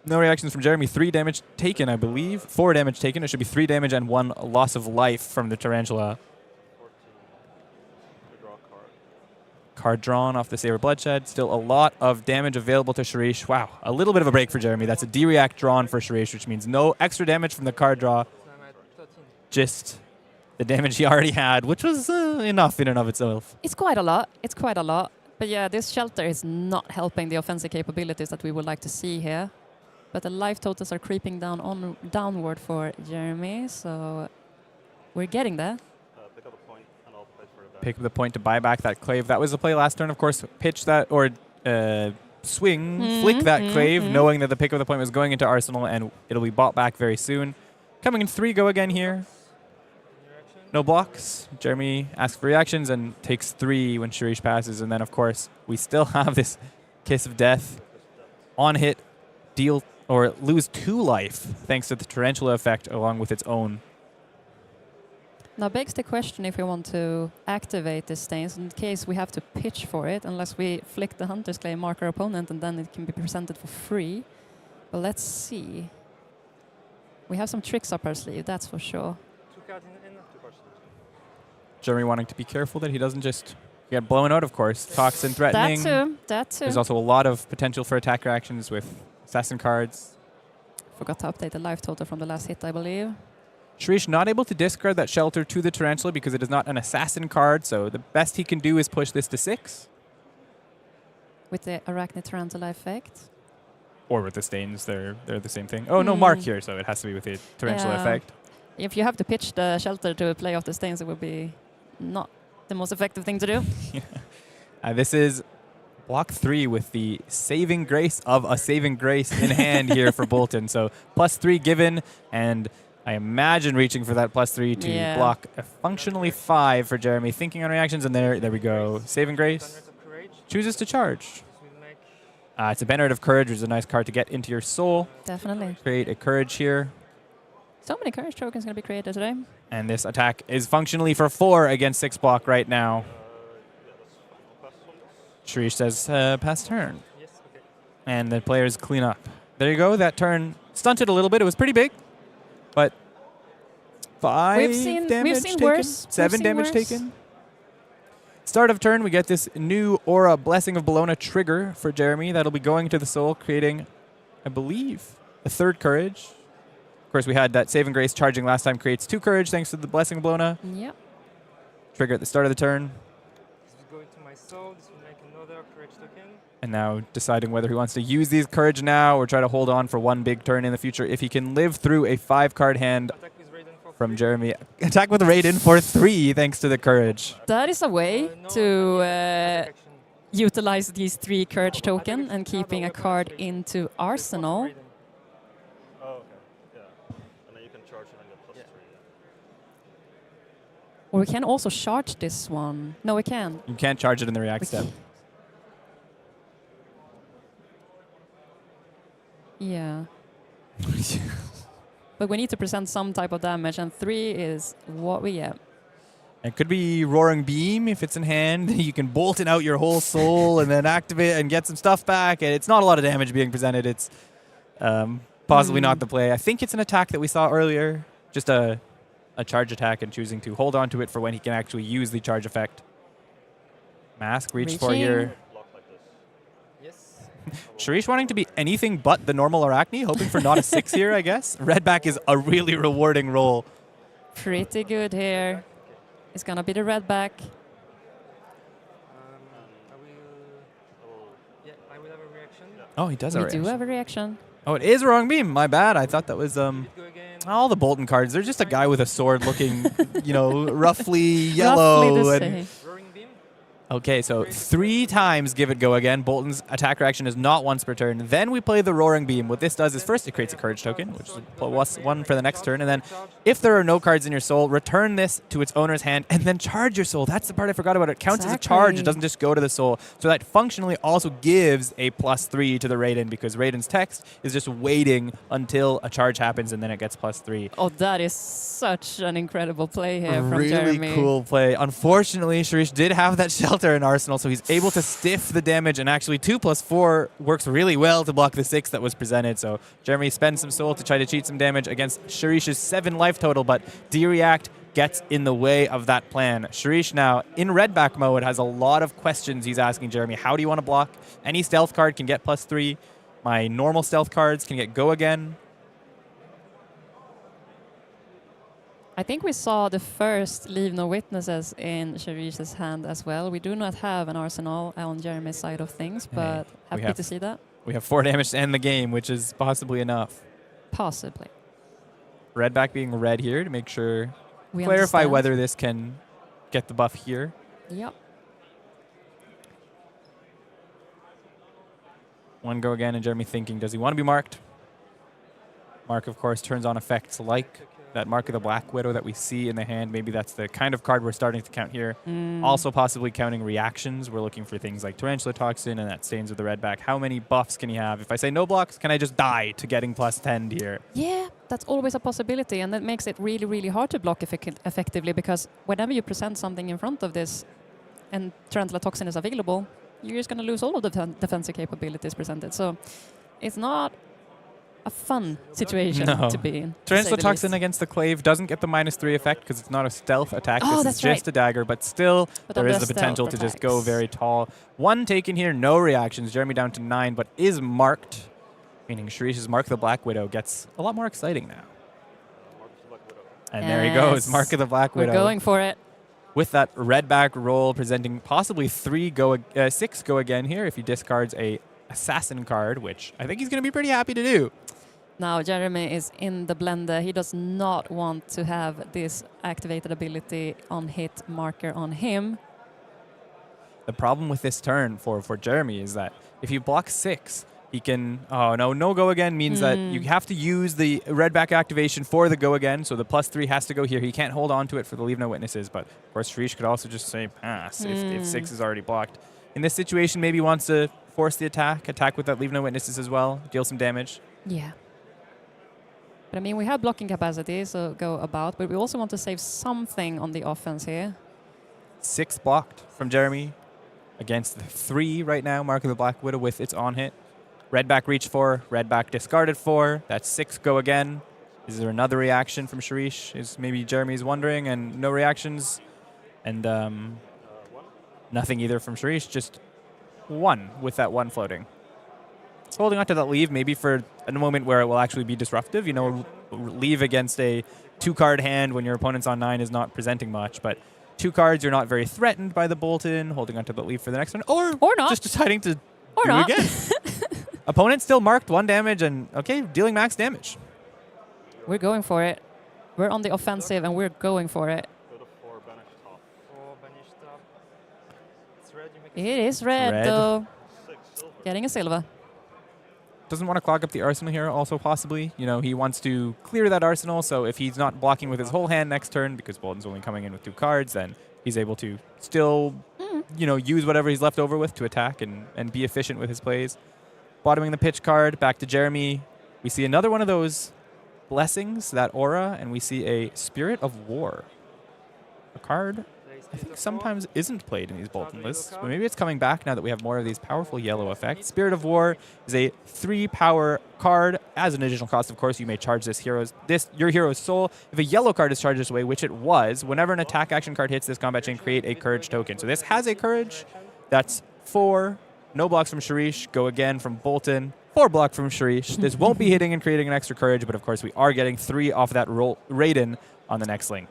No reactions from Jeremy. 3 damage taken, I believe. 4 damage taken. It should be 3 damage and 1 loss of life from the Tarantula. 14. Draw a card. Card drawn off the Saber Bloodshed. Still a lot of damage available to Sherish. Wow, a little bit of a break for Jeremy. That's a D-React drawn for Sherish, which means no extra damage from the card draw. Just the damage he already had, which was enough in and of itself. It's quite a lot. It's quite a lot. But yeah, this shelter is not helping the offensive capabilities that we would like to see here. But the life totals are creeping downward for Jeremy, so we're getting there. Pick up a point, and I'll play for it back. Pick the point to buy back that clave. That was the play last turn, of course. Pitch that, or swing, flick that clave, knowing that the pick of the point was going into Arsenal, and it'll be bought back very soon. Coming in 3, go again here. No blocks. Jeremy asks for reactions and takes 3 when Sherish passes. And then, of course, we still have this Kiss of Death. On hit, deal or lose 2 life thanks to the Tarantula effect along with its own. Now begs the question if we want to activate this stains in case we have to pitch for it, unless we flick the Hunter's Clay, mark our opponent, and then it can be presented for free. But let's see. We have some tricks up our sleeve, that's for sure. 2 cards in. Jeremy wanting to be careful that he doesn't just get blown out, of course. Toxin threatening. That too. There's also a lot of potential for attack reactions with assassin cards. Forgot to update the life total from the last hit, I believe. Sherish not able to discard that shelter to the Tarantula because it is not an assassin card, so the best he can do is push this to 6. With the Arakni Tarantula effect. Or with the stains, they're the same thing. Oh, no mark here, so it has to be with the Tarantula effect. If you have to pitch the shelter to play off the stains, it would be not the most effective thing to do. This is block 3 with the saving grace of a saving grace in hand here for Boltyn. So +3 given, and I imagine reaching for that +3 to block a functionally 5 for Jeremy. Thinking on reactions, and there we go. Saving grace. Chooses to charge. It's a Banneret of Courage, which is a nice card to get into your soul. Definitely. Create a courage here. So many courage tokens going to be created today. And this attack is functionally for 4 against 6 block right now. Sherish says, pass turn. Yes, okay. And the players clean up. There you go. That turn stunted a little bit. It was pretty big. But 5 damage taken. Worse. 7 damage taken. Start of turn, we get this new Aura Blessing of Bologna trigger for Jeremy. That'll be going to the soul, creating, I believe, a 3rd courage. Of course, we had that Saving Grace charging last time, creates 2 courage thanks to the Blessing of Bologna. Yep. Trigger at the start of the turn. This will go into my soul. This will make another courage token. And now deciding whether he wants to use these courage now or try to hold on for 1 big turn in the future. If he can live through a 5-card hand from Jeremy. Attack with Raiden for 3 thanks to the courage. That is a way to utilize these 3 courage token and keeping a card into arsenal. Oh, okay. Yeah. And then you can charge it and get +3. Yeah. Or we can also charge this one. No, we can. You can't charge it in the react step. Yeah. But we need to present some type of damage, and 3 is what we get. It could be Roaring Beam if it's in hand. You can Boltyn out your whole soul and then activate and get some stuff back. And it's not a lot of damage being presented. It's possibly not the play. I think it's an attack that we saw earlier. Just a charge attack and choosing to hold on to it for when he can actually use the charge effect. Mask reached for here. Sherish wanting to be anything but the normal Arakni, hoping for not a 6 here, I guess. Redback is a really rewarding roll. Pretty good here. It's going to be the redback. I will have a reaction. Oh, he does have a reaction. We do have a reaction. Oh, it is Wrong Beam. My bad. I thought that was all the Boltyn cards. They're just a guy with a sword looking, roughly yellow. Roughly the same. Okay, so 3 times give it go again. Boltyn's attack reaction is not once per turn. Then we play the Roaring Beam. What this does is first it creates a courage token, which is +1 for the next turn. And then if there are no cards in your soul, return this to its owner's hand and then charge your soul. That's the part I forgot about. It counts as a charge. It doesn't just go to the soul. So that functionally also gives a +3 to the Raiden because Raiden's text is just waiting until a charge happens and then it gets +3. Oh, that is such an incredible play here from Jeremy. Jeremy. Really cool play. Unfortunately, Sherish did have that shelter in Arsenal, so he's able to stiff the damage, and actually 2+4 works really well to block the 6 that was presented. So Jeremy spends some soul to try to cheat some damage against Sherish's 7 life total, but D-React gets in the way of that plan. Sherish now, in redback mode, has a lot of questions he's asking Jeremy. How do you want to block? Any stealth card can get +3. My normal stealth cards can get go again. I think we saw the first Leave No Witnesses in Sherish's hand as well. We do not have an arsenal on Jeremy's side of things, but happy to see that. We have 4 damage to end the game, which is possibly enough. Possibly. Redback being red here to make sure, We clarify understand. whether this can get the buff here. Yep. 1 go again, and Jeremy thinking, does he want to be marked? Mark, of course, turns on effects like that Mark of the Black Widow that we see in the hand. Maybe that's the kind of card we're starting to count here. Also possibly counting reactions. We're looking for things like Tarantula Toxin and that stains with the redback. How many buffs can he have? If I say no blocks, can I just die to getting +10 here? Yeah, that's always a possibility, and that makes it really, really hard to block effectively, because whenever you present something in front of this and Tarantula Toxin is available, you're just going to lose all of the defensive capabilities presented. So it's not a fun situation to be in. Tarantula Toxin against the Clave doesn't get the -3 effect because it's not a stealth attack. Oh, this is just a dagger, but still there is the potential to just go very tall. 1 taken here, no reactions. Jeremy down to 9, but is marked, meaning Sherish's Mark the Black Widow gets a lot more exciting now. And there he goes, Mark of the Black Widow. We're going for it. With that redback roll presenting possibly 6 go again here if he discards a assassin card, which I think he's going to be pretty happy to do. Now Jeremy is in the blender. He does not want to have this activated ability on hit marker on him. The problem with this turn for Jeremy is that if you block 6, he can... Oh, no go again means that you have to use the red back activation for the go again, so the +3 has to go here. He can't hold on to it for the leave no witnesses, but of course Sherish could also just say pass if 6 is already blocked. In this situation, maybe he wants to force the attack with that leave no witnesses as well, deal some damage. Yeah. But I mean, we have blocking capacity, so go about, but we also want to save something on the offense here. 6 blocked from Jeremy against the 3 right now, Mark of the Black Widow with its on hit. Red back reach 4, red back discarded 4. That's 6 go again. Is there another reaction from Sherish? Is maybe Jeremy's wondering, and no reactions. And nothing either from Sherish, just 1 with that 1 floating. It's holding on to that leave maybe for a moment where it will actually be disruptive. You know, leave against a 2-card hand when your opponent's on 9 is not presenting much, but 2 cards, you're not very threatened by the Boltyn, holding onto the leave for the next one, or not. Just deciding to Or do not. it again. Opponent still marked 1 damage and, okay, dealing max damage. We're going for it. We're on the offensive and we're going for it. Go to 4, banish top. 4 banish top. It's red, you make It is red, though. 6 silver. Getting a silver. Doesn't want to clog up the arsenal here also possibly. You know, he wants to clear that arsenal, so if he's not blocking with his whole hand next turn, because Boltyn's only coming in with 2 cards, then he's able to still, you know, use whatever he's left over with to attack and be efficient with his plays. Bottoming the pitch card, back to Jeremy. We see another one of those blessings, that aura, and we see a Spirit of War. A card I think sometimes isn't played in these Boltyn lists, but maybe it's coming back now that we have more of these powerful yellow effects. Spirit of War is a 3-power card. As an additional cost, of course, you may charge your hero's soul. If a yellow card is charged this way, which it was, whenever an attack action card hits this combat chain, create a courage token. So this has a courage. That's 4. No blocks from Sherish. Go again from Boltyn. 4 block from Sherish. This won't be hitting and creating an extra courage, but of course we are getting 3 off that Raiden on the next link.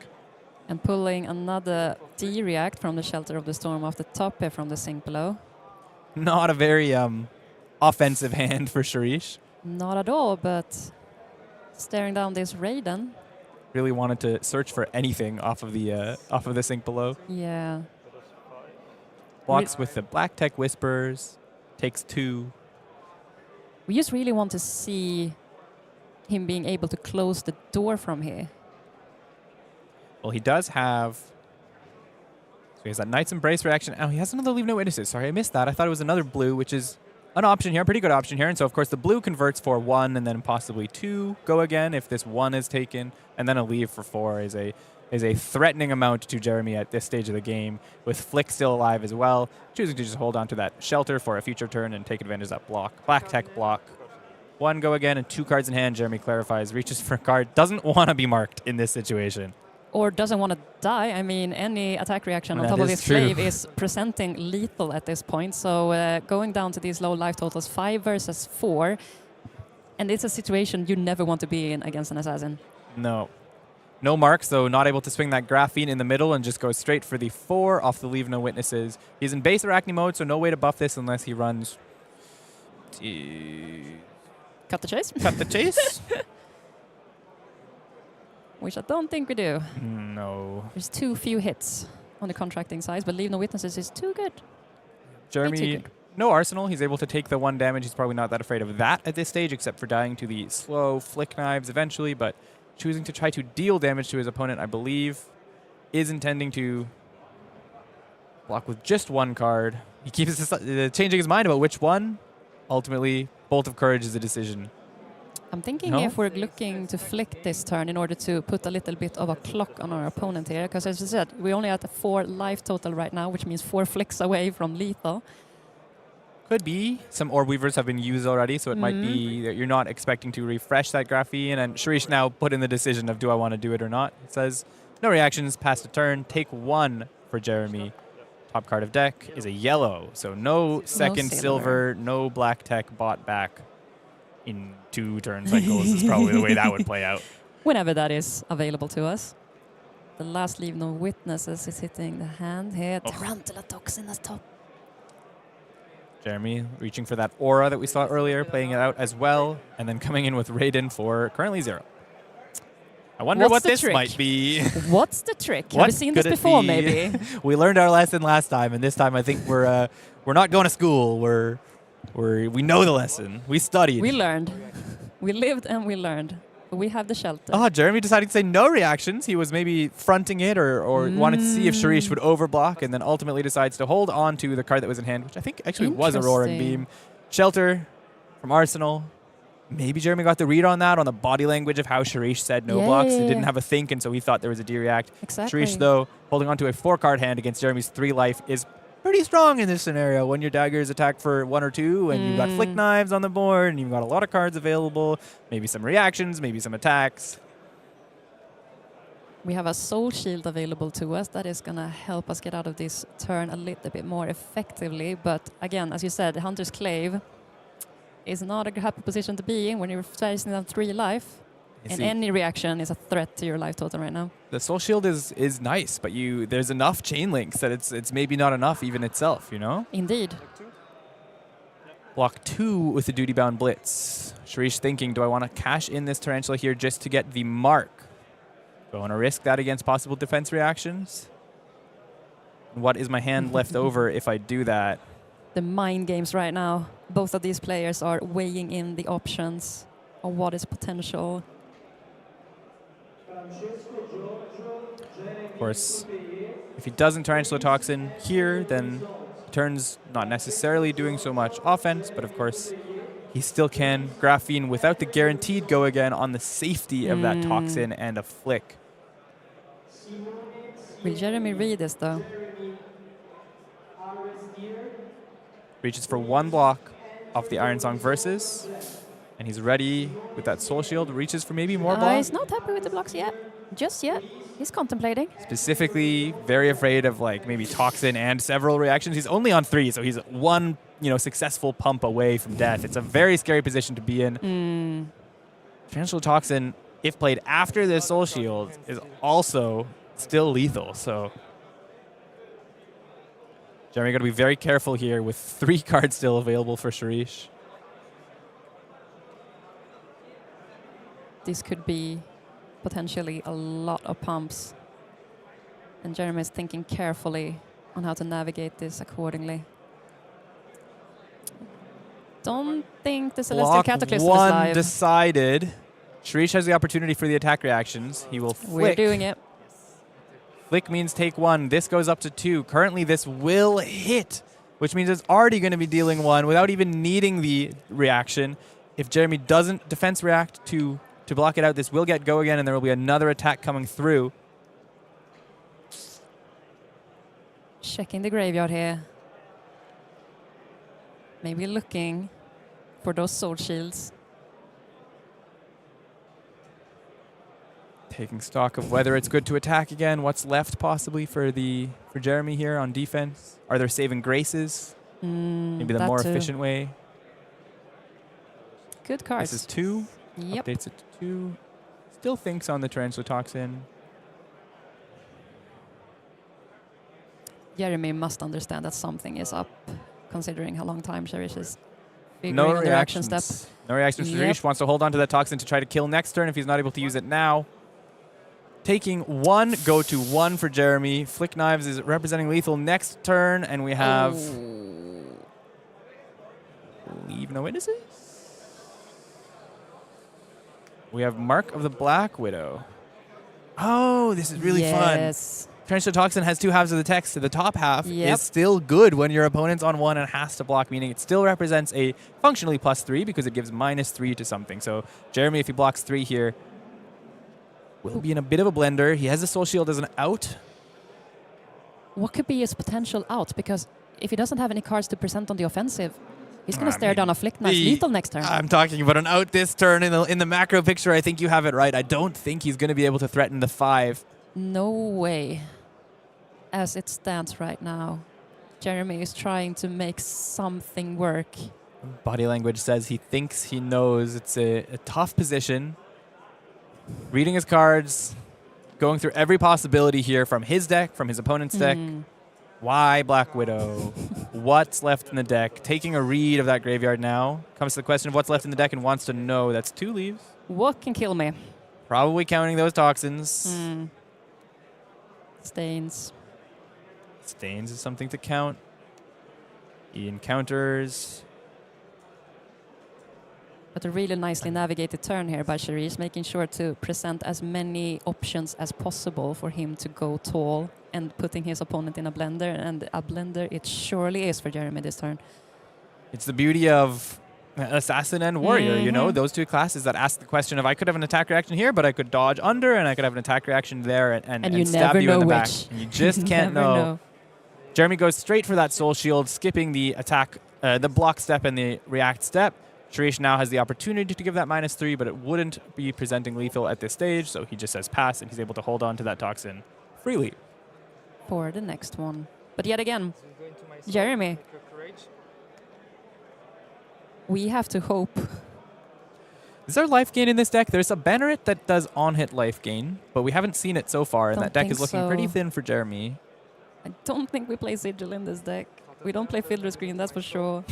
And pulling another D-react from the Shelter of the Storm off the top here from the sink below. Not a very offensive hand for Sherish. Not at all, but staring down this Raiden. Really wanted to search for anything off of the sink below. Yeah. Blocks with the Black Tech Whispers. Takes 2. We just really want to see him being able to close the door from here. Well, he does have... So he has that Knight's Embrace reaction. Oh, he has another Leave No Witnesses. Sorry, I missed that. I thought it was another blue, which is an option here, a pretty good option here. And so, of course, the blue converts for 1 and then possibly 2 go again if this 1 is taken. And then a leave for 4 is a threatening amount to Jeremy at this stage of the game, with Flick still alive as well, choosing to just hold on to that Shelter for a future turn and take advantage of that block. Black Tech block. 1 go again and 2 cards in hand. Jeremy clarifies, reaches for a card, doesn't want to be marked in this situation. Or doesn't want to die. I mean, any attack reaction on That top of is his true. glaive is presenting lethal at this point. So going down to these low life totals, 5 versus 4. And it's a situation you never want to be in against an assassin. No. No marks, though, not able to swing that Graphene in the middle and just goes straight for the 4 off the Leave No Witnesses. He's in base Arakni mode, so no way to buff this unless he runs... Cut the chase? Cut the chase? Which I don't think we do. No. There's too few hits on the contracting side, but Leave No Witnesses is too good. Jeremy, no arsenal. He's able to take the 1 damage. He's probably not that afraid of that at this stage, except for dying to the slow Flick Knives eventually, but choosing to try to deal damage to his opponent, I believe, is intending to block with just 1 card. He keeps changing his mind about which one. Ultimately, Bolt of Courage is a decision. I'm thinking No? if we're looking to flick this turn in order to put a little bit of a clock on our opponent here, because as I said, we only at a 4 life total right now, which means 4 flicks away from lethal. Could be. Some Orb Weavers have been used already, so it might be that you're not expecting to refresh that Graphene, and Sherish now put in the decision of do I want to do it or not. It says, no reactions, pass the turn, take 1 for Jeremy. Top card of deck is a yellow, so no second silver, no Black Tech bought back in 2 turn cycles is probably the way that would play out. Whenever that is available to us. The last Leave No Witnesses is hitting the hand here. Tarantula Toxin as top. Jeremy reaching for that aura that we saw earlier, playing it out as well, and then coming in with Raiden for currently 0. I wonder What's what the this trick? might be. What's the trick? Have What you seen could this it before, be? maybe? We learned our lesson last time, and this time I think we're not going to school. We know the lesson. We studied. We learned. We lived and we learned. We have the shelter. Oh, Jeremy decided to say no reactions. He was maybe fronting it or wanted to see if Sherish would overblock, and then ultimately decides to hold on to the card that was in hand, which I think actually was a Roaring Beam. Shelter from Arsenal. Maybe Jeremy got the read on that, on the body language of how Sherish said no blocks. He didn't have a think, and so he thought there was a D-react. Exactly. Sherish, though, holding on to a 4-card hand against Jeremy's 3 life is pretty strong in this scenario. When your daggers attack for 1 or 2, and you've got flick knives on the board, and you've got a lot of cards available, maybe some reactions, maybe some attacks. We have a soul shield available to us that is going to help us get out of this turn a little bit more effectively. But again, as you said, the Hunter's Clave is not a happy position to be in when you're facing down 3 life. And any reaction is a threat to your life total right now. The soul shield is nice, but there's enough chain links that it's maybe not enough even itself, you know? Indeed. Block 2 with the duty bound blitz. Sherish thinking, do I want to cash in this tarantula here just to get the mark? Do I want to risk that against possible defense reactions? What is my hand left over if I do that? The mind games right now. Both of these players are weighing in the options of what is potential. Of course, if he doesn't Tarantula Toxin here, then turns not necessarily doing so much offense, but of course, he still can Graphene without the guaranteed go again on the safety of that Toxin and a flick. Will Jeremy read this, though? Reaches for 1 block off the Iron Song Versus, and he's ready with that Soul Shield. Reaches for maybe more blocks. He's not happy with the blocks yet. Just yet. He's contemplating. Specifically, very afraid of like maybe Toxin and several reactions. He's only on 3, so he's 1 successful pump away from death. It's a very scary position to be in. Tarantula Toxin, if played after the Soul Shield, is also still lethal. So Jeremy got to be very careful here with 3 cards still available for Sherish. This could be potentially a lot of pumps. And Jeremy is thinking carefully on how to navigate this accordingly. Don't think the Celestial Block Cataclysm is 1 live. decided. Sherish has the opportunity for the attack reactions. He will flick. We're doing it. Flick means take 1. This goes up to 2. Currently, this will hit, which means it's already going to be dealing 1 without even needing the reaction. If Jeremy doesn't defense react to block it out, this will get go again, and there will be another attack coming through. Checking the graveyard here. Maybe looking for those soul shields. Taking stock of whether it's good to attack again, what's left possibly for Jeremy here on defense. Are there saving graces? Maybe the more efficient way. Good cards. This is 2. Yep. Updates it to 2. Still thinks on the Tarantula Toxin. Jeremy must understand that something is up, considering how long time Sherish is figuring No on the reaction reactions. step. No reactions. Yep. Sherish wants to hold on to that Toxin to try to kill next turn if he's not able to use it now. Taking 1, go to 1 for Jeremy. Flick Knives is representing lethal next turn, and we have Leave No Witnesses. We have Mark of the Black Widow. Oh, this is really fun. Tarantula Toxin has 2 halves of the text. So the top half is still good when your opponent's on 1 and has to block, meaning it still represents a functionally +3 because it gives -3 to something. So Jeremy, if he blocks 3 here, will be in a bit of a blender. He has the Soul Shield as an out. What could be his potential out? Because if he doesn't have any cards to present on the offensive, he's going to stare down a Flick Knife lethal next turn. I'm talking about an out this turn. In the macro picture, I think you have it right. I don't think he's going to be able to threaten the 5. No way. As it stands right now, Jeremy is trying to make something work. Body language says he thinks he knows. It's a tough position. Reading his cards, going through every possibility here from his deck, from his opponent's deck. Why Black Widow? What's left in the deck? Taking a read of that graveyard now. Comes to the question of what's left in the deck and wants to know. That's 2 leaves. What can kill me? Probably counting those toxins. Stains. Stains is something to count. He encounters. But a really nicely navigated turn here by Sherish, making sure to present as many options as possible for him to go tall and putting his opponent in a blender. And a blender it surely is for Jeremy this turn. It's the beauty of Assassin and Warrior, you know, those two classes that ask the question of I could have an attack reaction here, but I could dodge under, and I could have an attack reaction there and stab you in the back. And you just can't know. Jeremy goes straight for that Soul Shield, skipping the attack, the block step and the react step. Sherish now has the opportunity to give that -3, but it wouldn't be presenting lethal at this stage, so he just says pass, and he's able to hold on to that toxin freely. For the next one. But yet again, Jeremy, we have to hope. Is there life gain in this deck? There's a Banneret that does on-hit life gain, but we haven't seen it so far, and that deck is looking pretty thin for Jeremy. I don't think we play Sigil in this deck. We don't play Fiddler Screen, that's for sure.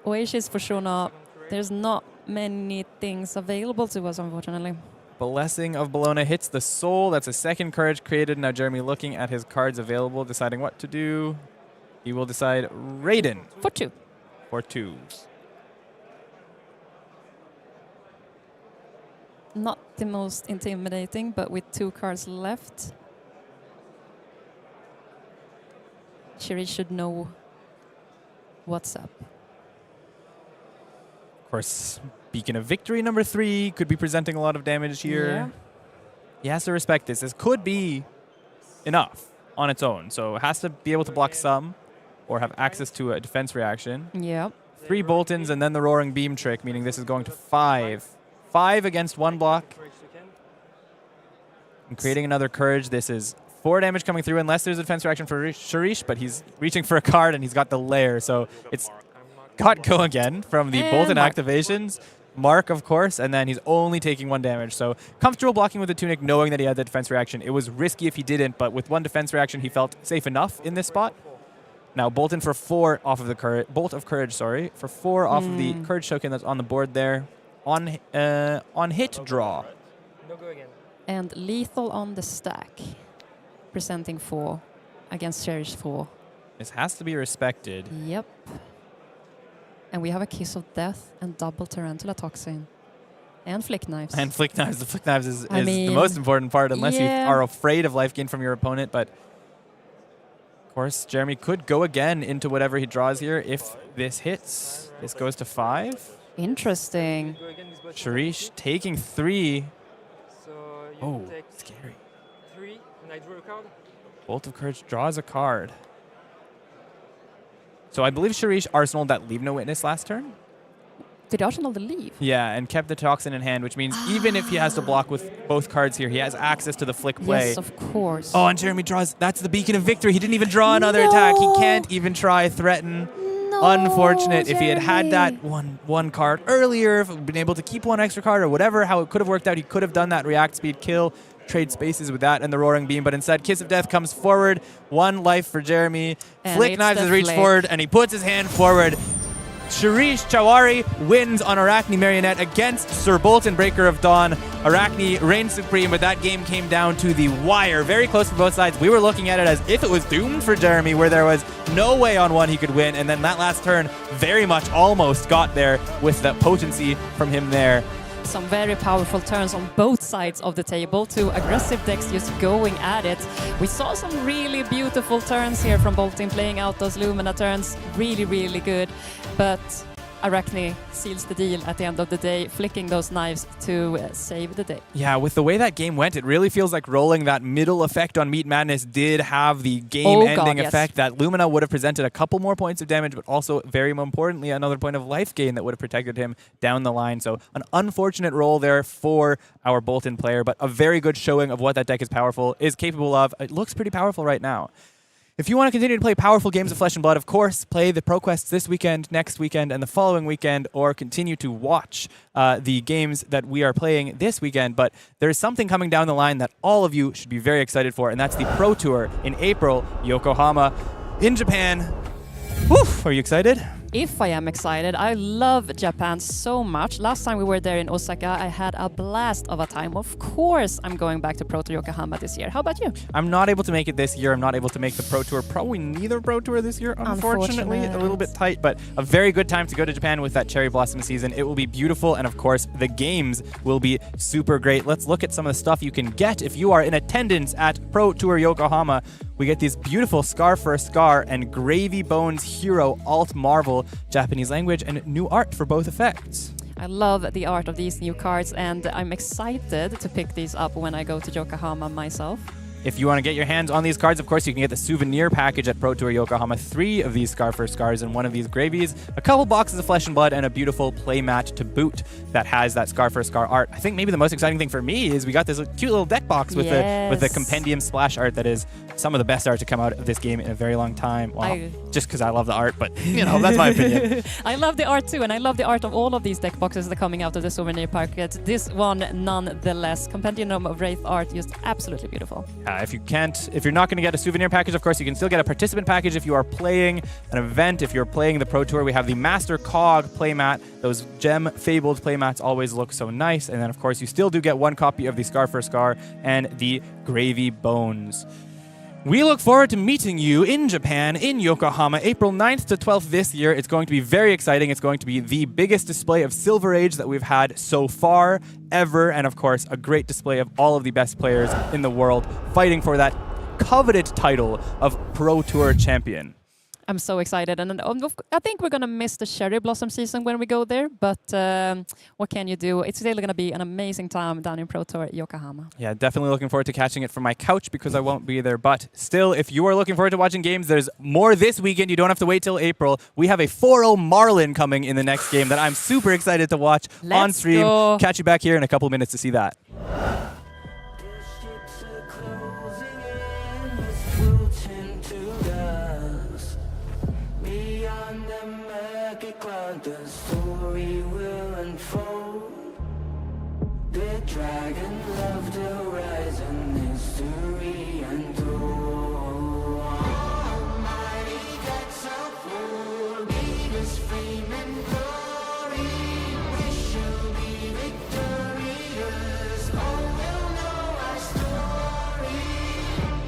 Oasis for sure not. There's not many things available to us, unfortunately. Blessing of Bologna hits the soul. That's a second courage created. Now Jeremy looking at his cards available, deciding what to do. He will decide Raiden. For 2. For 2. Not the most intimidating, but with 2 cards left. Sherish should know what's up. Of course, Beacon of Victory number 3 could be presenting a lot of damage here. Yeah. He has to respect this. This could be enough on its own. So it has to be able to block some or have access to a defense reaction. Yeah. 3 Boltyns and then the Roaring Beam trick, meaning this is going to 5. 5 against 1 block. And creating another courage. This is 4 damage coming through unless there's a defense reaction for Sherish, but he's reaching for a card and he's got the lair. So it's got go again from the Boltyn activations. Mark, of course, and then he's only taking 1 damage. So comfortable blocking with the Tunic, knowing that he had the defense reaction. It was risky if he didn't, but with 1 defense reaction, he felt safe enough in this spot. Now Boltyn for 4 off of the courage, Bolt of Courage, sorry, for 4 off of the courage token that's on the board there. On hit draw. No go again. And lethal on the stack. Presenting 4 against Sherish 4. This has to be respected. Yep. And we have a Kiss of Death and double Tarantula Toxin. And Flick Knives. And Flick Knives. The Flick Knives is the most important part, unless you are afraid of life gain from your opponent. But, of course, Jeremy could go again into whatever he draws here if this hits. This goes to 5. Interesting. Sherish taking 3. So you take scary. 3, and I draw a card. Bolt of Courage draws a card. So I believe Sherish arsenaled that Leave No Witness last turn. Did Arsenal the leave? Yeah, and kept the Toxin in hand, which means even if he has to block with both cards here, he has access to the Flick play. Yes, of course. Oh, and Jeremy draws. That's the Beacon of Victory. He didn't even draw another attack. He can't even try threaten. Unfortunate. If he had had that one card earlier, if he'd been able to keep 1 extra card or whatever, how it could have worked out, he could have done that react speed kill, trade spaces with that and the Roaring Beam, but instead Kiss of Death comes forward. 1 life for Jeremy. And Flick Knives has reached forward and he puts his hand forward. Sherish Chowhari wins on Arakni Marionette against Sir Boltyn, Breaker of Dawn. Arakni reigns supreme, but that game came down to the wire. Very close for both sides. We were looking at it as if it was doomed for Jeremy, where there was no way on 1 he could win, and then that last turn very much almost got there with the potency from him there. Some very powerful turns on both sides of the table. 2 aggressive decks just going at it. We saw some really beautiful turns here from Boltyn, playing out those Lumina turns. Really, really good. But Arakni seals the deal at the end of the day, flicking those knives to save the day. Yeah, with the way that game went, it really feels like rolling that middle effect on Meat Madness did have the game-ending effect. That Lumina would have presented a couple more points of damage, but also, very importantly, another point of life gain that would have protected him down the line. So an unfortunate roll there for our Boltyn player, but a very good showing of what that deck is capable of. It looks pretty powerful right now. If you want to continue to play powerful games of Flesh and Blood, of course, play the Pro Quests this weekend, next weekend, and the following weekend, or continue to watch the games that we are playing this weekend. But there's something coming down the line that all of you should be very excited for, and that's the Pro Tour in April, Yokohama, in Japan. Woo! Are you excited? if I am excited. I love Japan so much. Last time we were there in Osaka, I had a blast of a time. Of course, I'm going back to Pro Tour Yokohama this year. How about you? I'm not able to make it this year. I'm not able to make the Pro Tour. Probably neither Pro Tour this year, unfortunately. A little bit tight, but a very good time to go to Japan with that cherry blossom season. It will be beautiful, and of course, the games will be super great. Let's look at some of the stuff you can get if you are in attendance at Pro Tour Yokohama. We get these beautiful Scar for Scar and Gravy Bones Hero Alt Marvel, Japanese language, and new art for both effects. I love the art of these new cards, and I'm excited to pick these up when I go to Yokohama myself. If you want to get your hands on these cards, of course, you can get the souvenir package at Pro Tour Yokohama. 3 of these Scar for Scars and 1 of these Gravies, a couple boxes of Flesh and Blood, and a beautiful playmat to boot that has that Scar for Scar art. I think maybe the most exciting thing for me is we got this cute little deck box with the compendium splash art that is some of the best art to come out of this game in a very long time. Well, just because I love the art, but you know, that's my opinion. I love the art too, and I love the art of all of these deck boxes that are coming out of the souvenir packet. This one, nonetheless, compendium of Wraith art, just absolutely beautiful. If you're not going to get a souvenir package, of course, you can still get a participant package if you are playing an event. If you're playing the Pro Tour, we have the Master Cog playmat. Those gem fabled playmats always look so nice. And then, of course, you still do get 1 copy of the Scar for Scar and the Gravy Bones. We look forward to meeting you in Japan, in Yokohama, April 9th to 12th this year. It's going to be very exciting. It's going to be the biggest display of Silver Age that we've had so far, ever. And of course, a great display of all of the best players in the world fighting for that coveted title of Pro Tour Champion. I'm so excited, and I think we're gonna miss the cherry blossom season when we go there, but what can you do? It's still gonna be an amazing time down in Pro Tour Yokohama. Yeah, definitely looking forward to catching it from my couch because I won't be there, but still, if you are looking forward to watching games, there's more this weekend. You don't have to wait till April. We have a 4-0 Marlynn coming in the next game that I'm super excited to watch on stream. Go. Catch you back here in a couple minutes to see that. The story will unfold. The dragon of the horizon, history untold. Almighty God so full, give us fame and glory. We shall be victorious. All will know our story.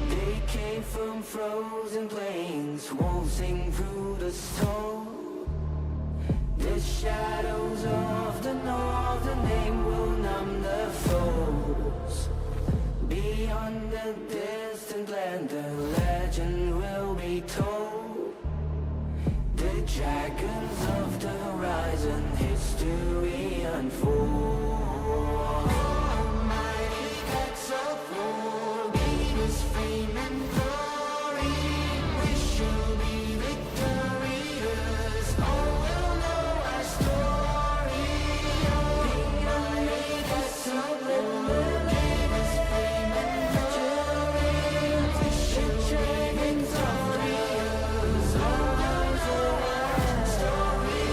They came from frozen plains, waltzing through the storm. The shadows of the north, the name will numb the foes. Beyond the distant land, the legend will be told. The dragons of the horizon, history unfold. Almighty God so full, give us fame and glory. We shall be victorious. All will know our story. Almighty God so full, give us fame and glory. We shall be victorious. All will know our story.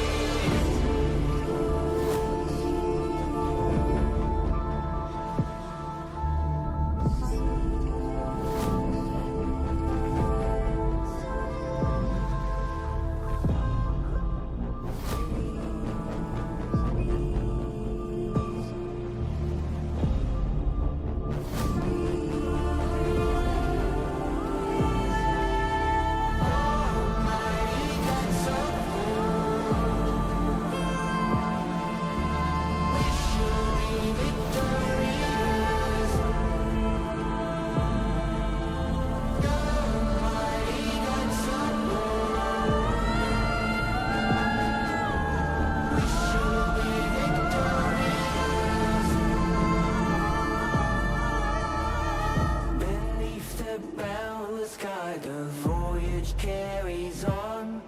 Beneath the boundless sky, the voyage carries on.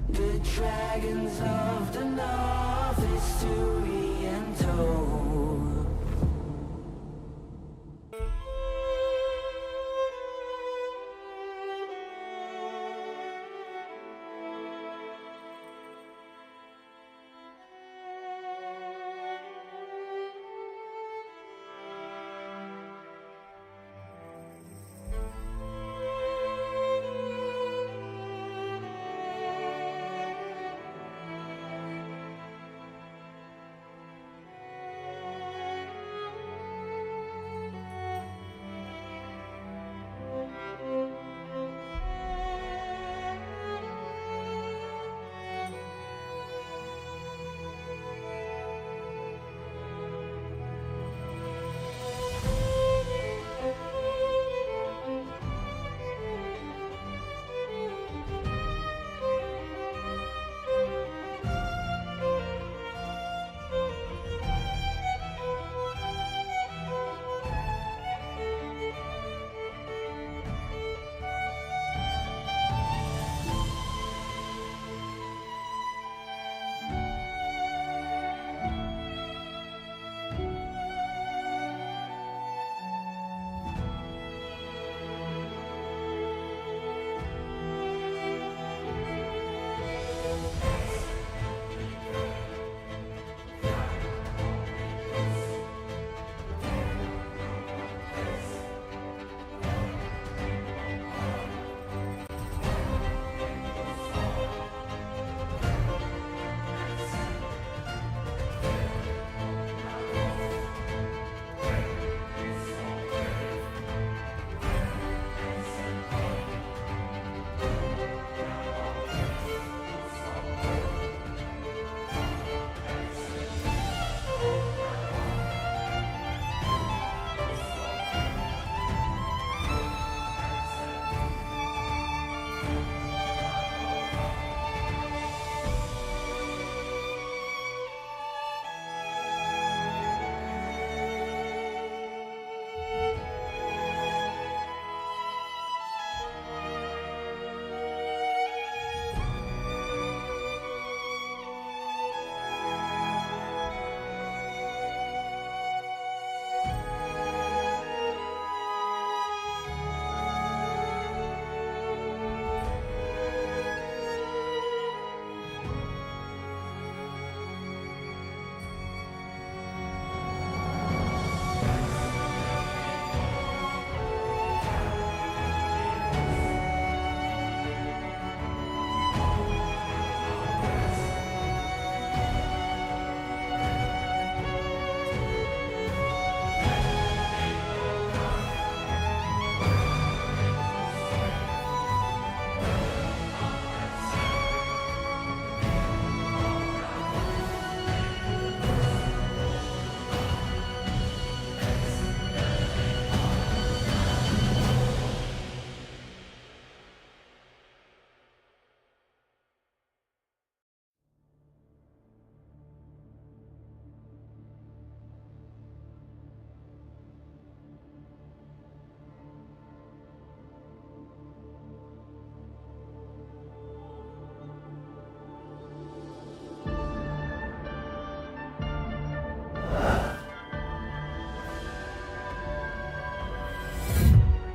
The dragons of the north, history untold.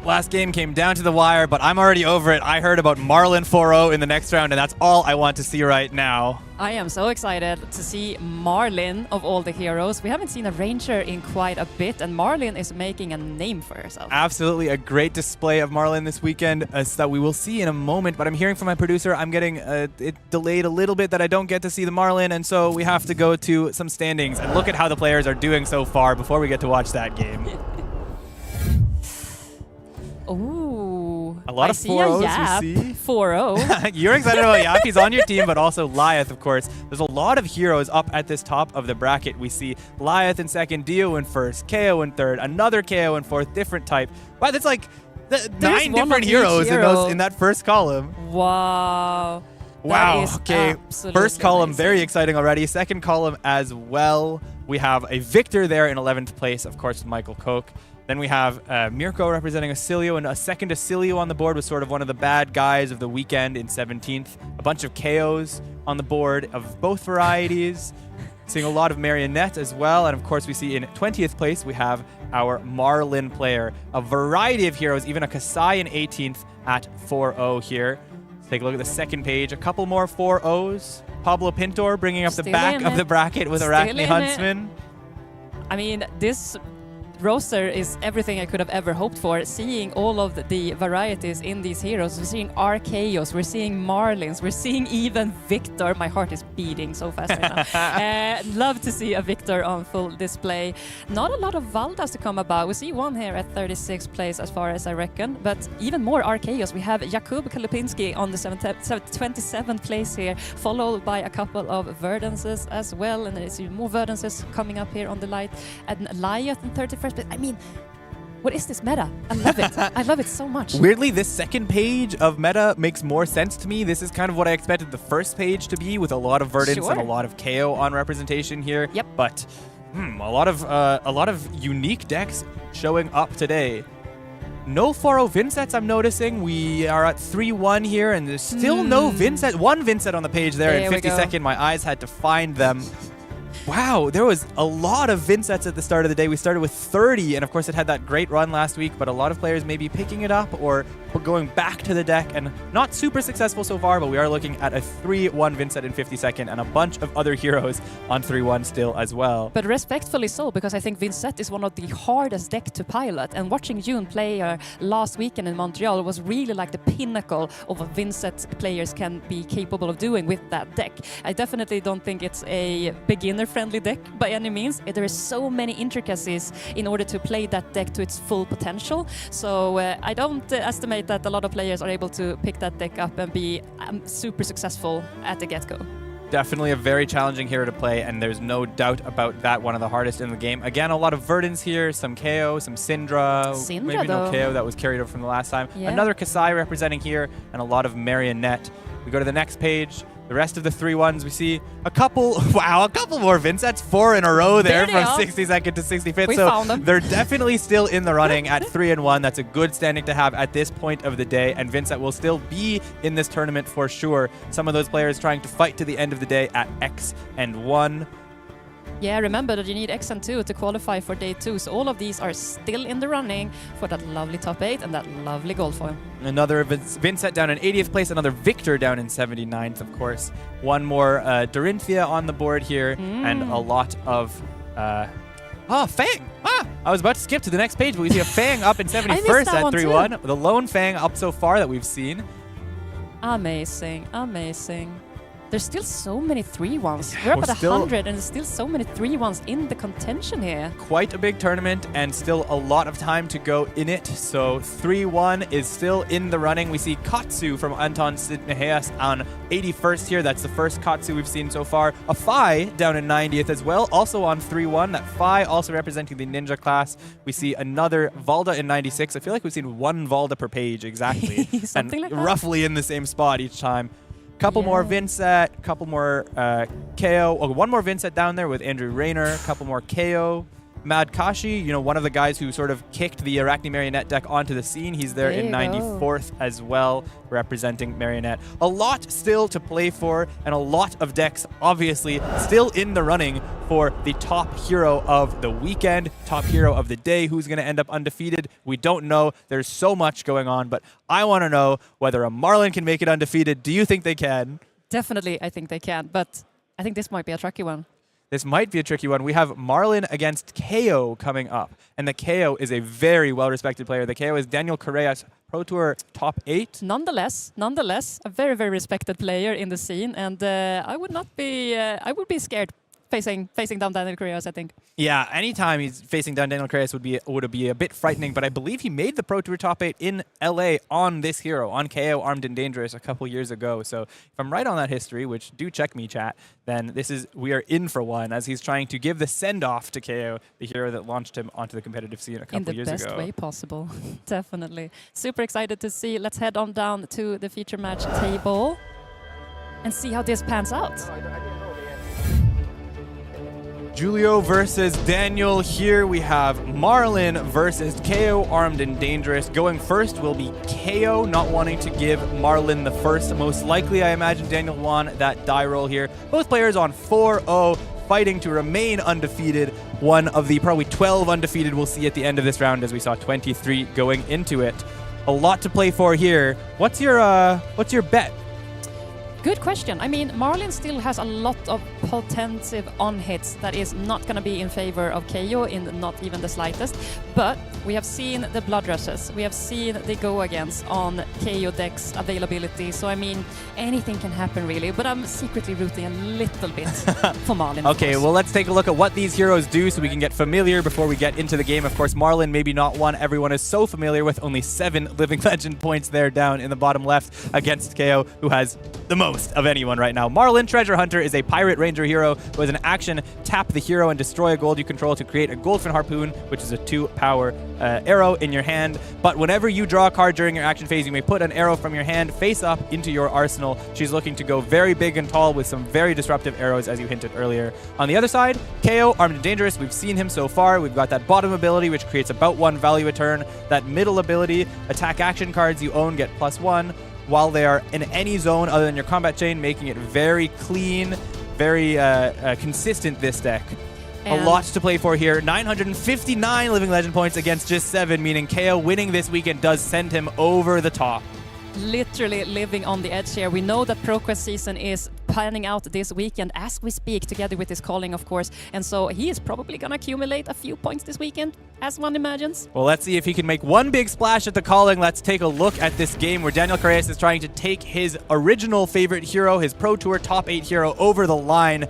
last game came down to the wire, but I'm already over it. I heard about Marlynn 4-0 in the next round, and that's all I want to see right now. I am so excited to see Marlynn of all the heroes. We haven't seen a ranger in quite a bit, and Marlynn is making a name for herself. Absolutely a great display of Marlynn this weekend that we will see in a moment, but I'm hearing from my producer I'm getting it delayed a little bit that I don't get to see the Marlynn, and so we have to go to some standings and look at how the players are doing so far before we get to watch that game. Ooh. A lot of 4-0s Jaap, we see. 4-0. You're excited about Jaap. He's on your team, but also Lyath, of course. There's a lot of heroes up at this top of the bracket. We see Lyath in second, Dio in first, Kayo in third, another Kayo in fourth, different type. Wow, that's like 9 different heroes in that first column. Wow. Wow. That is Okay. absolutely First column, amazing. very exciting already. Second column as well. We have a Victor there in 11th place, of course, with Michael Koch. Then we have Mirko representing Acilio, and a second Acilio on the board was sort of one of the bad guys of the weekend in 17th. A bunch of KOs on the board of both varieties. Seeing a lot of Marionette as well. And of course, we see in 20th place, we have our Marlynn player. A variety of heroes, even a Kasai in 18th at 4-0 here. Let's take a look at the second page. A couple more 4-0s. Pablo Pintor bringing up the Still back in of it. the bracket with Still Arakni in it. Huntsman. I mean, this roster is everything I could have ever hoped for. Seeing all of the varieties in these heroes, we're seeing Archaeos, we're seeing Marlins, we're seeing even Victor. My heart is beating so fast right now. Love to see a Victor on full display. Not a lot of Valdas to come about. We see one here at 36th place as far as I reckon, but even more Archaeos. We have Jakub Kalupinski on the 27th place here, followed by a couple of Verdances as well, and there's more Verdances coming up here on the light, and Lyath in 31st. But I mean, what is this meta? I love it. I love it so much. Weirdly, this second page of meta makes more sense to me. This is kind of what I expected the first page to be, with a lot of Verdance and a lot of KO on representation here. Yep. But a lot of unique decks showing up today. No 4-0 Vinsets, I'm noticing. We are at 3-1 here, and there's still no Vinset. One Vinset on the page there in 52nd. My eyes had to find them. Wow, there was a lot of Vinsets at the start of the day. We started with 30, and of course it had that great run last week, but a lot of players may be picking it up or going back to the deck, and not super successful so far, but we are looking at a 3-1 Vincent in 52nd and a bunch of other heroes on 3-1 still as well. But respectfully so, because I think Vincent is one of the hardest deck to pilot, and watching June play last weekend in Montreal was really like the pinnacle of what Vincent players can be capable of doing with that deck. I definitely don't think it's a beginner-friendly deck by any means. There are so many intricacies in order to play that deck to its full potential, so I don't estimate that a lot of players are able to pick that deck up and be super successful at the get-go. Definitely a very challenging hero to play, and there's no doubt about that. One of the hardest in the game. Again, a lot of Verdance here, some KO, some Syndra. Maybe no KO, that was carried over from the last time. Yeah. Another Kasai representing here, and a lot of Marionette. We go to the next page. The rest of the 3-1s, we see a couple more Vincents, 4 in a row there from 62nd to 65th. We found them. They're definitely still in the running at 3-1. That's a good standing to have at this point of the day, and Vincent will still be in this tournament for sure. Some of those players trying to fight to the end of the day at X and 1. Yeah, remember that you need X and 2 to qualify for day 2, so all of these are still in the running for that lovely top 8 and that lovely gold foil. Another Vincent down in 80th place, another Victor down in 79th, of course. One more Dorinthia on the board here, and a lot of... Fang! I was about to skip to the next page, but we see a Fang up in 71st at 3-1. The lone Fang up so far that we've seen. Amazing, amazing. There's still so many 3-1s. We're up at 100 and there's still so many 3-1s in the contention here. Quite a big tournament and still a lot of time to go in it. So 3-1 is still in the running. We see Katsu from Anton Sidneheas on 81st here. That's the first Katsu we've seen so far. A Phi down in 90th as well, also on 3-1. That Phi also representing the ninja class. We see another Valda in 96. I feel like we've seen one Valda per page exactly. Something and like that. Roughly in the same spot each time. Couple more Vincent, couple more KO. Oh, one more Vincent down there with Andrew Rayner. Couple more KO. Mad Kashi, you know, one of the guys who sort of kicked the Arakni Marionette deck onto the scene. He's there in There you go. 94th as well, representing Marionette. A lot still to play for, and a lot of decks, obviously, still in the running for the top hero of the weekend, top hero of the day. Who's going to end up undefeated? We don't know. There's so much going on, but I want to know whether a Marlynn can make it undefeated. Do you think they can? Definitely, I think they can, but I think this might be a tricky one. This might be a tricky one. We have Marlynn against Kayo coming up. And the Kayo is a very well-respected player. The Kayo is Daniel Correas, Pro Tour top 8. Nonetheless, a very, very respected player in the scene, and I would be scared facing down Daniel Correas, I think. Yeah, anytime he's facing down Daniel Correas would be a bit frightening, but I believe he made the Pro Tour top 8 in LA on this hero, on Kayo Armed and Dangerous a couple years ago. So if I'm right on that history, which do check me, chat, then we are in for one, as he's trying to give the send-off to Kayo, the hero that launched him onto the competitive scene a couple years ago. In the best way possible, definitely. Super excited to see. Let's head on down to the feature match table and see how this pans out. Giulio versus Daniel. Here we have Marlynn versus Kayo Armed and Dangerous. Going first will be Kayo, not wanting to give Marlynn the first. Most likely, I imagine Daniel won that die roll here. Both players on 4-0, fighting to remain undefeated. One of the probably 12 undefeated we'll see at the end of this round, as we saw 23 going into it. A lot to play for here. What's your bet? Good question. I mean, Marlynn still has a lot of potential on hits that is not going to be in favor of Kayo in not even the slightest. But we have seen the blood rushes. We have seen the go against on Kayo decks availability. So, I mean, anything can happen really. But I'm secretly rooting a little bit for Marlynn. Okay, well, let's take a look at what these heroes do so we can get familiar before we get into the game. Of course, Marlynn, maybe not one everyone is so familiar with. Only 7 Living Legend points there down in the bottom left against Kayo, who has the most of anyone right now. Marlynn Treasure Hunter is a Pirate Ranger hero who has an action, tap the hero and destroy a gold you control to create a Goldfin Harpoon, which is a 2-power arrow in your hand. But whenever you draw a card during your action phase, you may put an arrow from your hand face up into your arsenal. She's looking to go very big and tall with some very disruptive arrows, as you hinted earlier. On the other side, Kayo, Armed and Dangerous. We've seen him so far. We've got that bottom ability, which creates about 1 value a turn. That middle ability, attack action cards you own get +1. While they are in any zone other than your combat chain, making it very clean, very consistent, this deck. And a lot to play for here. 959 Living Legend points against just 7, meaning Kayo winning this weekend does send him over the top. Literally living on the edge here. We know that ProQuest season is panning out this weekend as we speak, together with his calling, of course. And so he is probably going to accumulate a few points this weekend, as one imagines. Well, let's see if he can make one big splash at the calling. Let's take a look at this game where Daniel Correas is trying to take his original favorite hero, his Pro Tour top 8 hero, over the line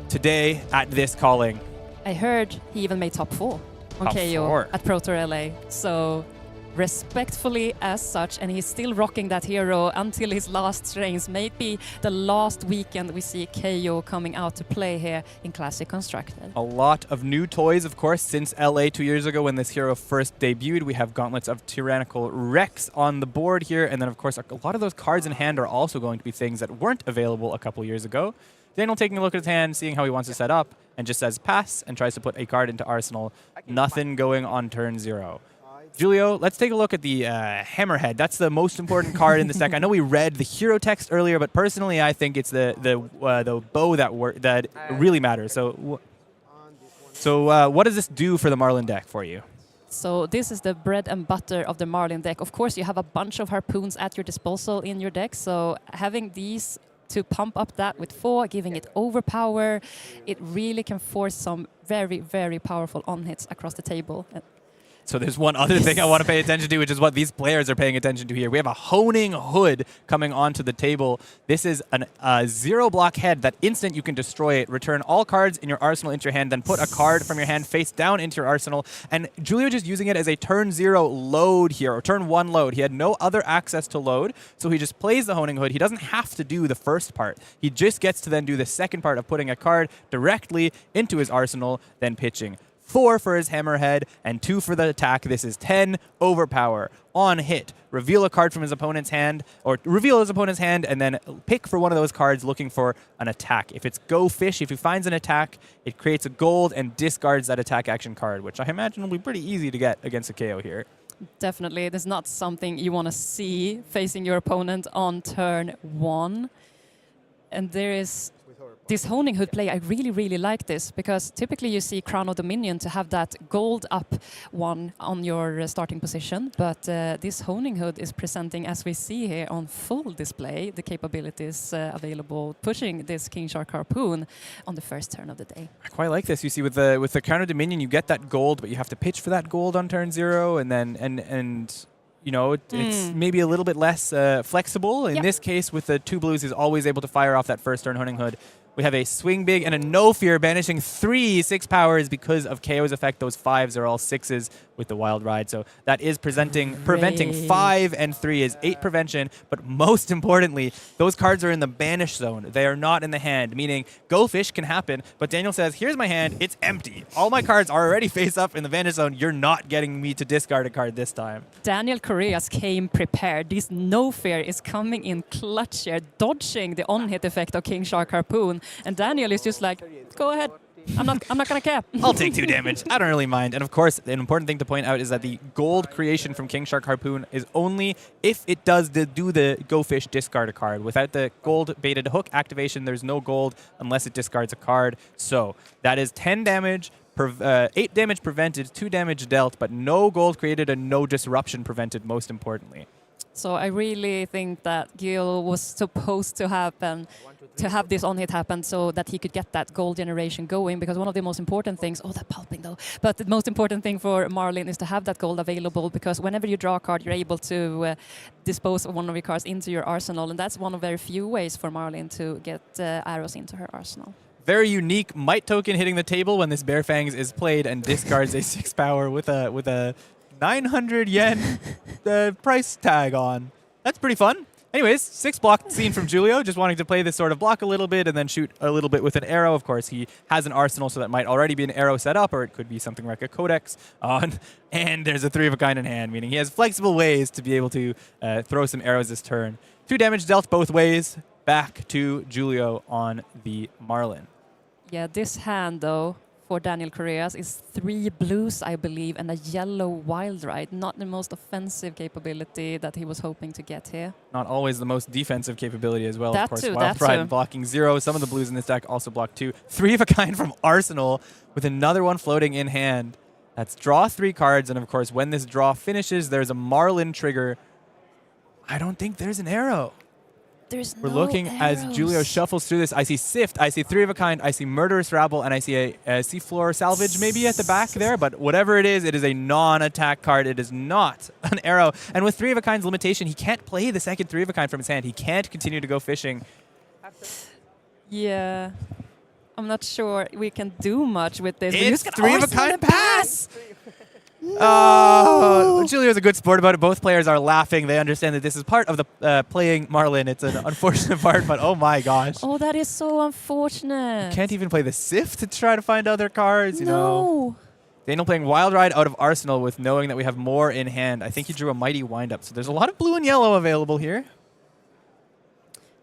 today at this calling. I heard he even made top 4 on Top Kayo 4. at Pro Tour LA. So respectfully as such, and he's still rocking that hero until his last strains. Maybe the last weekend we see Kayo coming out to play here in Classic Constructed. A lot of new toys, of course, since LA 2 years ago when this hero first debuted. We have Gauntlets of Tyrannical Rex on the board here, and then, of course, a lot of those cards in hand are also going to be things that weren't available a couple years ago. Daniel taking a look at his hand, seeing how he wants to set up, and just says pass, and tries to put a card into Arsenal. Nothing going on turn 0. Giulio, let's take a look at the Hammerhead. That's the most important card in this deck. I know we read the hero text earlier, but personally, I think it's the bow that really matters. So what does this do for the Marlynn deck for you? So this is the bread and butter of the Marlynn deck. Of course, you have a bunch of harpoons at your disposal in your deck, so having these to pump up that with 4, giving it overpower, it really can force some very, very powerful on-hits across the table. So there's one other thing I want to pay attention to, which is what these players are paying attention to here. We have a Honing Hood coming onto the table. This is a 0-block head. That instant you can destroy it. Return all cards in your arsenal into your hand, then put a card from your hand face down into your arsenal. And Giulio just using it as a turn 0 load here, or turn 1 load. He had no other access to load, so he just plays the Honing Hood. He doesn't have to do the first part. He just gets to then do the second part of putting a card directly into his arsenal, then pitching. 4 for his hammerhead, and 2 for the attack. This is 10 overpower. On hit, reveal a card from his opponent's hand, or reveal his opponent's hand, and then pick for one of those cards looking for an attack. If it's Go Fish, if he finds an attack, it creates a gold and discards that attack action card, which I imagine will be pretty easy to get against a Kayo here. Definitely. It is not something you want to see facing your opponent on turn 1. And there is this Honing Hood play. I really, really like this because typically you see Crown of Dominion to have that gold up one on your starting position. But this Honing Hood is presenting, as we see here on full display, the capabilities available, pushing this King Shark Harpoon on the first turn of the day. I quite like this. You see, with the Crown of Dominion, you get that gold, but you have to pitch for that gold on turn 0, and then and you know, it's maybe a little bit less flexible. In this case, with the 2 blues, he's always able to fire off that first turn Honing Hood. We have a Swing Big and a No Fear, banishing 3 6 powers because of Kayo's effect. Those 5s are all 6s with the Wild Ride. So that is preventing 5 and 3 is 8 prevention. But most importantly, those cards are in the banish zone. They are not in the hand, meaning Go Fish can happen. But Daniel says, here's my hand. It's empty. All my cards are already face up in the banish zone. You're not getting me to discard a card this time. Daniel Correas came prepared. This No Fear is coming in clutch here, dodging the on-hit effect of King Shark Harpoon. And Daniel is just like, go ahead. I'm not gonna care. I'll take 2 damage. I don't really mind. And of course, an important thing to point out is that the gold creation from King Shark Harpoon is only if it does do the Go Fish discard a card. Without the gold baited hook activation, there's no gold unless it discards a card. So that is 10 damage. 8 damage prevented, 2 damage dealt, but no gold created and no disruption prevented, most importantly. So I really think that Gil was supposed to happen, to have this on-hit happen so that he could get that gold generation going, because one of the most important things, that pulping though, but the most important thing for Marlynn is to have that gold available, because whenever you draw a card, you're able to dispose of one of your cards into your arsenal, and that's one of very few ways for Marlynn to get arrows into her arsenal. Very unique Might token hitting the table when this Bear Fangs is played and discards a 6 power with a 900 yen price tag on. That's pretty fun. Anyways, 6 block scene from Giulio, just wanting to play this sort of block a little bit and then shoot a little bit with an arrow. Of course, he has an arsenal, so that might already be an arrow set up, or it could be something like a codex on. And there's a 3 of a kind in hand, meaning he has flexible ways to be able to throw some arrows this turn. 2 damage dealt both ways. Back to Giulio on the Marlynn. Yeah, this hand though, for Daniel Correas is 3 blues, I believe, and a yellow Wild Ride. Not the most offensive capability that he was hoping to get here. Not always the most defensive capability as well, That of course. too, Wild that Ride too. blocking 0. Some of the blues in this deck also block 2. 3 of a kind from Arsenal with another one floating in hand. That's draw 3 cards, and of course, when this draw finishes, there's a Marlynn trigger. I don't think there's an arrow. There's We're no looking arrows. as Giulio shuffles through this. I see Sift, I see 3 of a kind, I see Murderous Rabble, and I see a Seafloor Salvage maybe at the back there. But whatever it is a non-attack card. It is not an arrow. And with 3 of a kind's limitation, he can't play the second 3 of a kind from his hand. He can't continue to go fishing. Yeah. I'm not sure we can do much with this. It's got 3 of a Arsenal kind and pass! Oh, Giulio's a good sport about it. Both players are laughing. They understand that this is part of the playing Marlynn. It's an unfortunate part, but oh my gosh. Oh, that is so unfortunate. Can't even play the Sift to try to find other cards, you know. No. Daniel playing Wild Ride out of Arsenal with knowing that we have more in hand. I think he drew a Mighty Windup, so there's a lot of blue and yellow available here.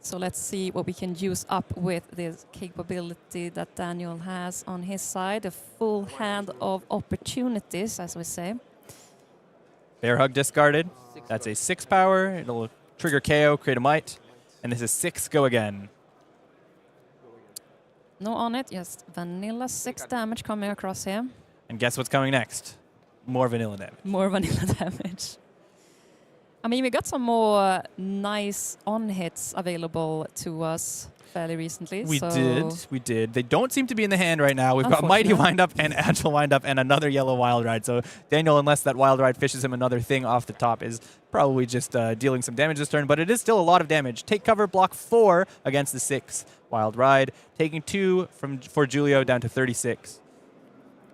So let's see what we can use up with this capability that Daniel has on his side. A full hand of opportunities, as we say. Bear Hug discarded. That's a 6 power. It'll trigger KO, create a Might. And this is 6, go again. No on it, just vanilla 6 damage coming across here. And guess what's coming next? More vanilla damage. More vanilla damage. I mean, we got some more nice on-hits available to us fairly recently. We so did. They don't seem to be in the hand right now. We've got Mighty Windup and Agile Windup and another yellow Wild Ride. So Daniel, unless that Wild Ride fishes him another thing off the top, is probably just dealing some damage this turn. But it is still a lot of damage. Take cover, block 4 against the 6 Wild Ride. Taking 2 for Giulio down to 36.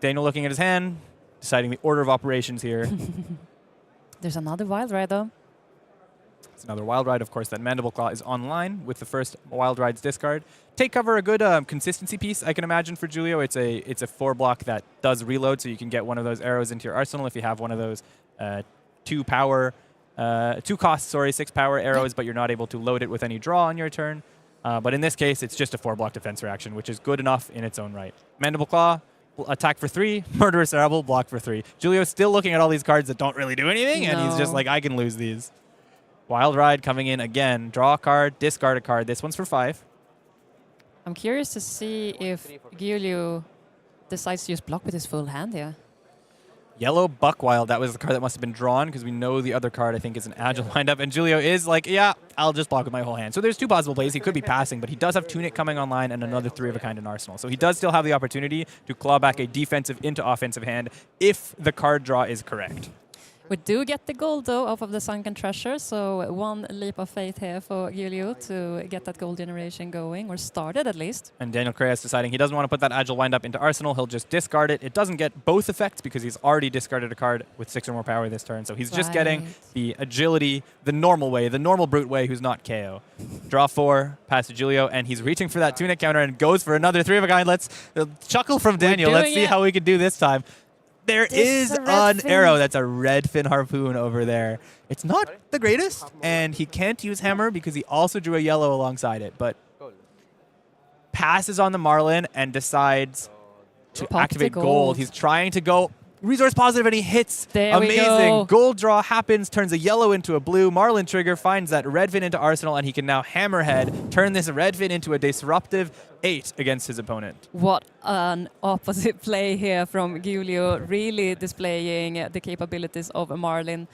Daniel looking at his hand, deciding the order of operations here. There's another Wild Ride, though. It's another Wild Ride. Of course, that Mandible Claw is online with the first Wild Ride's discard. Take cover, a good consistency piece, I can imagine, for Giulio. It's a 4-block that does reload, so you can get one of those arrows into your arsenal if you have one of those 2-cost, 6-power arrows, but you're not able to load it with any draw on your turn. But in this case, it's just a 4-block defense reaction, which is good enough in its own right. Mandible Claw, attack for 3, Murderous Terrible, block for 3. Giulio's still looking at all these cards that don't really do anything, and he's just like, I can lose these. Wild Ride coming in again. Draw a card, discard a card. This one's for 5. I'm curious to see if Giulio decides to use block with his full hand here. Yellow Buckwild, that was the card that must have been drawn because we know the other card, I think, is an Agile windup. And Giulio is like, yeah, I'll just block with my whole hand. So there's 2 possible plays. He could be passing, but he does have Tunic coming online and another 3-of-a-kind in Arsenal. So he does still have the opportunity to claw back a defensive into offensive hand if the card draw is correct. We do get the gold, though, off of the Sunken Treasure, so one leap of faith here for Giulio to get that gold generation going, or started at least. And Daniel Correas deciding he doesn't want to put that Agile windup into Arsenal. He'll just discard it. It doesn't get both effects because he's already discarded a card with 6 or more power this turn. So he's just getting the agility the normal way, the normal brute way, who's not Kayo. Draw 4, pass to Giulio, and he's reaching for that Tunic counter and goes for another 3-of-a-kind. Let's chuckle from Daniel. Let's see how we can do this time. There is an arrow. That's a red fin harpoon over there. It's not the greatest, and he can't use hammer because he also drew a yellow alongside it, but passes on the Marlynn and decides to activate gold. He's trying to go resource positive, and he hits. There we Amazing. go. Gold draw happens, turns a yellow into a blue. Marlynn trigger finds that red fin into Arsenal, and he can now hammerhead, turn this red fin into a disruptive 8 against his opponent. What an opposite play here from Giulio, really displaying the capabilities of a Marlynn.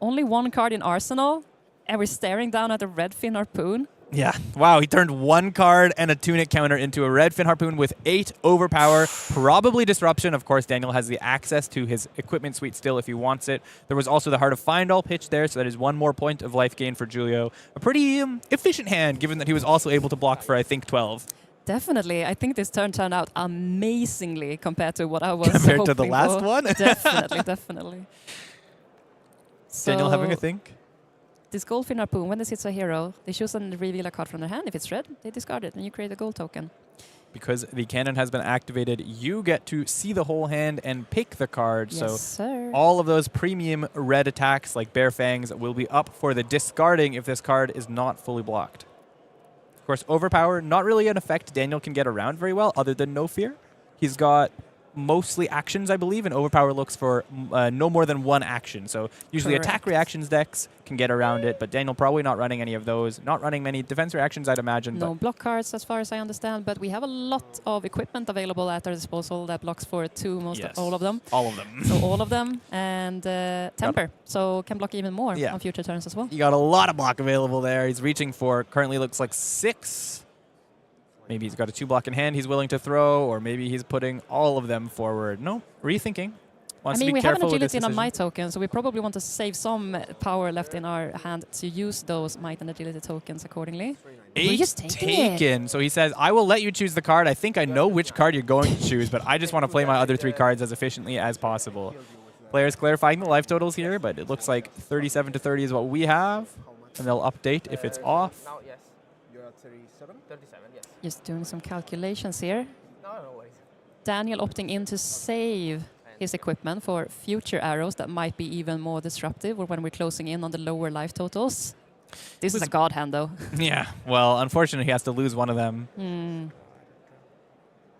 Only 1 card in Arsenal, and we're staring down at a red fin harpoon. Yeah. Wow, he turned 1 card and a Tunic counter into a red fin harpoon with 8 overpower, probably disruption. Of course, Daniel has the access to his equipment suite still if he wants it. There was also the Heart of Findall pitch there, so that is 1 more point of life gain for Giulio. A pretty efficient hand, given that he was also able to block for, I think, 12. Definitely. I think this turn turned out amazingly compared to what I was Compared to the hoping last for. one? Definitely, definitely. Daniel having a think? This gold fin harpoon, when this hits a hero, they choose and reveal a card from their hand. If it's red, they discard it, and you create a gold token. Because the cannon has been activated, you get to see the whole hand and pick the card. Yes, so sir. all of those premium red attacks like Bare Fangs will be up for the discarding if this card is not fully blocked. Of course, Overpower, not really an effect Daniel can get around very well other than No Fear. He's got mostly actions, I believe, and Overpower looks for no more than 1 action. So usually attack reactions decks can get around it, but Daniel probably not running any of those. Not running many defense reactions, I'd imagine. No block cards, as far as I understand, but we have a lot of equipment available at our disposal that blocks for 2, all of them. All of them. So all of them, and Temper, so can block even more on future turns as well. You got a lot of block available there. He's reaching for, currently looks like 6. Maybe he's got a 2-block in hand he's willing to throw, or maybe he's putting all of them forward. No, rethinking. I mean, we have an agility on Might token, so we probably want to save some power left in our hand to use those Might and agility tokens accordingly. 8 taken. So he says, I will let you choose the card. I think I know which card you're going to choose, but I just want to play my other 3 cards as efficiently as possible. Players clarifying the life totals here, but it looks like 37 to 30 is what we have, and they'll update if it's off. Now, yes. You're at 37? 37, yes. Just doing some calculations here. No worries. Daniel opting in to save his equipment for future arrows that might be even more disruptive, or when we're closing in on the lower life totals. This is a god hand, though. Yeah, well, unfortunately, he has to lose one of them.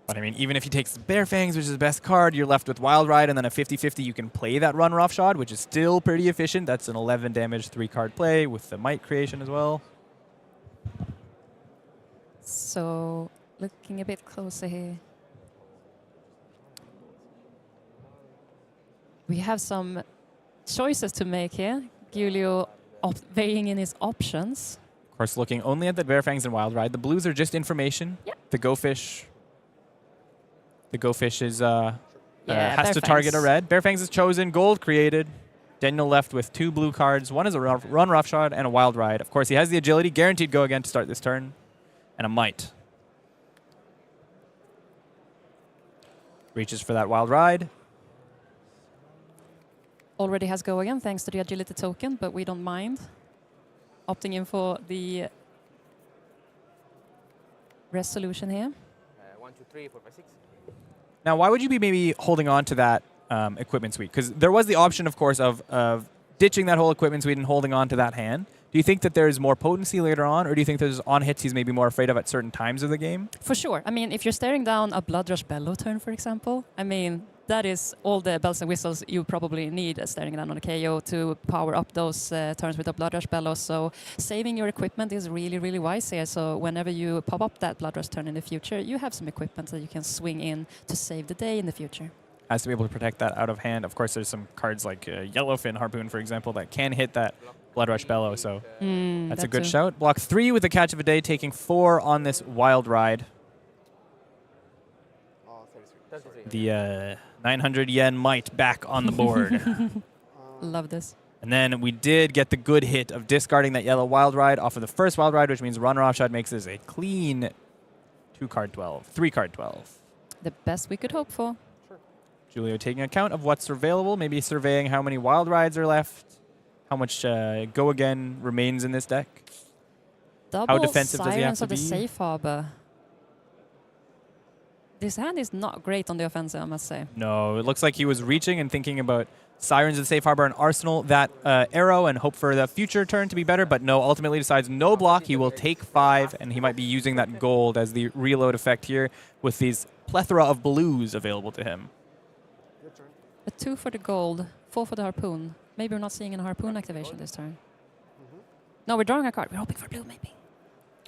But I mean, even if he takes Bare Fangs, which is the best card, you're left with Wild Ride, and then a 50-50, you can play that Run Roughshod, which is still pretty efficient. That's an 11 damage, 3-card play with the Might creation as well. So, looking a bit closer here. We have some choices to make here. Giulio weighing in his options. Of course, looking only at the Bare Fangs and Wild Ride. The blues are just information. Yep. The Go Fish is has to Bare target a Fangs. red. Bare Fangs is chosen. Gold created. Daniel left with 2 blue cards. One is a Run Roughshod and a Wild Ride. Of course, he has the agility. Guaranteed go again to start this turn. And a Might. Reaches for that Wild Ride. Already has go again thanks to the agility token, but we don't mind. opting in for the resolution here. 1, 2, 3, 4, 5, 6. Now, why would you be maybe holding on to that equipment suite? Because there was the option, of course, of ditching that whole equipment suite and holding on to that hand. Do you think that there's more potency later on, or do you think there's on hits he's maybe more afraid of at certain times of the game? For sure. I mean, if you're staring down a Blood Rush Bellow turn, for example, I mean, that is all the bells and whistles you probably need staring down on a Kayo to power up those turns with a Blood Rush Bellow. So saving your equipment is really, really wise here. So whenever you pop up that Blood Rush turn in the future, you have some equipment that you can swing in to save the day in the future. Has to be able to protect that out of hand. Of course, there's some cards like Yellowfin Harpoon, for example, that can hit that Blood Rush Bellow. So that's a good shout. Block 3 with the catch of a day, taking 4 on this wild ride. The 900 yen might back on the board. Love this. And then we did get the good hit of discarding that yellow wild ride off of the first wild ride, which means runner offshot makes this a clean 2-card 12, 3-card 12. The best we could hope for. Giulio taking account of what's available, maybe surveying how many wild rides are left, how much go again remains in this deck. Double How defensive does he have Sirens to of the be? Safe Harbor. This hand is not great on the offensive, I must say. No, it looks like he was reaching and thinking about Sirens of the Safe Harbor and Arsenal that arrow and hope for the future turn to be better, but no, ultimately decides no block. He will take 5, and he might be using that gold as the reload effect here with these plethora of blues available to him. A 2 for the gold, 4 for the harpoon. Maybe we're not seeing a harpoon activation this turn. No, we're drawing a card. We're hoping for blue, maybe.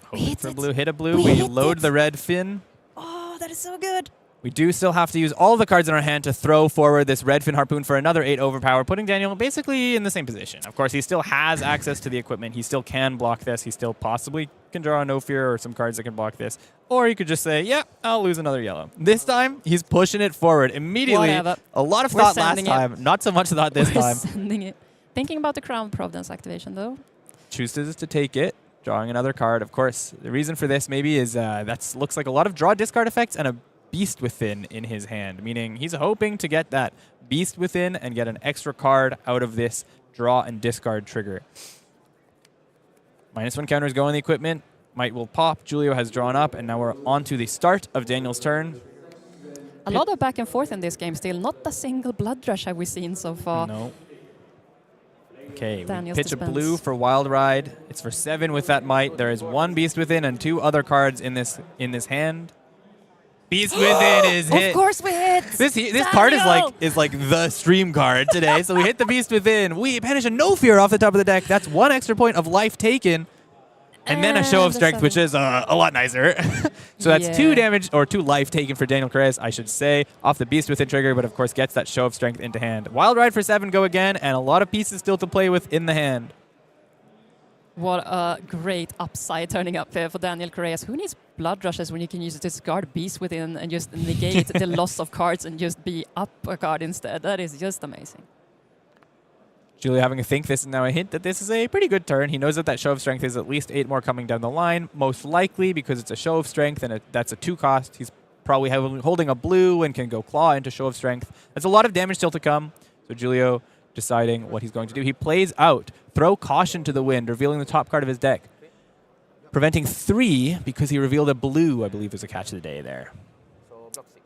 Hoping for blue, hit a blue. We We hit load it. the red fin. Oh, that is so good. We do still have to use all the cards in our hand to throw forward this red fin harpoon for another 8 overpower, putting Daniel basically in the same position. Of course, he still has access to the equipment. He still can block this. He still possibly can draw a No Fear or some cards that can block this. Or he could just say, yeah, I'll lose another yellow. This time, he's pushing it forward immediately. Whatever. A lot of We're thought last sending it. time. Not so much thought this We're time. sending it. Thinking about the Crown Providence activation, though. Chooses to take it, drawing another card. Of course, the reason for this maybe is that looks like a lot of draw discard effects and a Beast Within in his hand, meaning he's hoping to get that Beast Within and get an extra card out of this draw and discard trigger. -1 counters go on the equipment. Might will pop. Giulio has drawn up, and now we're on to the start of Daniel's turn. A lot of back and forth in this game still. Not a single blood rush have we seen so far. No. Okay, we Daniel's pitch a dispense. blue for Wild Ride. It's for 7 with that might. There is 1 Beast Within and 2 other cards in this hand. Beast Within is hit. Of course we hit! This card is like the stream card today. So we hit the Beast Within. We banish a No Fear off the top of the deck. That's 1 extra point of life taken. And then a Show of And the Strength, which 7. is a lot nicer. So that's 2 Yeah. damage, or 2 life taken for Daniel Correas, I should say, off the Beast Within trigger, but of course gets that Show of Strength into hand. Wild Ride for 7 go again, and a lot of pieces still to play with in the hand. What a great upside turning up here for Daniel Correas. Who needs blood rushes when you can use it to discard Beast Within and just negate the loss of cards and just be up a card instead? That is just amazing. Giulio having a think. This is now a hint that this is a pretty good turn. He knows that that Show of Strength is at least 8 more coming down the line, most likely because it's a Show of Strength and that's a 2 cost. He's probably holding a blue and can go Claw into Show of Strength. That's a lot of damage still to come. So Giulio deciding what he's going to do. He plays out, Throw Caution to the Wind, revealing the top card of his deck. Preventing 3 because he revealed a blue, I believe was a catch of the day there. So block 6.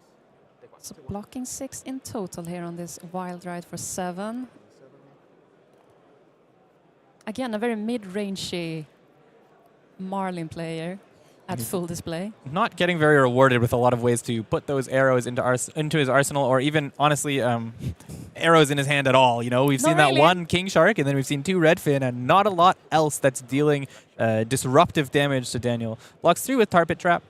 Take 1. So blocking 6 in total here on this Wild Ride for 7. Again, a very mid-rangey Marlynn player at full display. Not getting very rewarded with a lot of ways to put those arrows into his arsenal, or even, honestly, arrows in his hand at all. You know, we've seen Not really. that 1 King Shark, and then we've seen 2 Redfin, and not a lot else that's dealing disruptive damage to Daniel. Blocks 3 with Tar Pit Trap.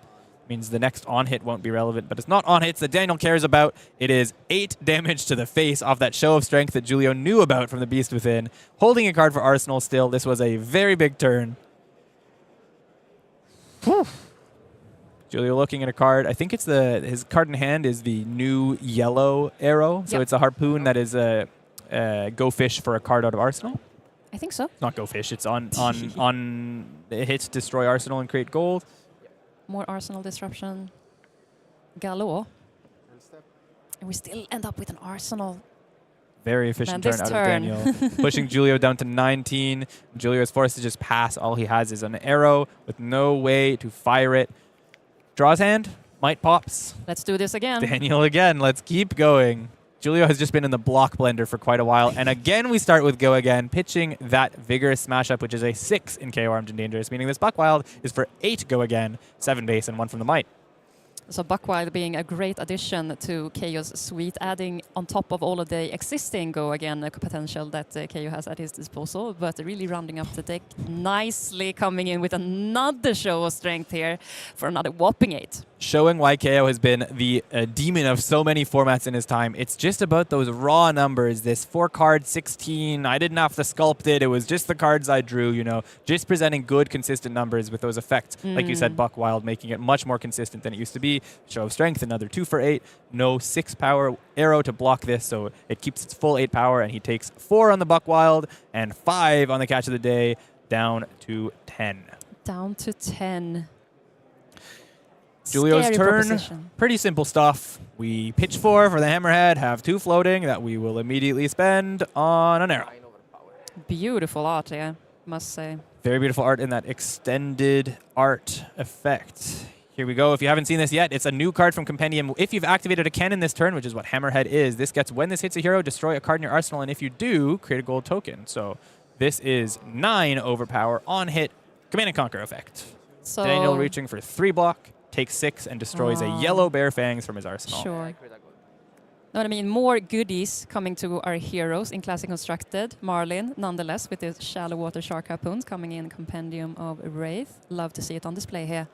Means the next on-hit won't be relevant, but it's not on-hits that Daniel cares about. It is 8 damage to the face off that Show of Strength that Giulio knew about from the Beast Within. Holding a card for Arsenal still. This was a very big turn. Whew. Giulio looking at a card. I think it's his card in hand is the new yellow arrow. So Yep. it's a harpoon that is a Go Fish for a card out of Arsenal. I think so. Not Go Fish. It's on it hits destroy Arsenal and create gold. More Arsenal disruption galore. And we still end up with an Arsenal Very efficient Man, turn this out of Daniel. Pushing Giulio down to 19. Giulio is forced to just pass. All he has is an arrow with no way to fire it. Draws hand. Might pops. Let's do this again. Daniel again. Let's keep going. Giulio has just been in the block blender for quite a while. And again, we start with go again, pitching that vigorous smash up, which is a 6 in KO Armed and Dangerous, meaning this Buckwild is for 8 go again, 7 base, and 1 from the might. So Buckwild being a great addition to Kayo's suite, adding on top of all of the existing go again potential that Kayo has at his disposal, but really rounding up the deck nicely, coming in with another show of strength here for another whopping 8. Showing why Kayo has been the demon of so many formats in his time. It's just about those raw numbers, this 4-card 16, I didn't have to sculpt it, it was just the cards I drew, you know, just presenting good, consistent numbers with those effects. Like you said, Buckwild, making it much more consistent than it used to be. Show of strength, another 2 for 8, no 6 power arrow to block this, so it keeps its full 8 power, and he takes 4 on the Buckwild and 5 on the catch of the day, down to 10. Down to 10. Giulio's Scary turn, proposition. pretty simple stuff. We pitch 4 for the Hammerhead, have 2 floating that we will immediately spend on an arrow. Beautiful art, yeah, must say. Very beautiful art in that extended art effect. Here we go. If you haven't seen this yet, it's a new card from Compendium. If you've activated a cannon this turn, which is what Hammerhead is, this gets when this hits a hero, destroy a card in your arsenal, and if you do, create a gold token. So this is 9 overpower on hit, Command and Conquer effect. So Daniel reaching for 3 block, takes 6, and destroys a yellow bear fangs from his arsenal. Sure. No, I mean, more goodies coming to our heroes in Classic Constructed. Marlynn, nonetheless, with his shallow water shark harpoons coming in Compendium of Wraith. Love to see it on display here.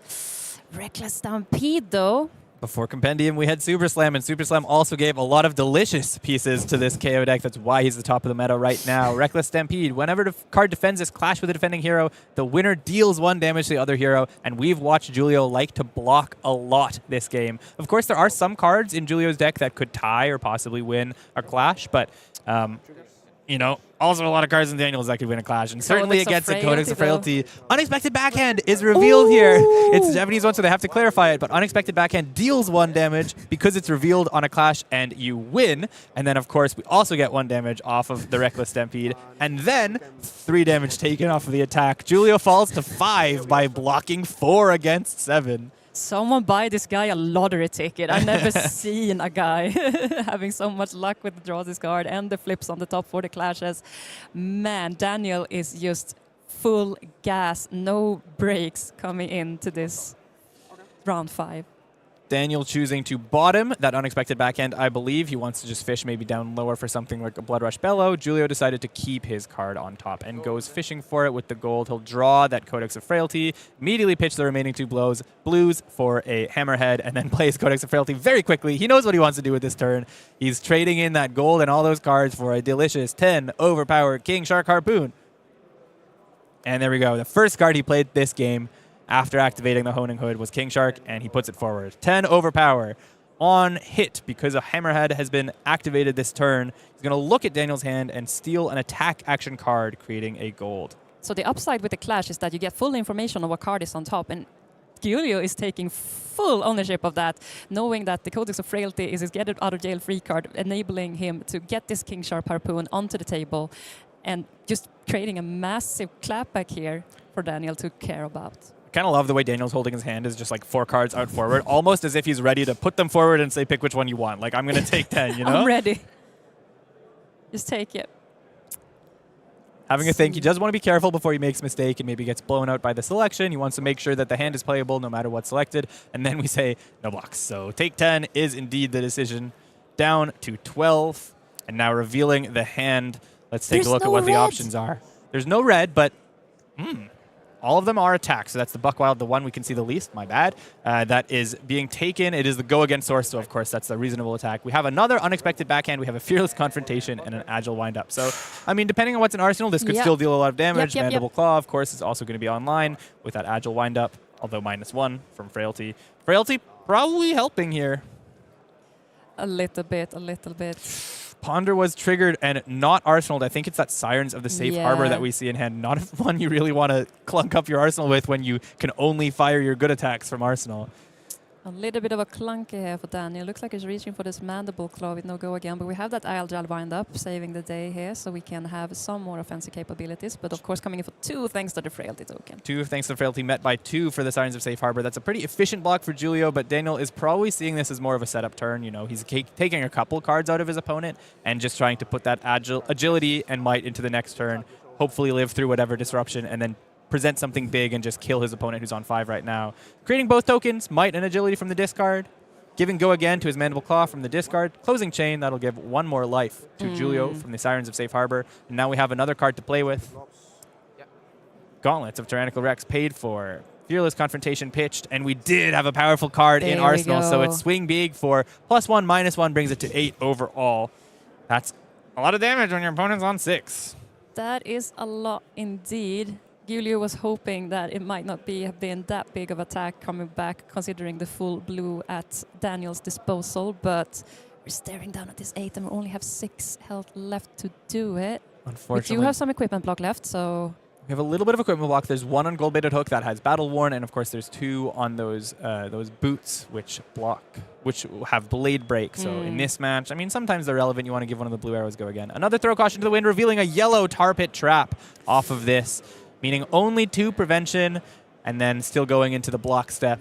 Reckless Stampede, though. Before Compendium, we had Super Slam, and Super Slam also gave a lot of delicious pieces to this KO deck. That's why he's the top of the meta right now. Reckless Stampede. Whenever the card defends this clash with a defending hero, the winner deals 1 damage to the other hero, and we've watched Giulio like to block a lot this game. Of course, there are some cards in Giulio's deck that could tie or possibly win a clash, but you know, also a lot of cards in Daniel's that could win a clash, and certainly against the Codex of Frailty. Unexpected Backhand is revealed here. It's a Japanese one, so they have to clarify it, but Unexpected Backhand deals 1 damage because it's revealed on a clash, and you win. And then, of course, we also get 1 damage off of the Reckless Stampede, and then 3 damage taken off of the attack. Giulio falls to 5 by blocking 4 against 7. Someone buy this guy a lottery ticket. I've never seen a guy having so much luck with the draw this card and the flips on the top for the clashes. Man, Daniel is just full gas, no brakes coming into this round 5. Daniel choosing to bottom that Unexpected Backhand. I believe he wants to just fish maybe down lower for something like a Blood Rush Bellow. Giulio decided to keep his card on top and goes fishing for it with the gold. He'll draw that Codex of Frailty, immediately pitch the remaining 2 blues for a Hammerhead, and then plays Codex of Frailty very quickly. He knows what he wants to do with this turn. He's trading in that gold and all those cards for a delicious 10 overpowered King Shark Harpoon. And there we go. The first card he played this game after activating the Honing Hood was King Shark, and he puts it forward. 10 overpower on hit because a Hammerhead has been activated this turn. He's going to look at Daniel's hand and steal an attack action card, creating a gold. So the upside with the clash is that you get full information of what card is on top, and Giulio is taking full ownership of that, knowing that the Codex of Frailty is his get out of jail free card, enabling him to get this King Shark Harpoon onto the table, and just creating a massive clapback here for Daniel to care about. I kind of love the way Daniel's holding his hand is just like 4 cards out forward, almost as if he's ready to put them forward and say, pick which one you want. Like, I'm going to take 10, you know? I'm ready. Just take it. Having a think, he does want to be careful before he makes a mistake and maybe gets blown out by the selection. He wants to make sure that the hand is playable no matter what's selected. And then we say, no blocks. So take 10 is indeed the decision. Down to 12. And now revealing the hand. Let's take a look at what the options are. There's no red, but all of them are attacks. So that's the Buckwild, the one we can see the least. My bad. That is being taken. It is the go against source. So, of course, that's the reasonable attack. We have another Unexpected Backhand. We have a Fearless Confrontation and an Agile Windup. So, I mean, depending on what's in Arsenal, this could still deal a lot of damage. Mandible Claw, of course, is also going to be online with that Agile Windup, although -1 from Frailty. Frailty probably helping here. A little bit, a little bit. Ponder was triggered and not arsenaled. I think it's that Sirens of the Safe Harbor that we see in hand. Not one you really want to clunk up your arsenal with when you can only fire your good attacks from arsenal. A little bit of a clunky here for Daniel. Looks like he's reaching for this mandible claw with no go again, but we have that IJlst wind up, saving the day here, so we can have some more offensive capabilities, but of course coming in for 2 thanks to the frailty token. 2 thanks to the frailty, met by 2 for the Sirens of Safe Harbor. That's a pretty efficient block for Giulio, but Daniel is probably seeing this as more of a setup turn. You know, he's taking a couple cards out of his opponent and just trying to put that agility and might into the next turn, hopefully live through whatever disruption, and then present something big and just kill his opponent who's on 5 right now. Creating both tokens, might and agility from the discard. Giving go again to his Mandible Claw from the discard. Closing chain, that'll give 1 more life to Giulio from the Sirens of Safe Harbor. And now we have another card to play with. Gauntlets of Tyrannical Rex paid for. Fearless Confrontation pitched, and we did have a powerful card in Arsenal, so it's swing big for +1, -1, brings it to 8 overall. That's a lot of damage when your opponent's on 6. That is a lot indeed. Giulio was hoping that it might not have been that big of attack coming back, considering the full blue at Daniel's disposal, but we're staring down at this 8 and we only have 6 health left to do it. Unfortunately. We do have some equipment block left, so... We have a little bit of equipment block. There's 1 on Gold-Baited Hook that has Battle Worn, and of course there's 2 on those boots which have Blade Break. So in this match, I mean, sometimes they're relevant. You want to give one of the blue arrows go again. Another throw caution to the wind, revealing a yellow Tar Pit Trap off of this, meaning only 2 prevention, and then still going into the block step.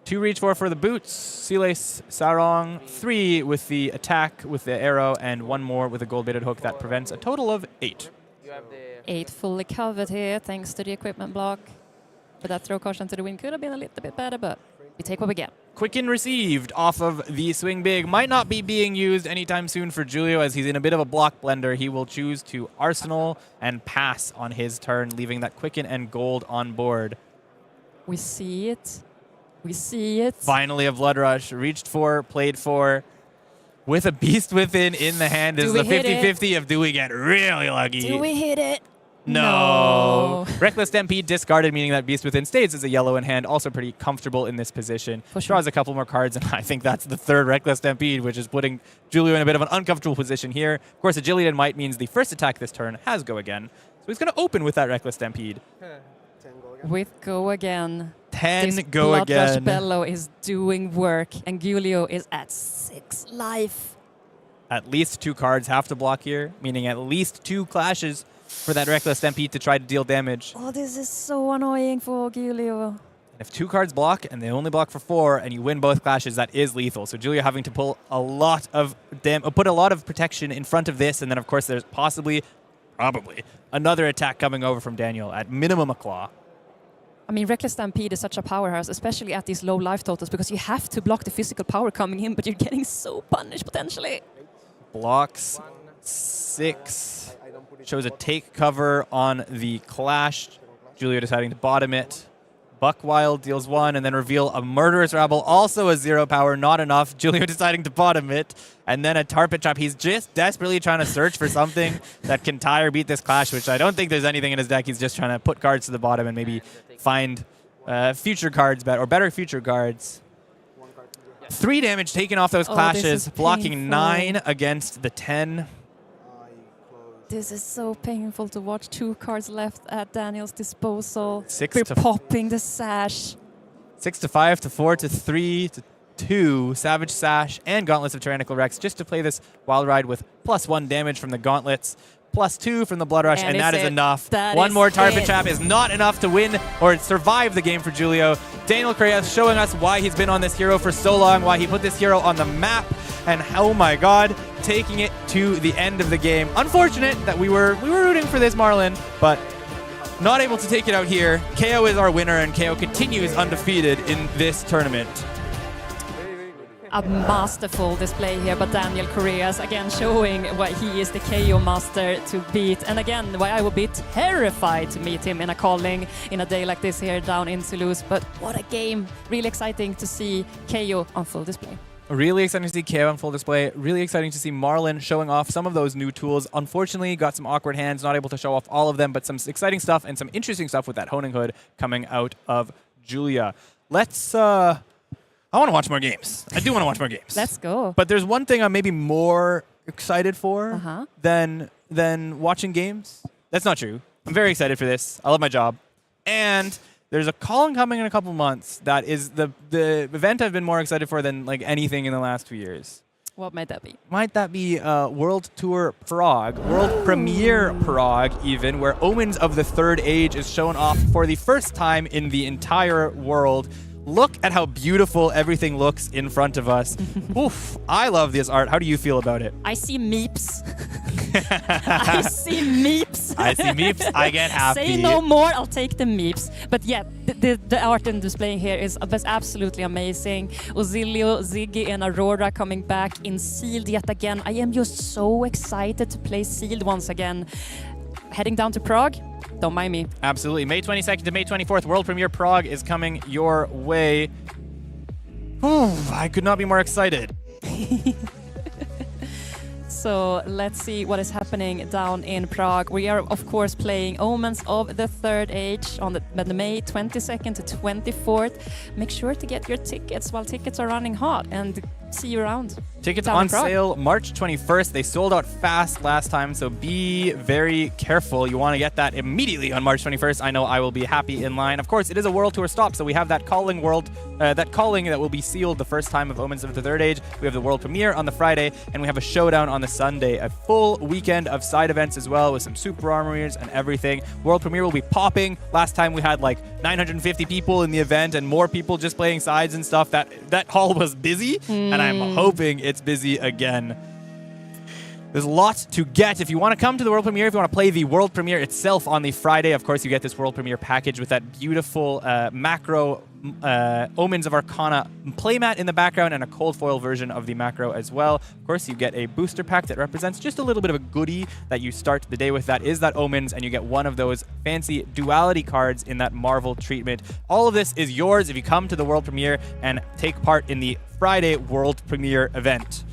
2 reach for the boots. Siles Sarong, 3 with the attack with the arrow, and 1 more with a Gold-Baited Hook that prevents a total of 8. You have the 8 fully covered here, thanks to the equipment block. But that throw caution to the wind could have been a little bit better, but we take what we get. Quicken received off of the swing big. Might not be being used anytime soon for Giulio, as he's in a bit of a block blender. He will choose to Arsenal and pass on his turn, leaving that Quicken and Gold on board. We see it. We see it. Finally a Blood Rush. Reached for, played for. With a Beast Within in the hand, this is the 50-50 of do we get really lucky? Do we hit it? No. Reckless Stampede discarded, meaning that Beast Within stays as a yellow in hand. Also pretty comfortable in this position. Draws a couple more cards, and I think that's the 3rd Reckless Stampede, which is putting Giulio in a bit of an uncomfortable position here. Of course, Agility and Might means the first attack this turn has go again. So he's going to open with that Reckless Stampede. With go again. 10 this go again. Blood Rush Bellow is doing work, and Giulio is at 6 life. At least 2 cards have to block here, meaning at least 2 clashes for that Reckless Stampede to try to deal damage. Oh, this is so annoying for Giulio. And if 2 cards block and they only block for 4 and you win both clashes, that is lethal. So Giulio having to pull a lot of put a lot of protection in front of this, and then of course there's probably another attack coming over from Daniel, at minimum a claw. I mean, Reckless Stampede is such a powerhouse, especially at these low life totals, because you have to block the physical power coming in, but you're getting so punished potentially. Blocks 6. Shows a take cover on the clash. Giulio deciding to bottom it. Buckwild deals 1, and then reveal a Murderous Rabble, also a 0 power, not enough. Giulio deciding to bottom it, and then a Tar Pit Trap. He's just desperately trying to search for something that can tie or beat this clash, which I don't think there's anything in his deck. He's just trying to put cards to the bottom and maybe find future cards, or better future cards. 3 damage taken off those clashes, blocking 9 against the 10. This is so painful to watch. 2 cards left at Daniel's disposal. 6 We're to popping the sash. 6 to 5 to 4 to 3 to 2. Savage Sash and Gauntlets of Tyrannical Rex, just to play this Wild Ride with +1 damage from the Gauntlets, +2 from the Blood Rush, and that is enough. One more Tar Pit Trap is not enough to win or survive the game for Giulio. Daniel Correas showing us why he's been on this hero for so long, why he put this hero on the map, and oh my god, taking it to the end of the game. Unfortunate that we were rooting for this Marlynn, but not able to take it out here. Kayo is our winner, and Kayo continues undefeated in this tournament. A masterful display here, but Daniel Correas again showing why he is the KO master to beat, and again why I would be terrified to meet him in a calling in a day like this here down in Toulouse. But what a game! Really exciting to see KO on full display. Really exciting to see KO on full display. Really exciting to see Marlynn showing off some of those new tools. Unfortunately, got some awkward hands, not able to show off all of them, but some exciting stuff and some interesting stuff with that Honing Hood coming out of Julia. Let's I want to watch more games. I do want to watch more games. Let's go. But there's one thing I'm maybe more excited for than watching games. That's not true. I'm very excited for this. I love my job. And There's a calling coming in a couple months that is the event I've been more excited for than like anything in the last 2 years. What might that be? Might that be World Tour Prague, World Premiere Prague even, where Omens of the Third Age is shown off for the first time in the entire world. Look at how beautiful everything looks in front of us. Oof, I love this art. How do you feel about it? I see meeps. I see meeps. I see meeps. I get happy. Say no more. I'll take the meeps. But yeah, the art and displaying here is absolutely amazing. Giulio, Ziggy, and Aurora coming back in sealed yet again. I am just so excited to play sealed once again. Heading down to Prague. Don't mind me. Absolutely. May 22nd to May 24th, World Premiere Prague is coming your way. I could not be more excited. So let's see what is happening down in Prague. We are, of course, playing Omens of the Third Age on the May 22nd to 24th. Make sure to get your tickets while tickets are running hot, and see you around. Tickets on sale March 21st. They sold out fast last time, so be very careful. You want to get that immediately on March 21st. I know I will be happy in line. Of course, it is a world tour stop, so we have that calling that will be sealed the first time of Omens of the Third Age. We have the world premiere on the Friday, and we have a showdown on the Sunday. A full weekend of side events as well, with some super armories and everything. World premiere will be popping. Last time we had like 950 people in the event, and more people just playing sides and stuff. That hall was busy, and I'm hoping it's busy again. There's lots to get. If you want to come to the world premiere, if you want to play the world premiere itself on the Friday, of course, you get this world premiere package with that beautiful macro Omens of Arcana playmat in the background, and a cold foil version of the macro as well. Of course, you get a booster pack that represents just a little bit of a goodie that you start the day with. That is that Omens, and you get one of those fancy duality cards in that Marvel treatment. All of this is yours if you come to the world premiere and take part in the Friday world premiere event.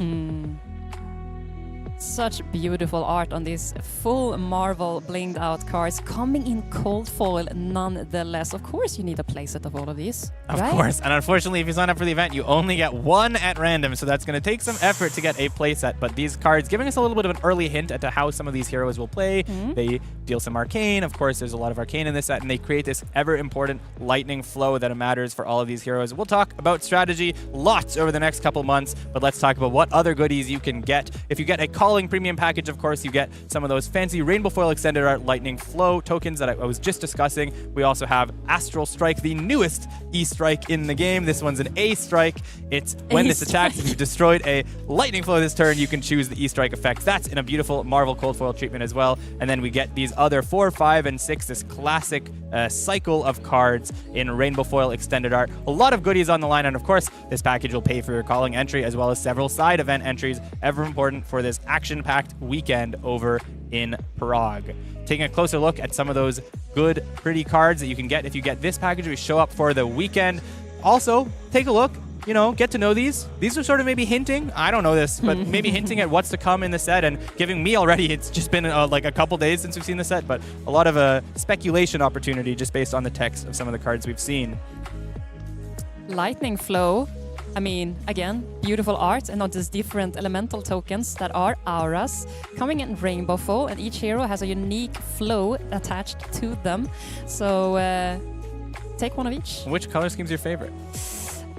Such beautiful art on these full Marvel blinged out cards, coming in cold foil nonetheless. Of course you need a playset of all of these. Of course, and unfortunately if you sign up for the event you only get one at random, so that's going to take some effort to get a playset. But these cards giving us a little bit of an early hint at how some of these heroes will play. They deal some arcane. Of course there's a lot of arcane in this set, and they create this ever important lightning flow that matters for all of these heroes. We'll talk about strategy lots over the next couple months, but let's talk about what other goodies you can get. If you get a Calling premium package, of course, you get some of those fancy Rainbow Foil Extended Art Lightning Flow tokens that I was just discussing. We also have Astral Strike, the newest E-Strike in the game. This one's an A-Strike. It's when this attacks, if you've destroyed a Lightning Flow this turn, you can choose the E-Strike effect. That's in a beautiful Marvel Cold Foil treatment as well. And then we get these other 4, 5, and 6, this classic cycle of cards in Rainbow Foil Extended Art. A lot of goodies on the line, and of course, this package will pay for your Calling entry as well as several side event entries, ever important for this action-packed weekend over in Prague. Taking a closer look at some of those good, pretty cards that you can get if you get this package. We show up for the weekend. Also, take a look, get to know these. These are sort of maybe hinting, I don't know this, but maybe hinting at what's to come in the set, and giving me already, it's just been like a couple days since we've seen the set, but a lot of speculation opportunity just based on the text of some of the cards we've seen. Lightning Flow. I mean, again, beautiful art, and not just different elemental tokens that are auras, coming in Rainbow Foil, and each hero has a unique flow attached to them. So take one of each. Which color scheme's your favorite?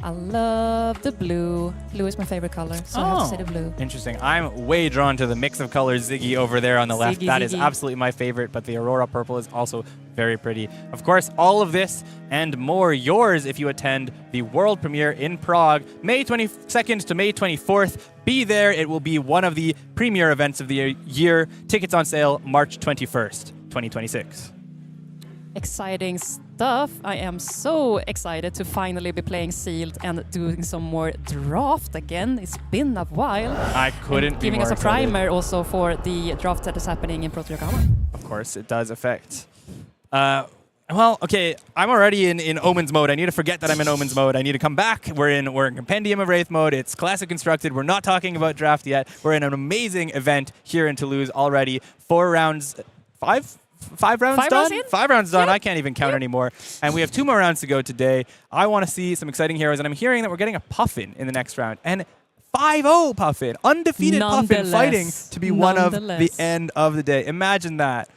I love the blue. Blue is my favorite color, so I have to say the blue. Interesting. I'm way drawn to the mix of colors Ziggy over there on the left. That is absolutely my favorite, but the Aurora purple is also very pretty. Of course, all of this and more yours if you attend the world premiere in Prague, May 22nd to May 24th. Be there. It will be one of the premier events of the year. Tickets on sale March 21st, 2026. Exciting stuff. I am so excited to finally be playing Sealed and doing some more draft again. It's been a while. I couldn't be more excited. Giving us a primer also for the draft that is happening in Proto-Yokohama. Of course, it does affect. Well, okay, I'm already in Omens mode. I need to forget that I'm in Omens mode. I need to come back. We're in Compendium of Wraith mode. It's Classic Constructed. We're not talking about draft yet. We're in an amazing event here in Toulouse already. 4 rounds, 5 rounds done? 5 rounds done. Yep. I can't even count anymore. And we have 2 more rounds to go today. I want to see some exciting heroes, and I'm hearing that we're getting a Puffin in the next round. And 5-0 Puffin, undefeated Puffin, fighting to be one of the end of the day. Imagine that.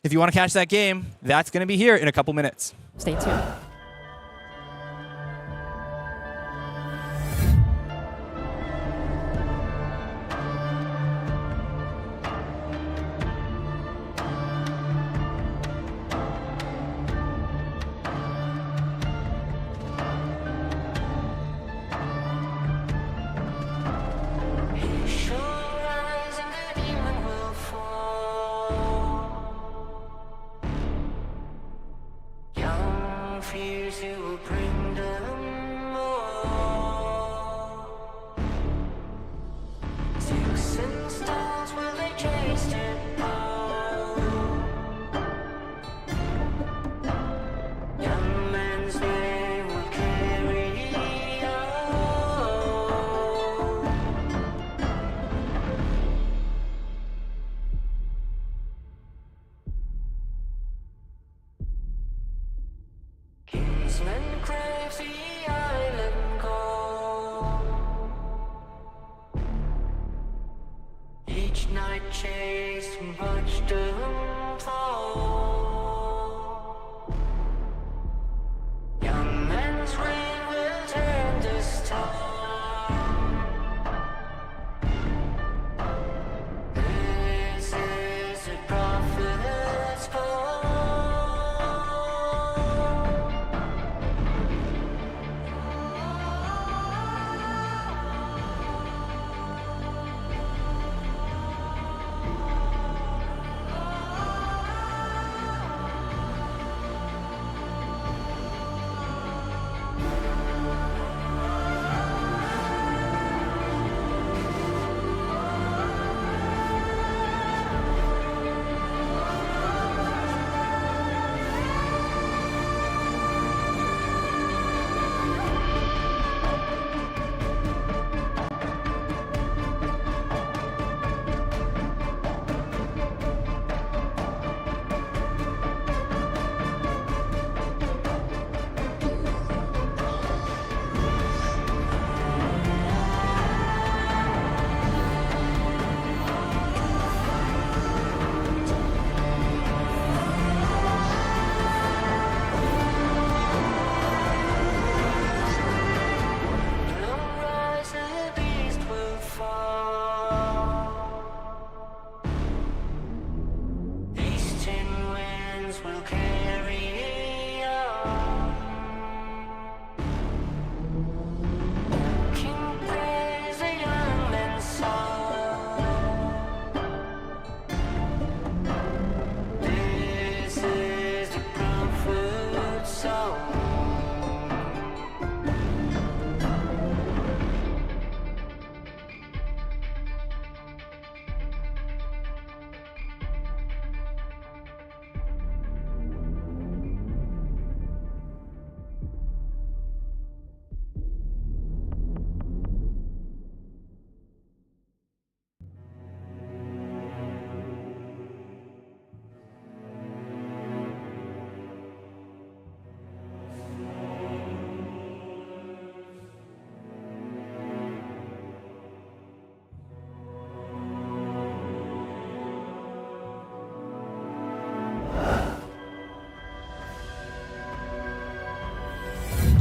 If you want to catch that game, that's going to be here in a couple minutes. Stay tuned.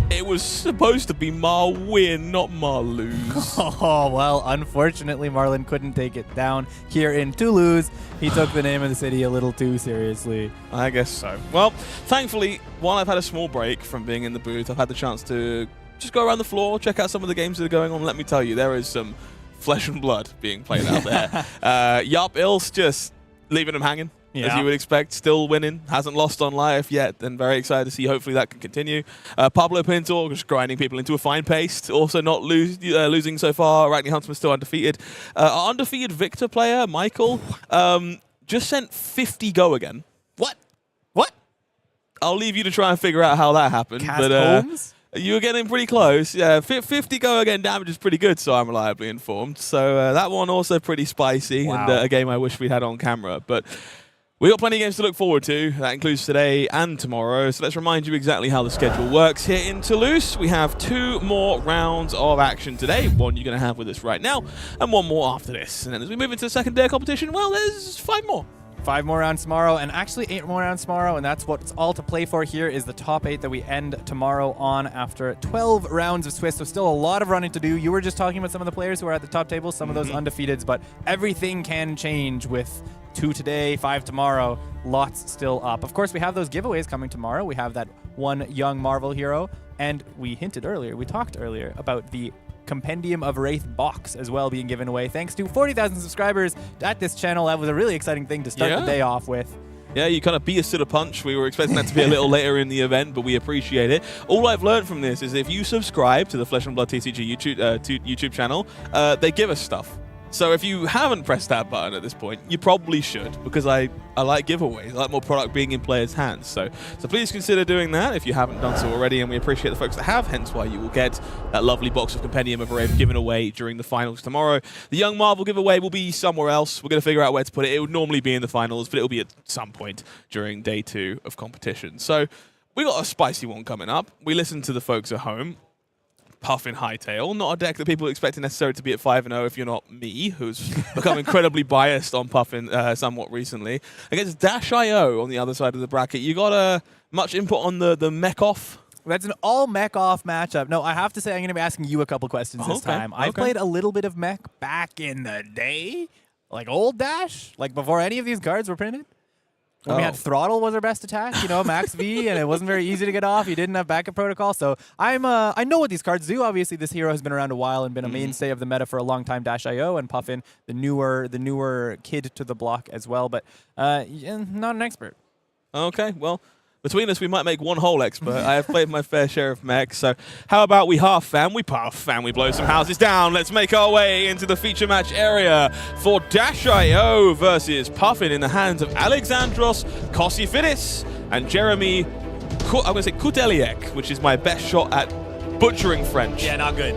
It was supposed to be Mar win, not Mar lose. Oh, well, unfortunately, Marlynn couldn't take it down here in Toulouse. He took the name of the city a little too seriously. I guess so. Well, thankfully, while I've had a small break from being in the booth, I've had the chance to just go around the floor, check out some of the games that are going on. Let me tell you, there is some flesh and blood being played out there. IJlst just leaving them hanging. As you would expect, still winning, hasn't lost on Lyath yet, and very excited to see hopefully that can continue. Pablo Pintor just grinding people into a fine pace, also not losing so far. Arakni Huntsman still undefeated. Our undefeated Victor player, Michael, just sent 50 go again. What? I'll leave you to try and figure out how that happened. Cast Holmes? You were getting pretty close. Yeah, 50 go again damage is pretty good, so I'm reliably informed. So that one also pretty spicy, and a game I wish we had on camera. But we got plenty of games to look forward to. That includes today and tomorrow. So let's remind you exactly how the schedule works here in Toulouse. We have 2 more rounds of action today. One you're going to have with us right now, and one more after this. And then as we move into the second day of competition, well, there's 5 more. 5 more rounds tomorrow, and actually 8 more rounds tomorrow, and that's what's all to play for here is the top 8 that we end tomorrow on after 12 rounds of Swiss. So still a lot of running to do. You were just talking about some of the players who are at the top table, some of those undefeateds, but everything can change with 2 today, 5 tomorrow. Lots still up. Of course, we have those giveaways coming tomorrow. We have that one young Marvel hero, and we talked earlier about the Compendium of Wraith box as well being given away thanks to 40,000 subscribers at this channel. That was a really exciting thing to start the day off with. Yeah, you kind of beat us to the punch. We were expecting that to be a little later in the event, but we appreciate it. All I've learned from this is if you subscribe to the Flesh and Blood TCG YouTube channel, they give us stuff. So if you haven't pressed that button at this point, you probably should, because I like giveaways. I like more product being in players' hands. So please consider doing that if you haven't done so already, and we appreciate the folks that have, hence why you will get that lovely box of Compendium of Wraith given away during the finals tomorrow. The Young Marvel giveaway will be somewhere else. We're going to figure out where to put it. It would normally be in the finals, but it will be at some point during day 2 of competition. So we got a spicy one coming up. We listened to the folks at home. Puffin Hightail, not a deck that people expect necessarily to be at 5-0 if you're not me, who's become incredibly biased on Puffin somewhat recently. Against Dash.io on the other side of the bracket. You got much input on the mech off? That's an all mech off matchup. No, I have to say I'm going to be asking you a couple questions this time. I've played a little bit of mech back in the day, like old Dash, like before any of these cards were printed. When we had Throttle was our best attack, Max V, and it wasn't very easy to get off. You didn't have backup protocol, so I know what these cards do. Obviously, this hero has been around a while and been a mainstay of the meta for a long time. Dash.io and Puffin, the newer kid to the block as well, but not an expert. Okay, well, between us, we might make one whole expert. I have played my fair share of mechs, so how about we half fan, we puff, and we blow some houses down. Let's make our way into the feature match area for Dash.io versus Puffin in the hands of Alexandros, Kossyfidis, and Jeremy, Coutellec, which is my best shot at butchering French. Yeah, not good.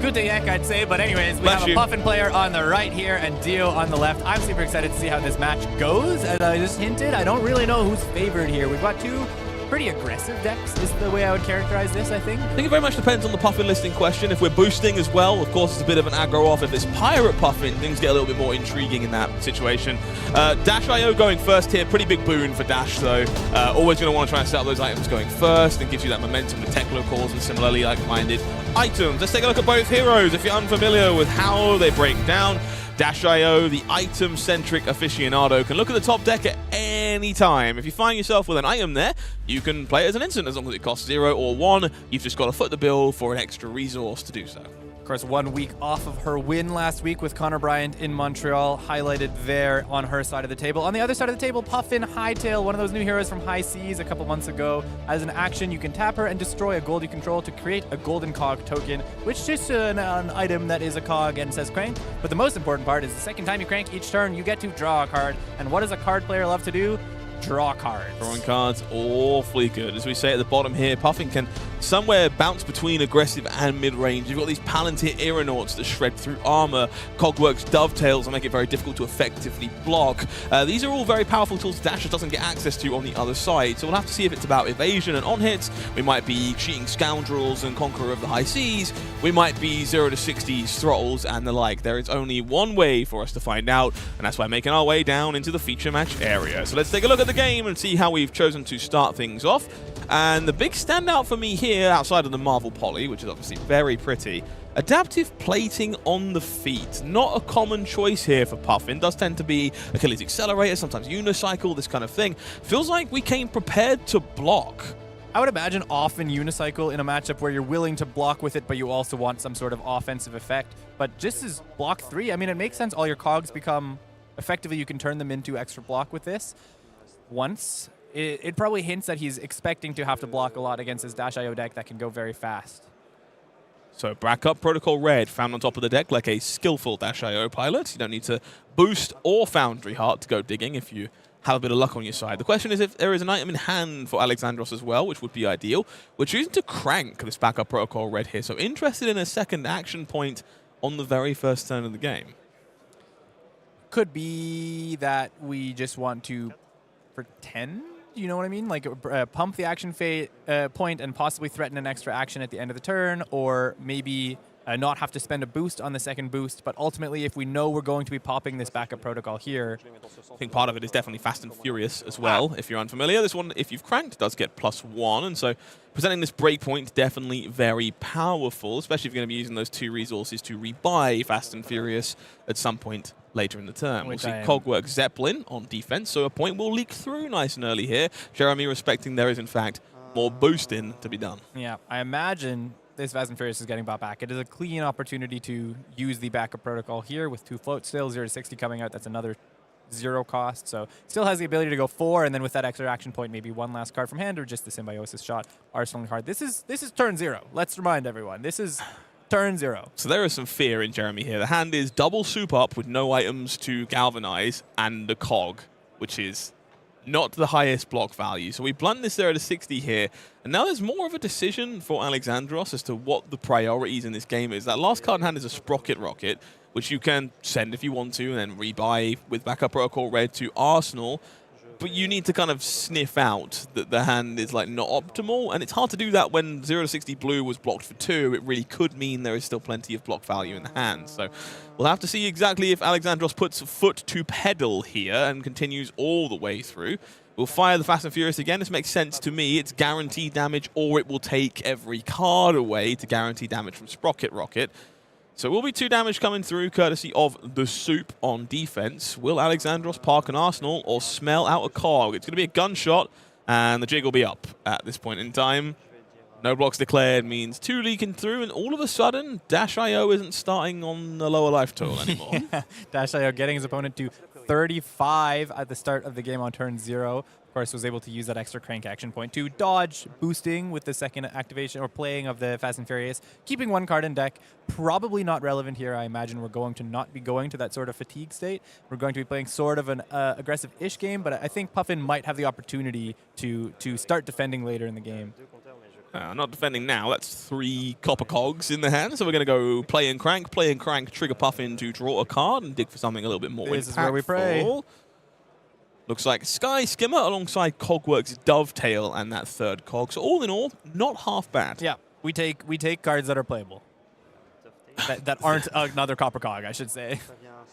Coutellec, I'd say, but anyways, we have a Puffin player on the right here and Dio on the left. I'm super excited to see how this match goes. As I just hinted, I don't really know who's favored here. We've got 2 pretty aggressive decks is the way I would characterize this, I think. I think it very much depends on the Puffin list in question. If we're boosting as well, of course, it's a bit of an aggro off. If it's Pirate Puffin, things get a little bit more intriguing in that situation. Dash.io going first here. Pretty big boon for Dash, though. Always going to want to try and set up those items going first and gives you that momentum with Techlo calls and similarly like-minded items. Let's take a look at both heroes. If you're unfamiliar with how they break down, Dash.io, the item-centric aficionado, can look at the top deck at any time. If you find yourself with an item there, you can play it as an instant as long as it costs 0 or 1. You've just got to foot the bill for an extra resource to do so. Of course, 1 week off of her win last week with Connor Bryant in Montreal, highlighted there on her side of the table. On the other side of the table, Puffin Hightail, one of those new heroes from High Seas a couple months ago. As an action, you can tap her and destroy a gold you control to create a golden cog token, which is just an item that is a cog and says crank. But the most important part is the second time you crank each turn, you get to draw a card. And what does a card player love to do? Draw cards. Drawing cards, awfully good. As we say at the bottom here, Puffin can somewhere bounce between aggressive and mid-range. You've got these Palantir Aeronauts that shred through armor, Cogworks Dovetails and make it very difficult to effectively block. These are all very powerful tools Dash doesn't get access to on the other side, so we'll have to see if it's about evasion and on-hits. We might be cheating Scoundrels and Conqueror of the High Seas. We might be 0 to 60s throttles and the like. There is only one way for us to find out, and that's by making our way down into the feature match area. So let's take a look at the game and see how we've chosen to start things off. And the big standout for me here, outside of the Marvel Poly, which is obviously very pretty, adaptive plating on the feet. Not a common choice here for Puffin. Does tend to be Achilles Accelerator, sometimes Unicycle, this kind of thing. Feels like we came prepared to block. I would imagine often Unicycle in a matchup where you're willing to block with it, but you also want some sort of offensive effect. But just as block 3, I mean, it makes sense. All your cogs become, effectively, you can turn them into extra block with this. Once, it probably hints that he's expecting to have to block a lot against his Dash.io deck that can go very fast. So Backup Protocol Red found on top of the deck like a skillful Dash.io pilot. You don't need to boost or Foundry Heart to go digging if you have a bit of luck on your side. The question is if there is an item in hand for Alexandros as well, which would be ideal. We're choosing to crank this Backup Protocol Red here, so interested in a second action point on the very first turn of the game. Could be that we just want to pretend, you know what I mean? Like pump the action point and possibly threaten an extra action at the end of the turn, or maybe not have to spend a boost on the second boost. But ultimately, if we know we're going to be popping this backup protocol here, I think part of it is definitely Fast and Furious as well. If you're unfamiliar, this one, if you've cranked, does get +1. And so presenting this breakpoint, definitely very powerful, especially if you're going to be using those 2 resources to rebuy Fast and Furious at some point later in the turn. We'll see Cogwork Zeppelin on defense, so a point will leak through nice and early here. Jeremy respecting there is, in fact, more boosting to be done. yeah, I imagine this Fast and Furious is getting bought back. It is a clean opportunity to use the backup protocol here with 2 floats still, 0 to 60 coming out. That's another 0 cost. So still has the ability to go 4, and then with that extra action point, maybe 1 last card from hand or just the Symbiosis shot arsenaling card. This is turn 0. Let's remind everyone. This is turn 0. So there is some fear in Jeremy here. The hand is double soup up with no items to galvanize and a cog, which is not the highest block value. So we blunt this there at a 60 here. And now there's more of a decision for Alexandros as to what the priorities in this game is. That last card in hand is a Sprocket Rocket, which you can send if you want to, and then rebuy with backup protocol red to Arsenal. But you need to kind of sniff out that the hand is like not optimal, and it's hard to do that when 0 to 60 blue was blocked for 2. It really could mean there is still plenty of block value in the hand. So we'll have to see exactly if Alexandros puts foot to pedal here and continues all the way through. We'll fire the Fast and Furious again. This makes sense to me. It's guaranteed damage, or it will take every card away to guarantee damage from Sprocket Rocket. So will be 2 damage coming through, courtesy of the soup on defense. Will Alexandros park an Arsenal or smell out a cog? It's going to be a gunshot, and the jig will be up at this point in time. No blocks declared means 2 leaking through, and all of a sudden, Dash.io isn't starting on the lower life total anymore. Yeah. Dash.io getting his opponent to 35 at the start of the game on turn 0. Of course, was able to use that extra crank action point to dodge boosting with the second activation or playing of the Fast and Furious, keeping 1 card in deck. Probably not relevant here. I imagine we're going to not be going to that sort of fatigue state. We're going to be playing sort of an aggressive-ish game, but I think Puffin might have the opportunity to start defending later in the game. Not defending now. That's 3 copper cogs in the hand. So we're going to go play and crank, trigger Puffin to draw a card and dig for something a little bit more impactful. This is where we pray. Looks like Sky Skimmer alongside Cogwork's Dovetail and that 3rd cog. So all in all, not half bad. Yeah, we take cards that are playable. that aren't another copper cog, I should say.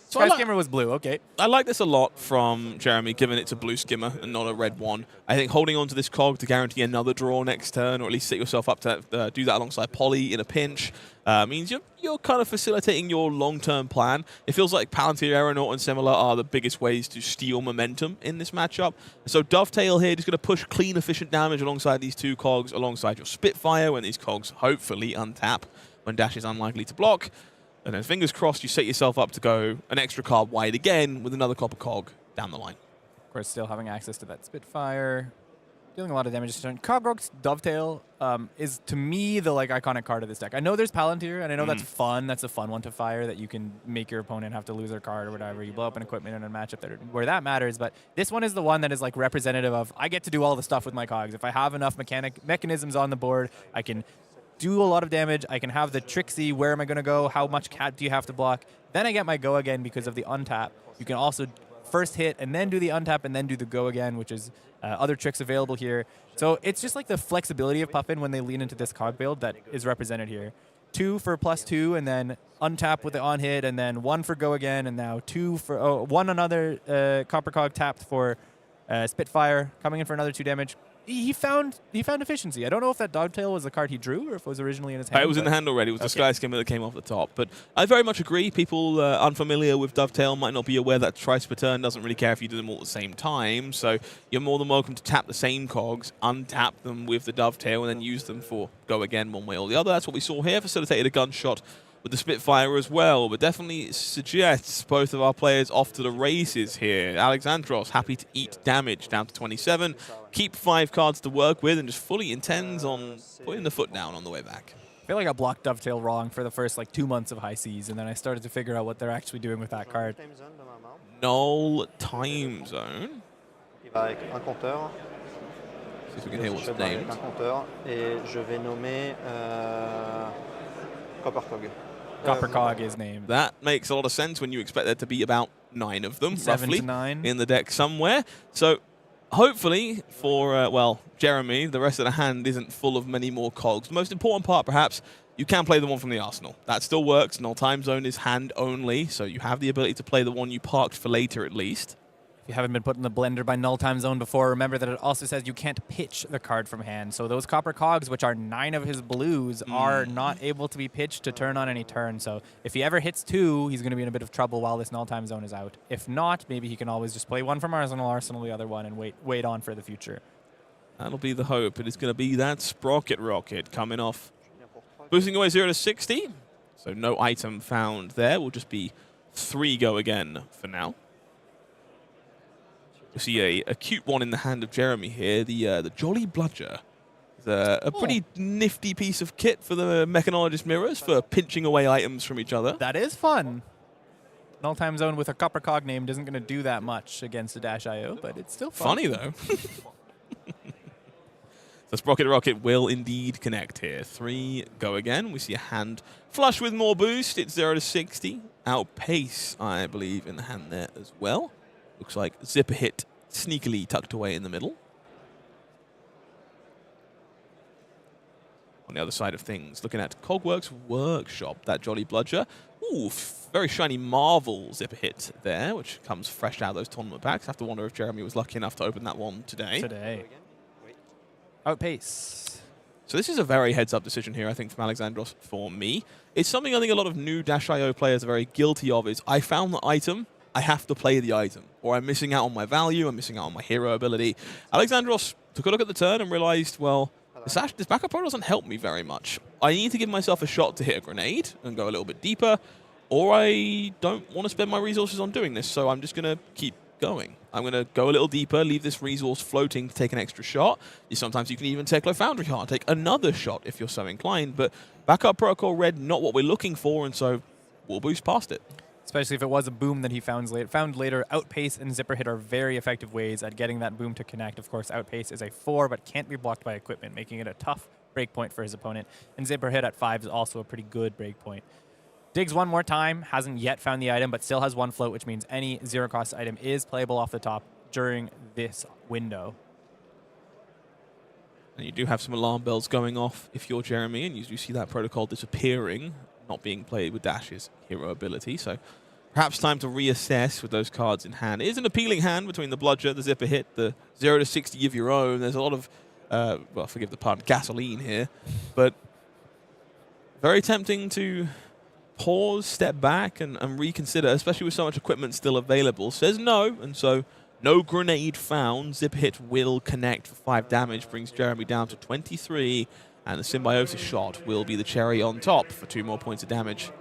So Sky Skimmer was blue, okay. I like this a lot from Jeremy, given it's a blue skimmer and not a red one. I think holding on to this cog to guarantee another draw next turn, or at least set yourself up to do that alongside Polly in a pinch, means you're kind of facilitating your long-term plan. It feels like Palantir, Aeronaut, and similar are the biggest ways to steal momentum in this matchup. So Dovetail here just going to push clean, efficient damage alongside these 2 cogs, alongside your Spitfire when these cogs hopefully untap when Dash is unlikely to block. And then fingers crossed you set yourself up to go an extra card wide again with another copper cog down the line. Of course, still having access to that Spitfire. Dealing a lot of damage this turn. Cogrok's Dovetail is, to me, the iconic card of this deck. I know there's Palantir, and I know that's fun. That's a fun one to fire, that you can make your opponent have to lose their card or whatever. You blow up an equipment in a matchup where that matters. But this one is the one that is representative of, I get to do all the stuff with my cogs. If I have enough mechanisms on the board, I can do a lot of damage. I can have the Trixie, where am I going to go? How much cat do you have to block? Then I get my go again because of the untap. You can also first hit and then do the untap and then do the go again, which is other tricks available here. So it's just the flexibility of Puffin when they lean into this cog build that is represented here. 2 for +2 and then untap with the on hit, and then 1 for go again, and now 2 for 1 another copper cog tapped for Spitfire, coming in for another 2 damage. He found efficiency. I don't know if that Dovetail was the card he drew or if it was originally in his hand. It was in the hand already. It was the Sky Skimmer that came off the top. But I very much agree. People unfamiliar with Dovetail might not be aware that twice per turn doesn't really care if you do them all at the same time. So you're more than welcome to tap the same cogs, untap them with the Dovetail, and then use them for go again one way or the other. That's what we saw here. Facilitated a gunshot with the Spitfire as well, but definitely suggests both of our players off to the races here. Alexandros happy to eat damage down to 27, keep 5 cards to work with, and just fully intends on putting the foot down on the way back. I feel like I blocked Dovetail wrong for the first 2 months of high seas, and then I started to figure out what they're actually doing with that card. Null time zone. Il va avec un compteur. See if we can hear what's Je vais named. avec un compteur et je vais nommer Copper Cog. Copper Cog is named. That makes a lot of sense when you expect there to be about 9 of them, 7 roughly, to 9 in the deck somewhere. So hopefully for, Jeremy, the rest of the hand isn't full of many more cogs. The most important part, perhaps, you can play the one from the arsenal. That still works. Null Time Zone is hand only, so you have the ability to play the one you parked for later at least. If you haven't been put in the blender by Null Time Zone before, remember that it also says you can't pitch the card from hand. So those copper cogs, which are 9 of his blues, are not able to be pitched to turn on any turn. So if he ever hits 2, he's going to be in a bit of trouble while this Null Time Zone is out. If not, maybe he can always just play one from arsenal the other one, and wait on for the future. That'll be the hope. It is going to be that Sprocket Rocket coming off. Boosting away 0 to 60. So no item found there. Will just be 3 go again for now. You see a cute one in the hand of Jeremy here. The Jolly Bludger. It's a pretty nifty piece of kit for the Mechanologist Mirrors for pinching away items from each other. That is fun. Null Time Zone with a copper cog named isn't going to do that much against a Dash IO, but it's still fun. Funny, though. The Sprocket Rocket will indeed connect here. 3 go again. We see a hand flush with more boost. It's 0 to 60. Outpace, I believe, in the hand there as well. Looks like Zipper Hit sneakily tucked away in the middle. On the other side of things, looking at Cogworks Workshop, that Jolly Bludger. Ooh, very shiny Marvel Zipper Hit there, which comes fresh out of those tournament packs. I have to wonder if Jeremy was lucky enough to open that one today. Outpace. So this is a very heads-up decision here, I think, from Alexandros for me. It's something I think a lot of new Dash.io players are very guilty of, is I found the item, I have to play the item. Or I'm missing out on my value, I'm missing out on my hero ability. Alexandros took a look at the turn and realized, well, this backup pro doesn't help me very much. I need to give myself a shot to hit a grenade and go a little bit deeper, or I don't want to spend my resources on doing this, so I'm just going to keep going. I'm going to go a little deeper, leave this resource floating to take an extra shot. Sometimes you can even take Foundry Heart, take another shot if you're so inclined, but backup protocol red, not what we're looking for, and so we'll boost past it. Especially if it was a boom that he found later. Outpace and Zipper Hit are very effective ways at getting that boom to connect. Of course, Outpace is a 4, but can't be blocked by equipment, making it a tough breakpoint for his opponent. And Zipper Hit at 5 is also a pretty good breakpoint. Digs one more time, hasn't yet found the item, but still has 1 float, which means any zero-cost item is playable off the top during this window. And you do have some alarm bells going off if you're Jeremy, and you do see that protocol disappearing, not being played with Dash's hero ability. So perhaps time to reassess with those cards in hand. It is an appealing hand between the Bludger, the Zipper Hit, the 0 to 60 of your own. There's a lot of, well, forgive the pun, gasoline here, but very tempting to pause, step back, and reconsider, especially with so much equipment still available. Says no, and so no grenade found. Zipper Hit will connect for 5 damage, brings Jeremy down to 23, and the Symbiosis shot will be the cherry on top for 2 more points of damage,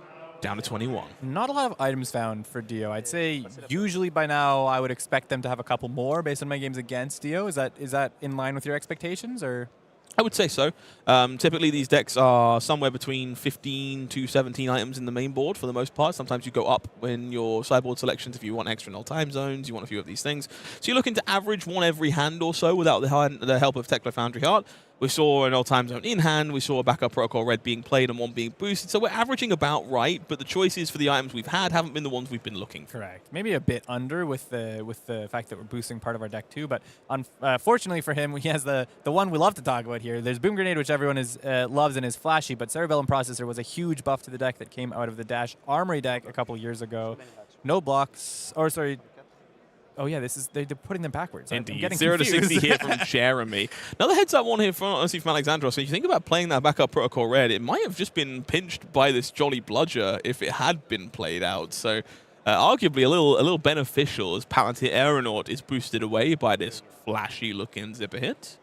down to 21. Not a lot of items found for Dio. I'd say usually by now I would expect them to have a couple more based on my games against Dio. Is that in line with your expectations, or? I would say so. Typically, these decks are somewhere between 15 to 17 items in the main board for the most part. Sometimes you go up in your sideboard selections if you want extra null time zones, you want a few of these things. So you're looking to average one every hand or so without the help of Tekla Foundry Heart. We saw an null time zone in hand. We saw a backup protocol red being played and one being boosted. So we're averaging about right, but the choices for the items we've had haven't been the ones we've been looking for. Correct. Maybe a bit under with the fact that we're boosting part of our deck too. But fortunately for him, he has the one we love to talk about here. There's Boom Grenade, which everyone loves and is flashy, but Cerebellum Processor was a huge buff to the deck that came out of the Dash Armory deck a couple years ago. No blocks, or sorry. Oh yeah, they're putting them backwards. Indeed. 0 to 60 here from Jeremy. Another heads-up one here, honestly, from Alexandros. So if you think about playing that backup protocol red, it might have just been pinched by this Jolly Bludger if it had been played out. So arguably a little beneficial as Palantir Aeronaut is boosted away by this flashy-looking Zipper Hit.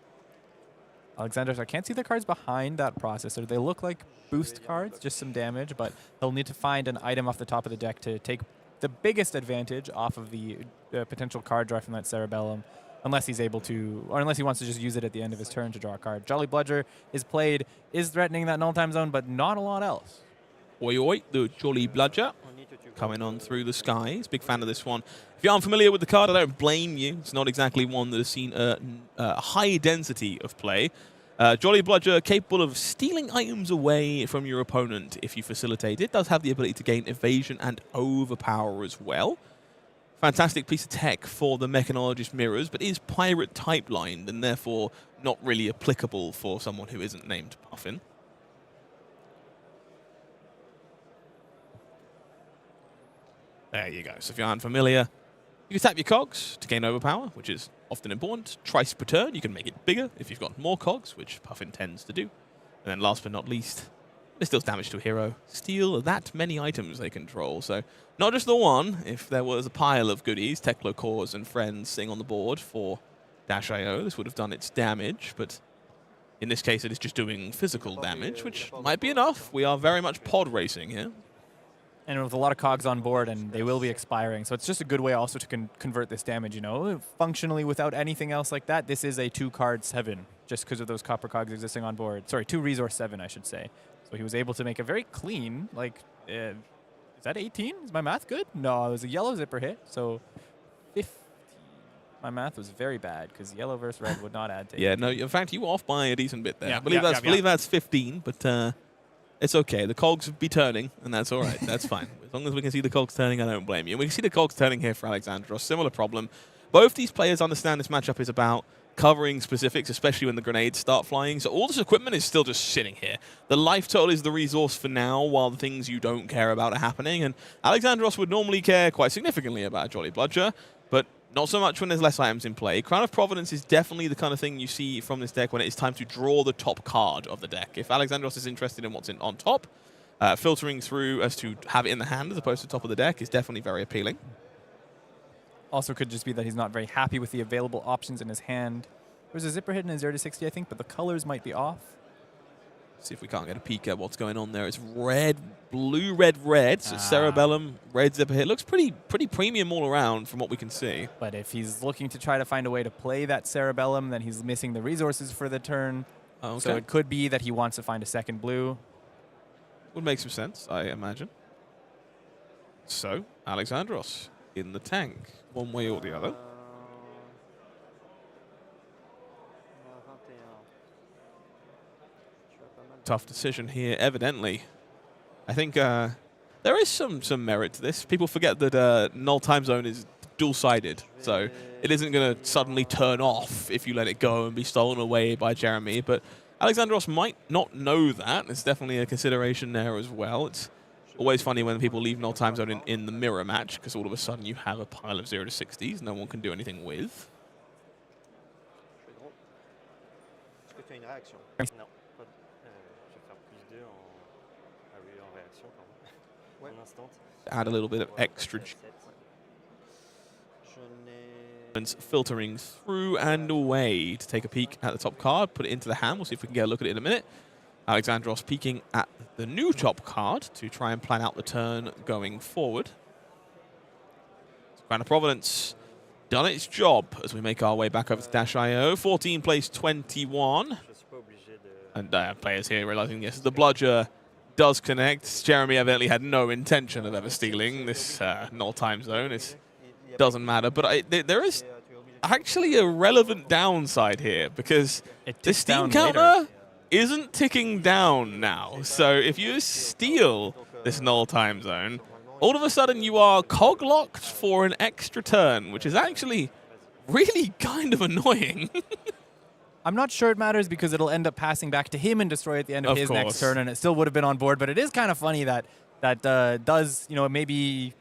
Alexandros, I can't see the cards behind that processor. They look like boost cards, just some damage, but he'll need to find an item off the top of the deck to take the biggest advantage off of the potential card draw from that Cerebellum, unless he's able to, or unless he wants to just use it at the end of his turn to draw a card. Jolly Bludger is played, is threatening that null time zone, but not a lot else. Oi, oi, the Jolly Bludger coming on through the skies. Big fan of this one. If you're unfamiliar with the card, I don't blame you. It's not exactly one that has seen a high density of play. Jolly Bludger, capable of stealing items away from your opponent if you facilitate it. Does have the ability to gain evasion and overpower as well. Fantastic piece of tech for the Mechanologist Mirrors, but is pirate type lined and therefore not really applicable for someone who isn't named Puffin. There you go. So if you're unfamiliar, you can tap your cogs to gain overpower, which is often important. Twice per turn, you can make it bigger if you've got more cogs, which Puffin tends to do. And then last but not least, this deals damage to a hero. Steal that many items they control. So not just the one. If there was a pile of goodies, Teklo cores and friends sitting on the board for -IO, this would have done its damage. But in this case, it is just doing physical damage, which might be enough. We are very much pod racing here. And with a lot of cogs on board, and they will be expiring. So it's just a good way also to convert this damage, you know. Functionally, without anything else like that, this is a 2-card 7, just because of those copper cogs existing on board. Sorry, 2 resource 7, I should say. So he was able to make a very clean, like, is that 18? Is my math good? No, it was a yellow zipper hit, so 15. My math was very bad, because yellow versus red would not add to 18. Yeah, no, in fact, you were off by a decent bit there. Yeah, I believe that's 15, but it's okay. The cogs be turning, and that's all right. That's fine. As long as we can see the cogs turning, I don't blame you. And we can see the cogs turning here for Alexandros. Similar problem. Both these players understand this matchup is about covering specifics, especially when the grenades start flying. So all this equipment is still just sitting here. The life total is the resource for now, while the things you don't care about are happening. And Alexandros would normally care quite significantly about Jolly Bludger, but not so much when there's less items in play. Crown of Providence is definitely the kind of thing you see from this deck when it is time to draw the top card of the deck. If Alexandros is interested in what's on top, filtering through as to have it in the hand as opposed to top of the deck is definitely very appealing. Also could just be that he's not very happy with the available options in his hand. There's a zipper hit in his 0-60, I think, but the colors might be off. See if we can't get a peek at what's going on there. It's red, blue, red, red. So Cerebellum, red zipper hit. Looks pretty premium all around from what we can see. But if he's looking to try to find a way to play that Cerebellum, then he's missing the resources for the turn. Okay. So it could be that he wants to find a second blue. Would make some sense, I imagine. So, Alexandros in the tank, one way or the other. Tough decision here, evidently. I think there is some merit to this. People forget that null time zone is dual-sided, so it isn't going to suddenly turn off if you let it go and be stolen away by Jeremy. But Alexandros might not know that. It's definitely a consideration there as well. It's always funny when people leave null time zone in the mirror match, because all of a sudden you have a pile of 0-60s no one can do anything with. Non. Je vais faire +2 en réaction quand même. Un instant. Add a little bit of extra filtering through and away to take a peek at the top card, put it into the hand. We'll see if we can get a look at it in a minute. Alexandros peeking at the new top card to try and plan out the turn going forward. Crown of Providence done its job as we make our way back over to -IO. 14 plays 21. And players here realizing, yes, the bludger does connect. Jeremy evidently had no intention of ever stealing this null time zone. It doesn't matter. But there is actually a relevant downside here, because the Steam counter isn't ticking down now. So if you steal this null time zone, all of a sudden you are cog locked for an extra turn, which is actually really kind of annoying. I'm not sure it matters, because it'll end up passing back to him and destroy at the end of his next turn, and it still would have been on board. But it is kind of funny that does, you know, maybe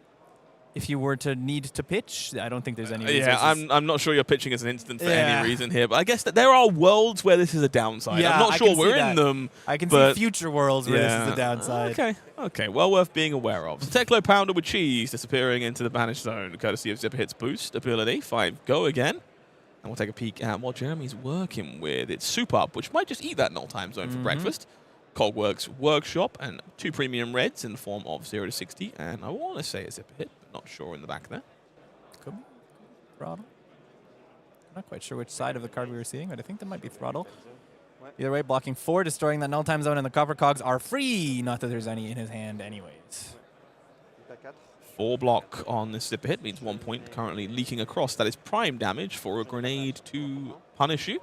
if you were to need to pitch, I don't think there's any reasons. Yeah, I'm not sure you're pitching as an instant for any reason here, but I guess that there are worlds where this is a downside. Yeah, I'm not sure we're in them. I can see future worlds where this is a downside. Okay, well worth being aware of. So Teklo Pounder with cheese disappearing into the banished zone, courtesy of Zipper Hit's boost ability. 5 go again. And we'll take a peek at what Jeremy's working with. It's Soup Up, which might just eat that null time zone for breakfast. Cogworks Workshop and 2 premium reds in the form of 0-60. And I want to say a Zipper Hit, but not sure in the back there. Could be Throttle. Not quite sure which side of the card we were seeing, but I think that might be Throttle. Either way, blocking 4, destroying that null time zone, and the copper cogs are free. Not that there's any in his hand anyways. 4 block on this Zipper Hit means 1 point currently leaking across. That is prime damage for a grenade to punish you.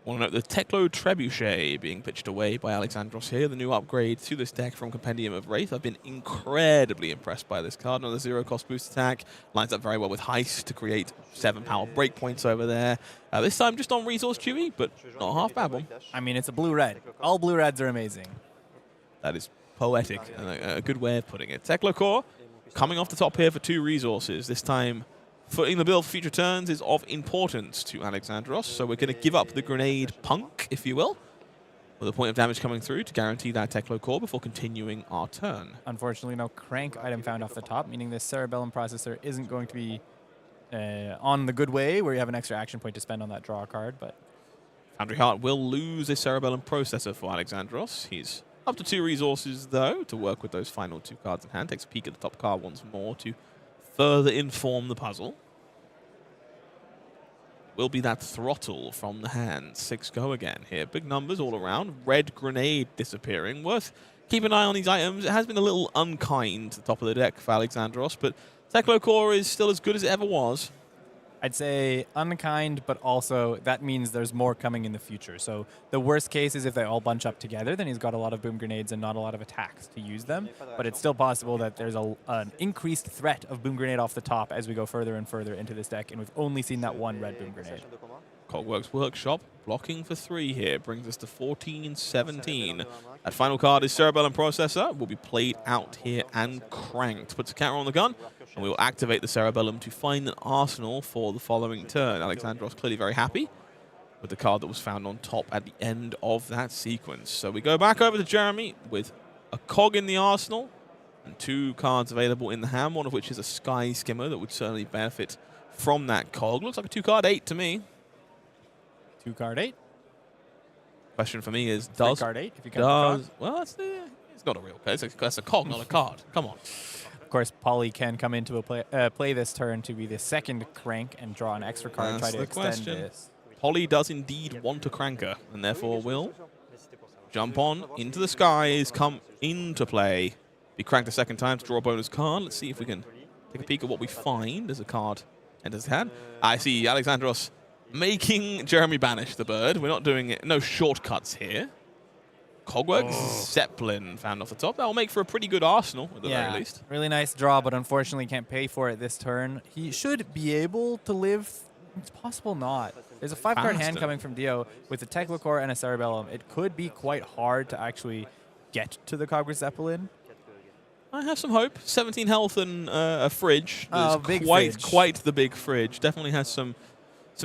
Want to note the Teklo Trebuchet being pitched away by Alexandros here, the new upgrade to this deck from Compendium of Wraith. I've been incredibly impressed by this card. Another 0-cost boost attack. Lines up very well with Heist to create 7 power breakpoints over there. This time just on resource chewy, but not half bad one. I mean, it's a blue-red. All blue-reds are amazing. That is poetic and a good way of putting it. Teklo Core coming off the top here for 2 resources. This time, footing the bill for future turns is of importance to Alexandros, so we're going to give up the grenade punk, if you will, with a point of damage coming through to guarantee that Techlo core before continuing our turn. Unfortunately, no crank item found off the top, meaning this Cerebellum processor isn't going to be on the good way, where you have an extra action point to spend on that draw card, but Foundry Heart will lose a Cerebellum processor for Alexandros. He's up to 2 resources, though, to work with those final 2 cards in hand. Takes a peek at the top card once more to further inform the puzzle. Will be that throttle from the hand. 6 go again here. Big numbers all around. Red grenade disappearing. Worth keeping an eye on these items. It has been a little unkind to the top of the deck for Alexandros, but Techlo core is still as good as it ever was. I'd say unkind, but also that means there's more coming in the future. So the worst case is if they all bunch up together, then he's got a lot of boom grenades and not a lot of attacks to use them. But it's still possible that there's an increased threat of boom grenade off the top as we go further and further into this deck, and we've only seen that one red boom grenade. Cogworks Workshop blocking for 3 here. Brings us to 14-17. That final card is Cerebellum Processor. Will be played out here and cranked. Puts a counter on the gun, and we will activate the Cerebellum to find an arsenal for the following turn. Alexandros clearly very happy with the card that was found on top at the end of that sequence. So we go back over to Jeremy with a cog in the arsenal and 2 cards available in the hand, one of which is a Sky Skimmer that would certainly benefit from that cog. Looks like a 2-card 8 to me. 2-card 8. Question for me is, 3-card 8 if you count the cog. well, it's not a real card. That's a cog, not a card. Come on. Of course, Polly can come into a play this turn to be the second crank and draw an extra card and try to extend this. Polly does indeed want a cranker, and therefore will jump on into the skies, come into play, be cranked a second time to draw a bonus card. Let's see if we can take a peek at what we find as a card enters his hand. I see Alexandros making Jeremy banish the bird. We're not doing it. No shortcuts here. Cogworks Zeppelin found off the top. That will make for a pretty good arsenal at the very least. Really nice draw, but unfortunately can't pay for it this turn. He should be able to live. It's possible not. There's a 5-card hand coming from Dio with a Techlo core and a Cerebellum. It could be quite hard to actually get to the Cogworks Zeppelin. I have some hope. 17 health and a fridge. Big Quite the big fridge. Definitely has some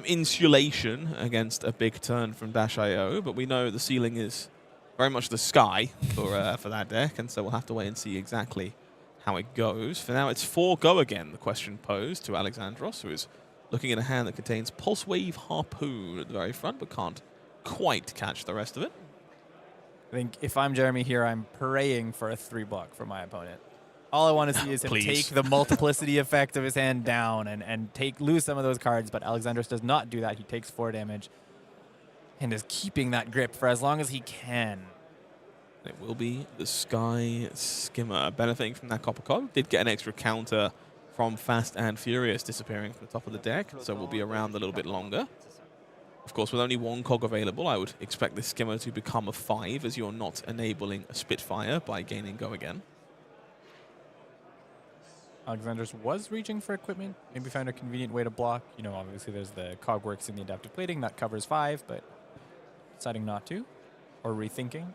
insulation against a big turn from Dash.io, but we know the ceiling is very much the sky for that deck, and so we'll have to wait and see exactly how it goes. For now, it's 4 go again, the question posed to Alexandros, who is looking at a hand that contains Pulse Wave Harpoon at the very front, but can't quite catch the rest of it. I think if I'm Jeremy here, I'm praying for a 3-block from my opponent. All I want to see is him take the multiplicity effect of his hand down and lose some of those cards, but Alexandros does not do that. He takes 4 damage and is keeping that grip for as long as he can. It will be the Sky Skimmer benefiting from that copper cog. Did get an extra counter from Fast and Furious disappearing from the top of the deck, so we'll be around a little bit longer. Of course, with only 1 cog available, I would expect this Skimmer to become a 5, as you're not enabling a Spitfire by gaining go again. Alexandros was reaching for equipment, maybe found a convenient way to block. You know, obviously there's the Cogworks and the Adaptive Plating. That covers 5, but deciding not to, or rethinking.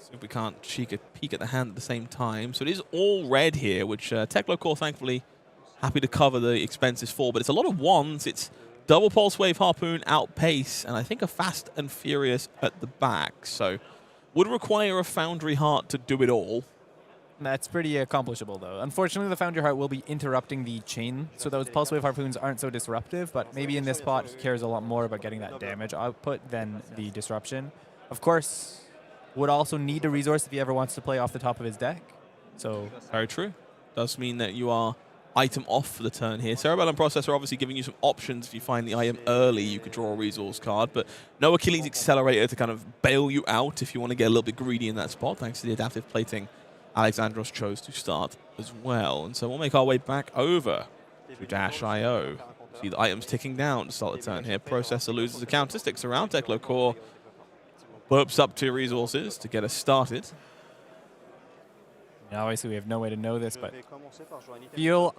So we can't peek at the hand at the same time. So it is all red here, which Techlo Core, thankfully, happy to cover the expenses for. But it's a lot of 1s. It's double Pulse Wave Harpoon, Outpace, and I think a Fast and Furious at the back. So would require a Foundry Heart to do it all. That's pretty accomplishable, though. Unfortunately, the Foundry Heart will be interrupting the chain, so those Pulse Wave Harpoons aren't so disruptive, but maybe in this spot, he cares a lot more about getting that damage output than the disruption. Of course, would also need a resource if he ever wants to play off the top of his deck. So very true. Does mean that you are item off for the turn here. Cerebellum Processor obviously giving you some options. If you find the item early, you could draw a resource card, but no Achilles Accelerator to kind of bail you out if you want to get a little bit greedy in that spot, thanks to the Adaptive Plating Alexandros chose to start as well. And so we'll make our way back over to Dash.io. See the items ticking down to start the turn here. Processor loses a counter, sticks around. Techlo Core burps up 2 resources to get us started. Now, obviously, we have no way to know this, but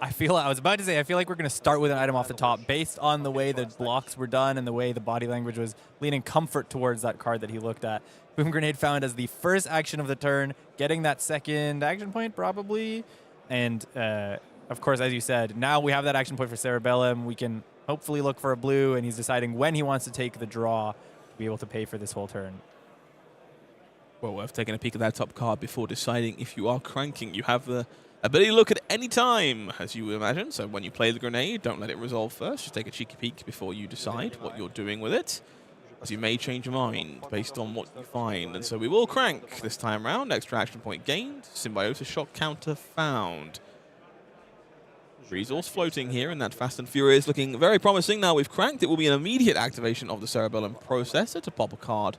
I feel like we're going to start with an item off the top based on the way the blocks were done and the way the body language was leaning comfort towards that card that he looked at. Boom Grenade found as the first action of the turn, getting that second action point probably. And of course, as you said, now we have that action point for Cerebellum. We can hopefully look for a blue, and he's deciding when he wants to take the draw to be able to pay for this whole turn. Well, worth taking a peek at that top card before deciding if you are cranking. You have the ability to look at any time, as you imagine. So when you play the grenade, don't let it resolve first. Just take a cheeky peek before you decide what you're doing with it, as you may change your mind based on what you find. And so we will crank this time round. Extra action point gained. Symbiosis shock counter found. Resource floating here in that Fast and Furious, looking very promising. Now we've cranked, it will be an immediate activation of the Cerebellum processor to pop a card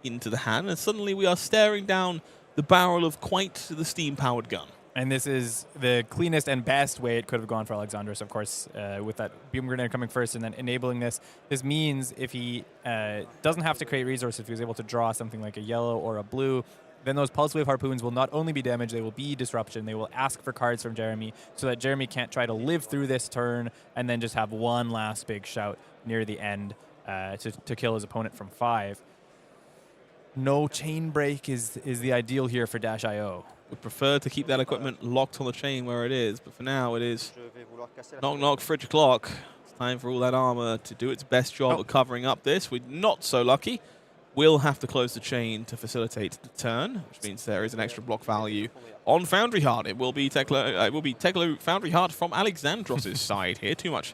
into the hand, and suddenly we are staring down the barrel of quite the steam-powered gun. And this is the cleanest and best way it could have gone for Alexandros, of course, with that Beam Grenade coming first and then enabling this. This means if he doesn't have to create resources, if he was able to draw something like a yellow or a blue, then those Pulse Wave Harpoons will not only be damage, they will be disruption. They will ask for cards from Jeremy so that Jeremy can't try to live through this turn and then just have one last big shout near the end to kill his opponent from 5. No chain break is the ideal here for Dash.io. Would prefer to keep that equipment locked on the chain where it is, but for now it is knock knock fridge o'clock. It's time for all that armor to do its best job of covering up this. We're not so lucky. We'll have to close the chain to facilitate the turn, which means there is an extra block value on Foundry Heart. It will be Teklo Foundry Heart from Alexandros' side here. Too much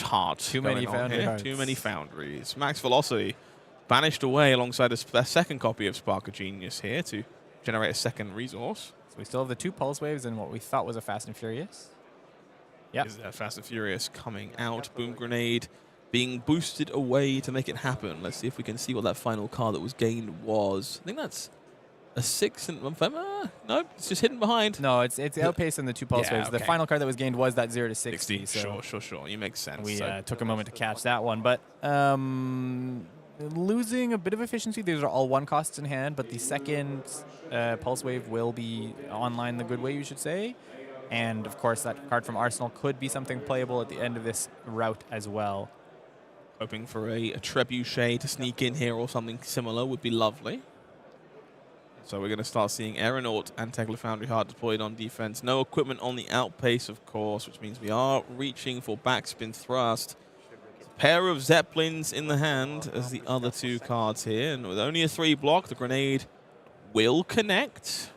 heart. Too many Foundry Hearts. Too many Foundries. Max Velocity banished away alongside a second copy of Spark of Genius here to generate a second resource. So we still have the 2 Pulse Waves and what we thought was a Fast and Furious. Yeah. Is that Fast and Furious coming out? Boom Grenade being boosted away to make it happen. Let's see if we can see what that final card that was gained was. I think that's a 6 and no, it's just hidden behind. No, it's outpaced in the 2 Pulse Waves. Okay. The final card that was gained was that 0 to 60. So Sure. You make sense. we took a moment to catch that one, but losing a bit of efficiency. These are all 1 costs in hand, but the second Pulse Wave will be online the good way, you should say. And of course, that card from Arsenal could be something playable at the end of this route as well. Hoping for a Trebuchet to sneak in here or something similar would be lovely. So we're going to start seeing Aeronaut and Tekla Foundry Heart deployed on defense. No equipment on the outpace, of course, which means we are reaching for backspin thrust. A pair of Zeppelins in the hand as the other 2 cards here. And with only a 3 block, the grenade will connect.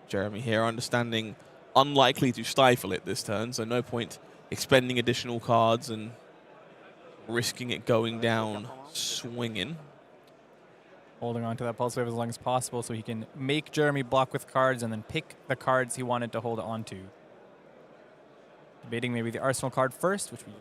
Jeremy here understanding unlikely to stifle it this turn, so no point expending additional cards and risking it going down swinging. Holding on to that Pulse Wave as long as possible so he can make Jeremy block with cards and then pick the cards he wanted to hold on to. Debating maybe the Arsenal card first, which we...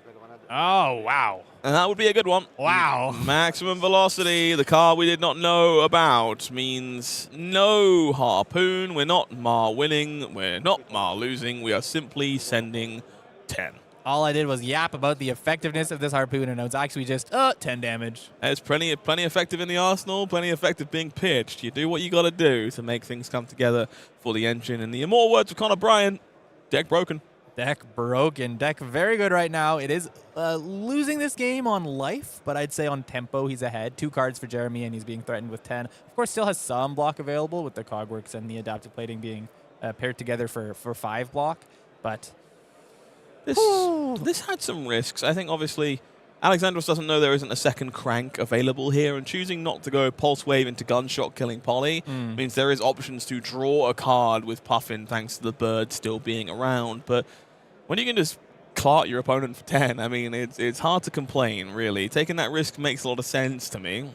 Oh, wow. And that would be a good one. Wow. Maximum Velocity, the card we did not know about, means no Harpoon. We're not Mar winning. We're not Mar losing. We are simply sending 10. All I did was yap about the effectiveness of this Harpoon, and it was actually just 10 damage. It's plenty effective in the arsenal, plenty effective being pitched. You do what you got to do to make things come together for the engine. In the immortal words of Connor Bryan, deck broken. Deck broken. Deck very good right now. It is losing this game on life, but I'd say on tempo he's ahead. 2 cards for Jeremy, and he's being threatened with 10. Of course, still has some block available with the Cogworks and the Adaptive Plating being paired together for 5 block, but... This had some risks. I think, obviously, Alexandros doesn't know there isn't a second crank available here, and choosing not to go Pulse Wave into Gunshot killing Polly means there is options to draw a card with Puffin thanks to the bird still being around. But when you can just clart your opponent for 10, I mean, it's hard to complain, really. Taking that risk makes a lot of sense to me.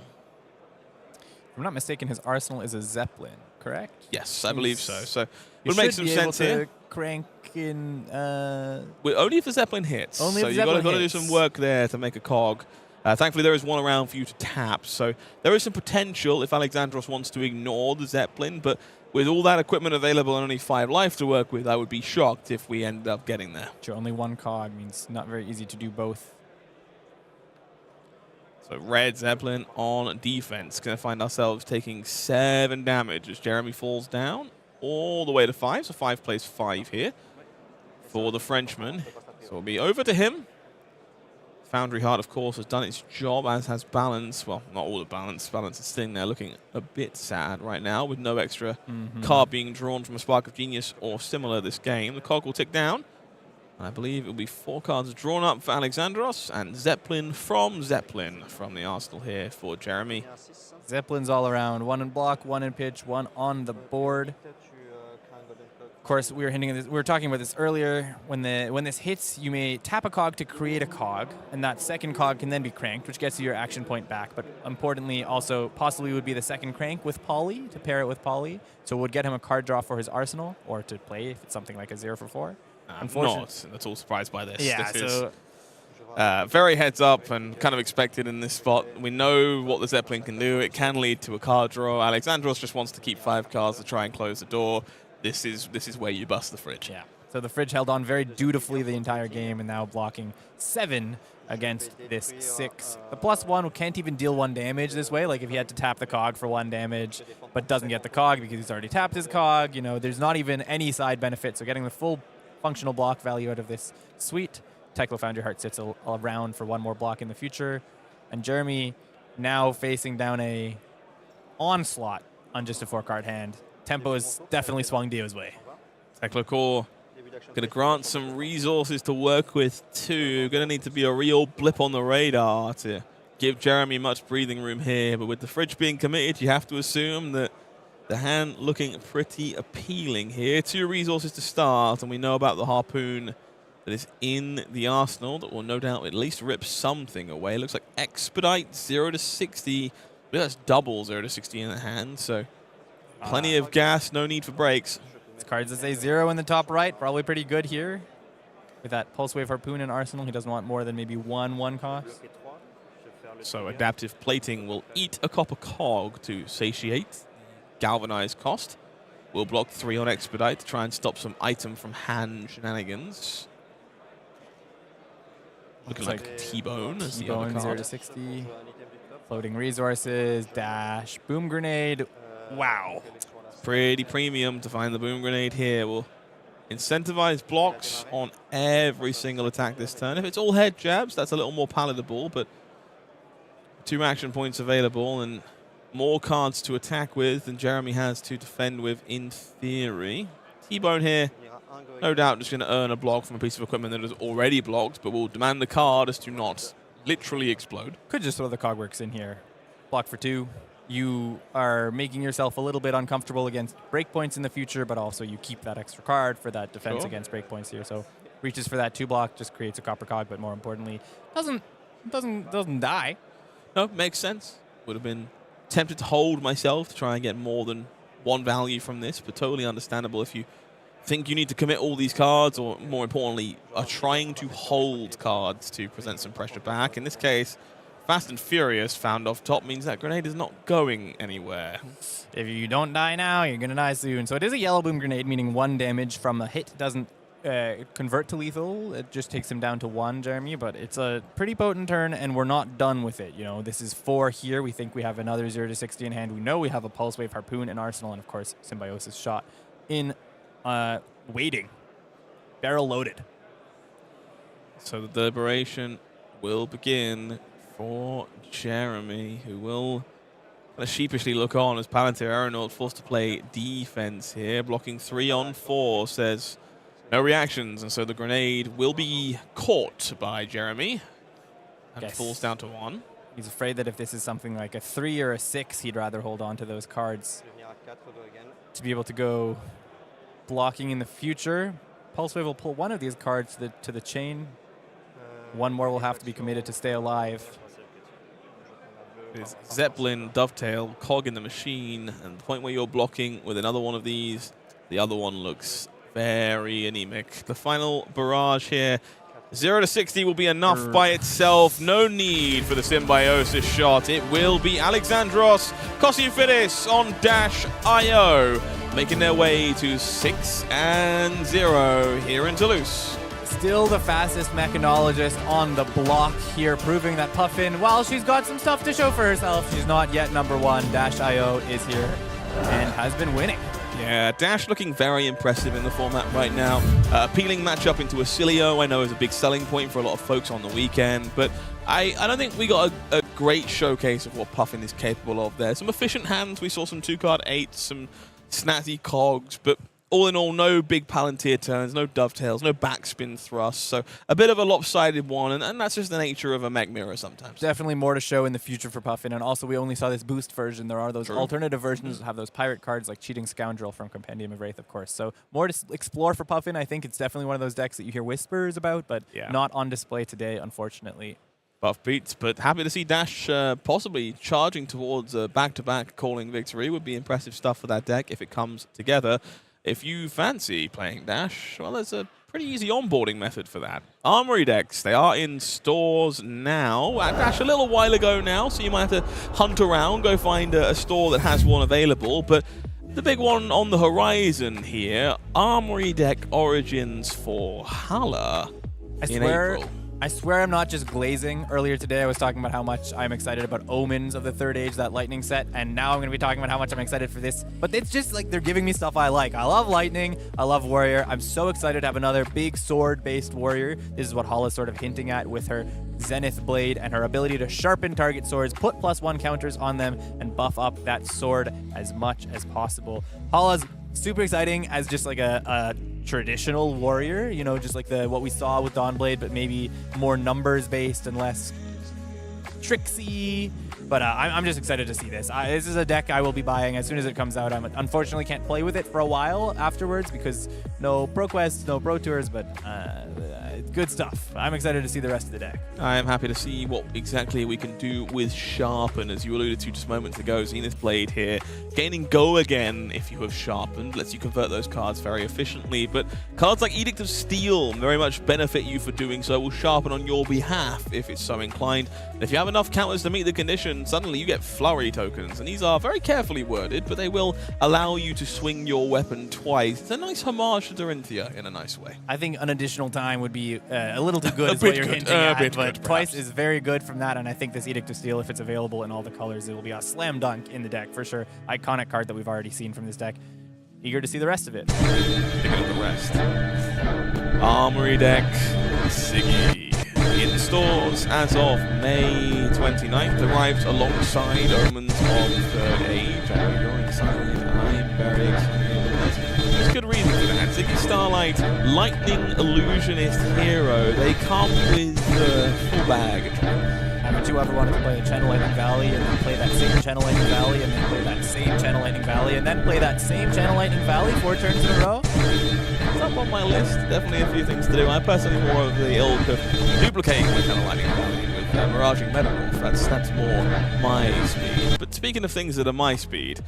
If I'm not mistaken, his arsenal is a Zeppelin, correct? Yes, I believe so. So it You would make should some be sense able to here. crank in... Only if the Zeppelin hits. Only if so the you've got Zeppelin to do hits. some work there to make a cog. Thankfully, there is one around for you to tap. So there is some potential if Alexandros wants to ignore the Zeppelin. But with all that equipment available and only 5 life to work with, I would be shocked if we ended up getting there. Sure, only 1 cog means not very easy to do both. So red Zeppelin on defense. Going to find ourselves taking 7 damage as Jeremy falls down all the way to 5. So 5 plays 5 here for the Frenchman. So it'll be over to him. Foundry Heart, of course, has done its job, as has Balance. Well, not all of Balance. Balance is sitting there looking a bit sad right now with no extra card being drawn from a Spark of Genius or similar this game. The cog will tick down. I believe it will be 4 cards drawn up for Alexandros and Zeppelin from the arsenal here for Jeremy. Zeppelins all around. 1 in block, 1 in pitch, 1 on the board. Of course, we were talking about this earlier. When this hits, you may tap a cog to create a cog, and that second cog can then be cranked, which gets you your action point back. But importantly, also possibly would be the second crank with Poly, to pair it with Poly. So it would get him a card draw for his arsenal, or to play if it's something like a 0 for 4. I'm not at all surprised by this. Yeah, this so is very heads up and kind of expected in this spot. We know what the Zeppelin can do. It can lead to a card draw. Alexandros just wants to keep 5 cards to try and close the door. This is where you bust the fridge. Yeah. So the fridge held on very dutifully the entire game and now blocking 7 against this 6. The +1 can't even deal 1 damage this way. Like if he had to tap the cog for 1 damage, but doesn't get the cog because he's already tapped his cog, you know, there's not even any side benefit. So getting the full functional block value out of this sweet. Teklo Foundry Heart sits around for 1 more block in the future. And Jeremy now facing down a onslaught on just a 4-card hand. Tempo is definitely swung Dio's way. Teklo Core going to grant some resources to work with too. Going to need to be a real blip on the radar to give Jeremy much breathing room here. But with the fridge being committed, you have to assume that the hand looking pretty appealing here. 2 resources to start, and we know about the harpoon that is in the arsenal that will no doubt at least rip something away. Looks like Expedite 0 to 60. That's double 0 to 60 in the hand, so plenty of gas, no need for brakes. These cards that say 0 in the top right, probably pretty good here. With that Pulse Wave Harpoon in arsenal, he doesn't want more than maybe 1 cost. So Adaptive Plating will eat a copper cog to satiate. Galvanized cost. We'll block 3 on Expedite to try and stop some item from hand shenanigans. Looking like T-Bone as the other T-Bone 0 card. to 60. Floating resources, dash, boom grenade. Wow. Pretty premium to find the boom grenade here. We'll incentivize blocks on every single attack this turn. If it's all head jabs, that's a little more palatable, but 2 action points available and more cards to attack with than Jeremy has to defend with in theory. T-Bone here, no doubt just going to earn a block from a piece of equipment that is already blocked, but will demand the card as to not literally explode. Could just throw the Cogworks in here. Block for 2. You are making yourself a little bit uncomfortable against breakpoints in the future, but also you keep that extra card for that defense against breakpoints here. So reaches for that 2 block, just creates a copper cog, but more importantly, doesn't die. No, makes sense. Would have been tempted to hold myself to try and get more than 1 value from this, but totally understandable if you think you need to commit all these cards, or more importantly, are trying to hold cards to present some pressure back. In this case, Fast and Furious found off top means that grenade is not going anywhere. If you don't die now, you're going to die soon. So it is a yellow boom grenade, meaning 1 damage from a hit. Doesn't convert to lethal. It just takes him down to 1, Jeremy. But it's a pretty potent turn, and we're not done with it. You know, this is 4 here. We think we have another 0 to 60 in hand. We know we have a Pulse Wave Harpoon in arsenal, and of course, Symbiosis Shot in waiting. Barrel loaded. So the deliberation will begin for Jeremy, who will kind of sheepishly look on as Palantir Aeronaut forced to play defense here. Blocking 3 on 4 says no reactions, and so the grenade will be caught by Jeremy and falls down to 1. He's afraid that if this is something like a 3 or a 6, he'd rather hold on to those cards to be able to go blocking in the future. Pulse Wave will pull 1 of these cards to the chain. 1 more will have to be committed to stay alive. It is Zeppelin, Dovetail, Cog in the machine, and the point where you're blocking with another one of these, the other one looks very anemic. The final barrage here, 0 to 60 will be enough by itself. No need for the Symbiosis Shot. It will be Alexandros, Kossyfidis on Dash.io, making their way to 6 and 0 here in Toulouse. Still the fastest mechanologist on the block here, proving that Puffin, while she's got some stuff to show for herself, she's not yet number 1. Dash.io is here and has been winning. Yeah, Dash looking very impressive in the format right now. Appealing matchup into Acilio, I know, is a big selling point for a lot of folks on the weekend, but I don't think we got a great showcase of what Puffin is capable of there. Some efficient hands, we saw some 2-card 8s, some snazzy cogs, but all in all, no big Palantir turns, no dovetails, no backspin thrusts, so a bit of a lopsided one, and that's just the nature of a mech mirror sometimes. Definitely more to show in the future for Puffin, and also we only saw this boost version. There are those alternative versions that have those pirate cards like Cheating Scoundrel from Compendium of Wraith, of course. So more to explore for Puffin. I think it's definitely one of those decks that you hear whispers about, but not on display today, unfortunately. Buff beats, but happy to see Dash possibly charging towards a back-to-back calling victory. Would be impressive stuff for that deck if it comes together. If you fancy playing Dash, well, there's a pretty easy onboarding method for that. Armory decks, they are in stores now. Dash a little while ago now, so you might have to hunt around, go find a store that has one available. But the big one on the horizon here, Armory deck Origins for Hala in April. I swear I'm not just glazing. Earlier today, I was talking about how much I'm excited about Omens of the Third Age, that Lightning set, and now I'm going to be talking about how much I'm excited for this. But it's just like they're giving me stuff I like. I love Lightning. I love Warrior. I'm so excited to have another big sword-based Warrior. This is what Hala's sort of hinting at with her Zenith Blade and her ability to sharpen target swords, put +1 counters on them, and buff up that sword as much as possible. Hala's super exciting as just like a traditional warrior, you know, just like what we saw with Dawnblade, but maybe more numbers based and less tricksy. But I'm just excited to see this. This is a deck I will be buying as soon as it comes out. I unfortunately can't play with it for a while afterwards because no Pro Quests, no Pro Tours, but good stuff. I'm excited to see the rest of the deck. I am happy to see what exactly we can do with Sharpen, as you alluded to just moments ago. Zenith Blade here, gaining Go again if you have Sharpened, lets you convert those cards very efficiently. But cards like Edict of Steel very much benefit you for doing so, will sharpen on your behalf if it's so inclined. And if you have enough counters to meet the condition, suddenly you get Flurry tokens, and these are very carefully worded, but they will allow you to swing your weapon twice. It's a nice homage to Dorinthia in a nice way. I think an additional time would be a little too good is what you're hinting at, but twice is very good from that, and I think this Edict of Steel, if it's available in all the colors, it will be a slam dunk in the deck for sure. Iconic card that we've already seen from this deck. Eager to see the rest of it. Picking up the rest. Armory deck, Siggy. In stores as of May 29th, arrives alongside Omens of Third Age. I know you're excited. I'm very excited. There's good reason for that. Ziggy Starlight, Lightning Illusionist Hero. They come with the full bag. Haven't you ever wanted to play a Channel Lightning Valley and then play that same Channel Lightning Valley and then play that same Channel Lightning Valley and then play that same Channel Lightning Valley 4 turns in a row? It's up on my list. Definitely a few things to do. I'm personally more of the ilk of duplicating my Channel Lightning Valley with Miraging Metamorph. That's more my speed. But speaking of things that are my speed,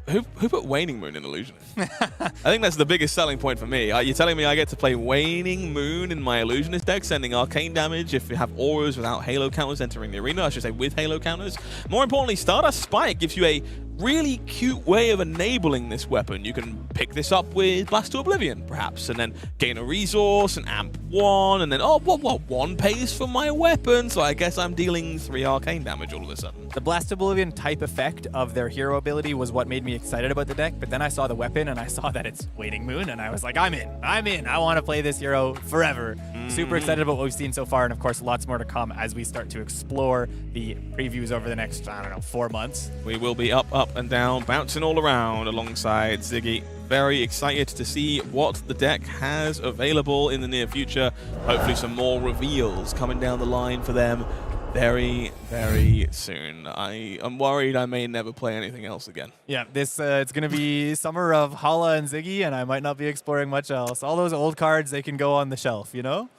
who put Waning Moon in Illusionist? I think that's the biggest selling point for me. You're telling me I get to play Waning Moon in my Illusionist deck, sending arcane damage if you have auras without Halo counters entering the arena. I should say with Halo counters. More importantly, Stardust Spike gives you a really cute way of enabling this weapon. You can pick this up with Blast to Oblivion, perhaps, and then gain a resource and amp 1, and then, oh, what 1 pays for my weapon, so I guess I'm dealing 3 arcane damage all of a sudden. The Blast to Oblivion type effect of their hero ability was what made me excited about the deck, but then I saw the weapon and I saw that it's Waning Moon, and I was like, I'm in. I want to play this hero forever. Super excited about what we've seen so far, and of course, lots more to come as we start to explore the previews over the next, I don't know, 4 months. We will be up and down, bouncing all around alongside Ziggy. Very excited to see what the deck has available in the near future. Hopefully some more reveals coming down the line for them very, very soon. I am worried I may never play anything else again. Yeah, this it's going to be summer of Hala and Ziggy, and I might not be exploring much else. All those old cards, they can go on the shelf, you know?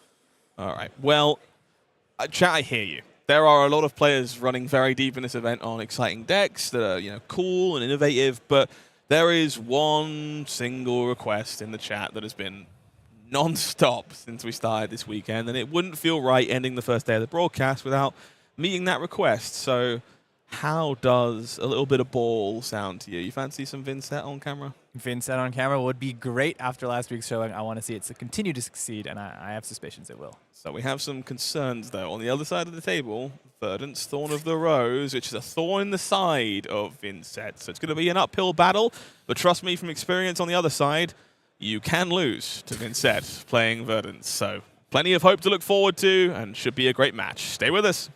All right. Well, chat, I hear you. There are a lot of players running very deep in this event on exciting decks that are, cool and innovative, but there is one single request in the chat that has been non-stop since we started this weekend, and it wouldn't feel right ending the first day of the broadcast without meeting that request. So how does a little bit of ball sound to you? You fancy some Vincent on camera? Vincent on camera would be great after last week's showing. I want to see it continue to succeed, and I have suspicions it will. So we have some concerns, though. On the other side of the table, Verdance, Thorn of the Rose, which is a thorn in the side of Vincent. So it's going to be an uphill battle, but trust me from experience on the other side, you can lose to Vincent playing Verdance. So plenty of hope to look forward to, and should be a great match. Stay with us.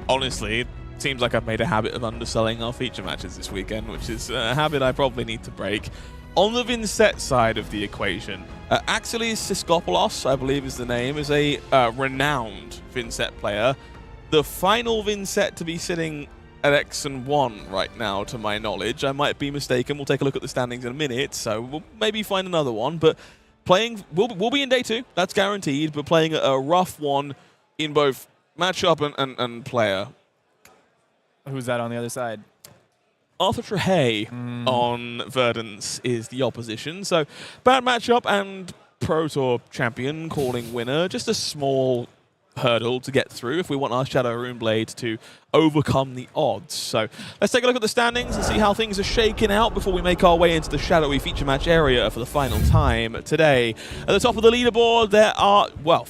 Honestly, it seems like I've made a habit of underselling our feature matches this weekend, which is a habit I probably need to break. On the Vincent side of the equation, Axeles Siskopoulos, I believe is the name, is a renowned Vincent player. The final Vincent to be sitting at X1 right now, to my knowledge. I might be mistaken. We'll take a look at the standings in a minute, so we'll maybe find another one. But playing, we'll be in day 2, that's guaranteed, but playing a rough one in both matchup and player. Who's that on the other side? Arthur Trehet on Verdance is the opposition. So bad matchup and Pro Tour champion calling winner. Just a small hurdle to get through if we want our Shadow Rune Blade to overcome the odds. So let's take a look at the standings and see how things are shaking out before we make our way into the shadowy feature match area for the final time today. At the top of the leaderboard, there are, well,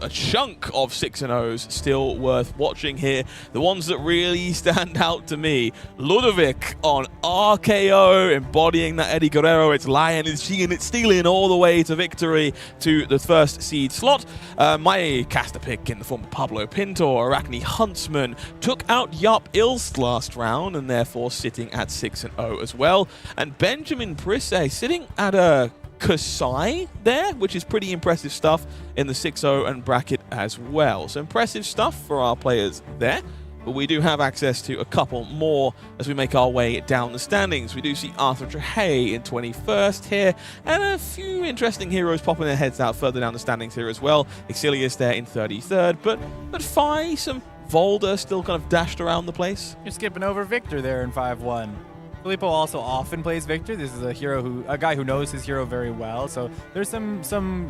a chunk of 6-0s still worth watching here. The ones that really stand out to me, Ludovic on RKO, embodying that Eddie Guerrero. It's Lion, it's Sheehan, it's stealing all the way to victory to the first seed slot. My caster pick in the form of Pablo Pintor, Arakni Huntsman, took out IJlst last round and therefore sitting at 6-0 as well. And Benjamin Prisse sitting at a Kasai there, which is pretty impressive stuff in the 6-0 and bracket as well. So impressive stuff for our players there. But we do have access to a couple more as we make our way down the standings. We do see Arthur Trehet in 21st here, and a few interesting heroes popping their heads out further down the standings here as well. IJlst there in 33rd, but Fi, some Valda still kind of dashed around the place. You're skipping over Victor there in 5-1. Filippo also often plays Victor. This is a guy who knows his hero very well. So there's some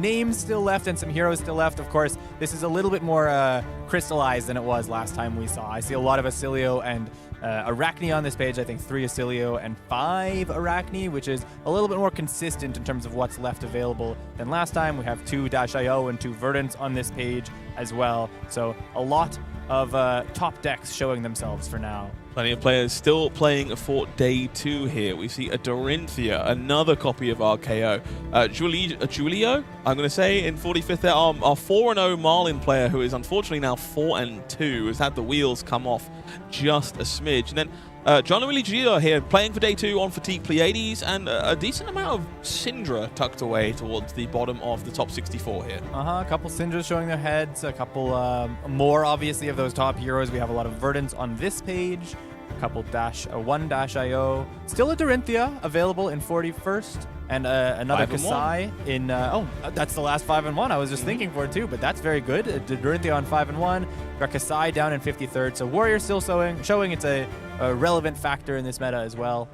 names still left and some heroes still left. Of course, this is a little bit more crystallized than it was last time we saw. I see a lot of Acilio and Arakni on this page. I think 3 Acilio and 5 Arakni, which is a little bit more consistent in terms of what's left available than last time. We have 2 -IO and 2 Verdance on this page as well. So a lot of top decks showing themselves for now. Plenty of players still playing for day 2 here. We see a Dorinthia, another copy of RKO. Giulio, I'm going to say, in 45th there, our 4-0 Marlynn player, who is unfortunately now 4-2, has had the wheels come off just a smidge. And then John Willie Gio here, playing for day 2 on Fatigue Pleiades, and a decent amount of Syndra tucked away towards the bottom of the top 64 here. A couple Syndras showing their heads, a couple more, obviously, of those top heroes. We have a lot of Verdance on this page, a couple one -IO. Still a Dorinthia available in 41st, and another Kasai in, that's the last 5-1. I was just thinking for it too, but that's very good. Dorinthia on 5-1, got Kasai down in 53rd, so Warrior still showing it's a relevant factor in this meta as well.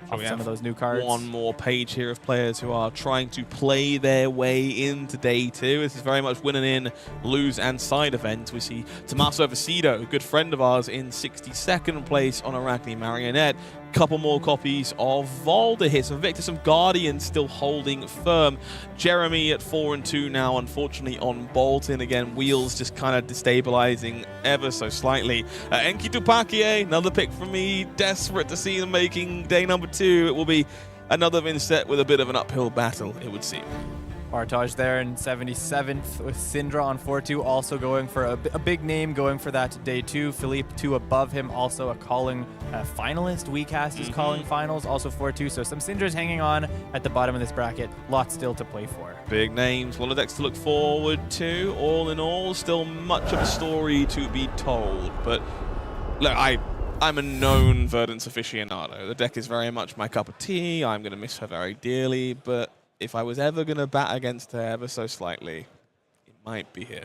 Some of those new cards. One more page here of players who are trying to play their way into day 2. This is very much winning in, lose, and side events. We see Tommaso Vicido, a good friend of ours, in 62nd place on Arakni Marionette. Couple more copies of Valda here. Some Victor, some Guardians still holding firm. Jeremy at 4-2 now, unfortunately, on Boltyn. Again, wheels just kind of destabilizing ever so slightly. Enki Tupakie, another pick from me. Desperate to see them making day number 2. It will be another Vincent with a bit of an uphill battle, it would seem. Bartage there in 77th with Syndra on 4-2, also going for a big name, going for that day 2. Philippe 2 above him, also a calling finalist. WeCast is calling finals, also 4-2. So some Syndras hanging on at the bottom of this bracket. Lots still to play for. Big names, one of the decks to look forward to. All in all, still much of a story to be told. But look, I'm a known Verdance aficionado. The deck is very much my cup of tea. I'm going to miss her very dearly, but if I was ever going to bat against her ever so slightly, it might be here.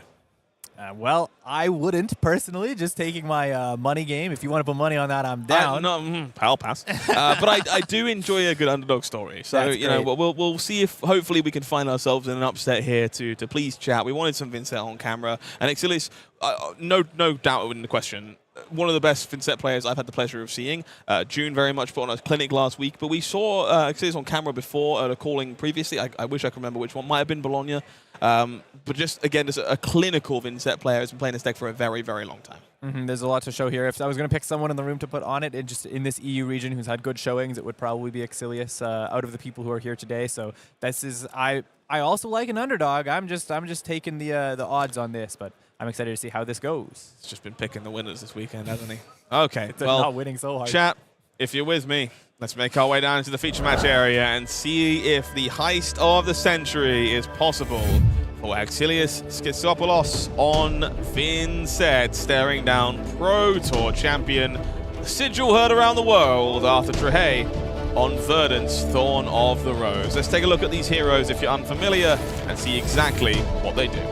Well, I wouldn't personally, just taking my money game. If you want to put money on that, I'm down. I'll pass. But I do enjoy a good underdog story. So, we'll see if hopefully we can find ourselves in an upset here to please chat. We wanted some Vincent on camera. And IJlst, no doubt in the question, one of the best Vincent players I've had the pleasure of seeing. June very much put on a clinic last week, but we saw IJlst on camera before at a calling previously. I wish I could remember which one. Might have been Bologna. But just, again, just a clinical Vincent player who's been playing this deck for a very, very long time. There's a lot to show here. If I was going to pick someone in the room to put on it, just in this EU region who's had good showings, it would probably be IJlst out of the people who are here today. So this is, I also like an underdog. I'm just taking the odds on this, but I'm excited to see how this goes. He's just been picking the winners this weekend, hasn't he? Okay, well, not winning so hard. Chat, if you're with me, let's make our way down into the feature match area and see if the heist of the century is possible for Axelius Schizopoulos on Vincent, staring down Pro Tour champion, the sigil heard around the world, Arthur Trehet, on Verdance, Thorn of the Rose. Let's take a look at these heroes if you're unfamiliar and see exactly what they do.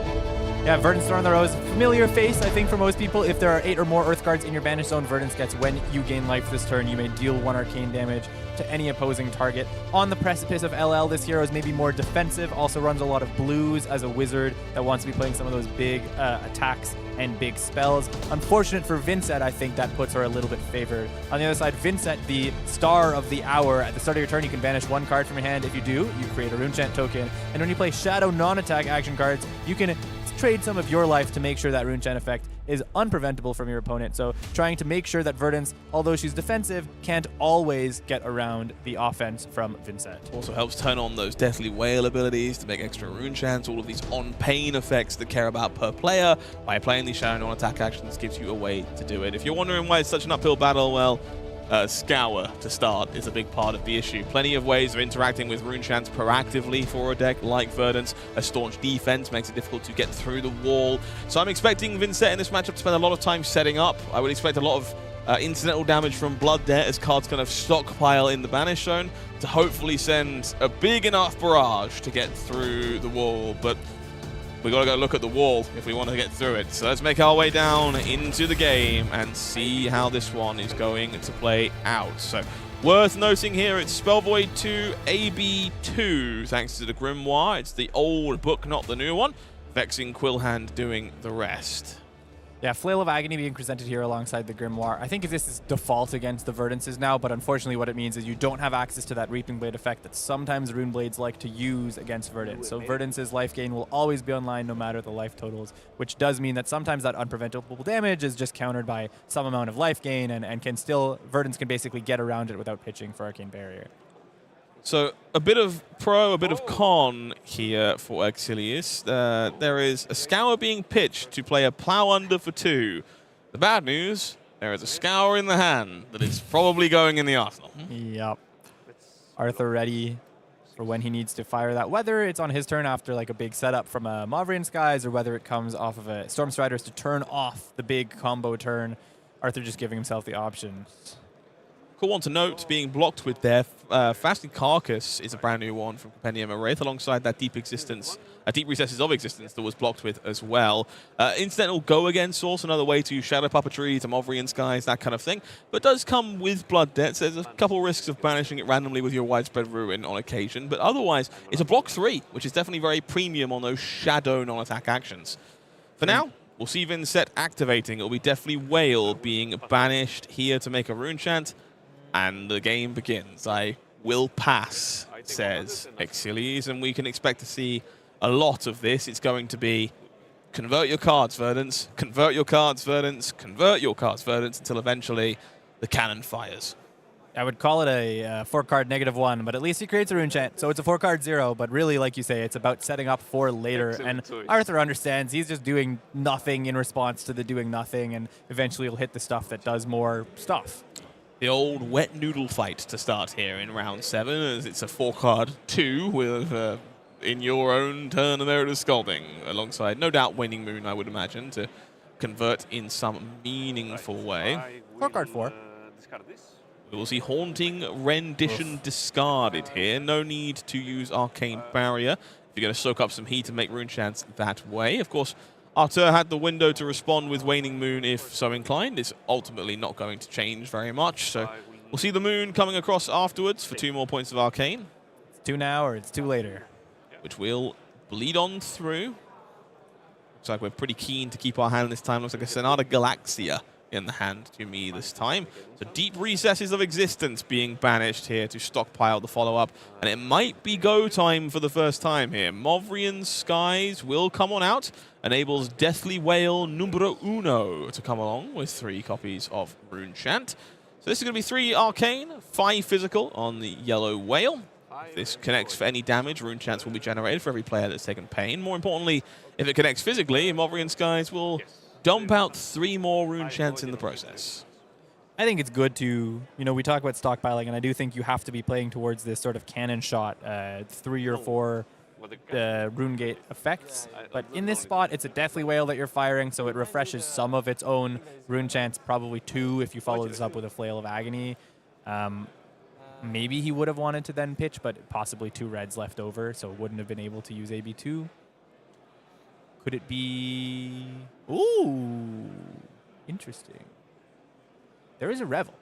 Yeah, Verdance, Thorn of the Rose, familiar face, I think, for most people. If there are 8 or more Earth Guards in your Banish Zone, Verdance gets when you gain life this turn. You may deal 1 arcane damage to any opposing target. On the precipice of LL, this hero is maybe more defensive, also runs a lot of blues as a wizard that wants to be playing some of those big attacks and big spells. Unfortunate for Vincent, I think that puts her a little bit favored. On the other side, Vincent, the star of the hour. At the start of your turn, you can banish 1 card from your hand. If you do, you create a Runechant token. And when you play Shadow non-attack action cards, you can trade some of your life to make sure that Rune Chant effect is unpreventable from your opponent. So trying to make sure that Verdance, although she's defensive, can't always get around the offense from Vincent. Also helps turn on those Deathly Wail abilities to make extra rune chants, all of these on-pain effects that care about per player. By playing these Shadow non-attack actions gives you a way to do it. If you're wondering why it's such an uphill battle, well, Scour to start is a big part of the issue. Plenty of ways of interacting with rune chants proactively for a deck like Verdance. A staunch defense makes it difficult to get through the wall. So I'm expecting Vincent in this matchup to spend a lot of time setting up. I would expect a lot of incidental damage from Blood Debt as cards kind of stockpile in the Banish Zone to hopefully send a big enough barrage to get through the wall. But we got to go look at the wall if we want to get through it. So let's make our way down into the game and see how this one is going to play out. So worth noting here, it's Spell Void 2 AB2 thanks to the Grimoire. It's the old book, not the new one. Vexing Quillhand doing the rest. Yeah, Flail of Agony being presented here alongside the Grimoire. I think this is default against the Verdances now, but unfortunately what it means is you don't have access to that Reaping Blade effect that sometimes Rune Blades like to use against Verdance. So Verdance's life gain will always be online no matter the life totals, which does mean that sometimes that unpreventable damage is just countered by some amount of life gain and can still, Verdance can basically get around it without pitching for Arcane Barrier. So a bit of pro, a bit of con here for IJlst. There is a Scour being pitched to play a Plow Under for 2. The bad news, there is a Scour in the hand that is probably going in the arsenal. Yep. Arthur ready for when he needs to fire that. Whether it's on his turn after like a big setup from a Mauvrian Skies or whether it comes off of a Stormstriders to turn off the big combo turn, Arthur just giving himself the option. Cool one to note, being blocked with Death. Fasting Carcass is a brand new one from Compendium of Wraith, alongside that Deep Recesses of Existence that was blocked with as well. Incidental Go Again Source, another way to Shadow Puppetry, to Mauvrian Skies, that kind of thing. But does come with Blood Debt, so there's a couple risks of banishing it randomly with your Widespread Ruin on occasion. But otherwise, it's a block 3, which is definitely very premium on those Shadow non-attack actions. For now, we'll see Vincent activating. It'll be Deathly Wail being banished here to make a Rune Chant. And the game begins. I will pass, says IJlst, and we can expect to see a lot of this. It's going to be convert your cards, Verdance, convert your cards, Verdance, convert your cards, Verdance, until eventually the cannon fires. I would call it a 4-card -1, but at least he creates a Rune Chant, so it's a 4-card 0, but really, like you say, it's about setting up for later, and Arthur understands he's just doing nothing in response to the doing nothing, and eventually he'll hit the stuff that does more stuff. The old wet noodle fight to start here in round 7, as it's a 4-card 2 with in your own turn Emeritus Scalding, alongside no doubt Waning Moon, I would imagine, to convert in some meaningful way. 4-card 4. Discard this. We will see Haunting Rendition discarded here. No need to use Arcane Barrier if you're going to soak up some heat and make Rune Chants that way. Of course, Arthur had the window to respond with Waning Moon if so inclined. It's ultimately not going to change very much. So we'll see the Moon coming across afterwards for 2 more points of Arcane. It's 2 now or it's 2 later. Which will bleed on through. Looks like we're pretty keen to keep our hand this time. Looks like a Sonata Galaxia in the hand to me this time. So Deep Recesses of Existence being banished here to stockpile the follow-up. And it might be go time for the first time here. Mauvrian Skies will come on out. Enables Deathly Wail numero 1 to come along with 3 copies of Rune Chant. So this is going to be 3 Arcane, 5 Physical on the Yellow Whale. If this connects for any damage, Rune Chants will be generated for every player that's taken pain. More importantly, if it connects physically, Mauvrian Skies will dump out 3 more Rune Chants in the process. I think it's good to, we talk about stockpiling, and I do think you have to be playing towards this sort of cannon shot, 3 or 4 Rune Gate effects. But in this spot, it's a Deathly Wail that you're firing, so it refreshes some of its own Rune Chants, probably 2 if you follow this up with a Flail of Agony. Maybe he would have wanted to then pitch, but possibly 2 reds left over, so wouldn't have been able to use AB2. Could it be... Ooh, interesting. There is a Revel.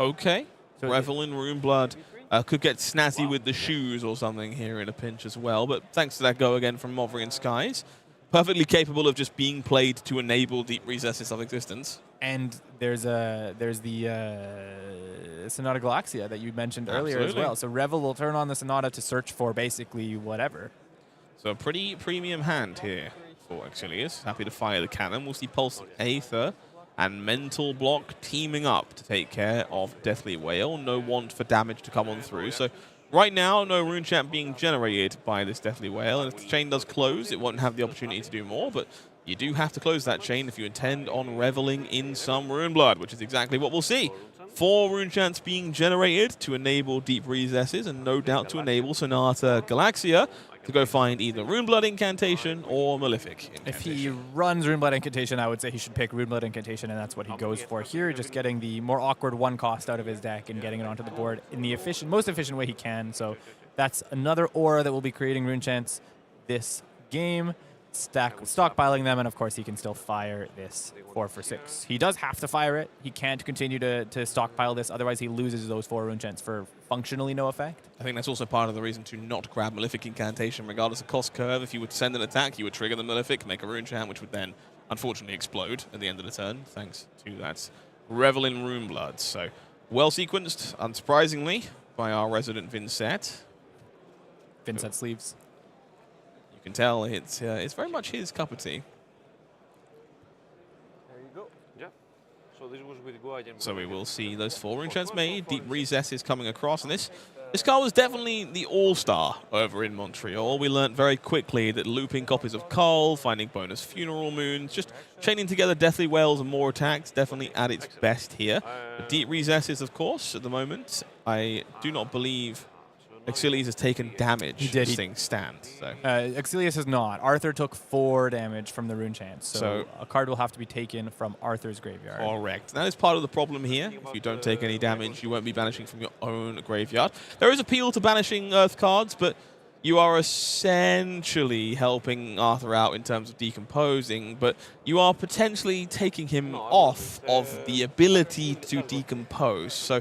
Okay. So Revel in Rune Blood. Could get snazzy with the shoes or something here in a pinch as well, but thanks to that go again from Mauvrian Skies. Perfectly capable of just being played to enable Deep Recesses of Existence. And there's the Sonata Galaxia that you mentioned earlier as well. So Revel will turn on the Sonata to search for basically whatever. So a pretty premium hand here for Achilles. Happy to fire the cannon. We'll see Pulse Aether and Mental Block teaming up to take care of Deathly Whale. No want for damage to come on through. So right now, no rune champ being generated by this Deathly Whale. And if the chain does close, it won't have the opportunity to do more. But you do have to close that chain if you intend on reveling in some rune blood, which is exactly what we'll see. 4 rune chants being generated to enable Deep Recesses, and no doubt to enable Sonata Galaxia to go find either Rune Blood Incantation or Malefic Incantation. If he runs Rune Blood Incantation, I would say he should pick Rune Blood Incantation, and that's what he goes for here, just getting the more awkward 1 cost out of his deck and getting it onto the board in the most efficient way he can. So that's another aura that will be creating rune chants this game. Stockpiling them, and of course he can still fire this 4 for 6. He does have to fire it. He can't continue to stockpile this, otherwise he loses those 4 rune chants for functionally no effect. I think that's also part of the reason to not grab Malefic Incantation, regardless of cost curve. If you would send an attack, you would trigger the Malefic, make a rune chant, which would then unfortunately explode at the end of the turn, thanks to that Revel in Rune Blood. So well sequenced, unsurprisingly, by our resident Vincent. Vincent sleeves. You can tell it's very much his cup of tea. There you go. Yeah. So this was with Go. So we will see those 4 rune chants made. Deep Recesses coming across, and this card was definitely the all-star over in Montreal. We learned very quickly that looping copies of Cull, finding bonus Funeral Moons, just chaining together Deathly Whales and more attacks, definitely at its best here. The Deep Recesses, of course, at the moment, I do not believe Achilles has taken damage. He did. This thing stands. So. Achilles has not. Arthur took 4 damage from the rune chants, so a card will have to be taken from Arthur's graveyard. Correct. That is part of the problem here. If you don't take any damage, you won't be banishing from your own graveyard. There is appeal to banishing Earth cards, but you are essentially helping Arthur out in terms of decomposing, but you are potentially taking him off of the ability to decompose. So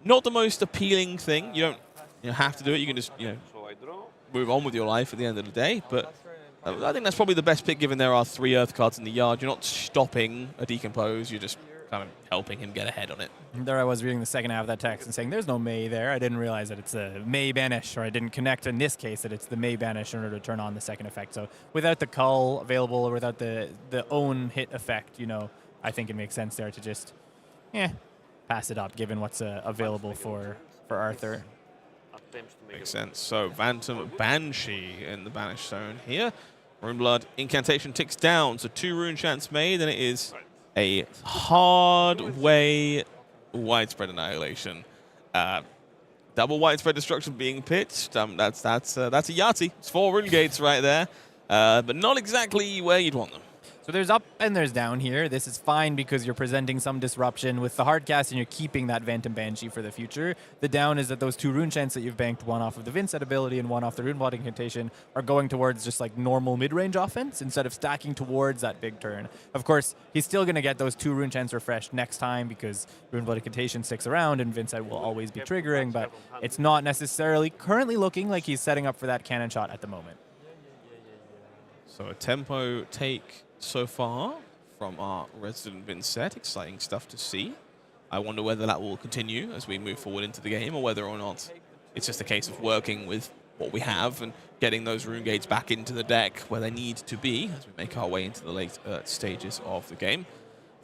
not the most appealing thing. You don't have to do it. You can just move on with your life at the end of the day. But I think that's probably the best pick, given there are 3 Earth cards in the yard. You're not stopping a decompose. You're just kind of helping him get ahead on it. There I was reading the second half of that text and saying there's no May there. I didn't realize that it's a May banish, or I didn't connect in this case that it's the May banish in order to turn on the second effect. So without the Cull available, or without the own hit effect, I think it makes sense there to just pass it up, given what's available for Arthur. Makes sense. So Phantom Banshee in the banish zone here. Rune Blood Incantation ticks down. So 2 rune chants made, and it is a hard way widespread annihilation. Double widespread destruction being pitched. That's a Yahtzee. It's 4 rune gates right there, but not exactly where you'd want them. So there's up and there's down here. This is fine because you're presenting some disruption with the hard cast and you're keeping that Phantom Banshee for the future. The down is that those 2 rune chants that you've banked, one off of the Vincent ability and one off the Rune Blood Incantation, are going towards just like normal mid-range offense instead of stacking towards that big turn. Of course, he's still going to get those 2 rune chants refreshed next time because Rune Blood Incantation sticks around and Vincent will always be triggering, but it's not necessarily currently looking like he's setting up for that cannon shot at the moment. So a tempo take so far from our resident Vincent. Exciting stuff to see. I wonder whether that will continue as we move forward into the game, or whether or not it's just a case of working with what we have and getting those rune gates back into the deck where they need to be as we make our way into the late stages of the game.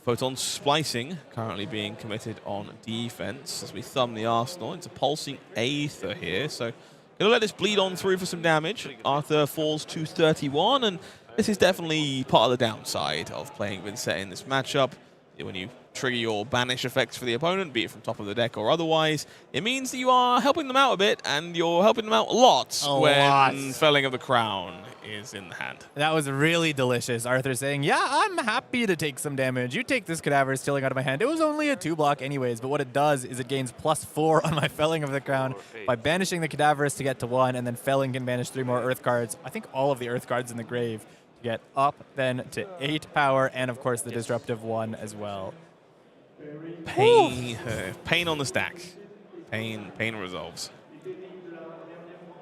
Photon Splicing currently being committed on defense as we thumb the arsenal into Pulsing Aether here. So gonna let this bleed on through for some damage. Arthur falls to 31, and this is definitely part of the downside of playing Vincent in this matchup. When you trigger your banish effects for the opponent, be it from top of the deck or otherwise, it means that you are helping them out a bit, and you're helping them out a lot when Felling of the Crown is in the hand. That was really delicious. Arthur saying, yeah, I'm happy to take some damage. You take this cadaver stealing out of my hand. It was only a 2-block anyways, but what it does is it gains +4 on my Felling of the Crown by banishing the cadavers to get to 1, and then Felling can banish 3 more Earth cards. I think all of the Earth cards in the grave to get up then to 8 power, and of course the disruptive 1 as well. Pain on the stack. Pain resolves.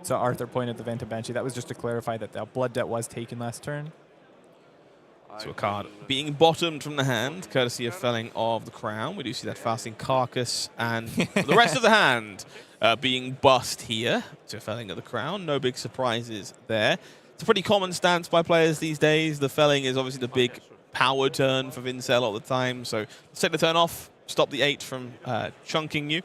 So Arthur pointed the Phantom Banshee. That was just to clarify that the Blood Debt was taken last turn. So a card being bottomed from the hand, courtesy of Felling of the Crown. We do see that Fasting Carcass, and the rest of the hand being bust here to Felling of the Crown. No big surprises there. It's a pretty common stance by players these days. The felling is obviously the big power turn for Vincel all the time. So set the turn off, stop the 8 from chunking you.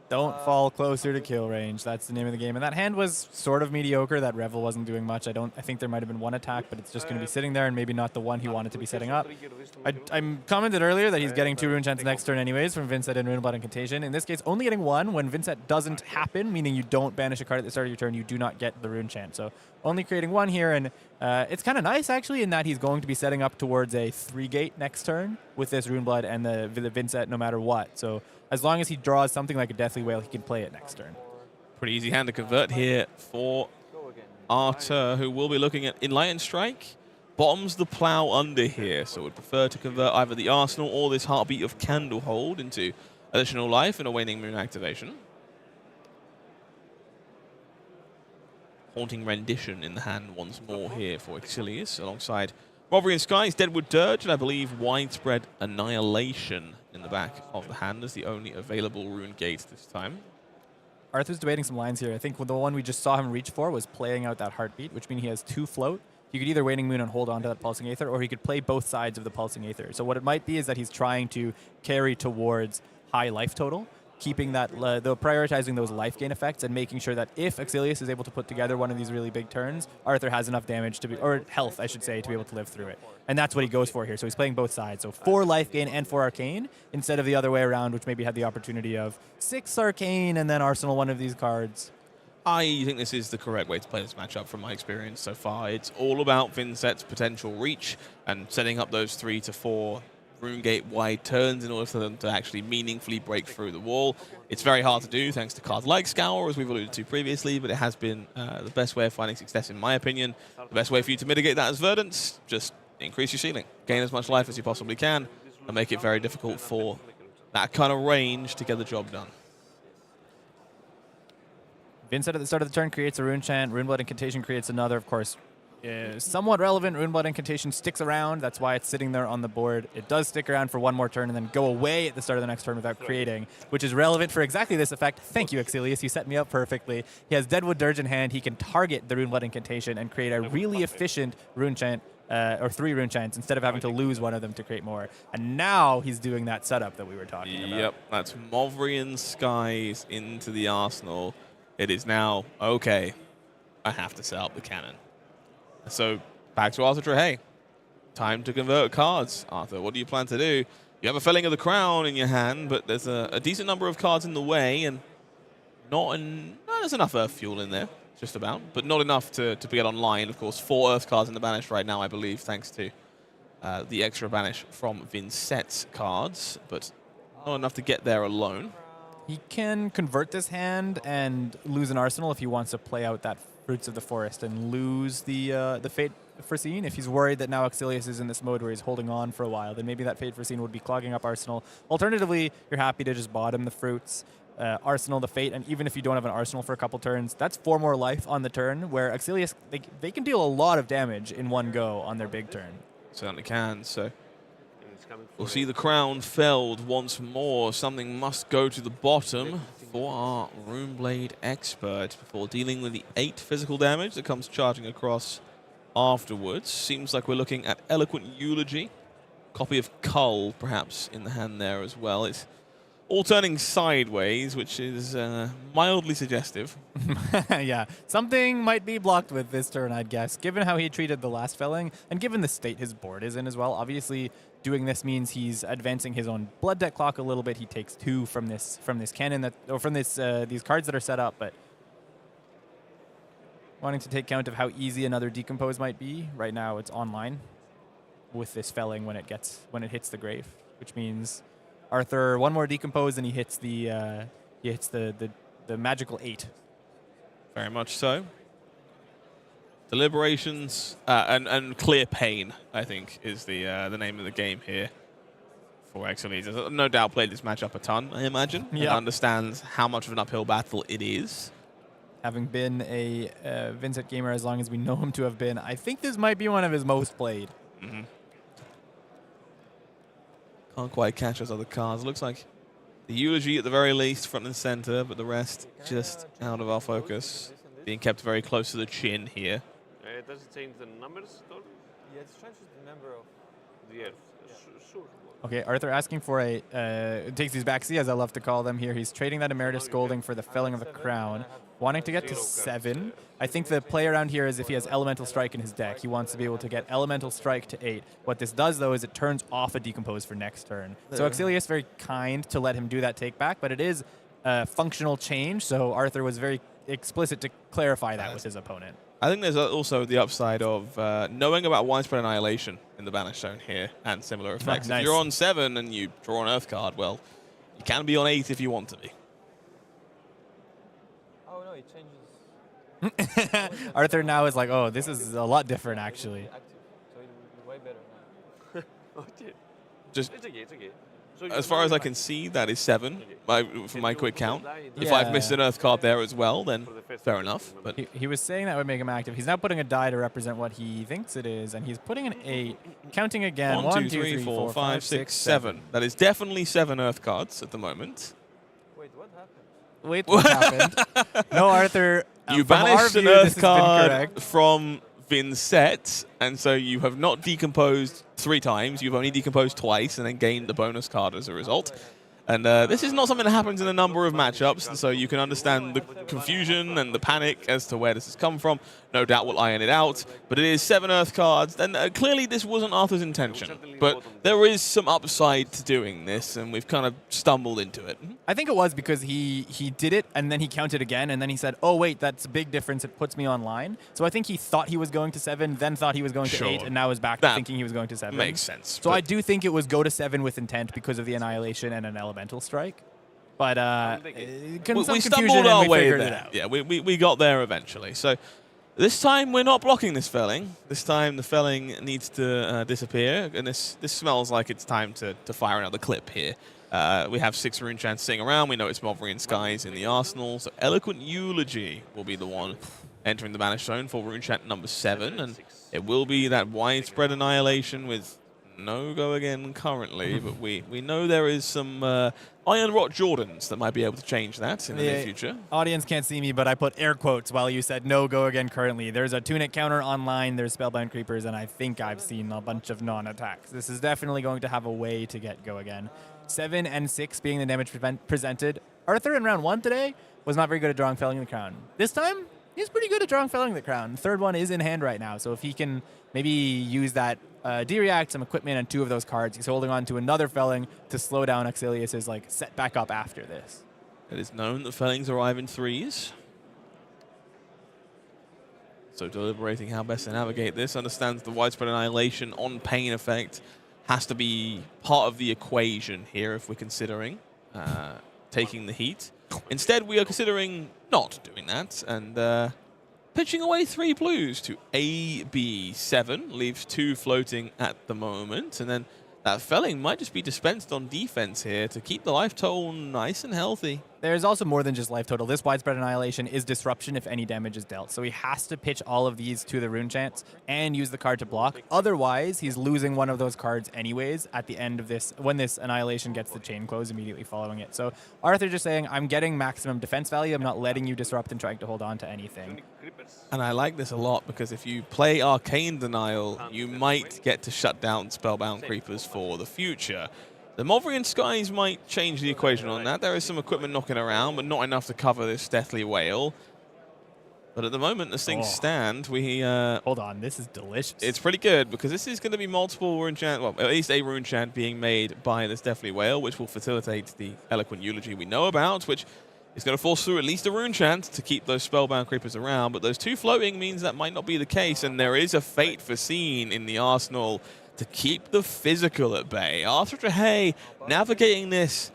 Don't fall closer to kill range. That's the name of the game. And that hand was sort of mediocre. That Revel wasn't doing much. I think there might have been one attack, but it's just going to be sitting there and maybe not the one he wanted to be setting up. I commented earlier that he's getting 2 rune chants next turn anyways from Vincent and Runeblood Incantation. In this case, only getting 1 when Vincent doesn't happen, meaning you don't banish a card at the start of your turn, you do not get the rune chant. So only creating 1 here, and it's kind of nice actually in that he's going to be setting up towards a 3-gate next turn with this Runeblood and the Vincent no matter what. So as long as he draws something like a Deathly Whale, he can play it next turn. Pretty easy hand to convert here for Arthur, who will be looking at Enlightened Strike. Bottoms the plow under here, so would prefer to convert either the Arsenal or this Heartbeat of Candlehold into additional life and a Waning Moon activation. Haunting Rendition in the hand once more here for Exilius, alongside Robbery in Skies, Deadwood Dirge, and I believe Widespread Annihilation in the back of the hand as the only available rune gate this time. Arthur's debating some lines here. I think the one we just saw him reach for was playing out that Heartbeat, which means he has 2 float. He could either Waning Moon and hold on to that Pulsing Aether, or he could play both sides of the Pulsing Aether. So what it might be is that he's trying to carry towards high life total, keeping that, though prioritizing those life gain effects and making sure that if Exilius is able to put together one of these really big turns, Arthur has enough damage to be, or health, I should say, to be able to live through it. And that's what he goes for here. So he's playing both sides. So 4 life gain and 4 arcane instead of the other way around, which maybe had the opportunity of 6 arcane and then Arsenal one of these cards. I think this is the correct way to play this matchup from my experience so far. It's all about Vincent's potential reach and setting up those 3 to 4 Runegate wide turns in order for them to actually meaningfully break through the wall. It's very hard to do thanks to cards like Scour, as we've alluded to previously, but it has been the best way of finding success in my opinion. The best way for you to mitigate that is Verdance. Just increase your ceiling, gain as much life as you possibly can, and make it very difficult for that kind of range to get the job done. Vincent at the start of the turn creates a rune chant. Runeblood Incantation creates another, of course. Somewhat relevant. Runeblood Incantation sticks around. That's why it's sitting there on the board. It does stick around for 1 more turn and then go away at the start of the next turn without creating, which is relevant for exactly this effect. Thank you, Exilius. You set me up perfectly. He has Deadwood Dirge in hand. He can target the Runeblood Incantation and create a really efficient rune chant, or 3 rune chants, instead of having to lose one of them to create more. And now he's doing that setup that we were talking about. Yep, that's Movrian Skies into the Arsenal. It is now, okay, I have to set up the cannon. So back to Arthur Trehet. Time to convert cards. Arthur, what do you plan to do? You have a Felling of the Crown in your hand, but there's a decent number of cards in the way, and there's enough Earth Fuel in there, just about, but not enough to get online. Of course, 4 Earth cards in the banish right now, I believe, thanks to the extra banish from Vincent's cards, but not enough to get there alone. He can convert this hand and lose an Arsenal if he wants to play out that Fruits of the Forest and lose the Fate Foreseen. If he's worried that now Exilius is in this mode where he's holding on for a while, then maybe that Fate Foreseen would be clogging up Arsenal. Alternatively, you're happy to just bottom the Fruits, Arsenal the Fate, and even if you don't have an Arsenal for a couple turns, that's 4 more life on the turn, where Exilius, they can deal a lot of damage in one go on their big turn. Certainly can, so we'll see the crown felled once more. Something must go to the bottom for our Runeblade expert before dealing with the 8 physical damage that comes charging across afterwards. Seems like we're looking at Eloquent Eulogy. Copy of Cull, perhaps, in the hand there as well. It's all turning sideways, which is mildly suggestive. Yeah, something might be blocked with this turn, I'd guess, given how he treated the last felling, and given the state his board is in as well. Obviously, doing this means he's advancing his own blood debt clock a little bit. He takes 2 from this cannon or from this these cards that are set up, but wanting to take count of how easy another decompose might be. Right now, it's online with this felling when it hits the grave, which means Arthur 1 more decompose and he hits the magical 8. Very much so. Deliberations and Clear Pain, I think, is the name of the game here for Exilius. No doubt played this matchup a ton, I imagine, and understands how much of an uphill battle it is. Having been a Vincent gamer as long as we know him to have been, I think this might be one of his most played. Mm-hmm. Can't quite catch those other cards. Looks like the Eulogy at the very least front and center, but the rest just out of our focus. Being kept very close to the chin here. does it change the numbers at all? Yeah, it changes the number of The earth. Sure. Okay, Arthur asking for a takes these backseat, as I love to call them here. He's trading that Emeritus Scolding for the Felling of the Crown, wanting to get to 7. I think the play around here is if he has Elemental Strike in his deck, he wants to be able to get Elemental Strike to 8. What this does, though, is it turns off a Decompose for next turn. So IJlst very kind to let him do that take back, but it is a functional change, so Arthur was very explicit to clarify that with his opponent. I think there's also the upside of knowing about Widespread Annihilation in the Banish Zone here and similar effects. Nice. If you're on 7 and you draw an Earth card, well, you can be on 8 if you want to be. Oh no, it changes. Arthur now is like, oh, this is a lot different, actually. Active, so it will be way better now. Okay. Just It's okay. So as far as I can see, that is 7 from my quick count. If I've missed an Earth card there as well, then fair enough. But He was saying that would make him active. He's now putting a die to represent what he thinks it is, and he's putting an 8. Counting again. 1, 2, 3, 4, 5, 6, 7. That is definitely 7 Earth cards at the moment. Wait, what happened? Wait, what happened? No, Arthur. You from our banished an view, this Earth has been card correct. from Vincent, and so you have not decomposed 3 times. You've only decomposed twice and then gained the bonus card as a result. And this is not something that happens in a number of matchups, and so you can understand the confusion and the panic as to where this has come from. No doubt we'll iron it out, but it is 7 Earth cards, and clearly this wasn't Arthur's intention. But there is some upside to doing this, and we've kind of stumbled into it. I think it was because he did it, and then he counted again, and then he said, oh, wait, that's a big difference. It puts me online. So I think he thought he was going to 7, then thought he was going to 8, and now is back to thinking he was going to 7. Makes sense. So I do think it was go to 7 with intent because of the Annihilation and an Elemental Strike. But we stumbled our way there. Yeah, we got there eventually. So this time we're not blocking this felling. This time the felling needs to disappear, and this smells like it's time to fire another clip here. We have 6 rune chants sitting around. We know it's Mothrian Skies in the arsenal. So Eloquent Eulogy will be the one entering the Banish Zone for rune chant number 7, and it will be that Widespread Annihilation with no go again currently, but we know there is some Iron Rot Jordans that might be able to change that in the near future. Audience can't see me, but I put air quotes while you said no go again currently. There's a Tunic counter online, there's Spellbound Creepers, and I think I've seen a bunch of non-attacks. This is definitely going to have a way to get go again. 7 and 6 being the damage presented. Arthur in round 1 today was not very good at drawing Felling the Crown. This time, he's pretty good at drawing Felling the Crown. The third one is in hand right now, so if he can maybe use that D-React, some equipment, and 2 of those cards, he's holding on to another Felling to slow down IJlst's like set back up after this. It is known that Fellings arrive in 3s. So deliberating how best to navigate this, understands the Widespread Annihilation on pain effect has to be part of the equation here if we're considering taking the heat. Instead, we are considering not doing that and pitching away 3 blues to AB7, leaves 2 floating at the moment, and then that Felling might just be dispensed on defense here to keep the life total nice and healthy. There's also more than just life total. This Widespread Annihilation is disruption if any damage is dealt. So he has to pitch all of these to the rune chants and use the card to block. Otherwise, he's losing one of those cards anyways at the end of this, when this Annihilation gets the chain close immediately following it. So Arthur just saying, I'm getting maximum defense value. I'm not letting you disrupt and trying to hold on to anything. And I like this a lot because if you play Arcane Denial, you might get to shut down Spellbound Creepers for the future. The Mothrian Skies might change the equation on that. There is some equipment knocking around, but not enough to cover this Deathly Whale. But at the moment, as things stand, we... Hold on, this is delicious. It's pretty good, because this is going to be multiple rune chant, well, at least a rune chant being made by this Deathly Whale, which will facilitate the Eloquent Eulogy we know about, which is going to force through at least a rune chant to keep those Spellbound Creepers around. But those 2 floating means that might not be the case, and there is a fate foreseen in the arsenal to keep the physical at bay. Arthur Trehet navigating this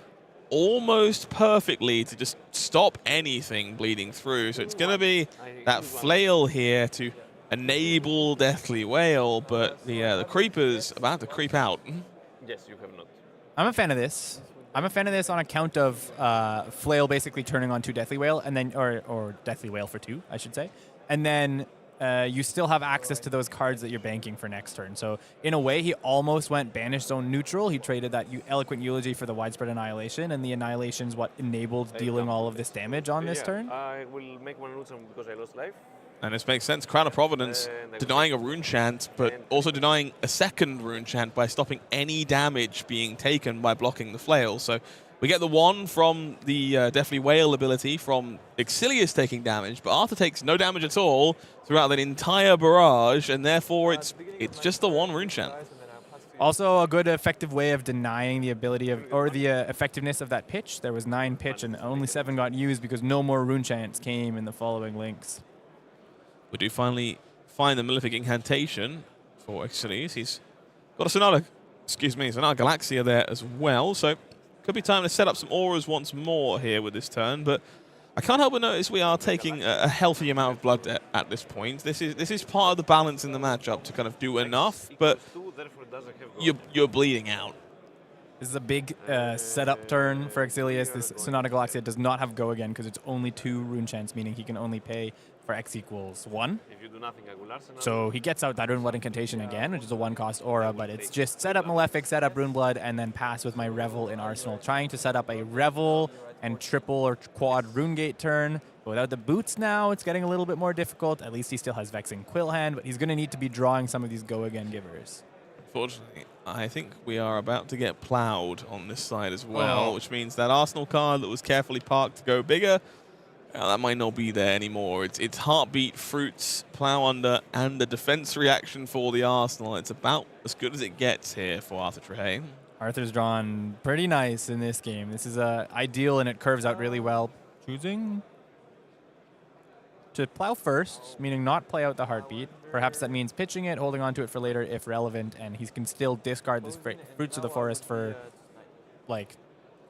almost perfectly to just stop anything bleeding through. So it's going to be that flail here to enable Deathly Whale, but the Creeper's about to creep out. Yes, you have not. I'm a fan of this. I'm a fan of this on account of Flail basically turning on 2 Deathly Whale, and then or Deathly Whale for 2, I should say. And then you still have access to those cards that you're banking for next turn. So in a way, he almost went Banish Zone neutral. He traded that Eloquent Eulogy for the Widespread Annihilation, and the Annihilation's what enabled dealing all of this damage on this turn. I will make 1 root because I lost life. And this makes sense. Crown of Providence denying a rune chant, but also denying a second rune chant by stopping any damage being taken by blocking the flail. So we get the one from the Deathly Whale ability from IJlst taking damage, but Arthur takes no damage at all throughout that entire barrage, and therefore it's just the one rune chant. Also, a good effective way of denying the ability of, or the effectiveness of that pitch. There was 9 pitch and only 7 got used because no more rune chants came in the following links. We do finally find the Malefic Incantation for IJlst. He's got a Sonata Galaxia there as well, so could be time to set up some auras once more here with this turn, but I can't help but notice we are taking a healthy amount of blood at this point. This is part of the balance in the matchup to kind of do enough, but you're bleeding out. This is a big setup turn for IJlst. This Sonata Galaxia does not have go again because it's only 2 rune chants, meaning he can only pay for X equals 1. So he gets out that Rune Blood Incantation again, which is a 1-cost aura, but it's just set up Malefic, set up Rune Blood, and then pass with my Revel in Arsenal, trying to set up a Revel and triple or quad Rune Gate turn. But without the boots now, it's getting a little bit more difficult. At least he still has Vexing Quill Hand, but he's going to need to be drawing some of these go-again givers. Unfortunately, I think we are about to get plowed on this side as well, which means that Arsenal card that was carefully parked to go bigger, that might not be there anymore. It's Heartbeat, Fruits, Plow Under, and the defense reaction for the Arsenal. It's about as good as it gets here for Arthur Trehet. Arthur's drawn pretty nice in this game. This is ideal, and it curves out really well. Choosing to plow first, meaning not play out the Heartbeat. Perhaps that means pitching it, holding on to it for later if relevant, and he can still discard this Fruits of the Forest for, like,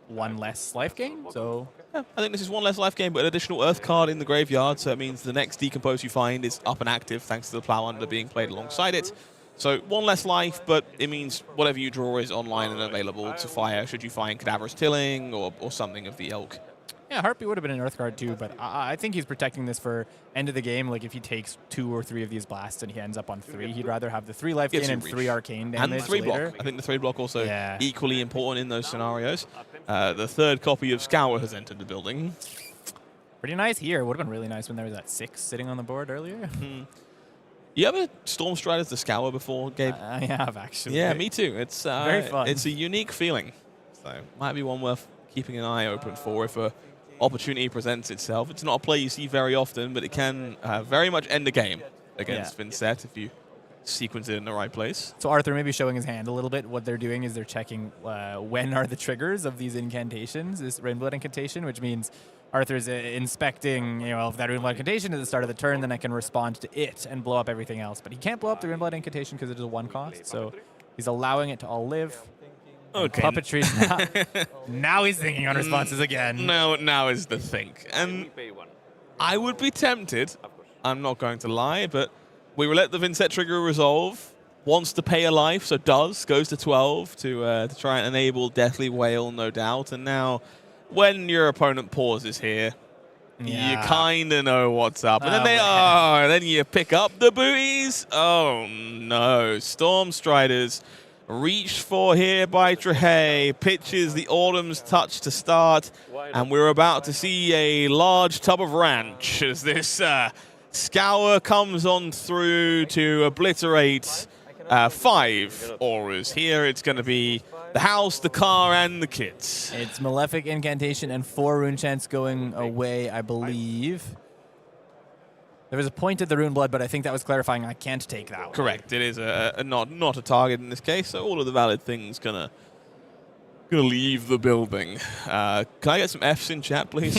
1 less life gain. So yeah, I think this is 1 less life gain, but an additional Earth card in the graveyard, so it means the next Decompose you find is up and active thanks to the Plow Under being played alongside it. So 1 less life, but it means whatever you draw is online and available to fire should you find Cadaverous Tilling or something of the ilk. Yeah, Heartbeat would have been an Earth card too, but I think he's protecting this for end of the game. Like if he takes 2 or 3 of these blasts and he ends up on 3, he'd rather have the 3 life gain and 3 arcane damage. And the 3 later. block. I think the 3 block also equally important in those scenarios. The 3rd copy of Scour has entered the building. Pretty nice here. Would have been really nice when there was that 6 sitting on the board earlier. You ever Storm Striders the Scour before, Gabe? I have, actually. Yeah, me too. It's very fun. It's a unique feeling. So might be one worth keeping an eye open for if a opportunity presents itself. It's not a play you see very often, but it can very much end the game against Vincent if you sequence it in the right place. So Arthur maybe showing his hand a little bit. What they're doing is they're checking when are the triggers of these incantations, this Rainblood Incantation, which means Arthur's inspecting, if that Rainblood Incantation is at the start of the turn, then I can respond to it and blow up everything else. But he can't blow up the Rainblood Incantation because it is a 1 cost, so he's allowing it to all live. Okay. Puppetry. Now he's thinking on responses again. Now is the think. And I would be tempted, I'm not going to lie, but we will let the Vincent trigger resolve. Wants to pay a life, so goes to 12 to try and enable Deathly Whale, no doubt. And now, when your opponent pauses here, you kind of know what's up. And then then you pick up the booties. Oh no, Storm Striders reached for here by Trehet, pitches the Autumn's Touch to start, and we're about to see a large tub of ranch as this Scour comes on through to obliterate 5 auras. Here it's going to be the house, the car, and the kids. It's Malefic Incantation and 4 rune chants going away, I believe. There was a point at the Rune Blood, but I think that was clarifying I can't take that one. Correct. It is not a target in this case, so all of the valid things gonna leave the building. Can I get some Fs in chat, please?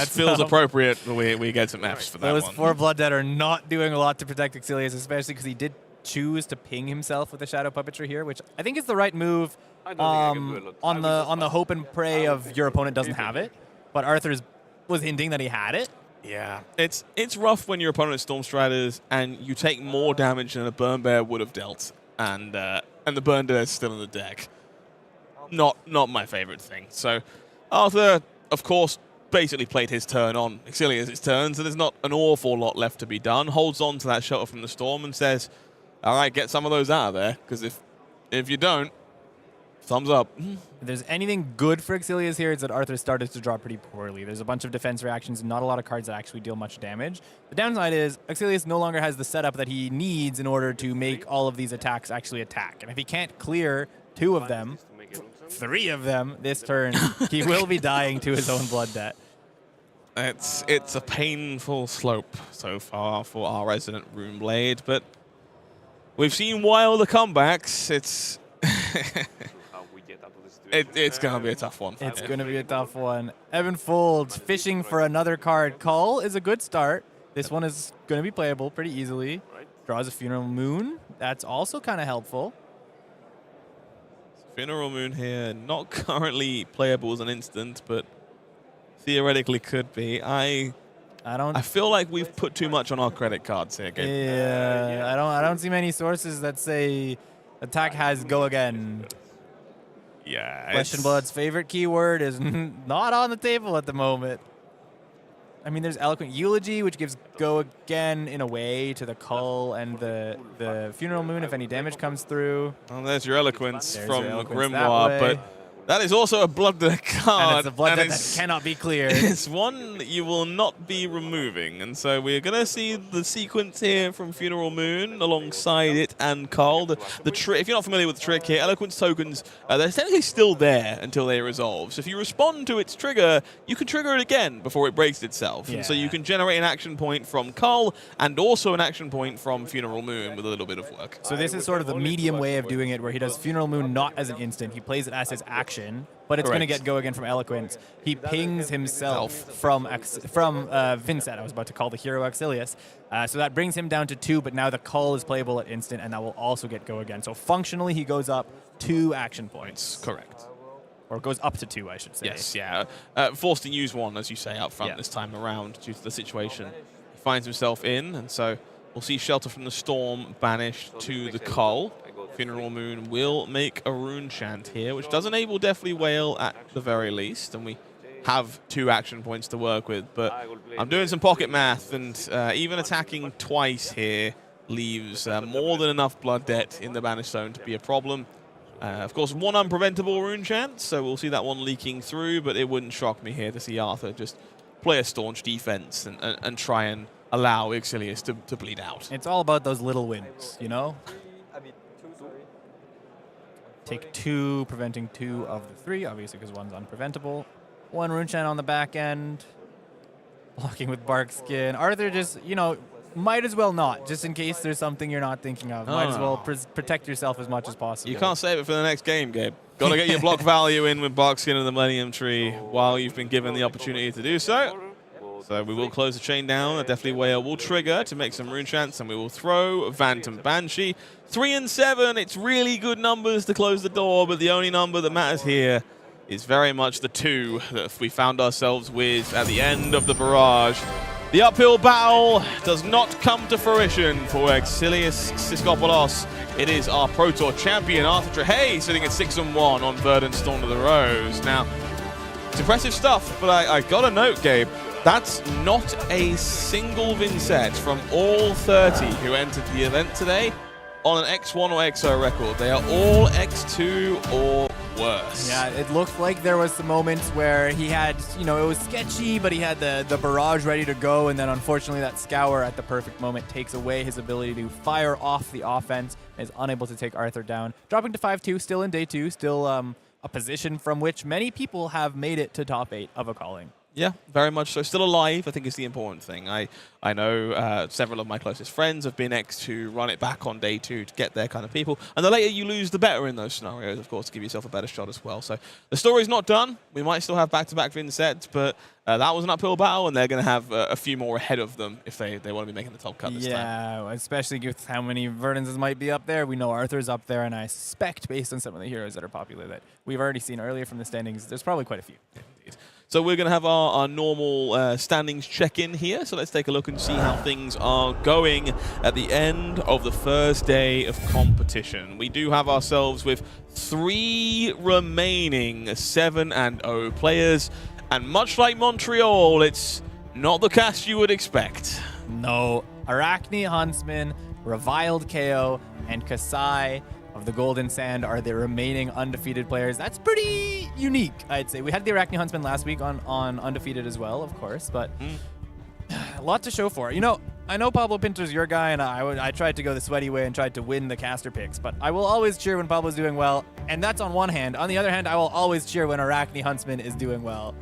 feels appropriate that we get some Fs for that one. Those 4 Blood Dead are not doing a lot to protect IJlst, especially because he did choose to ping himself with the Shadow Puppetry here, which I think is the right move on the hope and pray of your opponent doesn't have it. But Arthur's was hinting that he had it. Yeah, it's rough when your opponent Storm Striders and you take more damage than a Burn Bear would have dealt, and the Burn Bear is still in the deck. Not my favorite thing. So Arthur, of course, basically played his turn on IJlst's turn, so there's not an awful lot left to be done. Holds on to that shelter from the storm and says, "All right, get some of those out of there, because if you don't, Thumbs up. If there's anything good for IJlst here, it's that Arthur started to draw pretty poorly. There's a bunch of defense reactions, not a lot of cards that actually deal much damage. The downside is IJlst no longer has the setup that he needs in order to make all of these attacks actually attack. And if he can't clear 2 of them, 3 of them this turn, he will be dying to his own blood debt. It's a painful slope so far for our resident Rune Blade, but we've seen wilder comebacks. It's going to be a tough one. It's going to be a tough one. Evan Folds fishing for another card. Call is a good start. This one is going to be playable pretty easily. Draws a Funeral Moon. That's also kind of helpful. Funeral Moon here, not currently playable as an instant, but theoretically could be. I feel like we've put too much on our credit cards here, Gabe. Yeah, I don't see many sources that say attack has go again. Yeah. Question Blood's favorite keyword is not on the table at the moment. I mean, there's Eloquent Eulogy, which gives go again in a way to the Cull and the Funeral Moon if any damage comes through. Well, there's your Eloquence There's from your Eloquence Grimoire, but that is also a blood debt card. And it's a blood debt that cannot be cleared. It's one you will not be removing. And so we're going to see the sequence here from Funeral Moon alongside it and Cull. If you're not familiar with the trick here, Eloquence tokens, they're technically still there until they resolve. So if you respond to its trigger, you can trigger it again before it breaks itself. Yeah. And so you can generate an action point from Cull and also an action point from Funeral Moon with a little bit of work. So this is sort of the medium way of doing it, where he does Funeral Moon not as an instant. He plays it as his action, but it's going to get go again from Eloquence. He pings himself from Vincent. I was about to call the hero IJlst. So that brings him down to 2, but now the Cull is playable at instant, and that will also get go again. So functionally, he goes up 2 action points. Correct. Or goes up to 2, I should say. Yes, yeah. Forced to use 1, as you say, up front this time around due to the situation he finds himself in, and so we'll see Shelter from the Storm banished to the Cull. Funeral Moon will make a rune chant here, which does enable Deathly Wail at the very least, and we have 2 action points to work with. But I'm doing some pocket math, and even attacking twice here leaves more than enough blood debt in the Banished Zone to be a problem. Of course, 1 unpreventable rune chant, so we'll see that one leaking through, but it wouldn't shock me here to see Arthur just play a staunch defense and try and allow IJlst to bleed out. It's all about those little wins, you know? Take 2, preventing 2 of the 3, obviously because 1's unpreventable. 1 rune chant on the back end. Blocking with Bark Skin. Arthur just, might as well not, just in case there's something you're not thinking of. Might as well protect yourself as much as possible. You can't save it for the next game, Gabe. Got to get your block value in with Bark Skin and the Millennium Tree while you've been given the opportunity to do so. So we will close the chain down. A Deathly Wail will trigger to make some rune chants, and we will throw Phantom Banshee. 3 and 7, it's really good numbers to close the door, but the only number that matters here is very much the 2 that we found ourselves with at the end of the barrage. The uphill battle does not come to fruition for IJlst Siskopoulos. It is our Pro Tour champion, Arthur Trehet, sitting at 6 and 1 on Verdance Storm of the Rose. Now, it's impressive stuff, but I got to note, Gabe, that's not a single Vincent from all 30 who entered the event today on an X1 or XO record. They are all X2 or worse. Yeah, it looked like there was some moments where he had, it was sketchy, but he had the barrage ready to go, and then unfortunately that scour at the perfect moment takes away his ability to fire off the offense and is unable to take Arthur down. Dropping to 5-2, still in day 2, still a position from which many people have made it to top 8 of a calling. Yeah, very much so. Still alive, I think, is the important thing. I know several of my closest friends have been X to run it back on day 2 to get their kind of people. And the later you lose, the better in those scenarios, of course, to give yourself a better shot as well. So the story's not done. We might still have back-to-back Vincent, but that was an uphill battle, and they're going to have a few more ahead of them if they want to be making the top cut this time. Yeah, especially with how many Verdances might be up there. We know Arthur's up there, and I suspect, based on some of the heroes that are popular, that we've already seen earlier from the standings, there's probably quite a few. Indeed. So we're going to have our normal standings check-in here. So let's take a look and see how things are going at the end of the first day of competition. We do have ourselves with 3 remaining 7-0 players. And much like Montreal, it's not the cast you would expect. No, Arakni Huntsman, Reviled Kayo, and Kasai. of the Golden Sand are the remaining undefeated players. That's pretty unique, I'd say. We had the Arakni Huntsman last week on undefeated as well, of course, but a lot to show for. You know, I know Pablo Pintor's your guy, and I tried to go the sweaty way and tried to win the caster picks, but I will always cheer when Pablo's doing well, and that's on one hand. On the other hand, I will always cheer when Arakni Huntsman is doing well.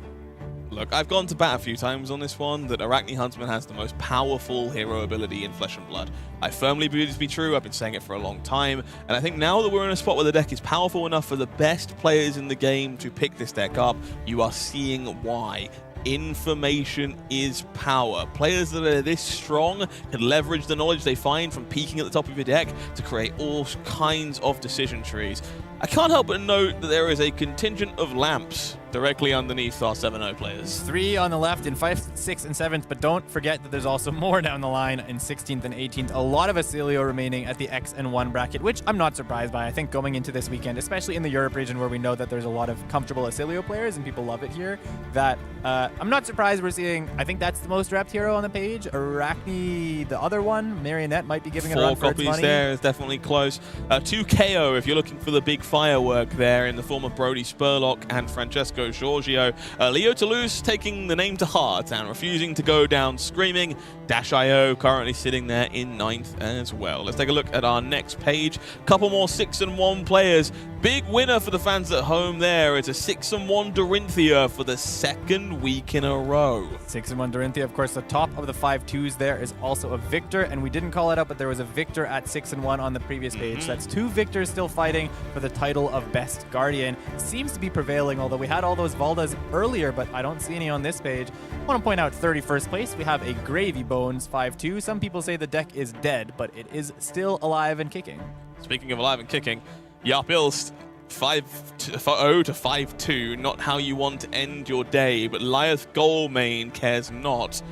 Look, I've gone to bat a few times on this one that Arakni Huntsman has the most powerful hero ability in Flesh and Blood. I firmly believe this to be true. I've been saying it for a long time. And I think now that we're in a spot where the deck is powerful enough for the best players in the game to pick this deck up, you are seeing why. Information is power. Players that are this strong can leverage the knowledge they find from peeking at the top of your deck to create all kinds of decision trees. I can't help but note that there is a contingent of lamps directly underneath our 7-0 players. 3 on the left in 5th, 6th, and 7th, but don't forget that there's also more down the line in 16th and 18th. A lot of Acilio remaining at the X and 1 bracket, which I'm not surprised by. I think going into this weekend, especially in the Europe region where we know that there's a lot of comfortable Acilio players and people love it here, that I'm not surprised we're seeing, I think that's the most repped hero on the page. Arakni, the other one, Marionette might be giving it a run for its money. 4 copies there is definitely close. 2 Kayo if you're looking for the big firework there in the form of Brody Spurlock and Francesco Giorgio. Leo Toulouse taking the name to heart and refusing to go down screaming. Dash.io currently sitting there in 9th as well. Let's take a look at our next page. Couple more 6-1 players. Big winner for the fans at home there. It's a 6-1 Dorinthia for the 2nd week in a row. 6-1 Dorinthia, of course, the top of the 5-2s there is also a victor, and we didn't call it out, but there was a victor at 6-1 on the previous page. So that's 2 victors still fighting for the title of Best Guardian. Seems to be prevailing, although we had all those Valdas earlier, but I don't see any on this page. I want to point out 31st place, we have a Gravy Bones 5-2. Some people say the deck is dead, but it is still alive and kicking. Speaking of alive and kicking, IJlst 5-0 to 5-2, not how you want to end your day, but Lyath Goldmain cares not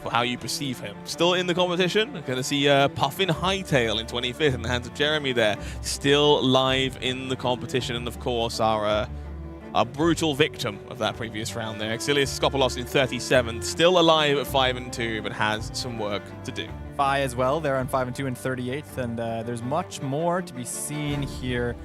for how you perceive him. Still in the competition, we're going to see Puffin Hightail in 25th in the hands of Jeremy there. Still live in the competition, and of course our brutal victim of that previous round there, Exilius Skopolos in 37th, still alive at 5-2, but has some work to do. Phi as well, they're on 5-2 and 38th, and there's much more to be seen here.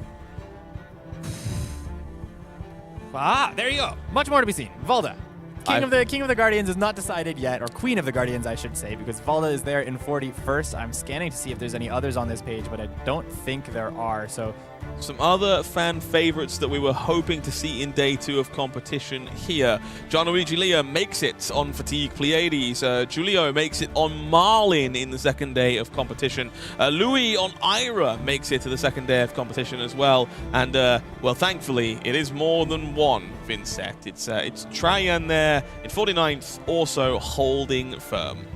There you go. Much more to be seen. Valda. King of the Guardians is not decided yet, or Queen of the Guardians, I should say, because Valda is there in 41st. I'm scanning to see if there's any others on this page, but I don't think there are. So some other fan favorites that we were hoping to see in day 2 of competition here. Gianluigi Lia makes it on Fatigue Pleiades. Giulio makes it on Marlynn in the 2nd day of competition. Louis on Ira makes it to the 2nd day of competition as well. And, well, thankfully, it is more than one Vincent. It's Trajan there in 49th, also holding firm.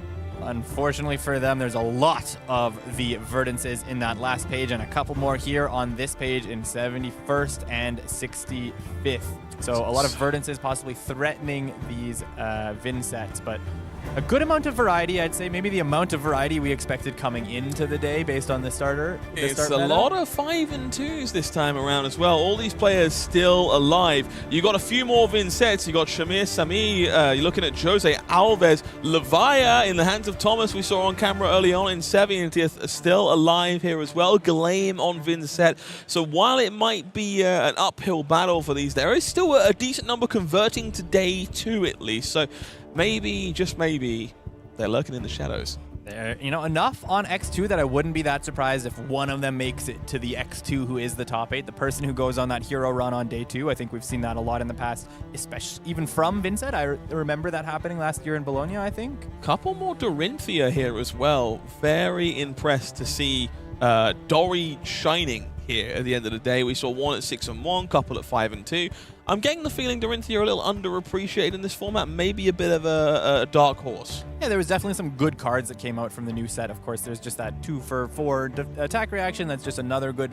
Unfortunately for them, there's a lot of the Verdances in that last page, and a couple more here on this page in 71st and 65th. So a lot of Verdances possibly threatening these Vinsets, but a good amount of variety, I'd say. Maybe the amount of variety we expected coming into the day based on the starter. It's a lot of 5-2s this time around as well. All these players still alive. You got a few more Vinsets. You got Shamir Sami. You're looking at Jose Alves. Levia in the hands of Thomas, we saw on camera early on in 70th, still alive here as well. Galame on Vinset. So while it might be an uphill battle for these, there is still a decent number converting to day 2 at least. So maybe, just maybe, they're lurking in the shadows. You know, enough on X2 that I wouldn't be that surprised if one of them makes it to the X2 who is the top 8. The person who goes on that hero run on day 2. I think we've seen that a lot in the past, especially even from Vincent. I remember that happening last year in Bologna, I think. Couple more Dorinthia here as well. Very impressed to see Dory shining here at the end of the day. We saw one at 6-1, couple at 5-2. I'm getting the feeling Dorinthia are a little underappreciated in this format, maybe a bit of a dark horse. Yeah, there was definitely some good cards that came out from the new set. Of course, there's just that 2-for-4 attack reaction. That's just another good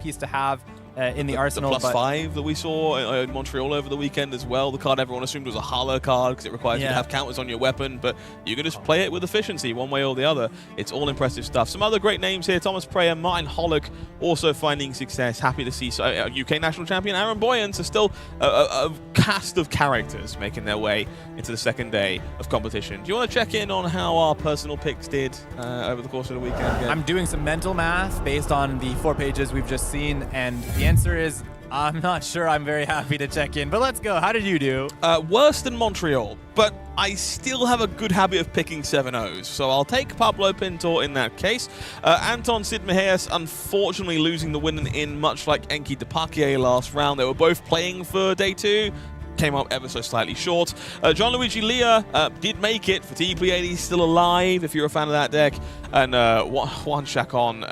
piece to have. in the arsenal. The +5 that we saw in Montreal over the weekend as well. The card everyone assumed was a Hala card because it requires you to have counters on your weapon, but you can just play it with efficiency one way or the other. It's all impressive stuff. Some other great names here. Thomas Preyer, Martin Hollick also finding success. Happy to see UK national champion Aaron Boyens are still a cast of characters making their way into the second day of competition. Do you want to check in on how our personal picks did over the course of the weekend? Gabe? I'm doing some mental math based on the 4 pages we've just seen, and the answer is I'm not sure I'm very happy to check in, but let's go. How did you do? Worse than Montreal, but I still have a good habit of picking 7-0s, so I'll take Pablo Pintor in that case. Anton Sidmeheas unfortunately losing the win in much like Enki Depakier last round. They were both playing for day 2. Came up ever so slightly short. Gianluigi Lia did make it for TP 80, still alive if you're a fan of that deck. And Juan Chacon,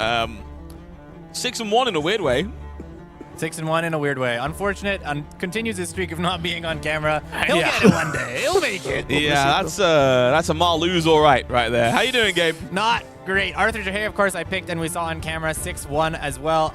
6-1 in a weird way. 6-1 in a weird way. Unfortunate, continues his streak of not being on camera. He'll get it one day. He'll make it. Yeah, that's a Marluz all right there. How you doing, Gabe? Not great. Arthur Trehet, of course, I picked, and we saw on camera 6-1 as well.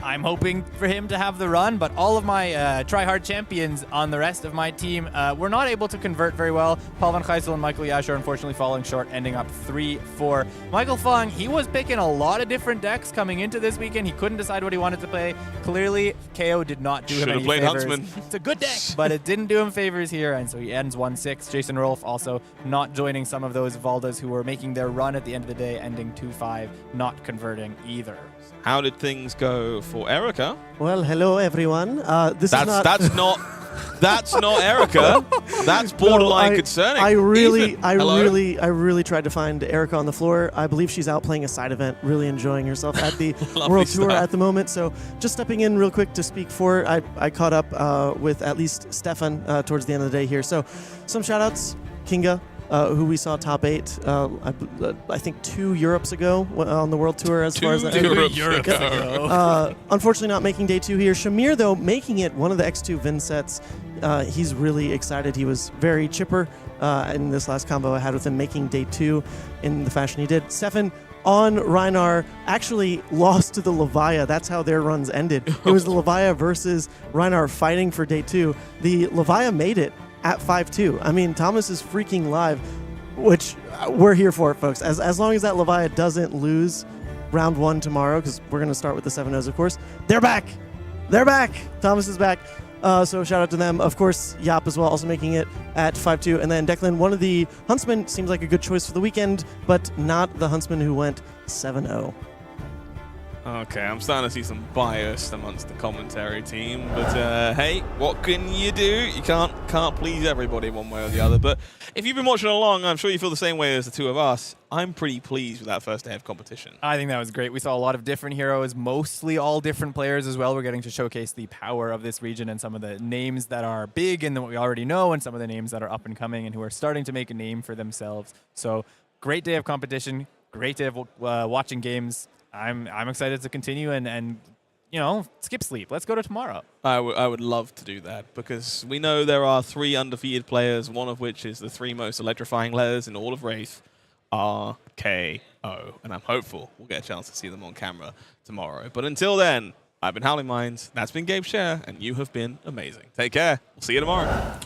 I'm hoping for him to have the run, but all of my try-hard champions on the rest of my team were not able to convert very well. Paul van Gijsel and Michael Yash are unfortunately falling short, ending up 3-4. Michael Fung, he was picking a lot of different decks coming into this weekend. He couldn't decide what he wanted to play. Clearly, Kayo did not do him any favors. Huntsman. It's a good deck, but it didn't do him favors here, and so he ends 1-6. Jason Rolfe also not joining some of those Valdas who were making their run at the end of the day, ending 2-5, not converting either. How did things go for Erica? Well, hello everyone. That's not Erica. That's borderline concerning. I really tried to find Erica on the floor. I believe she's out playing a side event, really enjoying herself at the World Tour at the moment. So just stepping in real quick to speak for her. I caught up with at least Stefan towards the end of the day here. So some shout outs, Kinga, who we saw top 8, I think 2 Europes ago on the World Tour as far as that. 2 Europes ago. Unfortunately not making day 2 here. Shamir, though, making it one of the X2 Vin sets. He's really excited. He was very chipper in this last combo I had with him, making day 2 in the fashion he did. Stefan on Reinar actually lost to the Levia. That's how their runs ended. It was the Levia versus Reinar fighting for day 2. The Levia made it at 5-2. I mean, Thomas is freaking live, which we're here for it, folks. As long as that Levia doesn't lose round 1 tomorrow, because we're going to start with the 7-0s, of course. They're back. They're back. Thomas is back. So shout out to them. Of course, Jaap as well, also making it at 5-2. And then Declan, one of the Huntsmen, seems like a good choice for the weekend, but not the Huntsman who went 7-0. Okay, I'm starting to see some bias amongst the commentary team, but hey, what can you do? You can't please everybody one way or the other. But if you've been watching along, I'm sure you feel the same way as the two of us. I'm pretty pleased with that first day of competition. I think that was great. We saw a lot of different heroes, mostly all different players as well. We're getting to showcase the power of this region and some of the names that are big and that we already know, and some of the names that are up and coming and who are starting to make a name for themselves. So great day of competition, great day of watching games. I'm excited to continue and you know, skip sleep. Let's go to tomorrow. I would love to do that because we know there are 3 undefeated players, one of which is the 3 most electrifying letters in all of Wraith, RKO. And I'm hopeful we'll get a chance to see them on camera tomorrow. But until then, I've been Howling Minds, that's been Gabe Sher, and you have been amazing. Take care. We'll see you tomorrow.